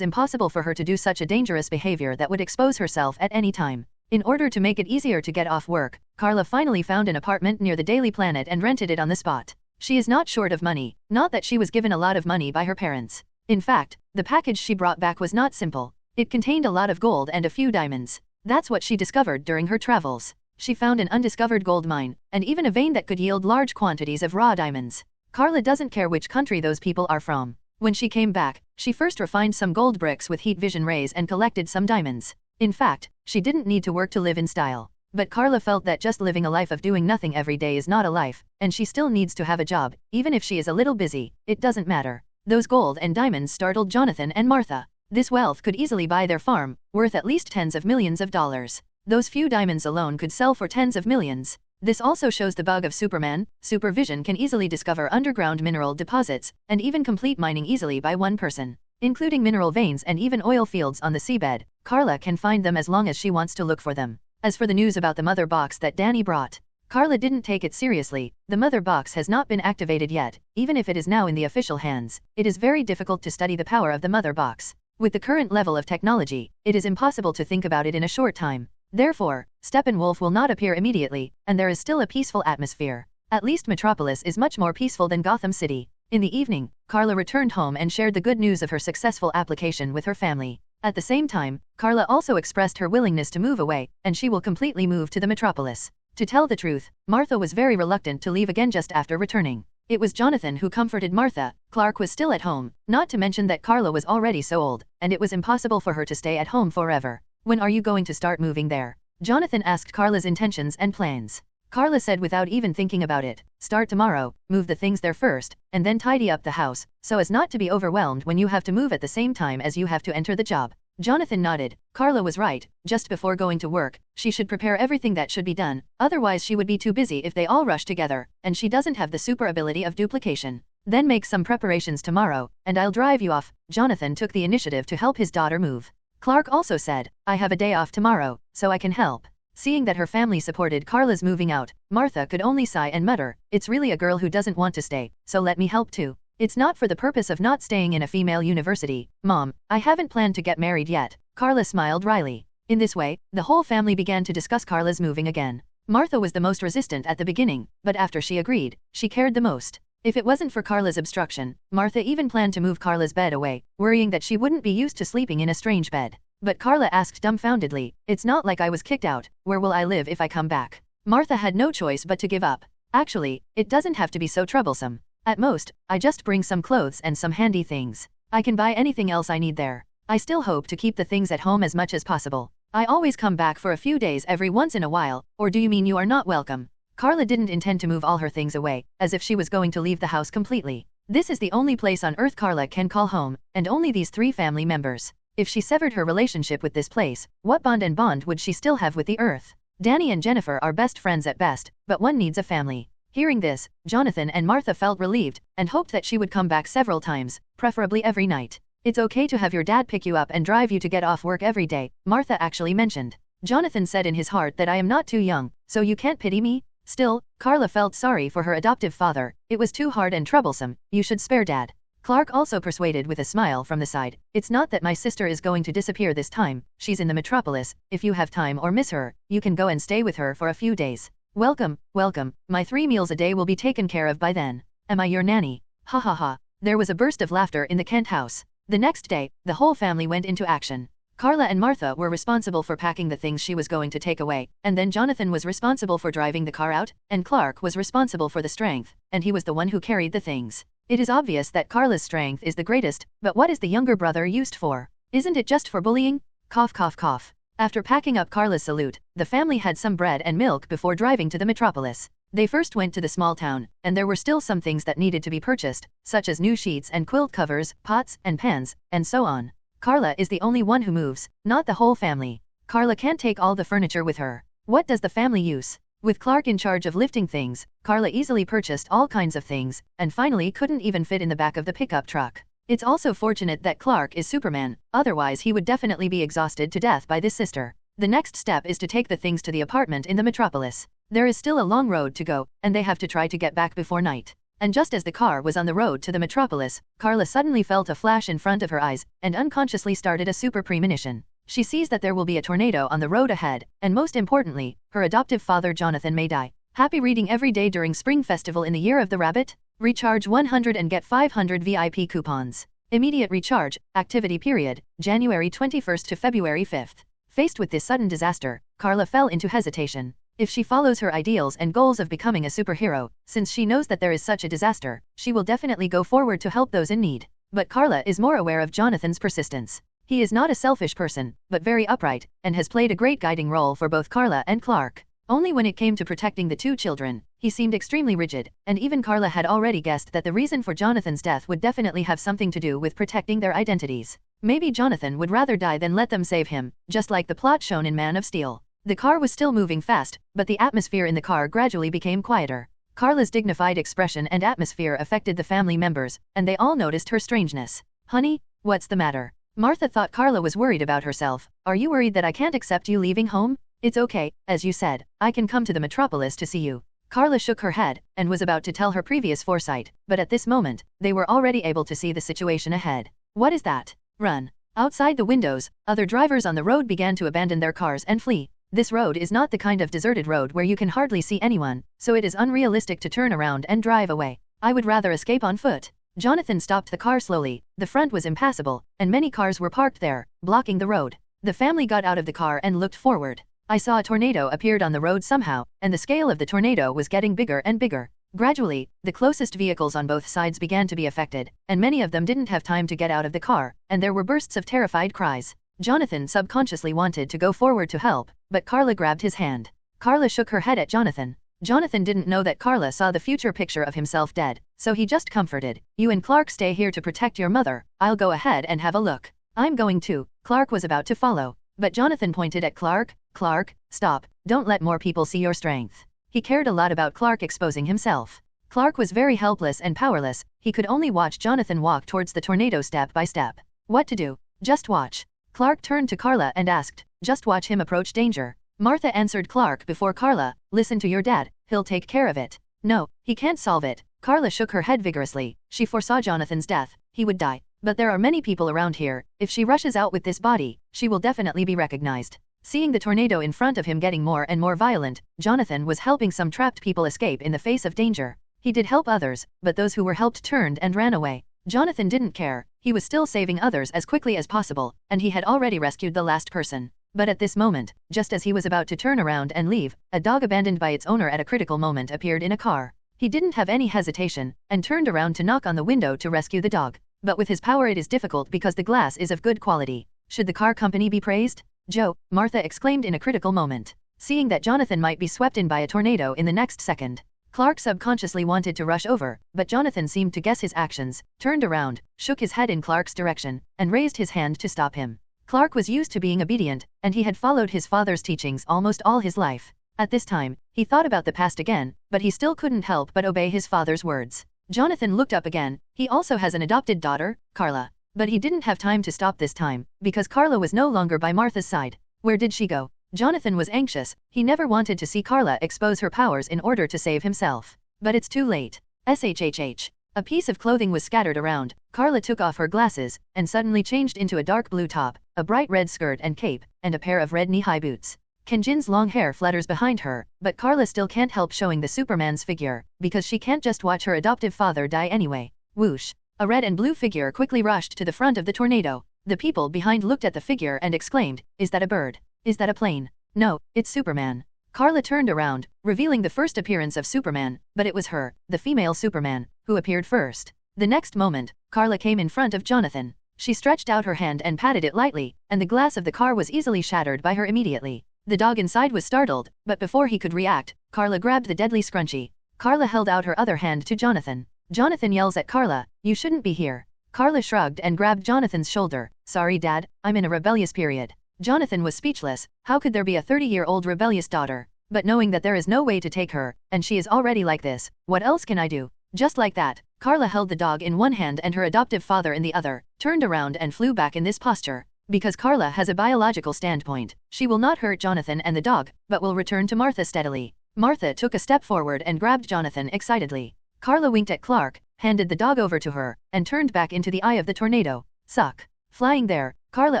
impossible for her to do such a dangerous behavior that would expose herself at any time. In order to make it easier to get off work, Carla finally found an apartment near the Daily Planet and rented it on the spot. She is not short of money, not that she was given a lot of money by her parents. In fact, the package she brought back was not simple. It contained a lot of gold and a few diamonds. That's what she discovered during her travels. She found an undiscovered gold mine, and even a vein that could yield large quantities of raw diamonds. Carla doesn't care which country those people are from. When she came back, she first refined some gold bricks with heat vision rays and collected some diamonds. In fact, she didn't need to work to live in style. But Carla felt that just living a life of doing nothing every day is not a life, and she still needs to have a job, even if she is a little busy, it doesn't matter. Those gold and diamonds startled Jonathan and Martha. This wealth could easily buy their farm, worth at least tens of millions of dollars. Those few diamonds alone could sell for tens of millions. This also shows the bug of Superman. Supervision can easily discover underground mineral deposits, and even complete mining easily by one person, including mineral veins and even oil fields on the seabed. Carla can find them as long as she wants to look for them. As for the news about the mother box that Danny brought, Carla didn't take it seriously. The mother box has not been activated yet. Even if it is now in the official hands, it is very difficult to study the power of the mother box. With the current level of technology, it is impossible to think about it in a short time. Therefore, Steppenwolf will not appear immediately, and there is still a peaceful atmosphere. At least Metropolis is much more peaceful than Gotham City. In the evening, Carla returned home and shared the good news of her successful application with her family. At the same time, Carla also expressed her willingness to move away, and she will completely move to the Metropolis. To tell the truth, Martha was very reluctant to leave again just after returning. It was Jonathan who comforted Martha. Clark was still at home, not to mention that Carla was already so old, and it was impossible for her to stay at home forever. When are you going to start moving there? Jonathan asked Carla's intentions and plans. Carla said without even thinking about it, start tomorrow, move the things there first, and then tidy up the house, so as not to be overwhelmed when you have to move at the same time as you have to enter the job. Jonathan nodded. Carla was right. Just before going to work, she should prepare everything that should be done, otherwise she would be too busy if they all rush together, and she doesn't have the super ability of duplication. Then make some preparations tomorrow, and I'll drive you off. Jonathan took the initiative to help his daughter move. Clark also said, I have a day off tomorrow, so I can help. Seeing that her family supported Carla's moving out, Martha could only sigh and mutter, it's really a girl who doesn't want to stay, so let me help too. It's not for the purpose of not staying in a female university. Mom, I haven't planned to get married yet. Carla smiled wryly. In this way, the whole family began to discuss Carla's moving again. Martha was the most resistant at the beginning, but after she agreed, she cared the most. If it wasn't for Carla's obstruction, Martha even planned to move Carla's bed away, worrying that she wouldn't be used to sleeping in a strange bed. But Carla asked dumbfoundedly, it's not like I was kicked out, where will I live if I come back? Martha had no choice but to give up. Actually, it doesn't have to be so troublesome. At most, I just bring some clothes and some handy things. I can buy anything else I need there. I still hope to keep the things at home as much as possible. I always come back for a few days every once in a while, or do you mean you are not welcome? Carla didn't intend to move all her things away, as if she was going to leave the house completely. This is the only place on Earth Carla can call home, and only these 3 family members. If she severed her relationship with this place, what bond would she still have with the Earth? Danny and Jennifer are best friends at best, but one needs a family. Hearing this, Jonathan and Martha felt relieved, and hoped that she would come back several times, preferably every night. It's okay to have your dad pick you up and drive you to get off work every day, Martha actually mentioned. Jonathan said in his heart that I am not too young, so you can't pity me? Still, Carla felt sorry for her adoptive father. It was too hard and troublesome. You should spare Dad. Clark also persuaded with a smile from the side. It's not that my sister is going to disappear this time. She's in the Metropolis. If you have time or miss her, you can go and stay with her for a few days. Welcome, welcome. My 3 meals a day will be taken care of by then. Am I your nanny? Ha ha ha. There was a burst of laughter in the Kent house. The next day, the whole family went into action. Carla and Martha were responsible for packing the things she was going to take away, and then Jonathan was responsible for driving the car out, and Clark was responsible for the strength, and he was the one who carried the things. It is obvious that Carla's strength is the greatest, but what is the younger brother used for? Isn't it just for bullying? Cough cough cough. After packing up Carla's salute, the family had some bread and milk before driving to the Metropolis. They first went to the small town, and there were still some things that needed to be purchased, such as new sheets and quilt covers, pots and pans, and so on. Carla is the only one who moves, not the whole family. Carla can't take all the furniture with her. What does the family use? With Clark in charge of lifting things, Carla easily purchased all kinds of things, and finally couldn't even fit in the back of the pickup truck. It's also fortunate that Clark is Superman, otherwise he would definitely be exhausted to death by this sister. The next step is to take the things to the apartment in the Metropolis. There is still a long road to go, and they have to try to get back before night. And just as the car was on the road to the Metropolis, Carla suddenly felt a flash in front of her eyes, and unconsciously started a super premonition. She sees that there will be a tornado on the road ahead, and most importantly, her adoptive father Jonathan may die. Happy reading every day during Spring Festival in the Year of the Rabbit? Recharge 100 and get 500 VIP coupons. Immediate recharge, activity period, January 21st to February 5th. Faced with this sudden disaster, Carla fell into hesitation. If she follows her ideals and goals of becoming a superhero, since she knows that there is such a disaster, she will definitely go forward to help those in need. But Carla is more aware of Jonathan's persistence. He is not a selfish person, but very upright, and has played a great guiding role for both Carla and Clark. Only when it came to protecting the 2 children, he seemed extremely rigid, and even Carla had already guessed that the reason for Jonathan's death would definitely have something to do with protecting their identities. Maybe Jonathan would rather die than let them save him, just like the plot shown in Man of Steel. The car was still moving fast, but the atmosphere in the car gradually became quieter. Carla's dignified expression and atmosphere affected the family members, and they all noticed her strangeness. Honey, what's the matter? Martha thought Carla was worried about herself. Are you worried that I can't accept you leaving home? It's okay, as you said, I can come to the metropolis to see you. Carla shook her head, and was about to tell her previous foresight, but at this moment, they were already able to see the situation ahead. What is that? Run. Outside the windows, other drivers on the road began to abandon their cars and flee. This road is not the kind of deserted road where you can hardly see anyone, so it is unrealistic to turn around and drive away. I would rather escape on foot. Jonathan stopped the car slowly. The front was impassable, and many cars were parked there, blocking the road. The family got out of the car and looked forward. I saw a tornado appeared on the road somehow, and the scale of the tornado was getting bigger and bigger. Gradually, the closest vehicles on both sides began to be affected, and many of them didn't have time to get out of the car, and there were bursts of terrified cries. Jonathan subconsciously wanted to go forward to help, but Carla grabbed his hand. Carla shook her head at Jonathan. Jonathan didn't know that Carla saw the future picture of himself dead, so he just comforted. You and Clark stay here to protect your mother. I'll go ahead and have a look. I'm going too. Clark was about to follow, but Jonathan pointed at Clark. Clark, stop. Don't let more people see your strength. He cared a lot about Clark exposing himself. Clark was very helpless and powerless. He could only watch Jonathan walk towards the tornado step by step. What to do? Just watch. Clark turned to Carla and asked, just watch him approach danger. Martha answered Clark before Carla, listen to your dad, he'll take care of it. No, he can't solve it. Carla shook her head vigorously. She foresaw Jonathan's death. He would die. But there are many people around here. If she rushes out with this body, she will definitely be recognized. Seeing the tornado in front of him getting more and more violent, Jonathan was helping some trapped people escape in the face of danger. He did help others, but those who were helped turned and ran away. Jonathan didn't care. He was still saving others as quickly as possible, and he had already rescued the last person. But at this moment, just as he was about to turn around and leave, a dog abandoned by its owner at a critical moment appeared in a car. He didn't have any hesitation, and turned around to knock on the window to rescue the dog. But with his power it is difficult because the glass is of good quality. Should the car company be praised? Joe, Martha exclaimed in a critical moment, seeing that Jonathan might be swept in by a tornado in the next second. Clark subconsciously wanted to rush over, but Jonathan seemed to guess his actions, turned around, shook his head in Clark's direction, and raised his hand to stop him. Clark was used to being obedient, and he had followed his father's teachings almost all his life. At this time, he thought about the past again, but he still couldn't help but obey his father's words. Jonathan looked up again. He also has an adopted daughter, Carla. But he didn't have time to stop this time, because Carla was no longer by Martha's side. Where did she go? Jonathan was anxious. He never wanted to see Carla expose her powers in order to save himself. But it's too late. SHHH. A piece of clothing was scattered around. Carla took off her glasses, and suddenly changed into a dark blue top, a bright red skirt and cape, and a pair of red knee-high boots. Kenjin's long hair flutters behind her, but Carla still can't help showing the Superman's figure, because she can't just watch her adoptive father die anyway. Whoosh. A red and blue figure quickly rushed to the front of the tornado. The people behind looked at the figure and exclaimed, is that a bird? Is that a plane? No, it's Superman. Carla turned around, revealing the first appearance of Superman, but it was her, the female Superman, who appeared first. The next moment, Carla came in front of Jonathan. She stretched out her hand and patted it lightly, and the glass of the car was easily shattered by her immediately. The dog inside was startled, but before he could react, Carla grabbed the deadly scrunchie. Carla held out her other hand to Jonathan. Jonathan yells at Carla, you shouldn't be here. Carla shrugged and grabbed Jonathan's shoulder. Sorry dad, I'm in a rebellious period. Jonathan was speechless. How could there be a 30-year-old rebellious daughter? But knowing that there is no way to take her, and she is already like this, what else can I do? Just like that, Carla held the dog in one hand and her adoptive father in the other, turned around and flew back in this posture. Because Carla has a biological standpoint, she will not hurt Jonathan and the dog, but will return to Martha steadily. Martha took a step forward and grabbed Jonathan excitedly. Carla winked at Clark, handed the dog over to her, and turned back into the eye of the tornado. Suck. Flying there, Carla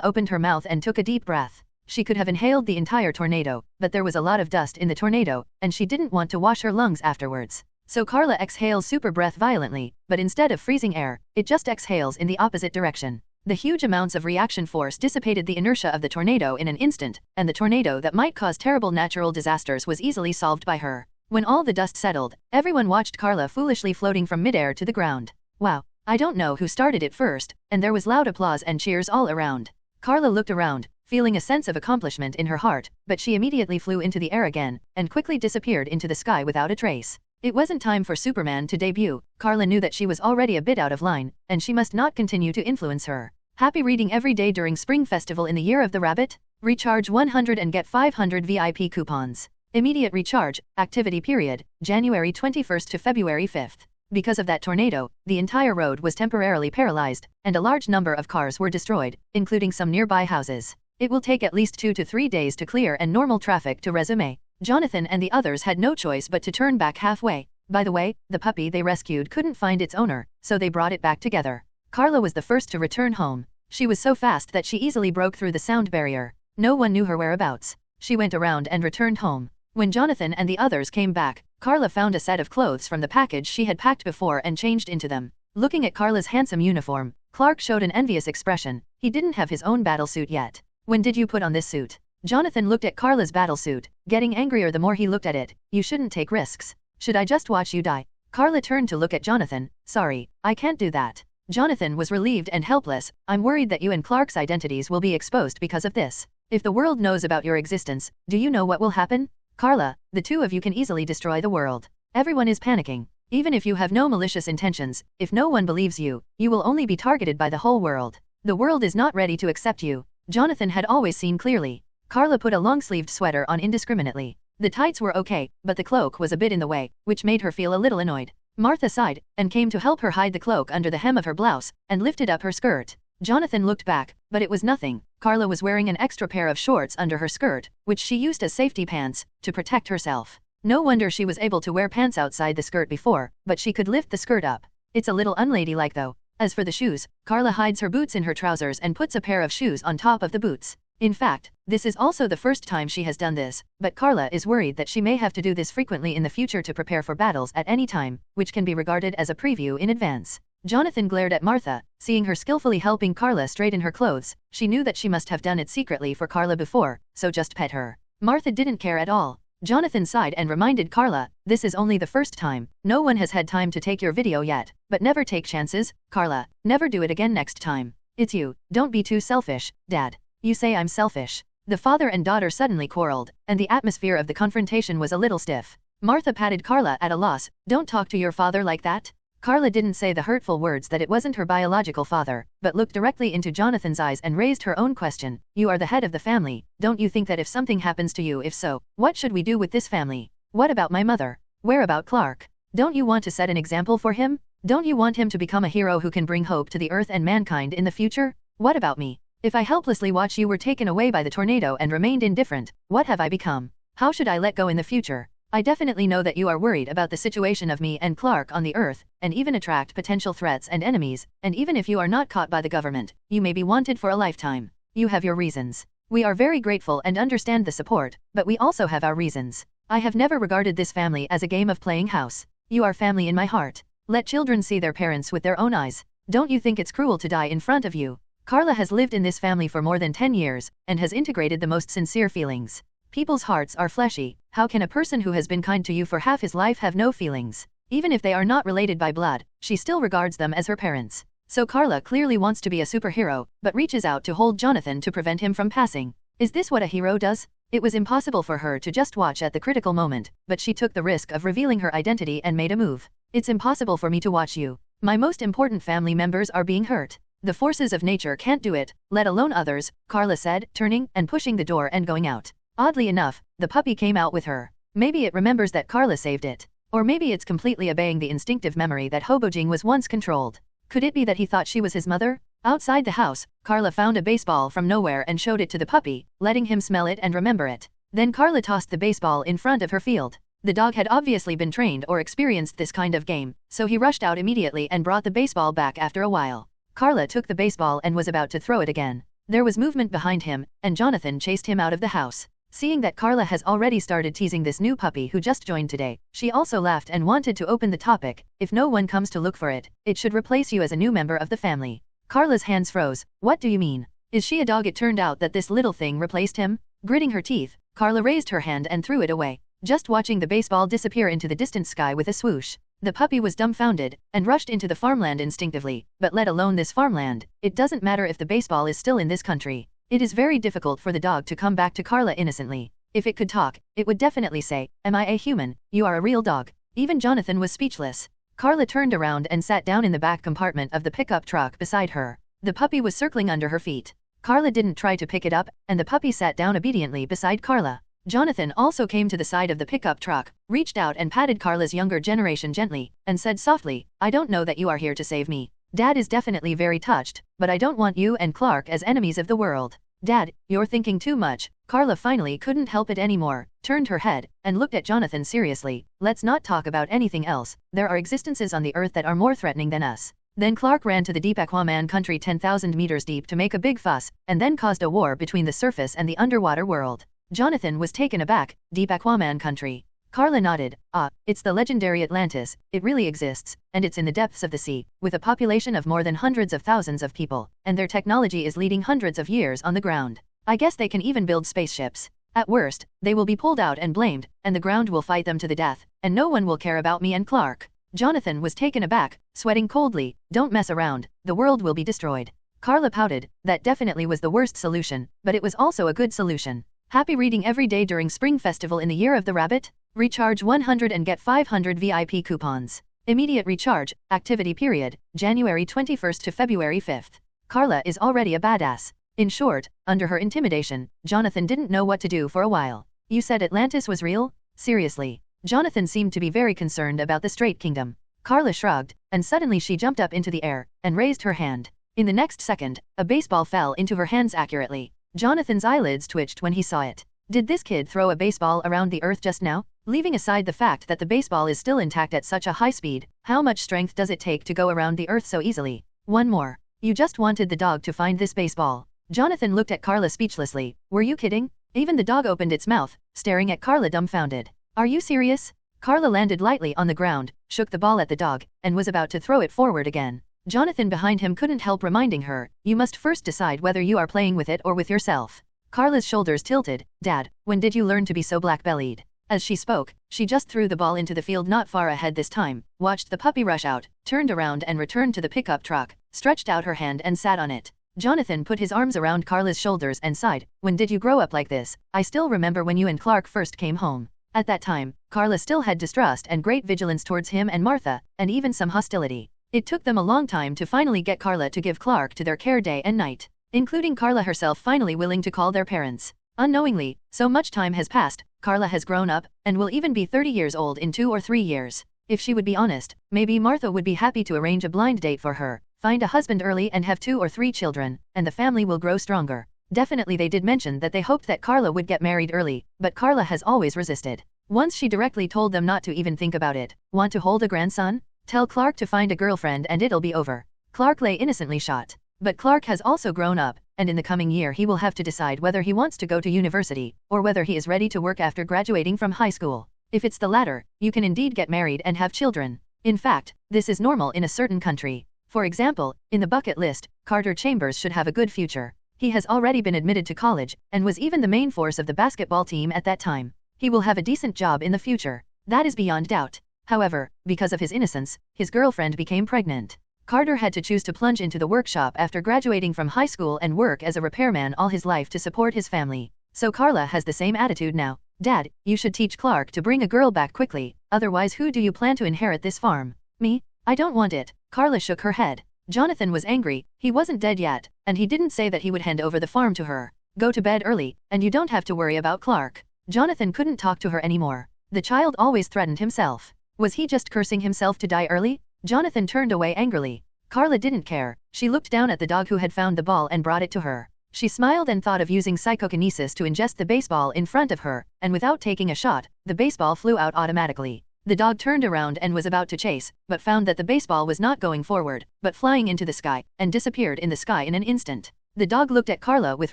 opened her mouth and took a deep breath. She could have inhaled the entire tornado, but there was a lot of dust in the tornado, and she didn't want to wash her lungs afterwards. So Carla exhales super breath violently, but instead of freezing air, it just exhales in the opposite direction. The huge amounts of reaction force dissipated the inertia of the tornado in an instant, and the tornado that might cause terrible natural disasters was easily solved by her. When all the dust settled, everyone watched Carla foolishly floating from midair to the ground. Wow, I don't know who started it first, and there was loud applause and cheers all around. Carla looked around, feeling a sense of accomplishment in her heart, but she immediately flew into the air again, and quickly disappeared into the sky without a trace. It wasn't time for Superman to debut. Carla knew that she was already a bit out of line, and she must not continue to influence her. Happy reading every day during Spring Festival in the Year of the Rabbit? Recharge 100 and get 500 VIP coupons. Immediate recharge, activity period, January 21st to February 5th. Because of that tornado, the entire road was temporarily paralyzed, and a large number of cars were destroyed, including some nearby houses. It will take at least 2 to 3 days to clear and normal traffic to resume. Jonathan and the others had no choice but to turn back halfway. By the way, the puppy they rescued couldn't find its owner, so they brought it back together. Carla was the first to return home. She was so fast that she easily broke through the sound barrier. No one knew her whereabouts. She went around and returned home. When Jonathan and the others came back, Carla found a set of clothes from the package she had packed before and changed into them. Looking at Carla's handsome uniform, Clark showed an envious expression. He didn't have his own battlesuit yet. When did you put on this suit? Jonathan looked at Carla's battlesuit, getting angrier the more he looked at it. You shouldn't take risks. Should I just watch you die? Carla turned to look at Jonathan. Sorry, I can't do that. Jonathan was relieved and helpless. I'm worried that you and Clark's identities will be exposed because of this. If the world knows about your existence, do you know what will happen? Carla, the two of you can easily destroy the world. Everyone is panicking. Even if you have no malicious intentions, if no one believes you, you will only be targeted by the whole world. The world is not ready to accept you. Jonathan had always seen clearly. Carla put a long-sleeved sweater on indiscriminately. The tights were okay, but the cloak was a bit in the way, which made her feel a little annoyed. Martha sighed, and came to help her hide the cloak under the hem of her blouse, and lifted up her skirt. Jonathan looked back, but it was nothing. Carla was wearing an extra pair of shorts under her skirt, which she used as safety pants, to protect herself. No wonder she was able to wear pants outside the skirt before, but she could lift the skirt up. It's a little unladylike though. As for the shoes, Carla hides her boots in her trousers and puts a pair of shoes on top of the boots. In fact, this is also the first time she has done this, but Carla is worried that she may have to do this frequently in the future to prepare for battles at any time, which can be regarded as a preview in advance. Jonathan glared at Martha, seeing her skillfully helping Carla straighten her clothes. She knew that she must have done it secretly for Carla before, so just pet her. Martha didn't care at all. Jonathan sighed and reminded Carla, this is only the first time. No one has had time to take your video yet, but never take chances, Carla. Never do it again next time. It's you. Don't be too selfish, Dad. You say I'm selfish. The father and daughter suddenly quarreled, and the atmosphere of the confrontation was a little stiff. Martha patted Carla at a loss. Don't talk to your father like that. Carla didn't say the hurtful words that it wasn't her biological father, but looked directly into Jonathan's eyes and raised her own question. You are the head of the family. Don't you think that if something happens to you, if so, what should we do with this family? What about my mother? Where about Clark? Don't you want to set an example for him? Don't you want him to become a hero who can bring hope to the earth and mankind in the future? What about me? If I helplessly watch you were taken away by the tornado and remained indifferent, what have I become? How should I let go in the future? I definitely know that you are worried about the situation of me and Clark on the earth, and even attract potential threats and enemies, and even if you are not caught by the government, you may be wanted for a lifetime. You have your reasons. We are very grateful and understand the support, but we also have our reasons. I have never regarded this family as a game of playing house. You are family in my heart. Let children see their parents with their own eyes. Don't you think it's cruel to die in front of you? Carla has lived in this family for more than 10 years, and has integrated the most sincere feelings. People's hearts are fleshy. How can a person who has been kind to you for half his life have no feelings? Even if they are not related by blood, she still regards them as her parents. So Carla clearly wants to be a superhero, but reaches out to hold Jonathan to prevent him from passing. Is this what a hero does? It was impossible for her to just watch at the critical moment, but she took the risk of revealing her identity and made a move. It's impossible for me to watch you. My most important family members are being hurt. The forces of nature can't do it, let alone others, Carla said, turning and pushing the door and going out. Oddly enough, the puppy came out with her. Maybe it remembers that Carla saved it. Or maybe it's completely obeying the instinctive memory that Hobojing was once controlled. Could it be that he thought she was his mother? Outside the house, Carla found a baseball from nowhere and showed it to the puppy, letting him smell it and remember it. Then Carla tossed the baseball in front of her field. The dog had obviously been trained or experienced this kind of game, so he rushed out immediately and brought the baseball back after a while. Carla took the baseball and was about to throw it again. There was movement behind him, and Jonathan chased him out of the house. Seeing that Carla has already started teasing this new puppy who just joined today, she also laughed and wanted to open the topic. If no one comes to look for it, it should replace you as a new member of the family. Carla's hands froze. What do you mean? Is she a dog? It turned out that this little thing replaced him. Gritting her teeth, Carla raised her hand and threw it away, just watching the baseball disappear into the distant sky with a swoosh. The puppy was dumbfounded, and rushed into the farmland instinctively, but let alone this farmland, it doesn't matter if the baseball is still in this country. It is very difficult for the dog to come back to Carla innocently. If it could talk, it would definitely say, "Am I a human? You are a real dog." Even Jonathan was speechless. Carla turned around and sat down in the back compartment of the pickup truck beside her. The puppy was circling under her feet. Carla didn't try to pick it up, and the puppy sat down obediently beside Carla. Jonathan also came to the side of the pickup truck, reached out and patted Carla's younger generation gently, and said softly, "I don't know that you are here to save me. Dad is definitely very touched, but I don't want you and Clark as enemies of the world." "Dad, you're thinking too much." Carla finally couldn't help it anymore, turned her head, and looked at Jonathan seriously. "Let's not talk about anything else. There are existences on the Earth that are more threatening than us." Then Clark ran to the deep Aquaman country 10,000 meters deep to make a big fuss, and then caused a war between the surface and the underwater world. Jonathan was taken aback. Deep Aquaman country. Carla nodded. "Ah, it's the legendary Atlantis. It really exists, and it's in the depths of the sea, with a population of more than hundreds of thousands of people, and their technology is leading hundreds of years on the ground. I guess they can even build spaceships. At worst, they will be pulled out and blamed, and the ground will fight them to the death, and no one will care about me and Clark." Jonathan was taken aback, sweating coldly. "Don't mess around, the world will be destroyed." Carla pouted. That definitely was the worst solution, but it was also a good solution. Happy reading every day during Spring Festival in the Year of the Rabbit? Recharge 100 and get 500 VIP coupons. Immediate recharge, activity period, January 21st to February 5th. Carla is already a badass. In short, under her intimidation, Jonathan didn't know what to do for a while. "You said Atlantis was real? Seriously?" Jonathan seemed to be very concerned about the Strait Kingdom. Carla shrugged, and suddenly she jumped up into the air, and raised her hand. In the next second, a baseball fell into her hands accurately. Jonathan's eyelids twitched when he saw it. Did this kid throw a baseball around the Earth just now? Leaving aside the fact that the baseball is still intact at such a high speed, how much strength does it take to go around the Earth so easily? One more. You just wanted the dog to find this baseball. Jonathan looked at Carla speechlessly. Were you kidding? Even the dog opened its mouth, staring at Carla dumbfounded. Are you serious? Carla landed lightly on the ground, shook the ball at the dog, and was about to throw it forward again. Jonathan behind him couldn't help reminding her, "You must first decide whether you are playing with it or with yourself." Carla's shoulders tilted. "Dad, when did you learn to be so black-bellied?" As she spoke, she just threw the ball into the field not far ahead this time, watched the puppy rush out, turned around and returned to the pickup truck, stretched out her hand and sat on it. Jonathan put his arms around Carla's shoulders and sighed. "When did you grow up like this? I still remember when you and Clark first came home." At that time, Carla still had distrust and great vigilance towards him and Martha, and even some hostility. It took them a long time to finally get Carla to give Clark to their care day and night, including Carla herself finally willing to call their parents. Unknowingly, so much time has passed, Carla has grown up, and will even be 30 years old in 2 or 3 years. If she would be honest, maybe Martha would be happy to arrange a blind date for her, find a husband early and have 2 or 3 children, and the family will grow stronger. Definitely they did mention that they hoped that Carla would get married early, but Carla has always resisted. Once she directly told them not to even think about it. "Want to hold a grandson? Tell Clark to find a girlfriend and it'll be over." Clark lay innocently shot. But Clark has also grown up, and in the coming year he will have to decide whether he wants to go to university, or whether he is ready to work after graduating from high school. If it's the latter, you can indeed get married and have children. In fact, this is normal in a certain country. For example, in the bucket list, Carter Chambers should have a good future. He has already been admitted to college, and was even the main force of the basketball team at that time. He will have a decent job in the future. That is beyond doubt. However, because of his innocence, his girlfriend became pregnant. Carter had to choose to plunge into the workshop after graduating from high school and work as a repairman all his life to support his family. So Carla has the same attitude now. "Dad, you should teach Clark to bring a girl back quickly, otherwise who do you plan to inherit this farm?" "Me? I don't want it." Carla shook her head. Jonathan was angry. He wasn't dead yet, and he didn't say that he would hand over the farm to her. "Go to bed early, and you don't have to worry about Clark." Jonathan couldn't talk to her anymore. The child always threatened himself. Was he just cursing himself to die early? Jonathan turned away angrily. Carla didn't care. She looked down at the dog who had found the ball and brought it to her. She smiled and thought of using psychokinesis to ingest the baseball in front of her, and without taking a shot, the baseball flew out automatically. The dog turned around and was about to chase, but found that the baseball was not going forward, but flying into the sky, and disappeared in the sky in an instant. The dog looked at Carla with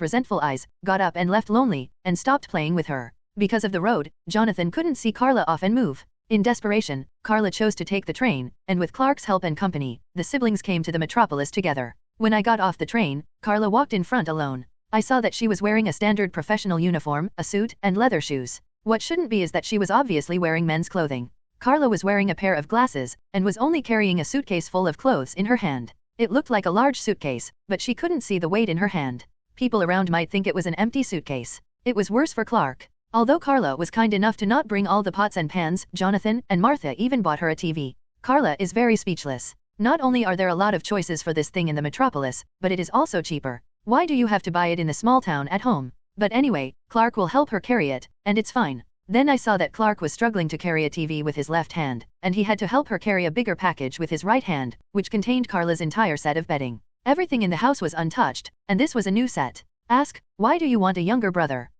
resentful eyes, got up and left lonely, and stopped playing with her. Because of the road, Jonathan couldn't see Carla often move. In desperation, Carla chose to take the train, and with Clark's help and company, the siblings came to the metropolis together. When I got off the train, Carla walked in front alone. I saw that she was wearing a standard professional uniform, a suit, and leather shoes. What shouldn't be is that she was obviously wearing men's clothing. Carla was wearing a pair of glasses, and was only carrying a suitcase full of clothes in her hand. It looked like a large suitcase, but she couldn't see the weight in her hand. People around might think it was an empty suitcase. It was worse for Clark. Although Carla was kind enough to not bring all the pots and pans, Jonathan and Martha even bought her a TV. Carla is very speechless. Not only are there a lot of choices for this thing in the metropolis, but it is also cheaper. Why do you have to buy it in the small town at home? But anyway, Clark will help her carry it, and it's fine. Then I saw that Clark was struggling to carry a TV with his left hand, and he had to help her carry a bigger package with his right hand, which contained Carla's entire set of bedding. Everything in the house was untouched, and this was a new set. Ask, why do you want a younger brother?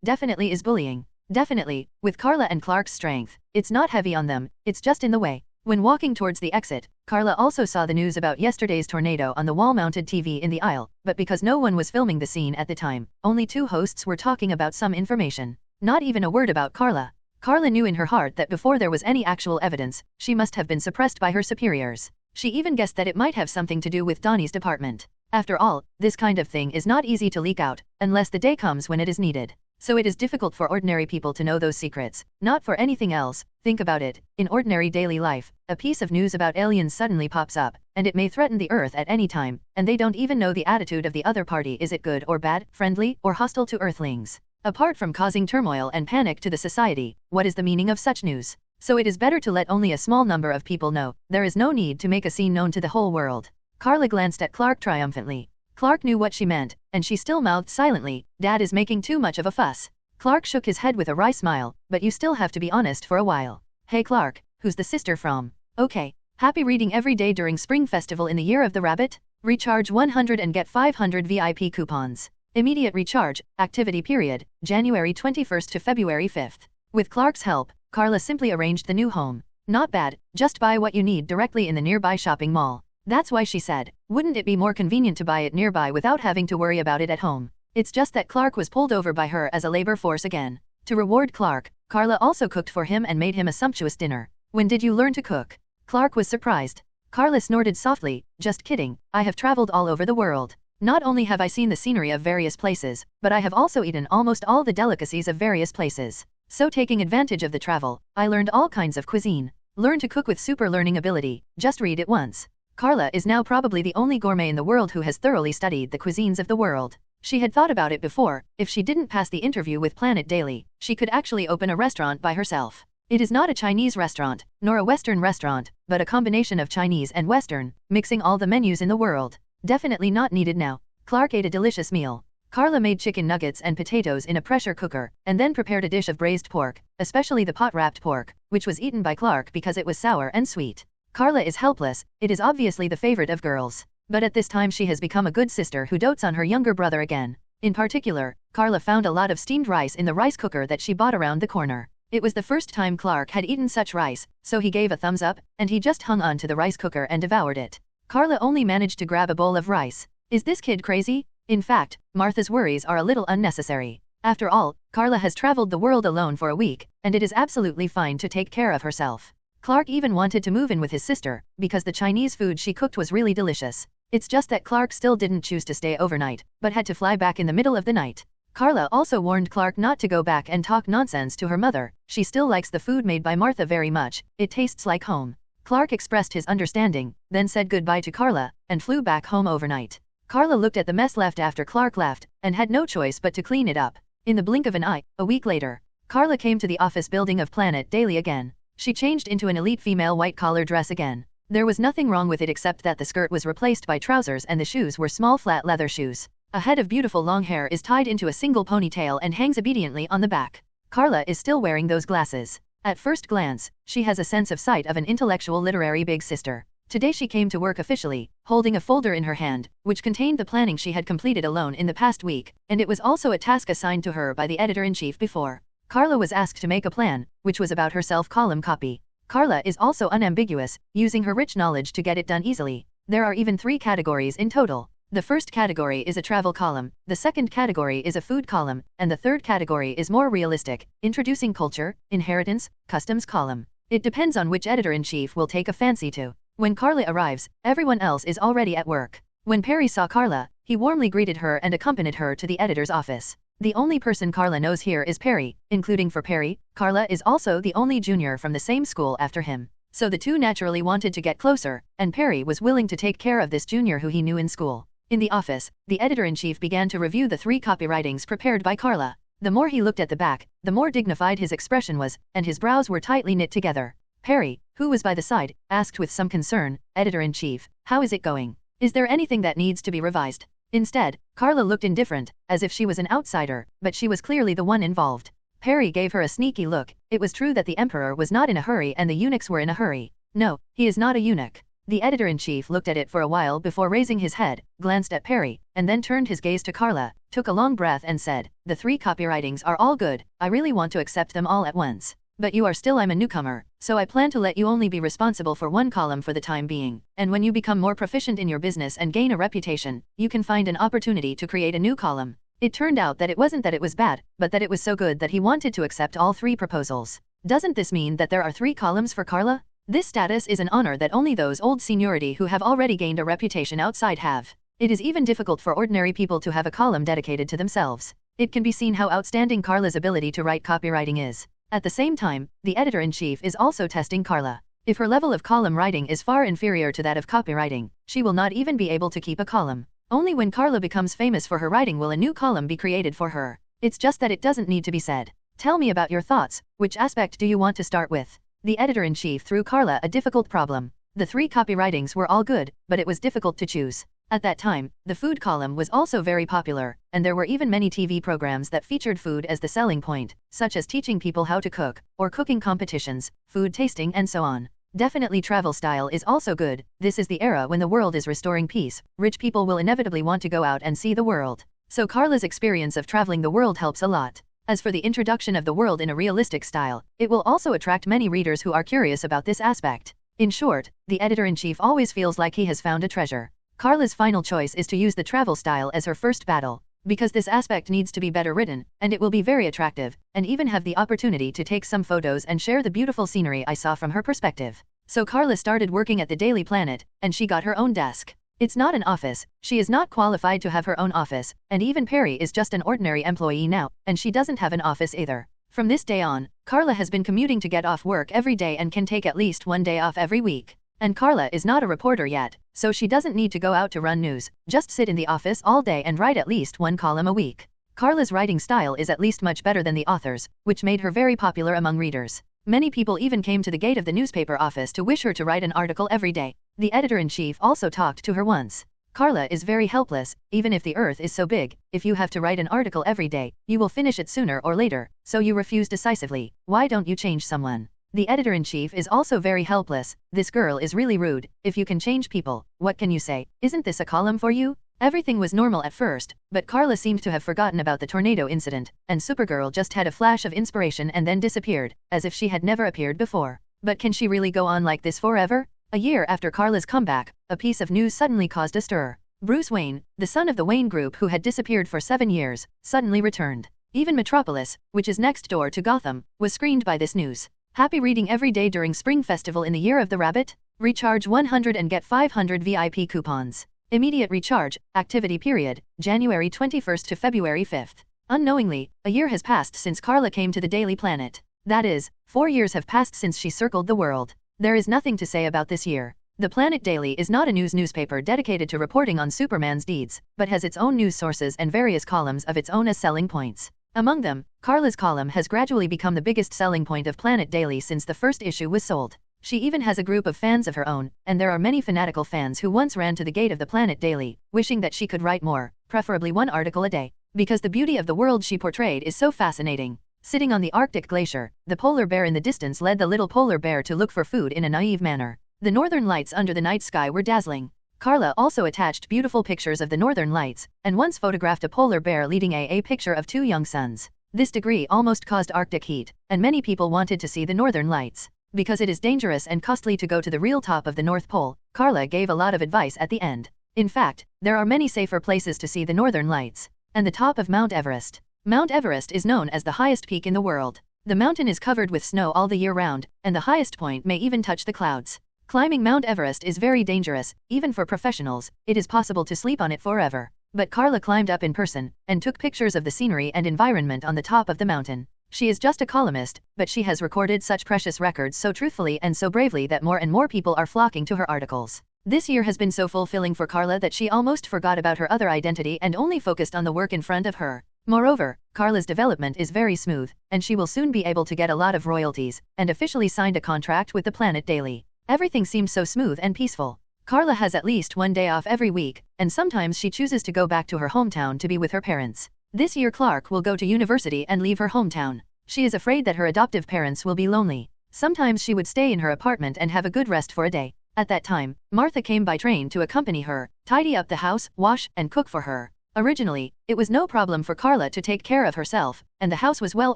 Definitely is bullying. Definitely, with Carla and Clark's strength, it's not heavy on them, it's just in the way. When walking towards the exit, Carla also saw the news about yesterday's tornado on the wall-mounted TV in the aisle, but because no one was filming the scene at the time, only two hosts were talking about some information. Not even a word about Carla. Carla knew in her heart that before there was any actual evidence, she must have been suppressed by her superiors. She even guessed that it might have something to do with Donnie's department. After all, this kind of thing is not easy to leak out, unless the day comes when it is needed. So it is difficult for ordinary people to know those secrets, not for anything else. Think about it, in ordinary daily life, a piece of news about aliens suddenly pops up, and it may threaten the Earth at any time, and they don't even know the attitude of the other party. Is it good or bad, friendly or hostile to Earthlings? Apart from causing turmoil and panic to the society, what is the meaning of such news? So it is better to let only a small number of people know. There is no need to make a scene known to the whole world. Carla glanced at Clark triumphantly. Clark knew what she meant, and she still mouthed silently, Dad is making too much of a fuss. Clark shook his head with a wry smile, but you still have to be honest for a while. Hey Clark, who's the sister from? Okay. Happy reading every day during Spring Festival in the Year of the Rabbit? Recharge 100 and get 500 VIP coupons. Immediate recharge, activity period, January 21st to February 5th. With Clark's help, Carla simply arranged the new home. Not bad, just buy what you need directly in the nearby shopping mall. That's why she said, wouldn't it be more convenient to buy it nearby without having to worry about it at home? It's just that Clark was pulled over by her as a labor force again. To reward Clark, Carla also cooked for him and made him a sumptuous dinner. When did you learn to cook? Clark was surprised. Carla snorted softly, just kidding, I have traveled all over the world. Not only have I seen the scenery of various places, but I have also eaten almost all the delicacies of various places. So taking advantage of the travel, I learned all kinds of cuisine. Learn to cook with super learning ability, just read it once. Carla is now probably the only gourmet in the world who has thoroughly studied the cuisines of the world. She had thought about it before, if she didn't pass the interview with Planet Daily, she could actually open a restaurant by herself. It is not a Chinese restaurant, nor a Western restaurant, but a combination of Chinese and Western, mixing all the menus in the world. Definitely not needed now. Clark ate a delicious meal. Carla made chicken nuggets and potatoes in a pressure cooker, and then prepared a dish of braised pork, especially the pot-wrapped pork, which was eaten by Clark because it was sour and sweet. Carla is helpless, it is obviously the favorite of girls. But at this time she has become a good sister who dotes on her younger brother again. In particular, Carla found a lot of steamed rice in the rice cooker that she bought around the corner. It was the first time Clark had eaten such rice, so he gave a thumbs up, and he just hung on to the rice cooker and devoured it. Carla only managed to grab a bowl of rice. Is this kid crazy? In fact, Martha's worries are a little unnecessary. After all, Carla has traveled the world alone for a week, and it is absolutely fine to take care of herself. Clark even wanted to move in with his sister, because the Chinese food she cooked was really delicious. It's just that Clark still didn't choose to stay overnight, but had to fly back in the middle of the night. Carla also warned Clark not to go back and talk nonsense to her mother. She still likes the food made by Martha very much, it tastes like home. Clark expressed his understanding, then said goodbye to Carla, and flew back home overnight. Carla looked at the mess left after Clark left, and had no choice but to clean it up. In the blink of an eye, a week later, Carla came to the office building of Planet Daily again. She changed into an elite female white-collar dress again. There was nothing wrong with it except that the skirt was replaced by trousers and the shoes were small flat leather shoes. A head of beautiful long hair is tied into a single ponytail and hangs obediently on the back. Carla is still wearing those glasses. At first glance, she has a sense of sight of an intellectual literary big sister. Today she came to work officially, holding a folder in her hand, which contained the planning she had completed alone in the past week, and it was also a task assigned to her by the editor-in-chief before. Carla was asked to make a plan, which was about her self-column copy. Carla is also unambiguous, using her rich knowledge to get it done easily. There are even 3 categories in total. The first category is a travel column, the second category is a food column, and the third category is more realistic, introducing culture, inheritance, customs column. It depends on which editor-in-chief will take a fancy to. When Carla arrives, everyone else is already at work. When Perry saw Carla, he warmly greeted her and accompanied her to the editor's office. The only person Carla knows here is Perry, including for Perry, Carla is also the only junior from the same school after him. So the two naturally wanted to get closer, and Perry was willing to take care of this junior who he knew in school. In the office, the editor-in-chief began to review the 3 copywritings prepared by Carla. The more he looked at the back, the more dignified his expression was, and his brows were tightly knit together. Perry, who was by the side, asked with some concern, Editor-in-Chief, how is it going? Is there anything that needs to be revised? Instead, Carla looked indifferent, as if she was an outsider, but she was clearly the one involved. Perry gave her a sneaky look. It was true that the Emperor was not in a hurry and the eunuchs were in a hurry. No, he is not a eunuch. The Editor-in-Chief looked at it for a while before raising his head, glanced at Perry, and then turned his gaze to Carla, took a long breath and said, the 3 copywritings are all good, I really want to accept them all at once. But you are still I'm a newcomer, so I plan to let you only be responsible for 1 column for the time being, and when you become more proficient in your business and gain a reputation, you can find an opportunity to create a new column. It turned out that it wasn't that it was bad, but that it was so good that he wanted to accept all 3 proposals. Doesn't this mean that there are 3 columns for Carla? This status is an honor that only those old seniority who have already gained a reputation outside have. It is even difficult for ordinary people to have a column dedicated to themselves. It can be seen how outstanding Carla's ability to write copywriting is. At the same time, the Editor-in-Chief is also testing Carla. If her level of column writing is far inferior to that of copywriting, she will not even be able to keep a column. Only when Carla becomes famous for her writing will a new column be created for her. It's just that it doesn't need to be said. Tell me about your thoughts. Which aspect do you want to start with? The Editor-in-Chief threw Carla a difficult problem. The 3 copywritings were all good, but it was difficult to choose. At that time, the food column was also very popular, and there were even many TV programs that featured food as the selling point, such as teaching people how to cook, or cooking competitions, food tasting and so on. Definitely travel style is also good. This is the era when the world is restoring peace. Rich people will inevitably want to go out and see the world. So Carla's experience of traveling the world helps a lot. As for the introduction of the world in a realistic style, it will also attract many readers who are curious about this aspect. In short, the Editor-in-Chief always feels like he has found a treasure. Carla's final choice is to use the travel style as her first battle, because this aspect needs to be better written, and it will be very attractive, and even have the opportunity to take some photos and share the beautiful scenery I saw from her perspective. So Carla started working at the Daily Planet, and she got her own desk. It's not an office, she is not qualified to have her own office, and even Perry is just an ordinary employee now, and she doesn't have an office either. From this day on, Carla has been commuting to get off work every day and can take at least 1 day off every week. And Carla is not a reporter yet, so she doesn't need to go out to run news, just sit in the office all day and write at least 1 column a week. Carla's writing style is at least much better than the author's, which made her very popular among readers. Many people even came to the gate of the newspaper office to wish her to write an article every day. The Editor-in-Chief also talked to her once. Carla is very helpless, even if the earth is so big, if you have to write an article every day, you will finish it sooner or later, so you refuse decisively. Why don't you change someone? The Editor-in-Chief is also very helpless. This girl is really rude. If you can change people, what can you say? Isn't this a column for you? Everything was normal at first, but Carla seemed to have forgotten about the tornado incident, and Supergirl just had a flash of inspiration and then disappeared, as if she had never appeared before. But can she really go on like this forever? A year after Carla's comeback, a piece of news suddenly caused a stir. Bruce Wayne, the son of the Wayne Group who had disappeared for 7 years, suddenly returned. Even Metropolis, which is next door to Gotham, was screened by this news. Happy reading every day during Spring Festival in the Year of the Rabbit? Recharge 100 and get 500 VIP coupons. Immediate recharge, activity period, January 21st to February 5th. Unknowingly, a year has passed since Carla came to the Daily Planet. That is, 4 years have passed since she circled the world. There is nothing to say about this year. The Planet Daily is not a newspaper dedicated to reporting on Superman's deeds, but has its own news sources and various columns of its own as selling points. Among them, Carla's column has gradually become the biggest selling point of Planet Daily since the first issue was sold. She even has a group of fans of her own, and there are many fanatical fans who once ran to the gate of the Planet Daily, wishing that she could write more, preferably 1 article a day, because the beauty of the world she portrayed is so fascinating. Sitting on the Arctic glacier, the polar bear in the distance led the little polar bear to look for food in a naive manner. The northern lights under the night sky were dazzling. Carla also attached beautiful pictures of the northern lights, and once photographed a polar bear leading a picture of 2 young suns. This degree almost caused Arctic heat, and many people wanted to see the northern lights. Because it is dangerous and costly to go to the real top of the North Pole, Carla gave a lot of advice at the end. In fact, there are many safer places to see the northern lights. And the top of Mount Everest. Mount Everest is known as the highest peak in the world. The mountain is covered with snow all the year round, and the highest point may even touch the clouds. Climbing Mount Everest is very dangerous, even for professionals. It is possible to sleep on it forever. But Carla climbed up in person, and took pictures of the scenery and environment on the top of the mountain. She is just a columnist, but she has recorded such precious records so truthfully and so bravely that more and more people are flocking to her articles. This year has been so fulfilling for Carla that she almost forgot about her other identity and only focused on the work in front of her. Moreover, Carla's development is very smooth, and she will soon be able to get a lot of royalties, and officially signed a contract with the planet daily. Everything seems so smooth and peaceful. Carla has at least one day off every week, and sometimes she chooses to go back to her hometown to be with her parents. This year Clark will go to university and leave her hometown. She is afraid that her adoptive parents will be lonely. Sometimes she would stay in her apartment and have a good rest for a day. At that time, Martha came by train to accompany her, tidy up the house, wash, and cook for her. Originally, it was no problem for Carla to take care of herself, and the house was well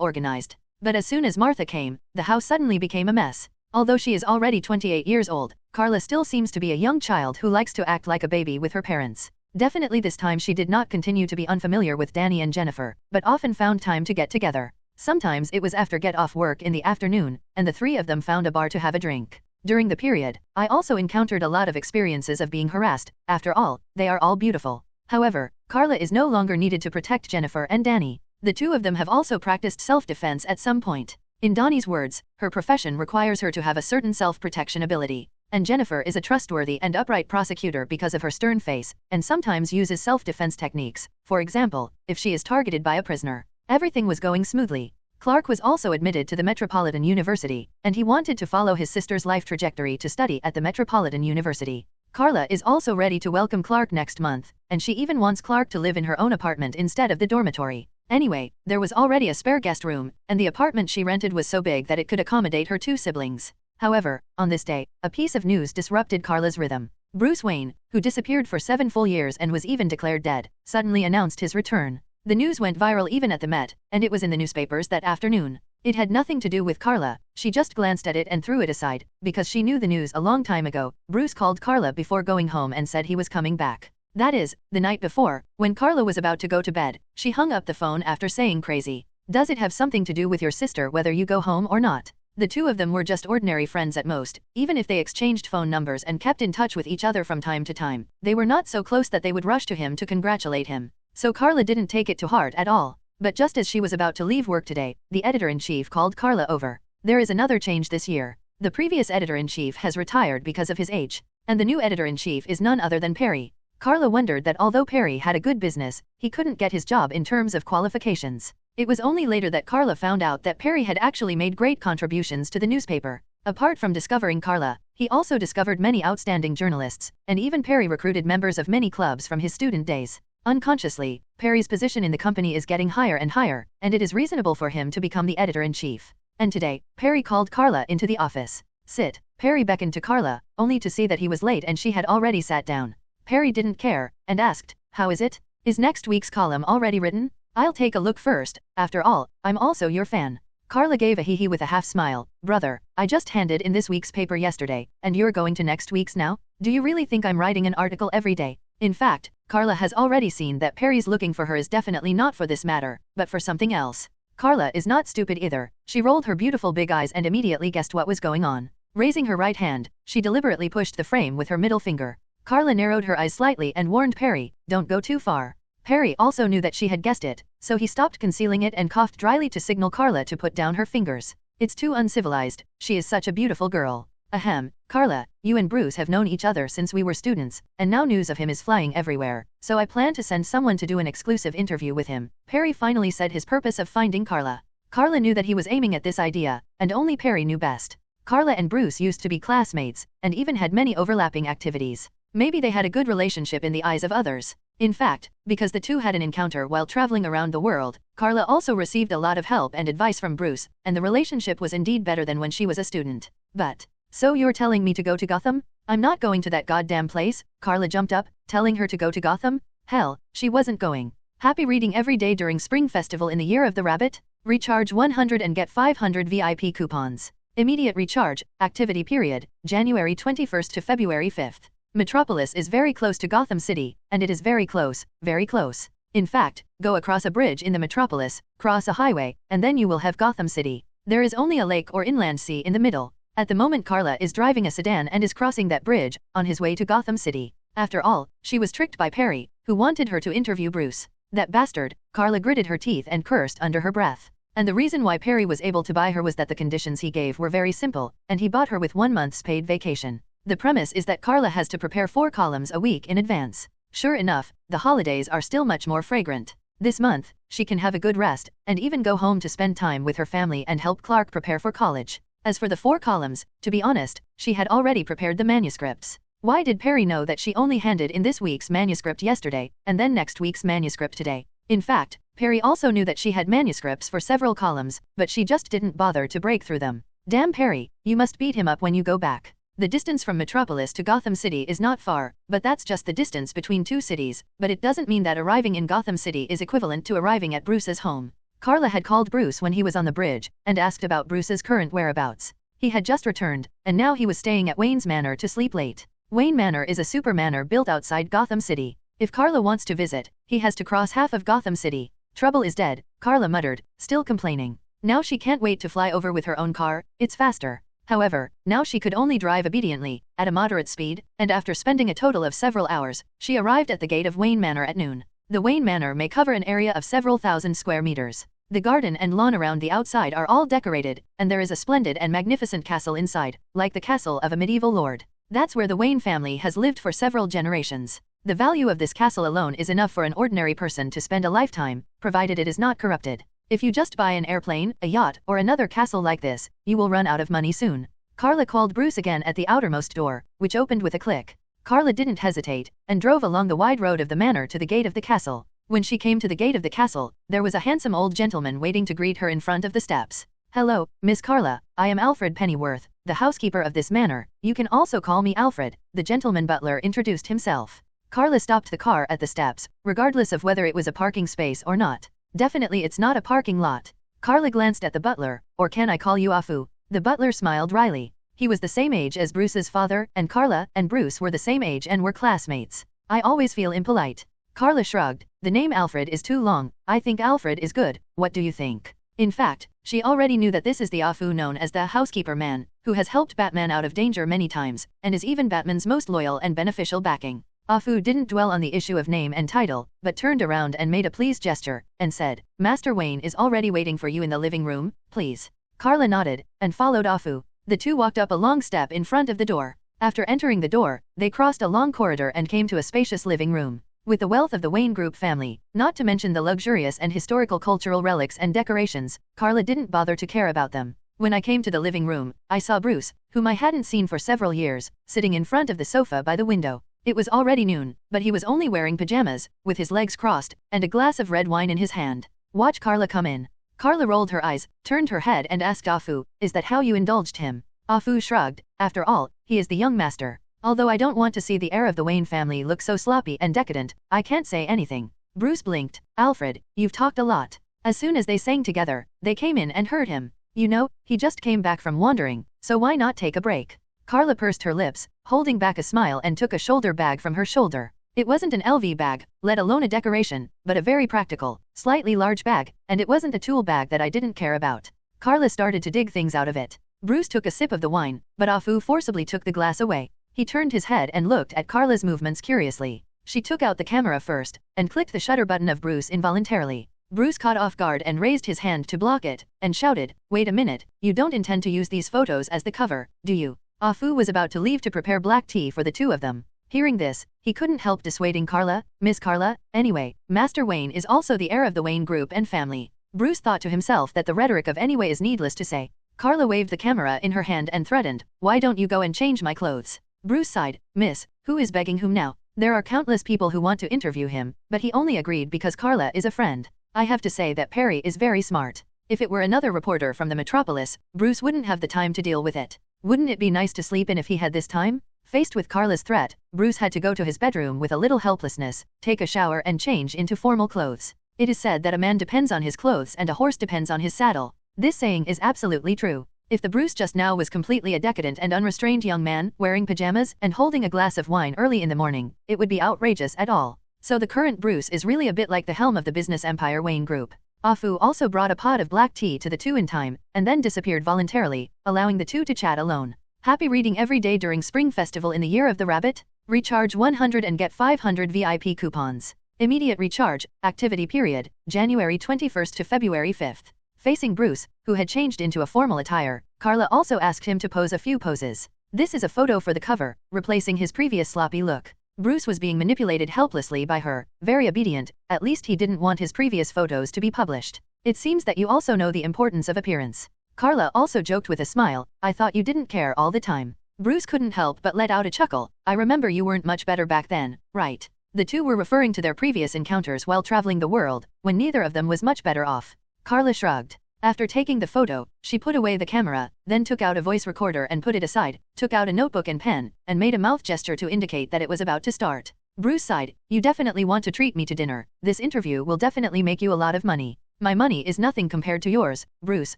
organized. But as soon as Martha came, the house suddenly became a mess. Although she is already 28 years old, Carla still seems to be a young child who likes to act like a baby with her parents. Definitely this time she did not continue to be unfamiliar with Danny and Jennifer, but often found time to get together. Sometimes it was after get off work in the afternoon, and the three of them found a bar to have a drink. During the period, I also encountered a lot of experiences of being harassed. After all, they are all beautiful. However, Carla is no longer needed to protect Jennifer and Danny. The two of them have also practiced self-defense at some point. In Donnie's words, her profession requires her to have a certain self-protection ability. And Jennifer is a trustworthy and upright prosecutor because of her stern face, and sometimes uses self-defense techniques. For example, if she is targeted by a prisoner. Everything was going smoothly. Clark was also admitted to the Metropolitan University, and he wanted to follow his sister's life trajectory to study at the Metropolitan University. Carla is also ready to welcome Clark next month, and she even wants Clark to live in her own apartment instead of the dormitory. Anyway, there was already a spare guest room, and the apartment she rented was so big that it could accommodate her two siblings. However, on this day, a piece of news disrupted Carla's rhythm. Bruce Wayne, who disappeared for 7 full years and was even declared dead, suddenly announced his return. The news went viral even at the Met, and it was in the newspapers that afternoon. It had nothing to do with Carla. She just glanced at it and threw it aside, because she knew the news a long time ago. Bruce called Carla before going home and said he was coming back. That is, the night before, when Carla was about to go to bed, she hung up the phone after saying crazy. Does it have something to do with your sister whether you go home or not? The two of them were just ordinary friends at most, even if they exchanged phone numbers and kept in touch with each other from time to time. They were not so close that they would rush to him to congratulate him. So Carla didn't take it to heart at all. But just as she was about to leave work today, the editor-in-chief called Carla over. There is another change this year. The previous editor-in-chief has retired because of his age, and the new editor-in-chief is none other than Perry. Carla wondered that although Perry had a good business, he couldn't get his job in terms of qualifications. It was only later that Carla found out that Perry had actually made great contributions to the newspaper. Apart from discovering Carla, he also discovered many outstanding journalists, and even Perry recruited members of many clubs from his student days. Unconsciously, Perry's position in the company is getting higher and higher, and it is reasonable for him to become the editor-in-chief. And today, Perry called Carla into the office. Sit. Perry beckoned to Carla, only to see that he was late and she had already sat down. Perry didn't care, and asked, "How is it? Is next week's column already written? I'll take a look first. After all, I'm also your fan." Carla gave a hee-hee with a half-smile. "Brother, I just handed in this week's paper yesterday, and you're going to next week's now? Do you really think I'm writing an article every day?" In fact, Carla has already seen that Perry's looking for her is definitely not for this matter, but for something else. Carla is not stupid either. She rolled her beautiful big eyes and immediately guessed what was going on. Raising her right hand, she deliberately pushed the frame with her middle finger. Carla narrowed her eyes slightly and warned Perry, "Don't go too far." Perry also knew that she had guessed it, so he stopped concealing it and coughed dryly to signal Carla to put down her fingers. "It's too uncivilized. She is such a beautiful girl." "Ahem, Carla, you and Bruce have known each other since we were students, and now news of him is flying everywhere, so I plan to send someone to do an exclusive interview with him." Perry finally said his purpose of finding Carla. Carla knew that he was aiming at this idea, and only Perry knew best. Carla and Bruce used to be classmates, and even had many overlapping activities. Maybe they had a good relationship in the eyes of others. In fact, because the two had an encounter while traveling around the world, Carla also received a lot of help and advice from Bruce, and the relationship was indeed better than when she was a student. "But, so you're telling me to go to Gotham? I'm not going to that goddamn place." Carla jumped up, telling her to go to Gotham? Hell, she wasn't going. Happy reading every day during Spring Festival in the Year of the Rabbit? Recharge 100 and get 500 VIP coupons. Immediate recharge, activity period, January 21st to February 5th. Metropolis is very close to Gotham City, and it is very close, very close. In fact, go across a bridge in the Metropolis, cross a highway, and then you will have Gotham City. There is only a lake or inland sea in the middle. At the moment Carla is driving a sedan and is crossing that bridge, on his way to Gotham City. After all, she was tricked by Perry, who wanted her to interview Bruce. That bastard. Carla gritted her teeth and cursed under her breath. And the reason why Perry was able to buy her was that the conditions he gave were very simple, and he bought her with 1 month's paid vacation. The premise is that Carla has to prepare 4 columns a week in advance. Sure enough, the holidays are still much more fragrant. This month, she can have a good rest, and even go home to spend time with her family and help Clark prepare for college. As for the 4 columns, to be honest, she had already prepared the manuscripts. Why did Perry know that she only handed in this week's manuscript yesterday, and then next week's manuscript today? In fact, Perry also knew that she had manuscripts for several columns, but she just didn't bother to break through them. Damn Perry, you must beat him up when you go back. The distance from Metropolis to Gotham City is not far, but that's just the distance between 2 cities, but it doesn't mean that arriving in Gotham City is equivalent to arriving at Bruce's home. Carla had called Bruce when he was on the bridge, and asked about Bruce's current whereabouts. He had just returned, and now he was staying at Wayne's Manor to sleep late. Wayne Manor is a super manor built outside Gotham City. If Carla wants to visit, he has to cross half of Gotham City. Trouble is dead, Carla muttered, still complaining. Now she can't wait to fly over with her own car, it's faster. However, now she could only drive obediently, at a moderate speed, and after spending a total of several hours, she arrived at the gate of Wayne Manor at noon. The Wayne Manor may cover an area of several thousand square meters. The garden and lawn around the outside are all decorated, and there is a splendid and magnificent castle inside, like the castle of a medieval lord. That's where the Wayne family has lived for several generations. The value of this castle alone is enough for an ordinary person to spend a lifetime, provided it is not corrupted. If you just buy an airplane, a yacht, or another castle like this, you will run out of money soon. Carla called Bruce again at the outermost door, which opened with a click. Carla didn't hesitate, and drove along the wide road of the manor to the gate of the castle. When she came to the gate of the castle, there was a handsome old gentleman waiting to greet her in front of the steps. Hello, Miss Carla, I am Alfred Pennyworth, the housekeeper of this manor. You can also call me Alfred, the gentleman butler introduced himself. Carla stopped the car at the steps, regardless of whether it was a parking space or not. Definitely it's not a parking lot. Carla glanced at the butler, or can I call you Afu? The butler smiled wryly. He was the same age as Bruce's father, and Carla and Bruce were the same age and were classmates. I always feel impolite. Carla shrugged. The name Alfred is too long. I think Alfred is good. What do you think? In fact, she already knew that this is the Afu known as the housekeeper man, who has helped Batman out of danger many times, and is even Batman's most loyal and beneficial backing. Afu didn't dwell on the issue of name and title, but turned around and made a pleased gesture, and said, Master Wayne is already waiting for you in the living room, please. Carla nodded, and followed Afu. The two walked up a long step in front of the door. After entering the door, they crossed a long corridor and came to a spacious living room. With the wealth of the Wayne Group family, not to mention the luxurious and historical cultural relics and decorations, Carla didn't bother to care about them. When I came to the living room, I saw Bruce, whom I hadn't seen for several years, sitting in front of the sofa by the window. It was already noon, but he was only wearing pajamas, with his legs crossed, and a glass of red wine in his hand. Watch Carla come in. Carla rolled her eyes, turned her head and asked Afu, is that how you indulged him? Afu shrugged. After all, he is the young master. Although I don't want to see the heir of the Wayne family look so sloppy and decadent, I can't say anything. Bruce blinked. Alfred, you've talked a lot. As soon as they sang together, they came in and heard him. You know, he just came back from wandering, so why not take a break? Carla pursed her lips, holding back a smile and took a shoulder bag from her shoulder. It wasn't an LV bag, let alone a decoration, but a very practical, slightly large bag, and it wasn't a tool bag that I didn't care about. Carla started to dig things out of it. Bruce took a sip of the wine, but Afu forcibly took the glass away. He turned his head and looked at Carla's movements curiously. She took out the camera first, and clicked the shutter button of Bruce involuntarily. Bruce caught off guard and raised his hand to block it, and shouted, wait a minute, you don't intend to use these photos as the cover, do you? Afu was about to leave to prepare black tea for the two of them. Hearing this, he couldn't help dissuading Carla. Miss Carla, anyway, Master Wayne is also the heir of the Wayne Group and family. Bruce thought to himself that the rhetoric of anyway is needless to say. Carla waved the camera in her hand and threatened, why don't you go and change my clothes? Bruce sighed, Miss, who is begging whom now? There are countless people who want to interview him, but he only agreed because Carla is a friend. I have to say that Perry is very smart. If it were another reporter from the metropolis, Bruce wouldn't have the time to deal with it. Wouldn't it be nice to sleep in if he had this time? Faced with Carla's threat, Bruce had to go to his bedroom with a little helplessness, take a shower and change into formal clothes. It is said that a man depends on his clothes and a horse depends on his saddle. This saying is absolutely true. If the Bruce just now was completely a decadent and unrestrained young man, wearing pajamas and holding a glass of wine early in the morning, it would be outrageous at all. So the current Bruce is really a bit like the helm of the business empire Wayne Group. Afu also brought a pot of black tea to the two in time, and then disappeared voluntarily, allowing the two to chat alone. Happy reading every day during Spring Festival in the Year of the Rabbit? Recharge 100 and get 500 VIP coupons. Immediate recharge, activity period, January 21st to February 5th. Facing Bruce, who had changed into a formal attire, Carla also asked him to pose a few poses. This is a photo for the cover, replacing his previous sloppy look. Bruce was being manipulated helplessly by her, very obedient, at least he didn't want his previous photos to be published. It seems that you also know the importance of appearance. Carla also joked with a smile, I thought you didn't care all the time. Bruce couldn't help but let out a chuckle, I remember you weren't much better back then, right? The two were referring to their previous encounters while traveling the world, when neither of them was much better off. Carla shrugged. After taking the photo, she put away the camera, then took out a voice recorder and put it aside, took out a notebook and pen, and made a mouth gesture to indicate that it was about to start. Bruce sighed, you definitely want to treat me to dinner, this interview will definitely make you a lot of money. My money is nothing compared to yours, Bruce.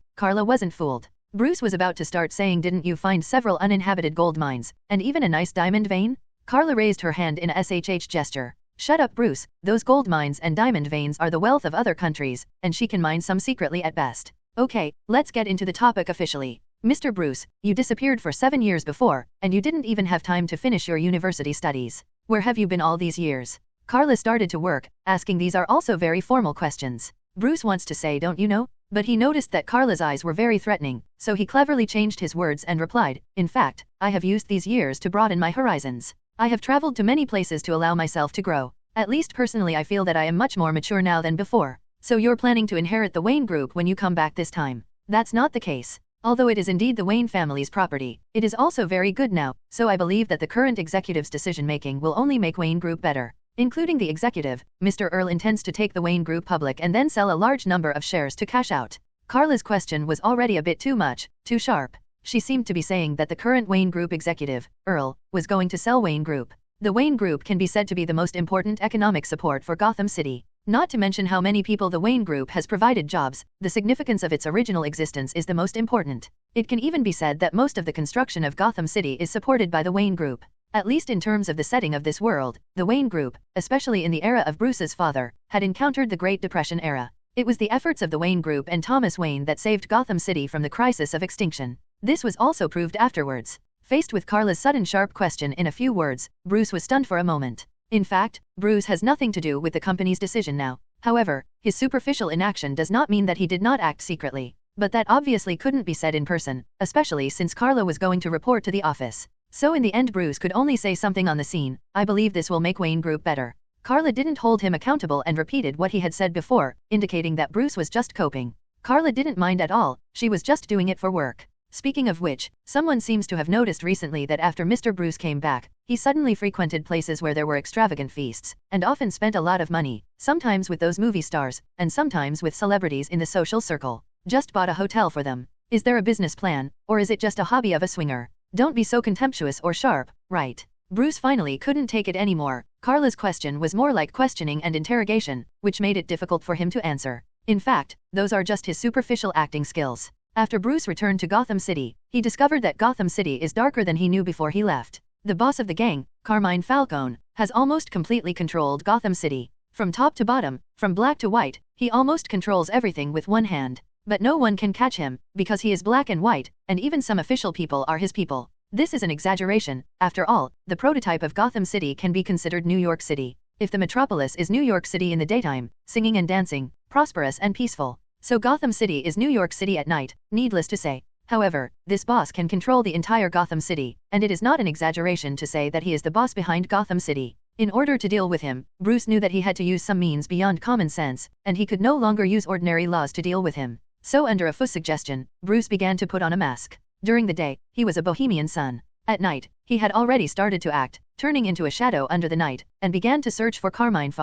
Carla wasn't fooled. Bruce was about to start saying, didn't you find several uninhabited gold mines, and even a nice diamond vein? Carla raised her hand in a SHH gesture. Shut up, Bruce, those gold mines and diamond veins are the wealth of other countries, and she can mine some secretly at best. Okay, let's get into the topic officially. Mr. Bruce, you disappeared for 7 years before, and you didn't even have time to finish your university studies. Where have you been all these years? Carla started to work, asking these are also very formal questions. Bruce wants to say, don't you know? But he noticed that Carla's eyes were very threatening, so he cleverly changed his words and replied, in fact, I have used these years to broaden my horizons. I have traveled to many places to allow myself to grow. At least personally I feel that I am much more mature now than before. So you're planning to inherit the Wayne Group when you come back this time. That's not the case. Although it is indeed the Wayne family's property, it is also very good now, so I believe that the current executive's decision-making will only make Wayne Group better. Including the executive, Mr. Earl intends to take the Wayne Group public and then sell a large number of shares to cash out. Carla's question was already a bit too much, too sharp. She seemed to be saying that the current Wayne Group executive, Earl, was going to sell Wayne Group. The Wayne Group can be said to be the most important economic support for Gotham City. Not to mention how many people the Wayne Group has provided jobs, the significance of its original existence is the most important. It can even be said that most of the construction of Gotham City is supported by the Wayne Group. At least in terms of the setting of this world, the Wayne Group, especially in the era of Bruce's father, had encountered the Great Depression era. It was the efforts of the Wayne Group and Thomas Wayne that saved Gotham City from the crisis of extinction. This was also proved afterwards. Faced with Carla's sudden sharp question in a few words, Bruce was stunned for a moment. In fact, Bruce has nothing to do with the company's decision now. However, his superficial inaction does not mean that he did not act secretly. But that obviously couldn't be said in person, especially since Carla was going to report to the office. So in the end Bruce could only say something on the scene, I believe this will make Wayne Group better. Carla didn't hold him accountable and repeated what he had said before, indicating that Bruce was just coping. Carla didn't mind at all, she was just doing it for work. Speaking of which, someone seems to have noticed recently that after Mr. Bruce came back, he suddenly frequented places where there were extravagant feasts, and often spent a lot of money, sometimes with those movie stars, and sometimes with celebrities in the social circle. Just bought a hotel for them. Is there a business plan, or is it just a hobby of a swinger? Don't be so contemptuous or sharp, right? Bruce finally couldn't take it anymore. Carla's question was more like questioning and interrogation, which made it difficult for him to answer. In fact, those are just his superficial acting skills. After Bruce returned to Gotham City, he discovered that Gotham City is darker than he knew before he left. The boss of the gang, Carmine Falcone, has almost completely controlled Gotham City. From top to bottom, from black to white, he almost controls everything with one hand. But no one can catch him, because he is black and white, and even some official people are his people. This is an exaggeration. After all, the prototype of Gotham City can be considered New York City. If the metropolis is New York City in the daytime, singing and dancing, prosperous and peaceful, so Gotham City is New York City at night, needless to say. However, this boss can control the entire Gotham City, and it is not an exaggeration to say that he is the boss behind Gotham City. In order to deal with him, Bruce knew that he had to use some means beyond common sense, and he could no longer use ordinary laws to deal with him. So under a Fuss suggestion, Bruce began to put on a mask. During the day, he was a bohemian son. At night, he had already started to act, turning into a shadow under the night, and began to search for Carmine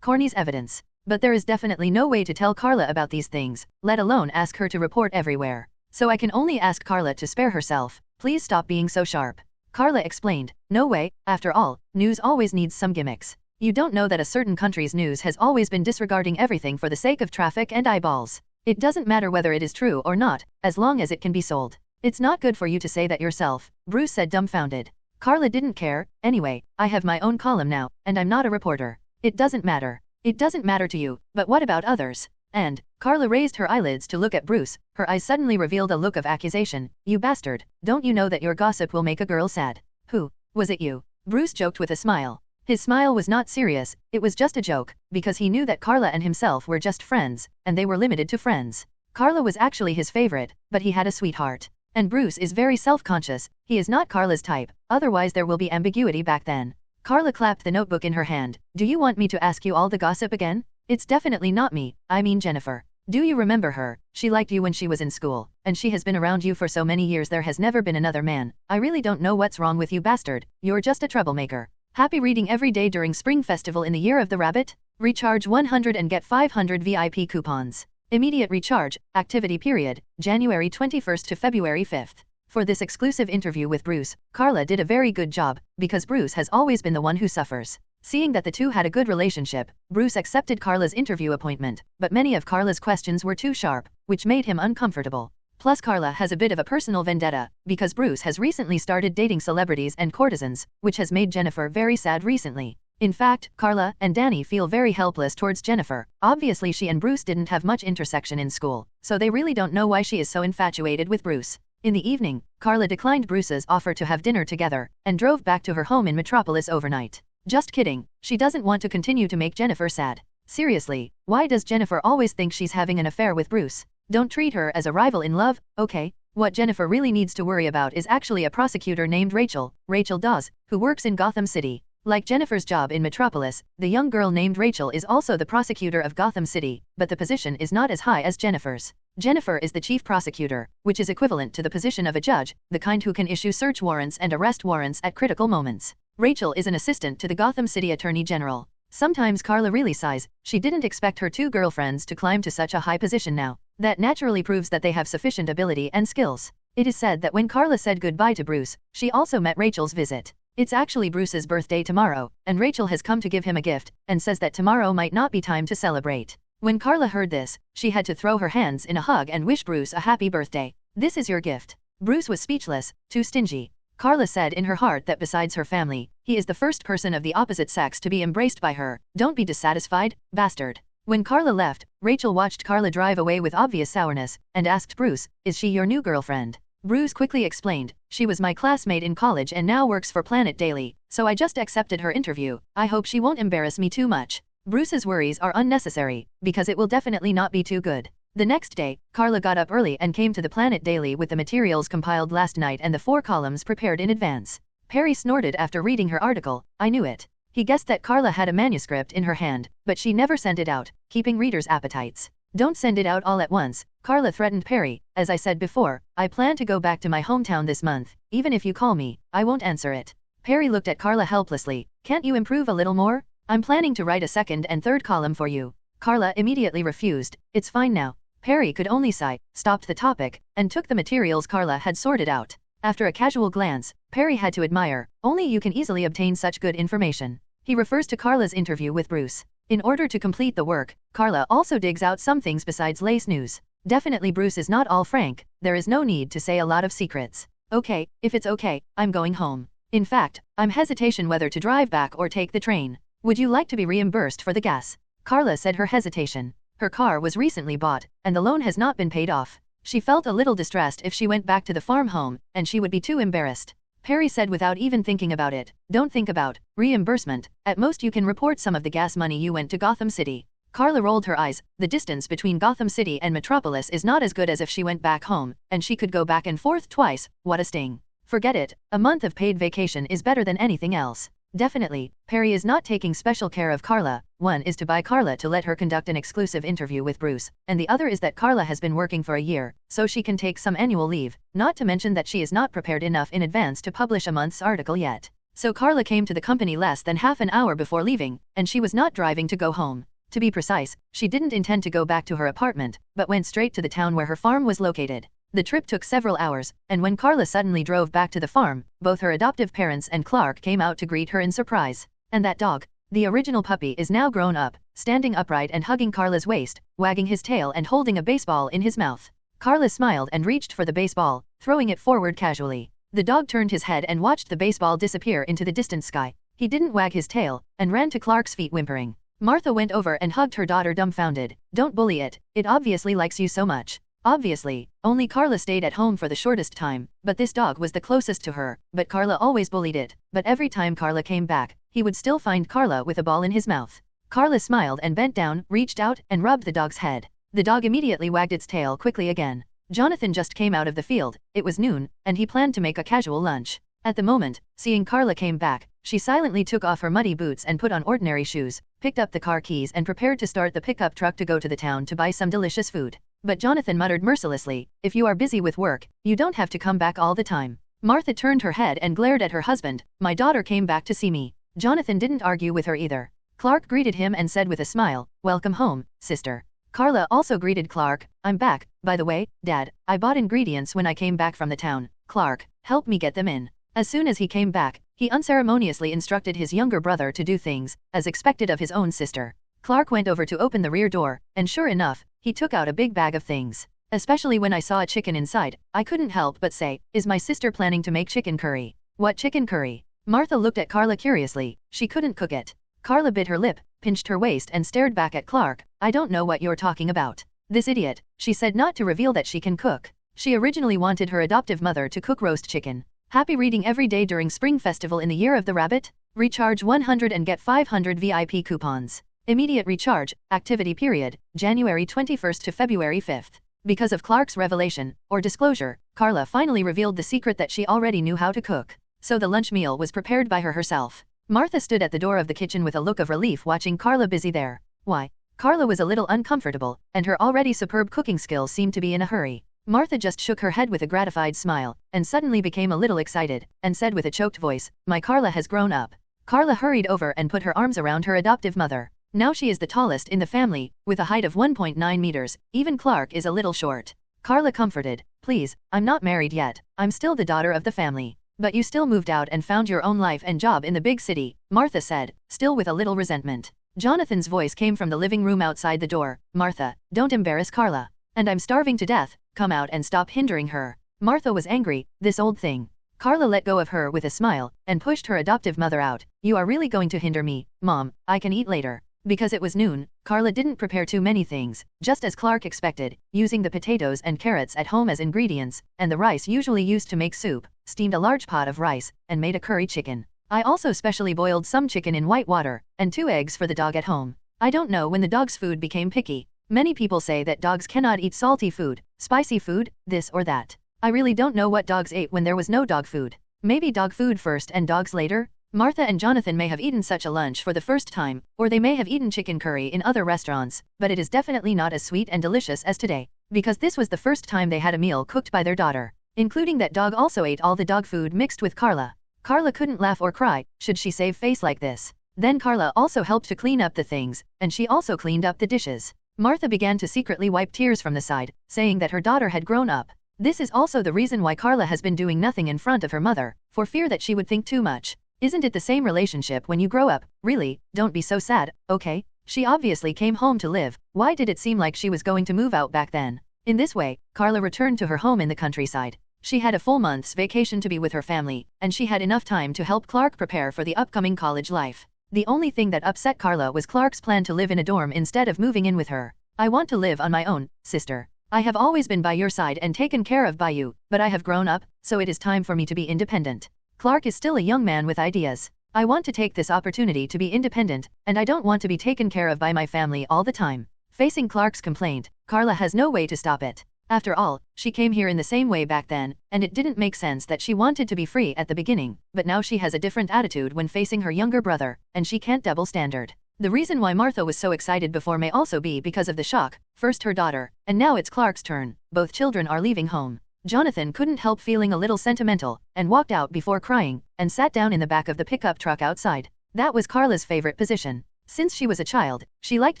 Corney's evidence. But there is definitely no way to tell Carla about these things, let alone ask her to report everywhere. So I can only ask Carla to spare herself. Please stop being so sharp. Carla explained, no way, after all, news always needs some gimmicks. You don't know that a certain country's news has always been disregarding everything for the sake of traffic and eyeballs. It doesn't matter whether it is true or not, as long as it can be sold. It's not good for you to say that yourself, Bruce said dumbfounded. Carla didn't care. Anyway, I have my own column now, and I'm not a reporter. It doesn't matter. It doesn't matter to you, but what about others? And, Carla raised her eyelids to look at Bruce, her eyes suddenly revealed a look of accusation. You bastard, don't you know that your gossip will make a girl sad? Who? Was it you? Bruce joked with a smile. His smile was not serious, it was just a joke, because he knew that Carla and himself were just friends, and they were limited to friends. Carla was actually his favorite, but he had a sweetheart. And Bruce is very self-conscious, he is not Carla's type, otherwise there will be ambiguity back then. Carla clapped the notebook in her hand. Do you want me to ask you all the gossip again? It's definitely not me, I mean Jennifer. Do you remember her? She liked you when she was in school, and she has been around you for so many years there has never been another man. I really don't know what's wrong with you bastard, you're just a troublemaker. Happy reading every day during Spring Festival in the Year of the Rabbit? Recharge 100 and get 500 VIP coupons. Immediate recharge, activity period, January 21st to February 5th. For this exclusive interview with Bruce, Carla did a very good job, because Bruce has always been the one who suffers. Seeing that the two had a good relationship, Bruce accepted Carla's interview appointment, but many of Carla's questions were too sharp, which made him uncomfortable. Plus Carla has a bit of a personal vendetta, because Bruce has recently started dating celebrities and courtesans, which has made Jennifer very sad recently. In fact, Carla and Danny feel very helpless towards Jennifer. Obviously she and Bruce didn't have much intersection in school, so they really don't know why she is so infatuated with Bruce. In the evening, Carla declined Bruce's offer to have dinner together, and drove back to her home in Metropolis overnight. Just kidding, she doesn't want to continue to make Jennifer sad. Seriously, why does Jennifer always think she's having an affair with Bruce? Don't treat her as a rival in love, okay? What Jennifer really needs to worry about is actually a prosecutor named Rachel Dawes, who works in Gotham City. Like Jennifer's job in Metropolis, the young girl named Rachel is also the prosecutor of Gotham City, but the position is not as high as Jennifer's. Jennifer is the chief prosecutor, which is equivalent to the position of a judge, the kind who can issue search warrants and arrest warrants at critical moments. Rachel is an assistant to the Gotham City Attorney General. Sometimes Carla really sighs, she didn't expect her two girlfriends to climb to such a high position now. That naturally proves that they have sufficient ability and skills. It is said that when Carla said goodbye to Bruce, she also met Rachel's visit. It's actually Bruce's birthday tomorrow, and Rachel has come to give him a gift, and says that tomorrow might not be time to celebrate. When Carla heard this, she had to throw her hands in a hug and wish Bruce a happy birthday. This is your gift. Bruce was speechless, too stingy. Carla said in her heart that besides her family, he is the first person of the opposite sex to be embraced by her. Don't be dissatisfied, bastard. When Carla left, Rachel watched Carla drive away with obvious sourness, and asked Bruce, is she your new girlfriend? Bruce quickly explained, she was my classmate in college and now works for Planet Daily, so I just accepted her interview. I hope she won't embarrass me too much. Bruce's worries are unnecessary, because it will definitely not be too good. The next day, Carla got up early and came to the Planet Daily with the materials compiled last night and the 4 columns prepared in advance. Perry snorted after reading her article. I knew it. He guessed that Carla had a manuscript in her hand, but she never sent it out, keeping readers' appetites. Don't send it out all at once, Carla threatened Perry. As I said before, I plan to go back to my hometown this month. Even if you call me, I won't answer it. Perry looked at Carla helplessly. Can't you improve a little more? I'm planning to write a 2nd and 3rd column for you. Carla immediately refused. It's fine now. Perry could only sigh, stopped the topic, and took the materials Carla had sorted out. After a casual glance, Perry had to admire, only you can easily obtain such good information. He refers to Carla's interview with Bruce. In order to complete the work, Carla also digs out some things besides lace news. Definitely Bruce is not all frank, there is no need to say a lot of secrets. Okay, if it's okay, I'm going home. In fact, I'm hesitation whether to drive back or take the train. Would you like to be reimbursed for the gas? Carla said her hesitation. Her car was recently bought, and the loan has not been paid off. She felt a little distressed if she went back to the farm home, and she would be too embarrassed. Perry said without even thinking about it, don't think about reimbursement. At most you can report some of the gas money you went to Gotham City. Carla rolled her eyes. The distance between Gotham City and Metropolis is not as good as if she went back home, and she could go back and forth twice. What a sting. Forget it, a month of paid vacation is better than anything else. Definitely, Perry is not taking special care of Carla. One is to buy Carla to let her conduct an exclusive interview with Bruce, and the other is that Carla has been working for a year, so she can take some annual leave, not to mention that she is not prepared enough in advance to publish a month's article yet. So Carla came to the company less than half an hour before leaving, and she was not driving to go home. To be precise, she didn't intend to go back to her apartment, but went straight to the town where her farm was located. The trip took several hours, and when Carla suddenly drove back to the farm, both her adoptive parents and Clark came out to greet her in surprise. And that dog, the original puppy, is now grown up, standing upright and hugging Carla's waist, wagging his tail and holding a baseball in his mouth. Carla smiled and reached for the baseball, throwing it forward casually. The dog turned his head and watched the baseball disappear into the distant sky. He didn't wag his tail, and ran to Clark's feet whimpering. Martha went over and hugged her daughter dumbfounded. Don't bully it, it obviously likes you so much. Obviously, only Carla stayed at home for the shortest time, but this dog was the closest to her, but Carla always bullied it, but every time Carla came back, he would still find Carla with a ball in his mouth. Carla smiled and bent down, reached out, and rubbed the dog's head. The dog immediately wagged its tail quickly again. Jonathan just came out of the field. It was noon, and he planned to make a casual lunch. At the moment, seeing Carla came back, she silently took off her muddy boots and put on ordinary shoes, picked up the car keys and prepared to start the pickup truck to go to the town to buy some delicious food. But Jonathan muttered mercilessly, "If you are busy with work, you don't have to come back all the time." Martha turned her head and glared at her husband. "My daughter came back to see me." Jonathan didn't argue with her either. Clark greeted him and said with a smile, "Welcome home, sister." Carla also greeted Clark. "I'm back, by the way, Dad. I bought ingredients when I came back from the town. Clark, help me get them in." As soon as he came back, he unceremoniously instructed his younger brother to do things, as expected of his own sister. Clark went over to open the rear door, and sure enough, he took out a big bag of things. Especially when I saw a chicken inside, I couldn't help but say, "Is my sister planning to make chicken curry?" "What chicken curry?" Martha looked at Carla curiously. She couldn't cook it. Carla bit her lip, pinched her waist and stared back at Clark. "I don't know what you're talking about." "This idiot," she said, not to reveal that she can cook. She originally wanted her adoptive mother to cook roast chicken. Happy reading every day during Spring Festival in the Year of the Rabbit? Recharge 100 and get 500 VIP coupons. Immediate recharge, activity period, January 21st to February 5th. Because of Clark's revelation, or disclosure, Carla finally revealed the secret that she already knew how to cook. So the lunch meal was prepared by her herself. Martha stood at the door of the kitchen with a look of relief watching Carla busy there. Why? Carla was a little uncomfortable, and her already superb cooking skills seemed to be in a hurry. Martha just shook her head with a gratified smile, and suddenly became a little excited, and said with a choked voice, "My Carla has grown up." Carla hurried over and put her arms around her adoptive mother. Now she is the tallest in the family, with a height of 1.9 meters, even Clark is a little short. Carla comforted, "Please, I'm not married yet, I'm still the daughter of the family. But you still moved out and found your own life and job in the big city," Martha said, still with a little resentment. Jonathan's voice came from the living room outside the door, "Martha, don't embarrass Carla. And I'm starving to death, come out and stop hindering her." Martha was angry, this old thing. Carla let go of her with a smile, and pushed her adoptive mother out. "You are really going to hinder me, Mom, I can eat later." Because it was noon, Carla didn't prepare too many things, just as Clark expected, using the potatoes and carrots at home as ingredients, and the rice usually used to make soup, steamed a large pot of rice, and made a curry chicken. I also specially boiled some chicken in white water, and 2 eggs for the dog at home. I don't know when the dog's food became picky. Many people say that dogs cannot eat salty food, spicy food, this or that. I really don't know what dogs ate when there was no dog food. Maybe dog food first and dogs later? Martha and Jonathan may have eaten such a lunch for the first time, or they may have eaten chicken curry in other restaurants, but it is definitely not as sweet and delicious as today, because this was the first time they had a meal cooked by their daughter. Including that dog also ate all the dog food mixed with Carla. Carla couldn't laugh or cry, should she save face like this. Then Carla also helped to clean up the things, and she also cleaned up the dishes. Martha began to secretly wipe tears from the side, saying that her daughter had grown up. This is also the reason why Carla has been doing nothing in front of her mother, for fear that she would think too much. Isn't it the same relationship when you grow up? Really, don't be so sad, okay? She obviously came home to live. Why did it seem like she was going to move out back then? In this way, Carla returned to her home in the countryside. She had a full month's vacation to be with her family, and she had enough time to help Clark prepare for the upcoming college life. The only thing that upset Carla was Clark's plan to live in a dorm instead of moving in with her. "I want to live on my own, sister. I have always been by your side and taken care of by you, but I have grown up, so it is time for me to be independent. Clark is still a young man with ideas. I want to take this opportunity to be independent, and I don't want to be taken care of by my family all the time." Facing Clark's complaint, Carla has no way to stop it. After all, she came here in the same way back then, and it didn't make sense that she wanted to be free at the beginning, but now she has a different attitude when facing her younger brother, and she can't double standard. The reason why Martha was so excited before may also be because of the shock, first her daughter, and now it's Clark's turn, both children are leaving home. Jonathan couldn't help feeling a little sentimental, and walked out before crying, and sat down in the back of the pickup truck outside. That was Carla's favorite position. Since she was a child, she liked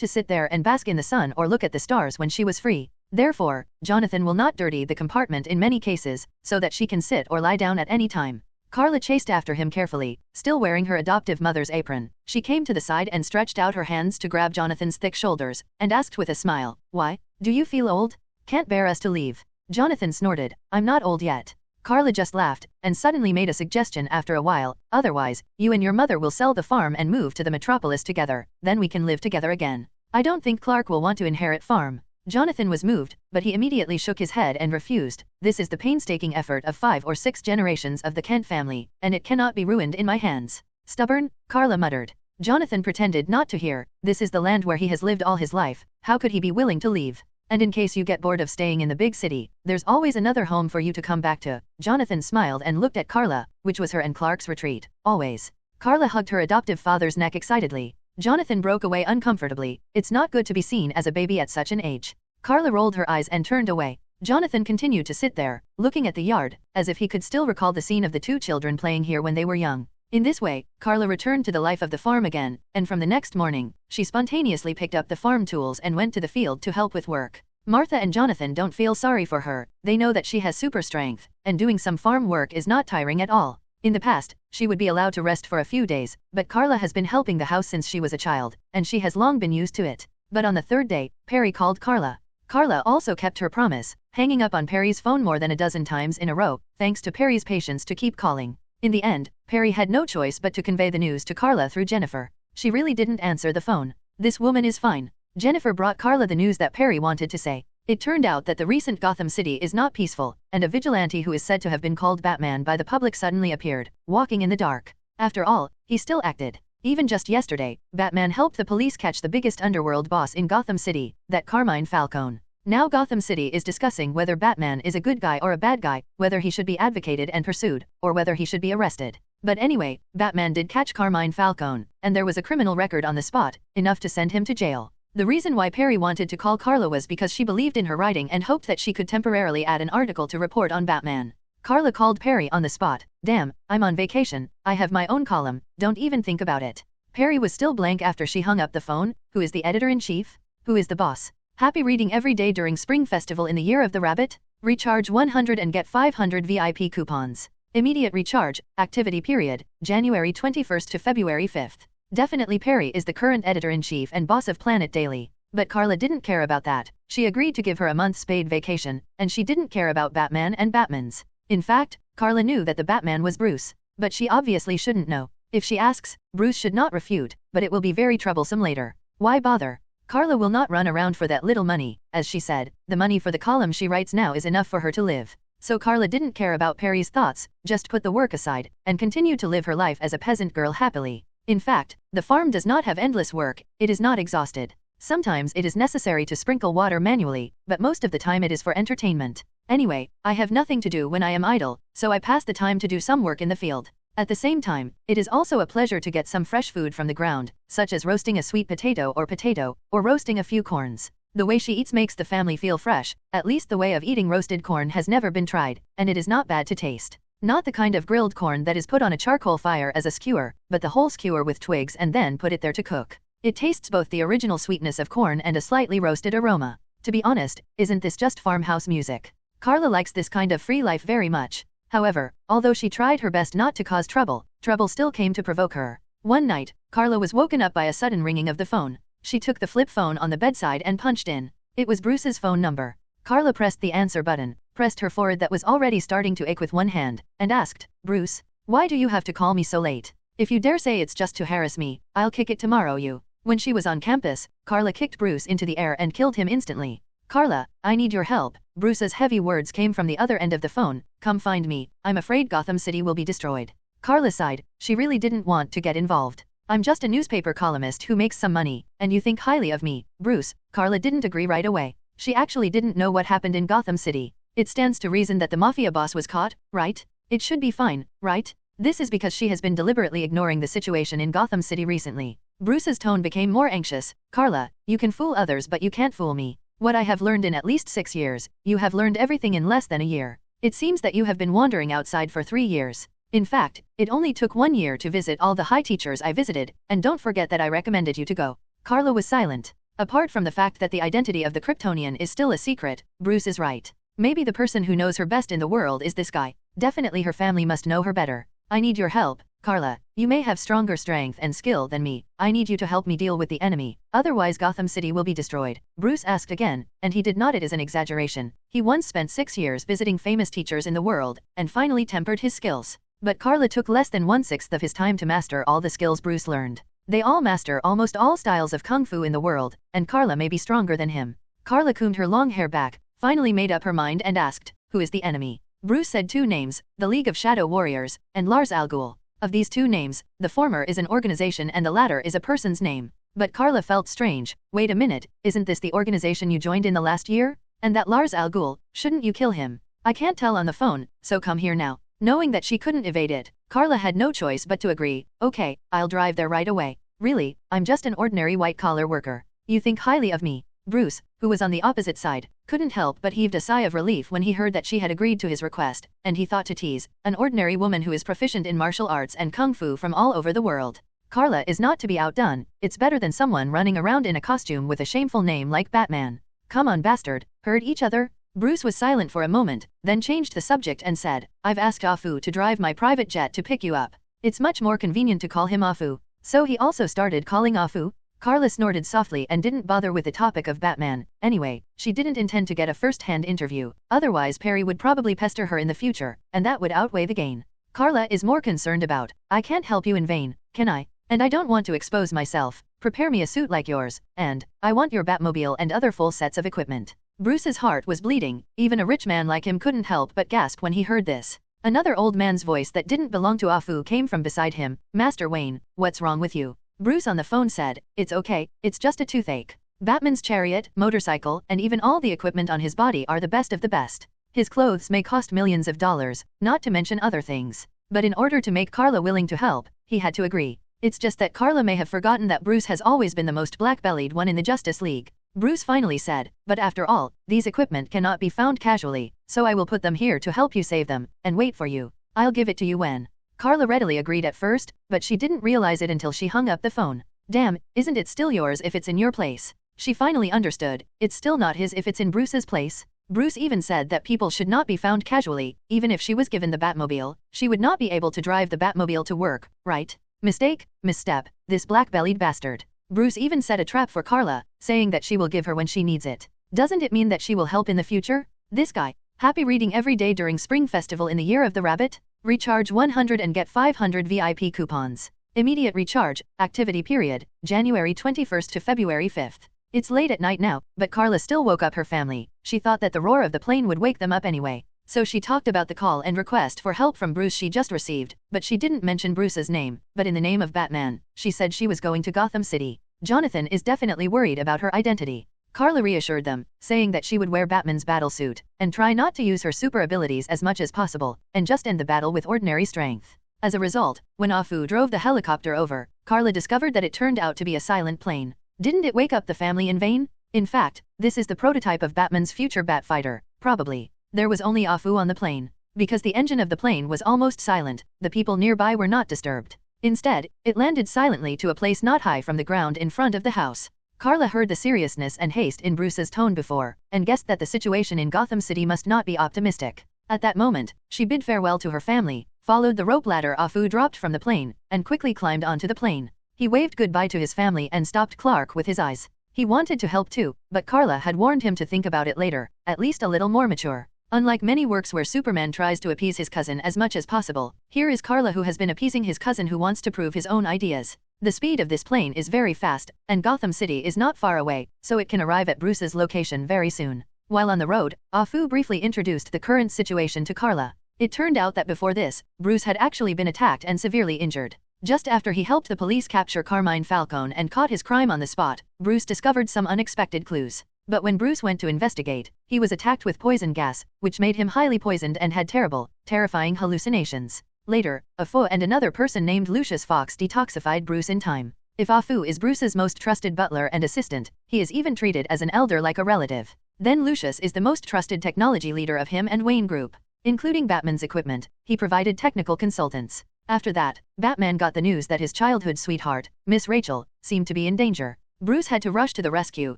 to sit there and bask in the sun or look at the stars when she was free. Therefore, Jonathan will not dirty the compartment in many cases, so that she can sit or lie down at any time. Carla chased after him carefully, still wearing her adoptive mother's apron. She came to the side and stretched out her hands to grab Jonathan's thick shoulders, and asked with a smile, "Why? Do you feel old? Can't bear us to leave?" Jonathan snorted, "I'm not old yet." Carla just laughed, and suddenly made a suggestion after a while, "Otherwise, you and your mother will sell the farm and move to the metropolis together, then we can live together again. I don't think Clark will want to inherit farm." Jonathan was moved, but he immediately shook his head and refused. "This is the painstaking effort of 5 or 6 generations of the Kent family, and it cannot be ruined in my hands." "Stubborn?" Carla muttered. Jonathan pretended not to hear. This is the land where he has lived all his life. How could he be willing to leave? And in case you get bored of staying in the big city, there's always another home for you to come back to. Jonathan smiled and looked at Carla, which was her and Clark's retreat. Always. Carla hugged her adoptive father's neck excitedly. Jonathan broke away uncomfortably. It's not good to be seen as a baby at such an age. Carla rolled her eyes and turned away. Jonathan continued to sit there, looking at the yard, as if he could still recall the scene of the two children playing here when they were young. In this way, Carla returned to the life of the farm again, and from the next morning, she spontaneously picked up the farm tools and went to the field to help with work. Martha and Jonathan don't feel sorry for her. They know that she has super strength, and doing some farm work is not tiring at all. In the past, she would be allowed to rest for a few days, but Carla has been helping the house since she was a child, and she has long been used to it. But on the third day, Perry called Carla. Carla also kept her promise, hanging up on Perry's phone more than a dozen times in a row, thanks to Perry's patience to keep calling. In the end, Perry had no choice but to convey the news to Carla through Jennifer. She really didn't answer the phone. This woman is fine. Jennifer brought Carla the news that Perry wanted to say. It turned out that the recent Gotham City is not peaceful, and a vigilante who is said to have been called Batman by the public suddenly appeared, walking in the dark. After all, he still acted. Even just yesterday, Batman helped the police catch the biggest underworld boss in Gotham City, that Carmine Falcone. Now Gotham City is discussing whether Batman is a good guy or a bad guy, whether he should be advocated and pursued, or whether he should be arrested. But anyway, Batman did catch Carmine Falcone, and there was a criminal record on the spot, enough to send him to jail. The reason why Perry wanted to call Carla was because she believed in her writing and hoped that she could temporarily add an article to report on Batman. Carla called Perry on the spot. Damn, I'm on vacation, I have my own column, don't even think about it. Perry was still blank after she hung up the phone. Who is the editor-in-chief? Who is the boss? Happy reading every day during Spring Festival in the Year of the Rabbit? Recharge 100 and get 500 VIP coupons. Immediate recharge, activity period, January 21st to February 5th. Definitely Perry is the current editor-in-chief and boss of Planet Daily. But Carla didn't care about that. She agreed to give her a month's paid vacation, and she didn't care about Batman and Batmans. In fact, Carla knew that the Batman was Bruce. But she obviously shouldn't know. If she asks, Bruce should not refute, but it will be very troublesome later. Why bother? Carla will not run around for that little money. As she said, the money for the column she writes now is enough for her to live. So Carla didn't care about Perry's thoughts, just put the work aside, and continued to live her life as a peasant girl happily. In fact, the farm does not have endless work, it is not exhausted. Sometimes it is necessary to sprinkle water manually, but most of the time it is for entertainment. Anyway, I have nothing to do when I am idle, so I pass the time to do some work in the field. At the same time, it is also a pleasure to get some fresh food from the ground, such as roasting a sweet potato, or roasting a few corns. The way she eats makes the family feel fresh. At least the way of eating roasted corn has never been tried, and it is not bad to taste. Not the kind of grilled corn that is put on a charcoal fire as a skewer, but the whole skewer with twigs and then put it there to cook. It tastes both the original sweetness of corn and a slightly roasted aroma. To be honest, isn't this just farmhouse music? Carla likes this kind of free life very much. However, although she tried her best not to cause trouble, trouble still came to provoke her. One night, Carla was woken up by a sudden ringing of the phone. She took the flip phone on the bedside and punched in. It was Bruce's phone number. Carla pressed the answer button, pressed her forehead that was already starting to ache with one hand, and asked, Bruce, why do you have to call me so late? If you dare say it's just to harass me, I'll kick it tomorrow you. When she was on campus, Carla kicked Bruce into the air and killed him instantly. Carla, I need your help. Bruce's heavy words came from the other end of the phone. Come find me, I'm afraid Gotham City will be destroyed. Carla sighed. She really didn't want to get involved. I'm just a newspaper columnist who makes some money, and you think highly of me, Bruce. Carla didn't agree right away. She actually didn't know what happened in Gotham City. It stands to reason that the mafia boss was caught, right? It should be fine, right? This is because she has been deliberately ignoring the situation in Gotham City recently. Bruce's tone became more anxious. Carla, you can fool others but you can't fool me. What I have learned in at least 6 years, you have learned everything in less than a year. It seems that you have been wandering outside for 3 years. In fact, it only took 1 year to visit all the high teachers I visited, and don't forget that I recommended you to go. Carla was silent. Apart from the fact that the identity of the Kryptonian is still a secret, Bruce is right. Maybe the person who knows her best in the world is this guy. Definitely her family must know her better. I need your help, Carla. You may have stronger strength and skill than me. I need you to help me deal with the enemy. Otherwise Gotham City will be destroyed. Bruce asked again, and he did not. It is an exaggeration. He once spent 6 years visiting famous teachers in the world, and finally tempered his skills. But Carla took less than 1/6 of his time to master all the skills Bruce learned. They all master almost all styles of kung fu in the world, and Carla may be stronger than him. Carla combed her long hair back, finally made up her mind and asked, who is the enemy? Bruce said 2 names, the League of Shadow Warriors, and Lars Al Ghul. Of these 2 names, the former is an organization and the latter is a person's name. But Carla felt strange. Wait a minute, isn't this the organization you joined in the last year? And that Lars Al Ghul, shouldn't you kill him? I can't tell on the phone, so come here now. Knowing that she couldn't evade it, Carla had no choice but to agree. Okay, I'll drive there right away. Really, I'm just an ordinary white-collar worker. You think highly of me. Bruce, who was on the opposite side, couldn't help but heaved a sigh of relief when he heard that she had agreed to his request, and he thought to tease, an ordinary woman who is proficient in martial arts and kung fu from all over the world. Carla is not to be outdone. It's better than someone running around in a costume with a shameful name like Batman. Come on, bastard. Heard each other? Bruce was silent for a moment, then changed the subject and said, I've asked Afu to drive my private jet to pick you up. It's much more convenient to call him Afu. So he also started calling Afu? Carla snorted softly and didn't bother with the topic of Batman. Anyway, she didn't intend to get a first-hand interview, otherwise Perry would probably pester her in the future, and that would outweigh the gain. Carla is more concerned about, I can't help you in vain, can I? And I don't want to expose myself. Prepare me a suit like yours, and I want your Batmobile and other full sets of equipment. Bruce's heart was bleeding. Even a rich man like him couldn't help but gasp when he heard this. Another old man's voice that didn't belong to Afu came from beside him. Master Wayne, what's wrong with you? Bruce on the phone said, it's okay, it's just a toothache. Batman's chariot, motorcycle, and even all the equipment on his body are the best of the best. His clothes may cost millions of dollars, not to mention other things. But in order to make Carla willing to help, he had to agree. It's just that Carla may have forgotten that Bruce has always been the most black-bellied one in the Justice League. Bruce finally said, but after all, these equipment cannot be found casually, so I will put them here to help you save them, and wait for you. I'll give it to you when. Carla readily agreed at first, but she didn't realize it until she hung up the phone. Damn, isn't it still yours if it's in your place? She finally understood, it's still not his if it's in Bruce's place. Bruce even said that people should not be found casually. Even if she was given the Batmobile, she would not be able to drive the Batmobile to work, right? Mistake, misstep, this black-bellied bastard. Bruce even set a trap for Carla, saying that she will give her when she needs it. Doesn't it mean that she will help in the future? This guy. Happy reading every day during Spring Festival in the Year of the Rabbit? Recharge 100 and get 500 VIP coupons. Immediate recharge, activity period, January 21st to February 5th. It's late at night now, but Carla still woke up her family. She thought that the roar of the plane would wake them up anyway. So she talked about the call and request for help from Bruce she just received, but she didn't mention Bruce's name, but in the name of Batman, she said she was going to Gotham City. Jonathan is definitely worried about her identity. Carla reassured them, saying that she would wear Batman's battlesuit, and try not to use her super abilities as much as possible, and just end the battle with ordinary strength. As a result, when Afu drove the helicopter over, Carla discovered that it turned out to be a silent plane. Didn't it wake up the family in vain? In fact, this is the prototype of Batman's future Batfighter, probably. There was only Afu on the plane. Because the engine of the plane was almost silent, the people nearby were not disturbed. Instead, it landed silently to a place not high from the ground in front of the house. Carla heard the seriousness and haste in Bruce's tone before, and guessed that the situation in Gotham City must not be optimistic. At that moment, she bid farewell to her family, followed the rope ladder Afu dropped from the plane, and quickly climbed onto the plane. He waved goodbye to his family and stopped Clark with his eyes. He wanted to help too, but Carla had warned him to think about it later, at least a little more mature. Unlike many works where Superman tries to appease his cousin as much as possible, here is Carla who has been appeasing his cousin who wants to prove his own ideas. The speed of this plane is very fast, and Gotham City is not far away, so it can arrive at Bruce's location very soon. While on the road, Afu briefly introduced the current situation to Carla. It turned out that before this, Bruce had actually been attacked and severely injured. Just after he helped the police capture Carmine Falcone and caught his crime on the spot, Bruce discovered some unexpected clues. But when Bruce went to investigate, he was attacked with poison gas, which made him highly poisoned and had terrifying hallucinations. Later, Afu and another person named Lucius Fox detoxified Bruce in time. If Afu is Bruce's most trusted butler and assistant, he is even treated as an elder like a relative. Then Lucius is the most trusted technology leader of him and Wayne Group. Including Batman's equipment, he provided technical consultants. After that, Batman got the news that his childhood sweetheart, Miss Rachel, seemed to be in danger. Bruce had to rush to the rescue,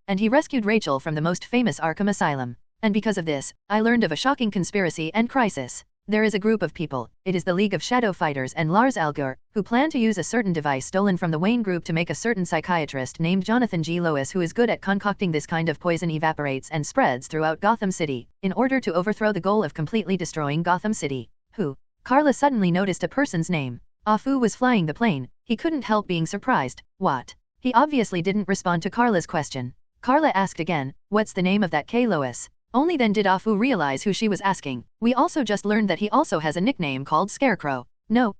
and he rescued Rachel from the most famous Arkham Asylum. And because of this, I learned of a shocking conspiracy and crisis. There is a group of people, it is the League of Shadow Fighters and Lars Al Ghul, who plan to use a certain device stolen from the Wayne Group to make a certain psychiatrist named Jonathan G. Lois who is good at concocting this kind of poison evaporates and spreads throughout Gotham City, in order to overthrow the goal of completely destroying Gotham City. Who? Carla suddenly noticed a person's name. Afu was flying the plane. He couldn't help being surprised. What? He obviously didn't respond to Carla's question. Carla asked again, what's the name of that K. Lois? Only then did Afu realize who she was asking. We also just learned that he also has a nickname called Scarecrow. No,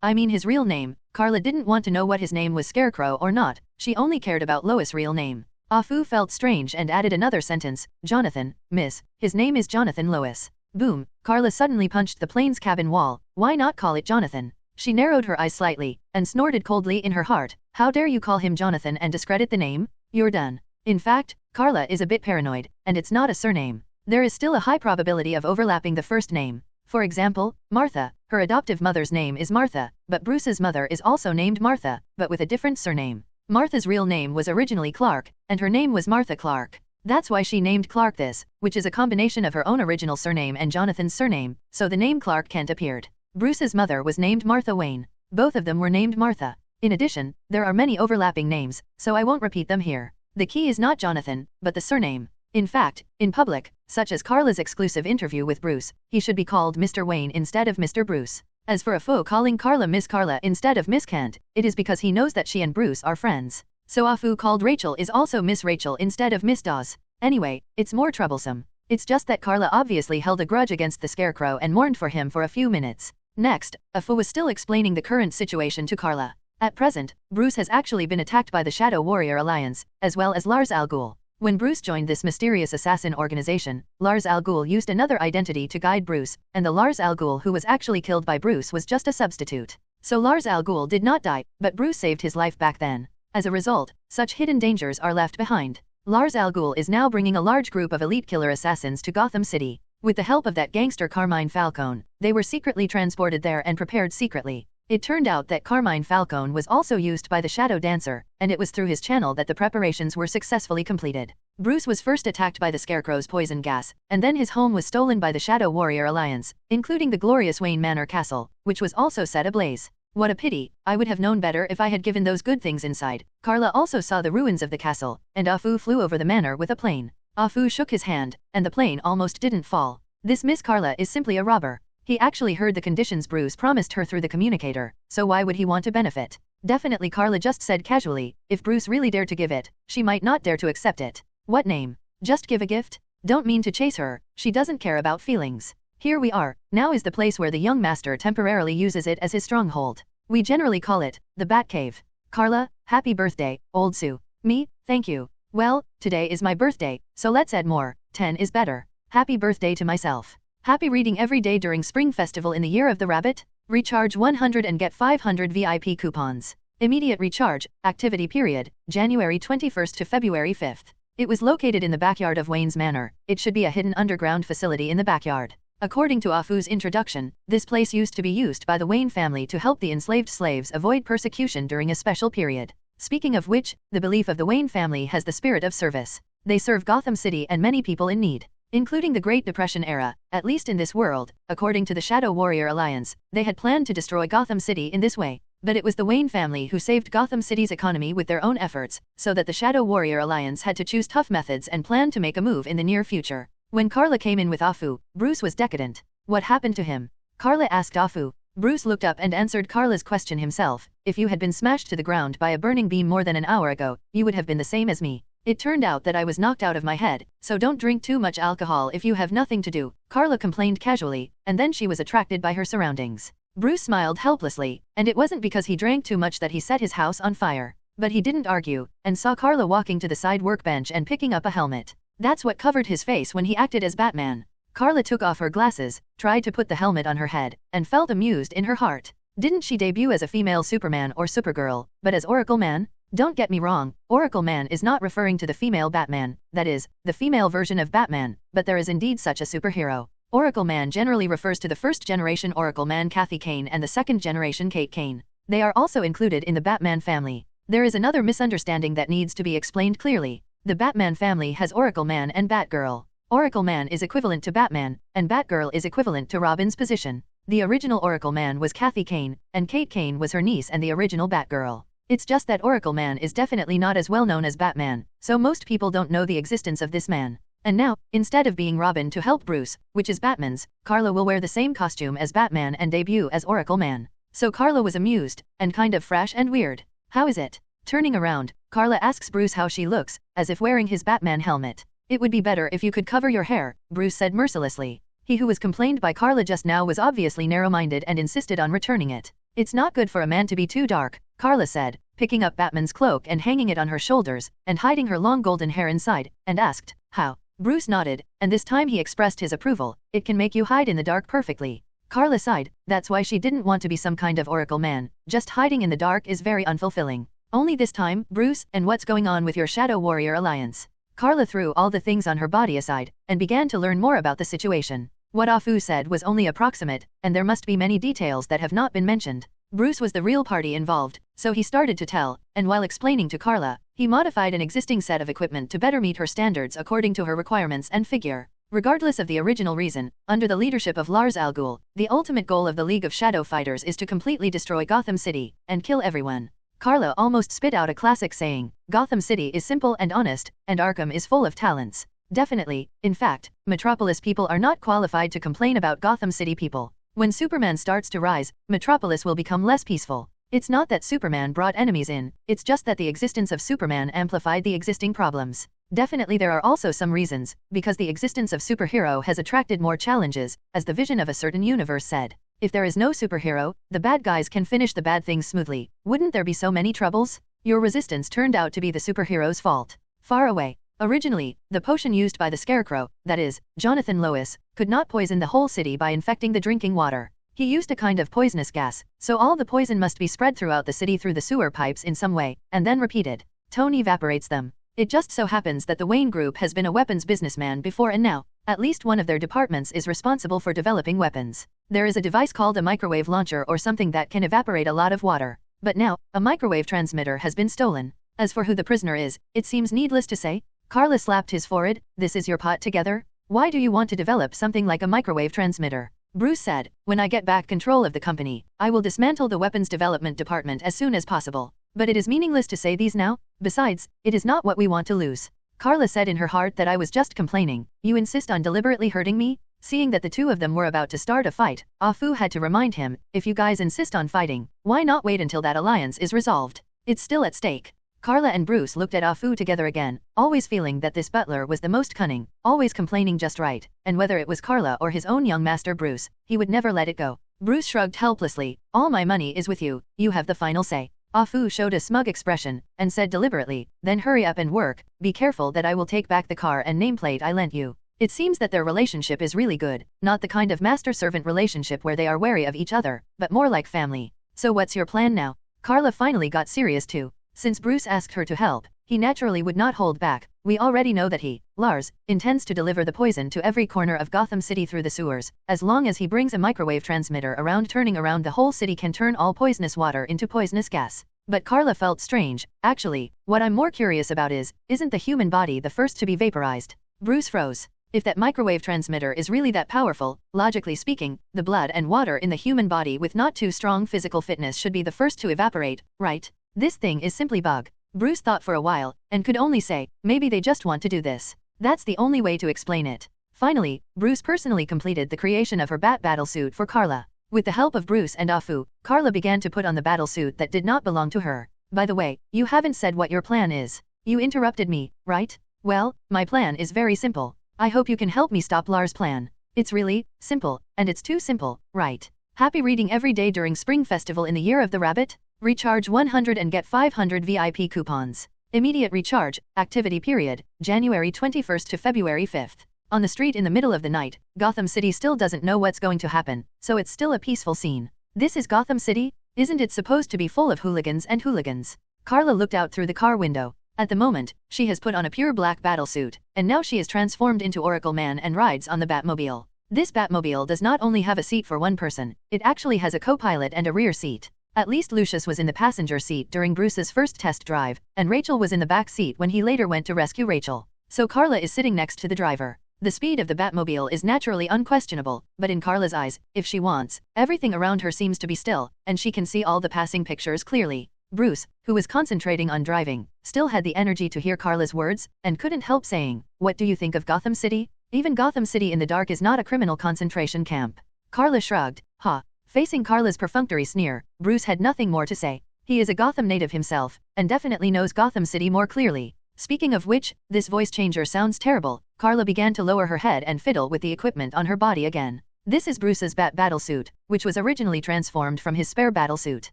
I mean his real name. Carla didn't want to know what his name was, Scarecrow or not, she only cared about Lois' real name. Afu felt strange and added another sentence, Jonathan, miss, his name is Jonathan Lois. Boom, Carla suddenly punched the plane's cabin wall, why not call it Jonathan? She narrowed her eyes slightly, and snorted coldly in her heart, how dare you call him Jonathan and discredit the name? You're done. In fact, Carla is a bit paranoid, and it's not a surname. There is still a high probability of overlapping the first name. For example, Martha, her adoptive mother's name is Martha, but Bruce's mother is also named Martha, but with a different surname. Martha's real name was originally Clark, and her name was Martha Clark. That's why she named Clark this, which is a combination of her own original surname and Jonathan's surname, so the name Clark Kent appeared. Bruce's mother was named Martha Wayne. Both of them were named Martha. In addition, there are many overlapping names, so I won't repeat them here. The key is not Jonathan, but the surname. In fact, in public, such as Carla's exclusive interview with Bruce, he should be called Mr. Wayne instead of Mr. Bruce. As for Afu calling Carla Miss Carla instead of Miss Kent, it is because he knows that she and Bruce are friends. So Afu called Rachel is also Miss Rachel instead of Miss Dawes. Anyway, it's more troublesome. It's just that Carla obviously held a grudge against the Scarecrow and mourned for him for a few minutes. Next, Afu was still explaining the current situation to Carla. At present, Bruce has actually been attacked by the Shadow Warrior Alliance, as well as Lars Al Ghul. When Bruce joined this mysterious assassin organization, Lars Al Ghul used another identity to guide Bruce, and the Lars Al Ghul who was actually killed by Bruce was just a substitute. So Lars Al Ghul did not die, but Bruce saved his life back then. As a result, such hidden dangers are left behind. Lars Al Ghul is now bringing a large group of elite killer assassins to Gotham City. With the help of that gangster Carmine Falcone, they were secretly transported there and prepared secretly. It turned out that Carmine Falcone was also used by the Shadow Dancer, and it was through his channel that the preparations were successfully completed. Bruce was first attacked by the Scarecrow's poison gas, and then his home was stolen by the Shadow Warrior Alliance, including the glorious Wayne Manor Castle, which was also set ablaze. What a pity, I would have known better if I had given those good things inside. Carla also saw the ruins of the castle, and Afu flew over the manor with a plane. Afu shook his hand, and the plane almost didn't fall. This Miss Carla is simply a robber. He actually heard the conditions Bruce promised her through the communicator, so why would he want to benefit? Definitely, Carla just said casually, if Bruce really dared to give it, she might not dare to accept it. What name? Just give a gift? Don't mean to chase her, she doesn't care about feelings. Here we are, now is the place where the young master temporarily uses it as his stronghold. We generally call it, the Batcave. Carla, happy birthday, old Sue. Me, thank you. Well, today is my birthday, so let's add more, 10 is better. Happy birthday to myself. Happy reading every day during Spring Festival in the Year of the Rabbit? Recharge 100 and get 500 VIP coupons. Immediate recharge, activity period, January 21st to February 5th. It was located in the backyard of Wayne's Manor. It should be a hidden underground facility in the backyard. According to Afu's introduction, this place used to be used by the Wayne family to help the enslaved slaves avoid persecution during a special period. Speaking of which, the belief of the Wayne family has the spirit of service. They serve Gotham City and many people in need. Including the Great Depression era, at least in this world, according to the Shadow Warrior Alliance, they had planned to destroy Gotham City in this way. But it was the Wayne family who saved Gotham City's economy with their own efforts, so that the Shadow Warrior Alliance had to choose tough methods and plan to make a move in the near future. When Carla came in with Afu, Bruce was decadent. What happened to him? Carla asked Afu. Bruce looked up and answered Carla's question himself. If you had been smashed to the ground by a burning beam more than an hour ago, you would have been the same as me. It turned out that I was knocked out of my head, so don't drink too much alcohol if you have nothing to do, Carla complained casually, and then she was attracted by her surroundings. Bruce smiled helplessly, and it wasn't because he drank too much that he set his house on fire. But he didn't argue, and saw Carla walking to the side workbench and picking up a helmet. That's what covered his face when he acted as Batman. Carla took off her glasses, tried to put the helmet on her head, and felt amused in her heart. Didn't she debut as a female Superman or Supergirl, but as Oracle Man? Don't get me wrong, Oracle Man is not referring to the female Batman, that is, the female version of Batman, but there is indeed such a superhero. Oracle Man generally refers to the first-generation Oracle Man Kathy Kane and the second-generation Kate Kane. They are also included in the Batman family. There is another misunderstanding that needs to be explained clearly. The Batman family has Oracle Man and Batgirl. Oracle Man is equivalent to Batman, and Batgirl is equivalent to Robin's position. The original Oracle Man was Kathy Kane, and Kate Kane was her niece and the original Batgirl. It's just that Oracle Man is definitely not as well known as Batman, so most people don't know the existence of this man. And now, instead of being Robin to help Bruce, which is Batman's, Carla will wear the same costume as Batman and debut as Oracle Man. So Carla was amused, and kind of fresh and weird. How is it? Turning around, Carla asks Bruce how she looks, as if wearing his Batman helmet. It would be better if you could cover your hair, Bruce said mercilessly. He who was complained by Carla just now was obviously narrow-minded and insisted on returning it. It's not good for a man to be too dark, Carla said, picking up Batman's cloak and hanging it on her shoulders, and hiding her long golden hair inside, and asked, how? Bruce nodded, and this time he expressed his approval. It can make you hide in the dark perfectly. Carla sighed, that's why she didn't want to be some kind of oracle man, just hiding in the dark is very unfulfilling. Only this time, Bruce, and what's going on with your Shadow Warrior alliance? Carla threw all the things on her body aside, and began to learn more about the situation. What Afu said was only approximate, and there must be many details that have not been mentioned. Bruce was the real party involved, so he started to tell, and while explaining to Carla, he modified an existing set of equipment to better meet her standards according to her requirements and figure. Regardless of the original reason, under the leadership of Lars Al Ghul, the ultimate goal of the League of Shadow Fighters is to completely destroy Gotham City, and kill everyone. Carla almost spit out a classic saying, Gotham City is simple and honest, and Arkham is full of talents. Definitely, in fact, Metropolis people are not qualified to complain about Gotham City people. When Superman starts to rise, Metropolis will become less peaceful. It's not that Superman brought enemies in, it's just that the existence of Superman amplified the existing problems. Definitely there are also some reasons, because the existence of superhero has attracted more challenges, as the vision of a certain universe said. If there is no superhero, the bad guys can finish the bad things smoothly. Wouldn't there be so many troubles? Your resistance turned out to be the superhero's fault. Far away. Originally, the potion used by the Scarecrow, that is, Jonathan Lois, could not poison the whole city by infecting the drinking water. He used a kind of poisonous gas, so all the poison must be spread throughout the city through the sewer pipes in some way, and then repeated. Tone evaporates them. It just so happens that the Wayne Group has been a weapons businessman before and now, at least one of their departments is responsible for developing weapons. There is a device called a microwave launcher or something that can evaporate a lot of water. But now, a microwave transmitter has been stolen. As for who the prisoner is, it seems needless to say. Carla slapped his forehead, this is your pot together? Why do you want to develop something like a microwave transmitter? Bruce said, when I get back control of the company, I will dismantle the weapons development department as soon as possible. But it is meaningless to say these now. Besides, it is not what we want to lose. Carla said in her heart that I was just complaining. You insist on deliberately hurting me? Seeing that the two of them were about to start a fight, Afu had to remind him, if you guys insist on fighting, why not wait until that alliance is resolved? It's still at stake. Carla and Bruce looked at Afu together again, always feeling that this butler was the most cunning, always complaining just right, and whether it was Carla or his own young master Bruce, he would never let it go. Bruce shrugged helplessly, all my money is with you, you have the final say. Afu showed a smug expression, and said deliberately, then hurry up and work, be careful that I will take back the car and nameplate I lent you. It seems that their relationship is really good, not the kind of master-servant relationship where they are wary of each other, but more like family. So what's your plan now? Carla finally got serious too. Since Bruce asked her to help, he naturally would not hold back. We already know that he, Lars, intends to deliver the poison to every corner of Gotham City through the sewers. As long as he brings a microwave transmitter around, turning around the whole city can turn all poisonous water into poisonous gas. But Carla felt strange. Actually, what I'm more curious about is, isn't the human body the first to be vaporized? Bruce froze. If that microwave transmitter is really that powerful, logically speaking, the blood and water in the human body with not too strong physical fitness should be the first to evaporate, right? This thing is simply bug. Bruce thought for a while, and could only say, maybe they just want to do this. That's the only way to explain it. Finally, Bruce personally completed the creation of her bat battlesuit for Carla. With the help of Bruce and Afu, Carla began to put on the battlesuit that did not belong to her. By the way, you haven't said what your plan is. You interrupted me, right? Well, my plan is very simple. I hope you can help me stop Lars' plan. It's really simple, and it's too simple, right? Happy reading every day during Spring Festival in the Year of the Rabbit? Recharge 100 and get 500 VIP coupons. Immediate recharge, activity period, January 21st to February 5th. On the street in the middle of the night, Gotham City still doesn't know what's going to happen, so it's still a peaceful scene. This is Gotham City? Isn't it supposed to be full of hooligans and hooligans? Carla looked out through the car window. At the moment, she has put on a pure black battlesuit, and now she is transformed into Oracle Man and rides on the Batmobile. This Batmobile does not only have a seat for one person, it actually has a co-pilot and a rear seat. At least Lucius was in the passenger seat during Bruce's first test drive, and Rachel was in the back seat when he later went to rescue Rachel. So Carla is sitting next to the driver. The speed of the Batmobile is naturally unquestionable, but in Carla's eyes, if she wants, everything around her seems to be still, and she can see all the passing pictures clearly. Bruce, who was concentrating on driving, still had the energy to hear Carla's words, and couldn't help saying, what do you think of Gotham City? Even Gotham City in the dark is not a criminal concentration camp. Carla shrugged. Ha. Facing Carla's perfunctory sneer, Bruce had nothing more to say. He is a Gotham native himself, and definitely knows Gotham City more clearly. Speaking of which, this voice changer sounds terrible. Carla began to lower her head and fiddle with the equipment on her body again. This is Bruce's bat battlesuit, which was originally transformed from his spare battlesuit.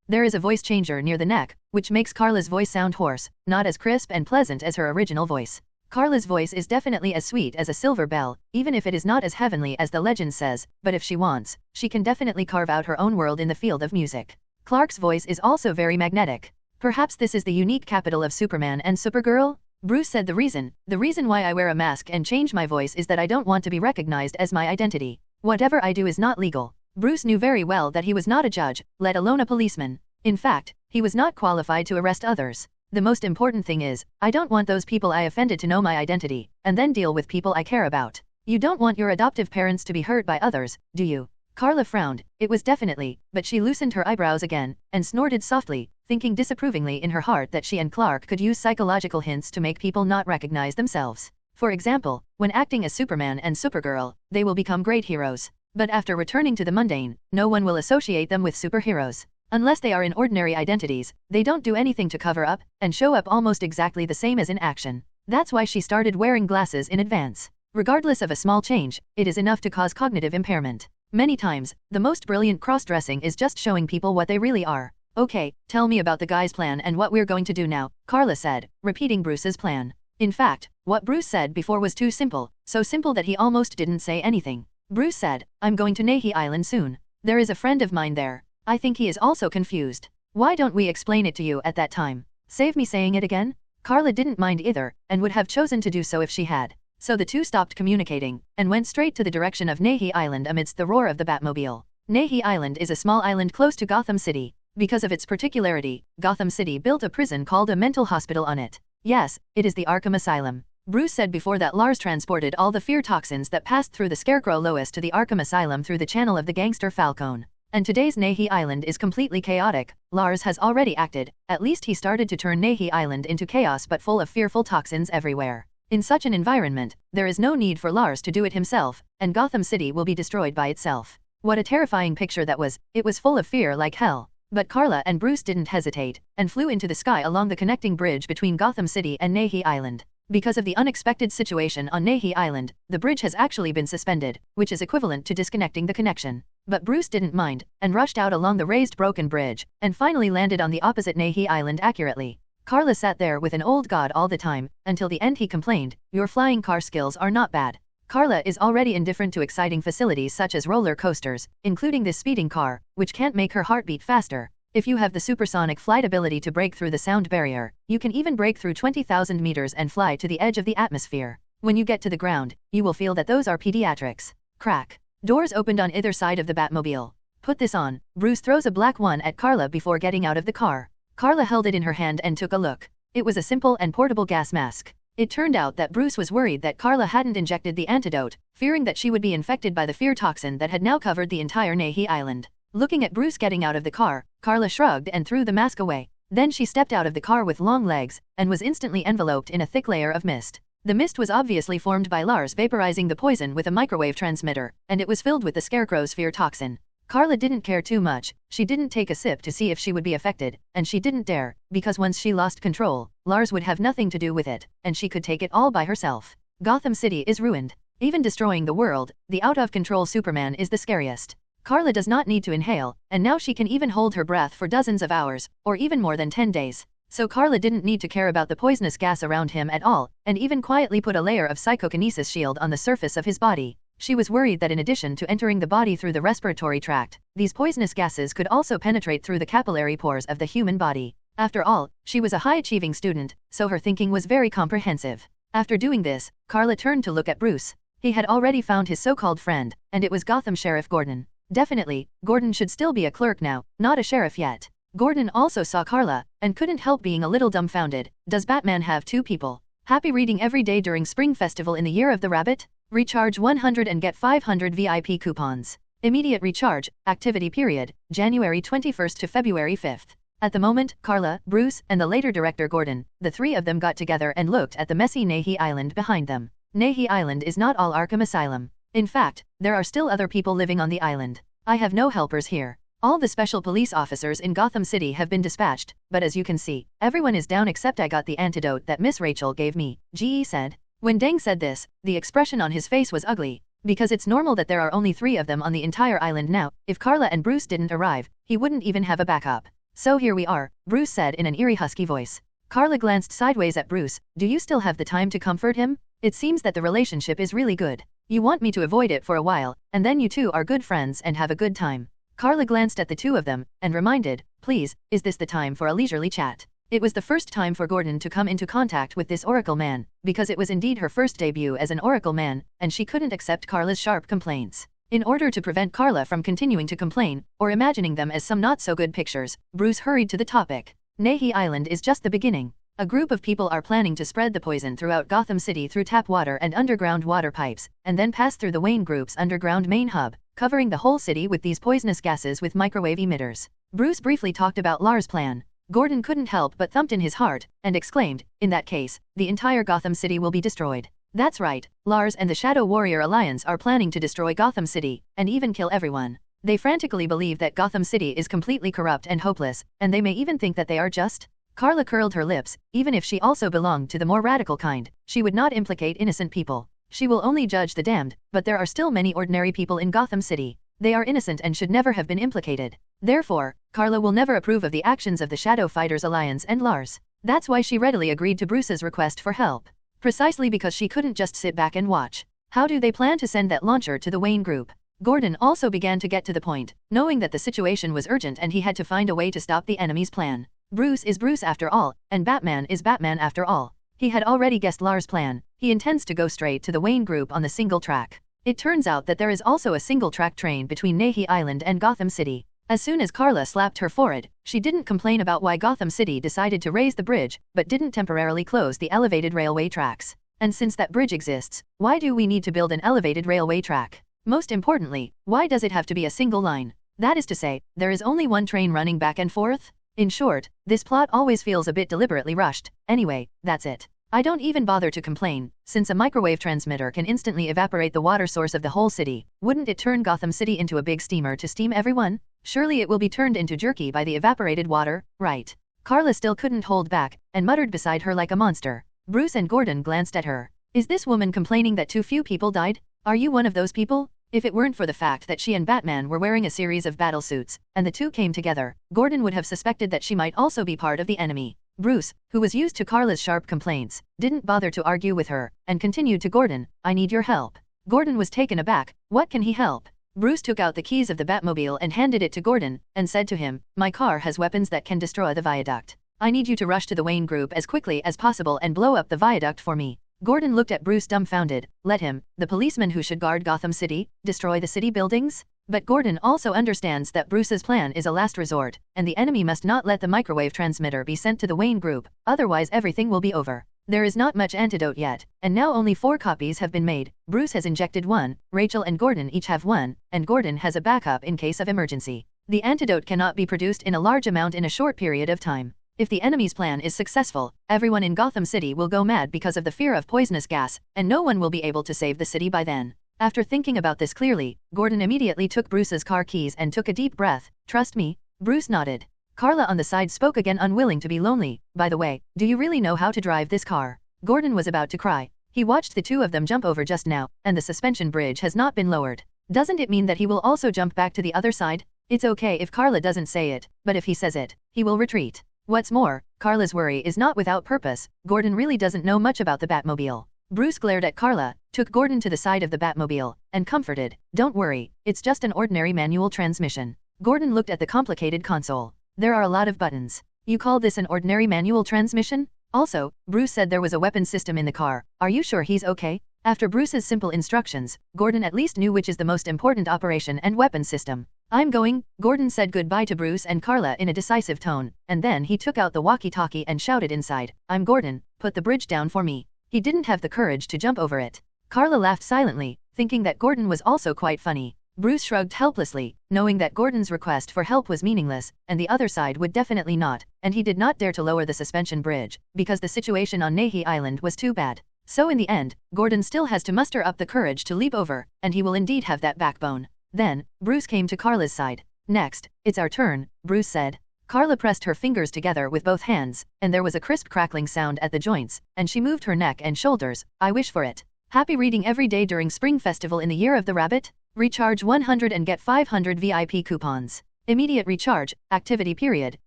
There is a voice changer near the neck, which makes Carla's voice sound hoarse, not as crisp and pleasant as her original voice. Carla's voice is definitely as sweet as a silver bell, even if it is not as heavenly as the legend says, but if she wants, she can definitely carve out her own world in the field of music. Clark's voice is also very magnetic. Perhaps this is the unique capital of Superman and Supergirl? Bruce said the reason why I wear a mask and change my voice is that I don't want to be recognized as my identity. Whatever I do is not legal. Bruce knew very well that he was not a judge, let alone a policeman. In fact, he was not qualified to arrest others. The most important thing is, I don't want those people I offended to know my identity, and then deal with people I care about. You don't want your adoptive parents to be hurt by others, do you? Carla frowned. It was definitely, but she loosened her eyebrows again, and snorted softly, thinking disapprovingly in her heart that she and Clark could use psychological hints to make people not recognize themselves. For example, when acting as Superman and Supergirl, they will become great heroes. But after returning to the mundane, no one will associate them with superheroes. Unless they are in ordinary identities, they don't do anything to cover up, and show up almost exactly the same as in action. That's why she started wearing glasses in advance. Regardless of a small change, it is enough to cause cognitive impairment. Many times, the most brilliant cross-dressing is just showing people what they really are. Okay, tell me about the guy's plan and what we're going to do now, Carla said, repeating Bruce's plan. In fact, what Bruce said before was too simple, so simple that he almost didn't say anything. Bruce said, I'm going to Nahi Island soon. There is a friend of mine there. I think he is also confused. Why don't we explain it to you at that time? Save me saying it again? Carla didn't mind either, and would have chosen to do so if she had. So the two stopped communicating, and went straight to the direction of Nahi Island amidst the roar of the Batmobile. Nahi Island is a small island close to Gotham City. Because of its particularity, Gotham City built a prison called a mental hospital on it. Yes, it is the Arkham Asylum. Bruce said before that Lars transported all the fear toxins that passed through the Scarecrow Lois to the Arkham Asylum through the channel of the gangster Falcone. And today's Nahi Island is completely chaotic. Lars has already acted, at least he started to turn Nahi Island into chaos but full of fearful toxins everywhere. In such an environment, there is no need for Lars to do it himself, and Gotham City will be destroyed by itself. What a terrifying picture that was, it was full of fear like hell. But Carla and Bruce didn't hesitate, and flew into the sky along the connecting bridge between Gotham City and Nahi Island. Because of the unexpected situation on Nahi Island, the bridge has actually been suspended, which is equivalent to disconnecting the connection. But Bruce didn't mind, and rushed out along the raised broken bridge, and finally landed on the opposite Nahi Island accurately. Carla sat there with an old god all the time, until the end he complained, your flying car skills are not bad. Carla is already indifferent to exciting facilities such as roller coasters, including this speeding car, which can't make her heart beat faster. If you have the supersonic flight ability to break through the sound barrier, you can even break through 20,000 meters and fly to the edge of the atmosphere. When you get to the ground, you will feel that those are pediatrics. Crack. Doors opened on either side of the Batmobile. Put this on. Bruce throws a black one at Carla before getting out of the car. Carla held it in her hand and took a look. It was a simple and portable gas mask. It turned out that Bruce was worried that Carla hadn't injected the antidote, fearing that she would be infected by the fear toxin that had now covered the entire Nahi Island. Looking at Bruce getting out of the car, Carla shrugged and threw the mask away. Then she stepped out of the car with long legs, and was instantly enveloped in a thick layer of mist. The mist was obviously formed by Lars vaporizing the poison with a microwave transmitter, and it was filled with the Scarecrow's fear toxin. Carla didn't care too much, she didn't take a sip to see if she would be affected, and she didn't dare, because once she lost control, Lars would have nothing to do with it, and she could take it all by herself. Gotham City is ruined. Even destroying the world, the out-of-control Superman is the scariest. Carla does not need to inhale, and now she can even hold her breath for dozens of hours, or even more than 10 days. So Carla didn't need to care about the poisonous gas around him at all, and even quietly put a layer of psychokinesis shield on the surface of his body. She was worried that in addition to entering the body through the respiratory tract, these poisonous gases could also penetrate through the capillary pores of the human body. After all, she was a high-achieving student, so her thinking was very comprehensive. After doing this, Carla turned to look at Bruce. He had already found his so-called friend, and it was Gotham Sheriff Gordon. Definitely, Gordon should still be a clerk now, not a sheriff yet. Gordon also saw Carla, and couldn't help being a little dumbfounded. Does Batman have two people? Happy reading every day during Spring Festival in the Year of the Rabbit? Recharge 100 and get 500 VIP coupons. Immediate recharge, activity period, January 21st to February 5th. At the moment, Carla, Bruce, and the later director Gordon, the three of them got together and looked at the messy Nahi Island behind them. Nahi Island is not all Arkham Asylum. In fact, there are still other people living on the island. I have no helpers here. All the special police officers in Gotham City have been dispatched, but as you can see, everyone is down except I got the antidote that Miss Rachel gave me, GE said. When Deng said this, the expression on his face was ugly. Because it's normal that there are only 3 of them on the entire island now. If Carla and Bruce didn't arrive, he wouldn't even have a backup. So here we are, Bruce said in an eerie husky voice. Carla glanced sideways at Bruce. Do you still have the time to comfort him? It seems that the relationship is really good. You want me to avoid it for a while, and then you two are good friends and have a good time. Carla glanced at the 2 of them, and reminded, please, is this the time for a leisurely chat? It was the first time for Gordon to come into contact with this Oracle man, because it was indeed her first debut as an Oracle man, and she couldn't accept Carla's sharp complaints. In order to prevent Carla from continuing to complain, or imagining them as some not-so-good pictures, Bruce hurried to the topic. Nahi Island is just the beginning. A group of people are planning to spread the poison throughout Gotham City through tap water and underground water pipes, and then pass through the Wayne Group's underground main hub, covering the whole city with these poisonous gases with microwave emitters. Bruce briefly talked about Lars' plan. Gordon couldn't help but thumped in his heart, and exclaimed, in that case, the entire Gotham City will be destroyed. That's right, Lars and the Shadow Warrior Alliance are planning to destroy Gotham City, and even kill everyone. They frantically believe that Gotham City is completely corrupt and hopeless, and they may even think that they are just. Carla curled her lips. Even if she also belonged to the more radical kind, she would not implicate innocent people. She will only judge the damned, but there are still many ordinary people in Gotham City. They are innocent and should never have been implicated. Therefore, Carla will never approve of the actions of the Shadow Fighters Alliance and Lars. That's why she readily agreed to Bruce's request for help. Precisely because she couldn't just sit back and watch. How do they plan to send that launcher to the Wayne Group? Gordon also began to get to the point, knowing that the situation was urgent and he had to find a way to stop the enemy's plan. Bruce is Bruce after all, and Batman is Batman after all. He had already guessed Lars' plan. He intends to go straight to the Wayne Group on the single track. It turns out that there is also a single track train between Nahi Island and Gotham City. As soon as Carla slapped her forehead, she didn't complain about why Gotham City decided to raise the bridge, but didn't temporarily close the elevated railway tracks. And since that bridge exists, why do we need to build an elevated railway track? Most importantly, why does it have to be a single line? That is to say, there is only one train running back and forth? In short, this plot always feels a bit deliberately rushed. Anyway, that's it. I don't even bother to complain, since a microwave transmitter can instantly evaporate the water source of the whole city. Wouldn't it turn Gotham City into a big steamer to steam everyone? Surely it will be turned into jerky by the evaporated water, right? Carla still couldn't hold back, and muttered beside her like a monster. Bruce and Gordon glanced at her. Is this woman complaining that too few people died? Are you one of those people? If it weren't for the fact that she and Batman were wearing a series of battle suits, and the two came together, Gordon would have suspected that she might also be part of the enemy. Bruce, who was used to Carla's sharp complaints, didn't bother to argue with her, and continued to Gordon, I need your help. Gordon was taken aback. What can he help? Bruce took out the keys of the Batmobile and handed it to Gordon, and said to him, my car has weapons that can destroy the viaduct. I need you to rush to the Wayne Group as quickly as possible and blow up the viaduct for me. Gordon looked at Bruce dumbfounded. Let him, the policeman who should guard Gotham City, destroy the city buildings? But Gordon also understands that Bruce's plan is a last resort, and the enemy must not let the microwave transmitter be sent to the Wayne Group, otherwise everything will be over. There is not much antidote yet, and now only 4 copies have been made. Bruce has injected 1, Rachel and Gordon each have 1, and Gordon has a backup in case of emergency. The antidote cannot be produced in a large amount in a short period of time. If the enemy's plan is successful, everyone in Gotham City will go mad because of the fear of poisonous gas, and no one will be able to save the city by then. After thinking about this clearly, Gordon immediately took Bruce's car keys and took a deep breath. Trust me? Bruce nodded. Carla on the side spoke again, unwilling to be lonely. By the way, do you really know how to drive this car? Gordon was about to cry. He watched the 2 of them jump over just now, and the suspension bridge has not been lowered. Doesn't it mean that he will also jump back to the other side? It's okay if Carla doesn't say it, but if he says it, he will retreat. What's more, Carla's worry is not without purpose. Gordon really doesn't know much about the Batmobile. Bruce glared at Carla, took Gordon to the side of the Batmobile, and comforted. Don't worry, it's just an ordinary manual transmission. Gordon looked at the complicated console. There are a lot of buttons. You call this an ordinary manual transmission? Also, Bruce said there was a weapon system in the car. Are you sure he's okay? After Bruce's simple instructions, Gordon at least knew which is the most important operation and weapon system. I'm going. Gordon said goodbye to Bruce and Carla in a decisive tone, and then he took out the walkie-talkie and shouted inside, I'm Gordon, put the bridge down for me. He didn't have the courage to jump over it. Carla laughed silently, thinking that Gordon was also quite funny. Bruce shrugged helplessly, knowing that Gordon's request for help was meaningless, and the other side would definitely not, and he did not dare to lower the suspension bridge, because the situation on Nahi Island was too bad. So in the end, Gordon still has to muster up the courage to leap over, and he will indeed have that backbone. Then, Bruce came to Carla's side. Next, it's our turn, Bruce said. Carla pressed her fingers together with both hands, and there was a crisp crackling sound at the joints, and she moved her neck and shoulders. I wish for it. Happy reading every day during Spring Festival in the Year of the Rabbit? Recharge 100 and get 500 VIP coupons. Immediate recharge, activity period,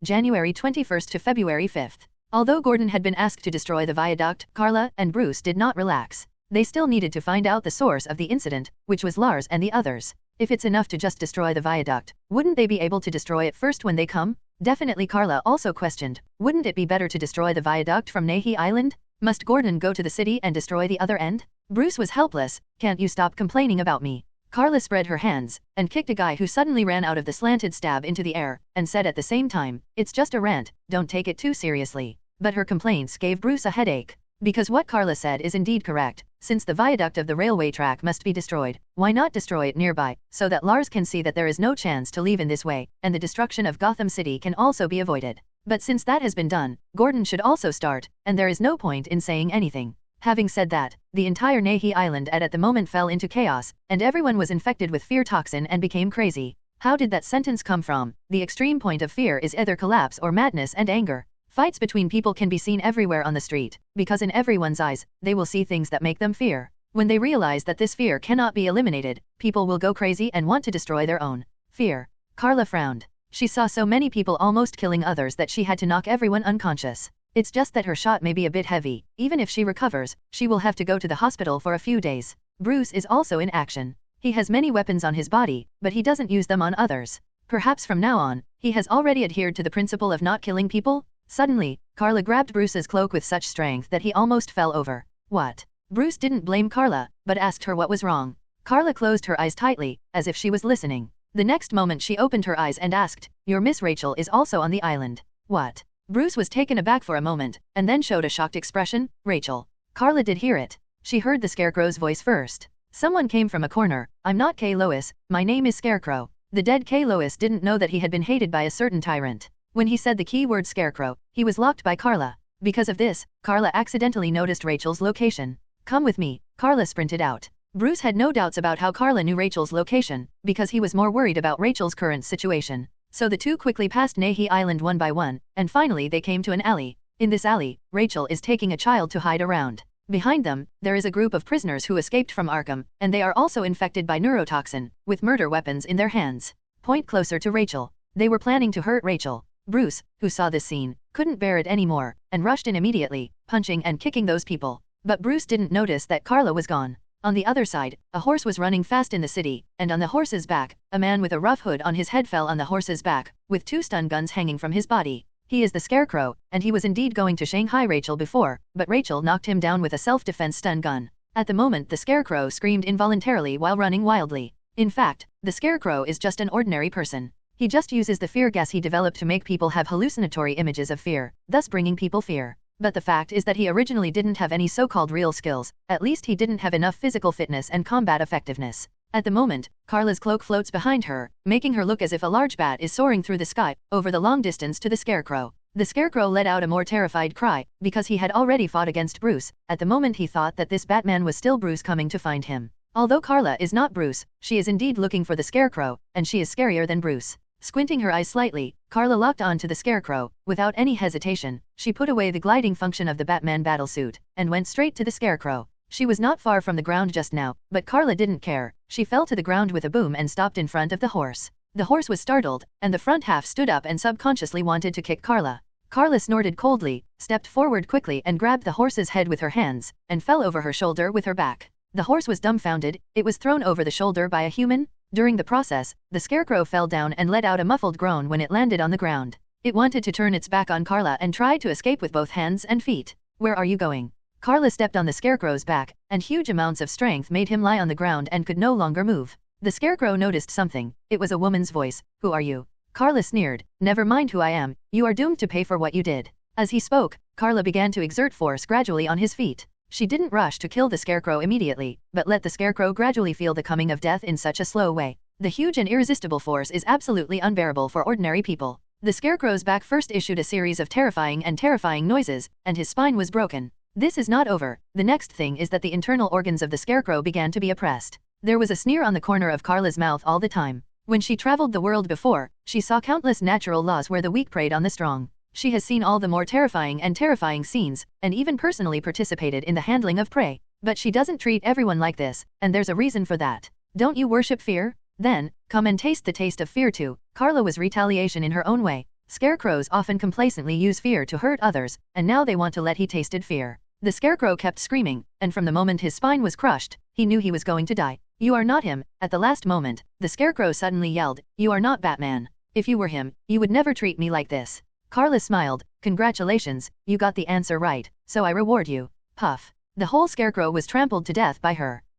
January 21st to February 5th. Although Gordon had been asked to destroy the viaduct, Carla and Bruce did not relax. They still needed to find out the source of the incident, which was Lars and the others. If it's enough to just destroy the viaduct, wouldn't they be able to destroy it first when they come? Definitely. Carla also questioned, wouldn't it be better to destroy the viaduct from Nahi Island? Must Gordon go to the city and destroy the other end? Bruce was helpless. Can't you stop complaining about me? Carla spread her hands, and kicked a guy who suddenly ran out of the slanted stab into the air, and said at the same time, it's just a rant, don't take it too seriously. But her complaints gave Bruce a headache. Because what Carla said is indeed correct, since the viaduct of the railway track must be destroyed, why not destroy it nearby, so that Lars can see that there is no chance to leave in this way, and the destruction of Gotham City can also be avoided. But since that has been done, Gordon should also start, and there is no point in saying anything. Having said that, the entire Nahi Island at the moment fell into chaos, and everyone was infected with fear toxin and became crazy. How did that sentence come from? The extreme point of fear is either collapse or madness and anger. Fights between people can be seen everywhere on the street, because in everyone's eyes, they will see things that make them fear. When they realize that this fear cannot be eliminated, people will go crazy and want to destroy their own fear. Carla frowned. She saw so many people almost killing others that she had to knock everyone unconscious. It's just that her shot may be a bit heavy. Even if she recovers, she will have to go to the hospital for a few days. Bruce is also in action. He has many weapons on his body, but he doesn't use them on others. Perhaps from now on, he has already adhered to the principle of not killing people? Suddenly, Carla grabbed Bruce's cloak with such strength that he almost fell over. What? Bruce didn't blame Carla, but asked her what was wrong. Carla closed her eyes tightly, as if she was listening. The next moment she opened her eyes and asked, your Miss Rachel is also on the island. What? Bruce was taken aback for a moment, and then showed a shocked expression. Rachel. Carla did hear it. She heard the Scarecrow's voice first. Someone came from a corner. I'm not K. Lois, my name is Scarecrow. The dead K. Lois didn't know that he had been hated by a certain tyrant. When he said the keyword Scarecrow, he was locked by Carla. Because of this, Carla accidentally noticed Rachel's location. Come with me, Carla sprinted out. Bruce had no doubts about how Carla knew Rachel's location, because he was more worried about Rachel's current situation. So the two quickly passed Nahi Island one by one, and finally they came to an alley. In this alley, Rachel is taking a child to hide around. Behind them, there is a group of prisoners who escaped from Arkham, and they are also infected by neurotoxin, with murder weapons in their hands. Point closer to Rachel. They were planning to hurt Rachel. Bruce, who saw this scene, couldn't bear it anymore, and rushed in immediately, punching and kicking those people. But Bruce didn't notice that Carla was gone. On the other side, a horse was running fast in the city, and on the horse's back, a man with a rough hood on his head fell on the horse's back, with 2 stun guns hanging from his body. He is the Scarecrow, and he was indeed going to Shanghai Rachel before, but Rachel knocked him down with a self-defense stun gun. At the moment the Scarecrow screamed involuntarily while running wildly. In fact, the Scarecrow is just an ordinary person. He just uses the fear gas he developed to make people have hallucinatory images of fear, thus bringing people fear. But the fact is that he originally didn't have any so-called real skills, at least he didn't have enough physical fitness and combat effectiveness. At the moment, Carla's cloak floats behind her, making her look as if a large bat is soaring through the sky, over the long distance to the Scarecrow. The Scarecrow let out a more terrified cry, because he had already fought against Bruce. At the moment he thought that this Batman was still Bruce coming to find him. Although Carla is not Bruce, she is indeed looking for the Scarecrow, and she is scarier than Bruce. Squinting her eyes slightly, Carla locked on to the Scarecrow. Without any hesitation, she put away the gliding function of the Batman battlesuit, and went straight to the Scarecrow. She was not far from the ground just now, but Carla didn't care. She fell to the ground with a boom and stopped in front of the horse. The horse was startled, and the front half stood up and subconsciously wanted to kick Carla. Carla snorted coldly, stepped forward quickly and grabbed the horse's head with her hands, and fell over her shoulder with her back. The horse was dumbfounded. It was thrown over the shoulder by a human. During the process, the Scarecrow fell down and let out a muffled groan when it landed on the ground. It wanted to turn its back on Carla and tried to escape with both hands and feet. Where are you going? Carla stepped on the Scarecrow's back, and huge amounts of strength made him lie on the ground and could no longer move. The Scarecrow noticed something. It was a woman's voice. Who are you? Carla sneered. Never mind who I am. You are doomed to pay for what you did. As he spoke, Carla began to exert force gradually on his feet. She didn't rush to kill the Scarecrow immediately, but let the Scarecrow gradually feel the coming of death in such a slow way. The huge and irresistible force is absolutely unbearable for ordinary people. The Scarecrow's back first issued a series of terrifying noises, and his spine was broken. This is not over. The next thing is that the internal organs of the Scarecrow began to be oppressed. There was a sneer on the corner of Carla's mouth all the time. When she traveled the world before, she saw countless natural laws where the weak preyed on the strong. She has seen all the more terrifying scenes, and even personally participated in the handling of prey. But she doesn't treat everyone like this, and there's a reason for that. Don't you worship fear? Then, come and taste the taste of fear too. Carla was retaliation in her own way. Scarecrows often complacently use fear to hurt others, and now they want to let he tasted fear. The scarecrow kept screaming, and from the moment his spine was crushed, he knew he was going to die. You are not him. At the last moment, the scarecrow suddenly yelled, you are not Batman. If you were him, you would never treat me like this. Carla smiled, congratulations, you got the answer right, so I reward you. Puff. The whole scarecrow was trampled to death by her.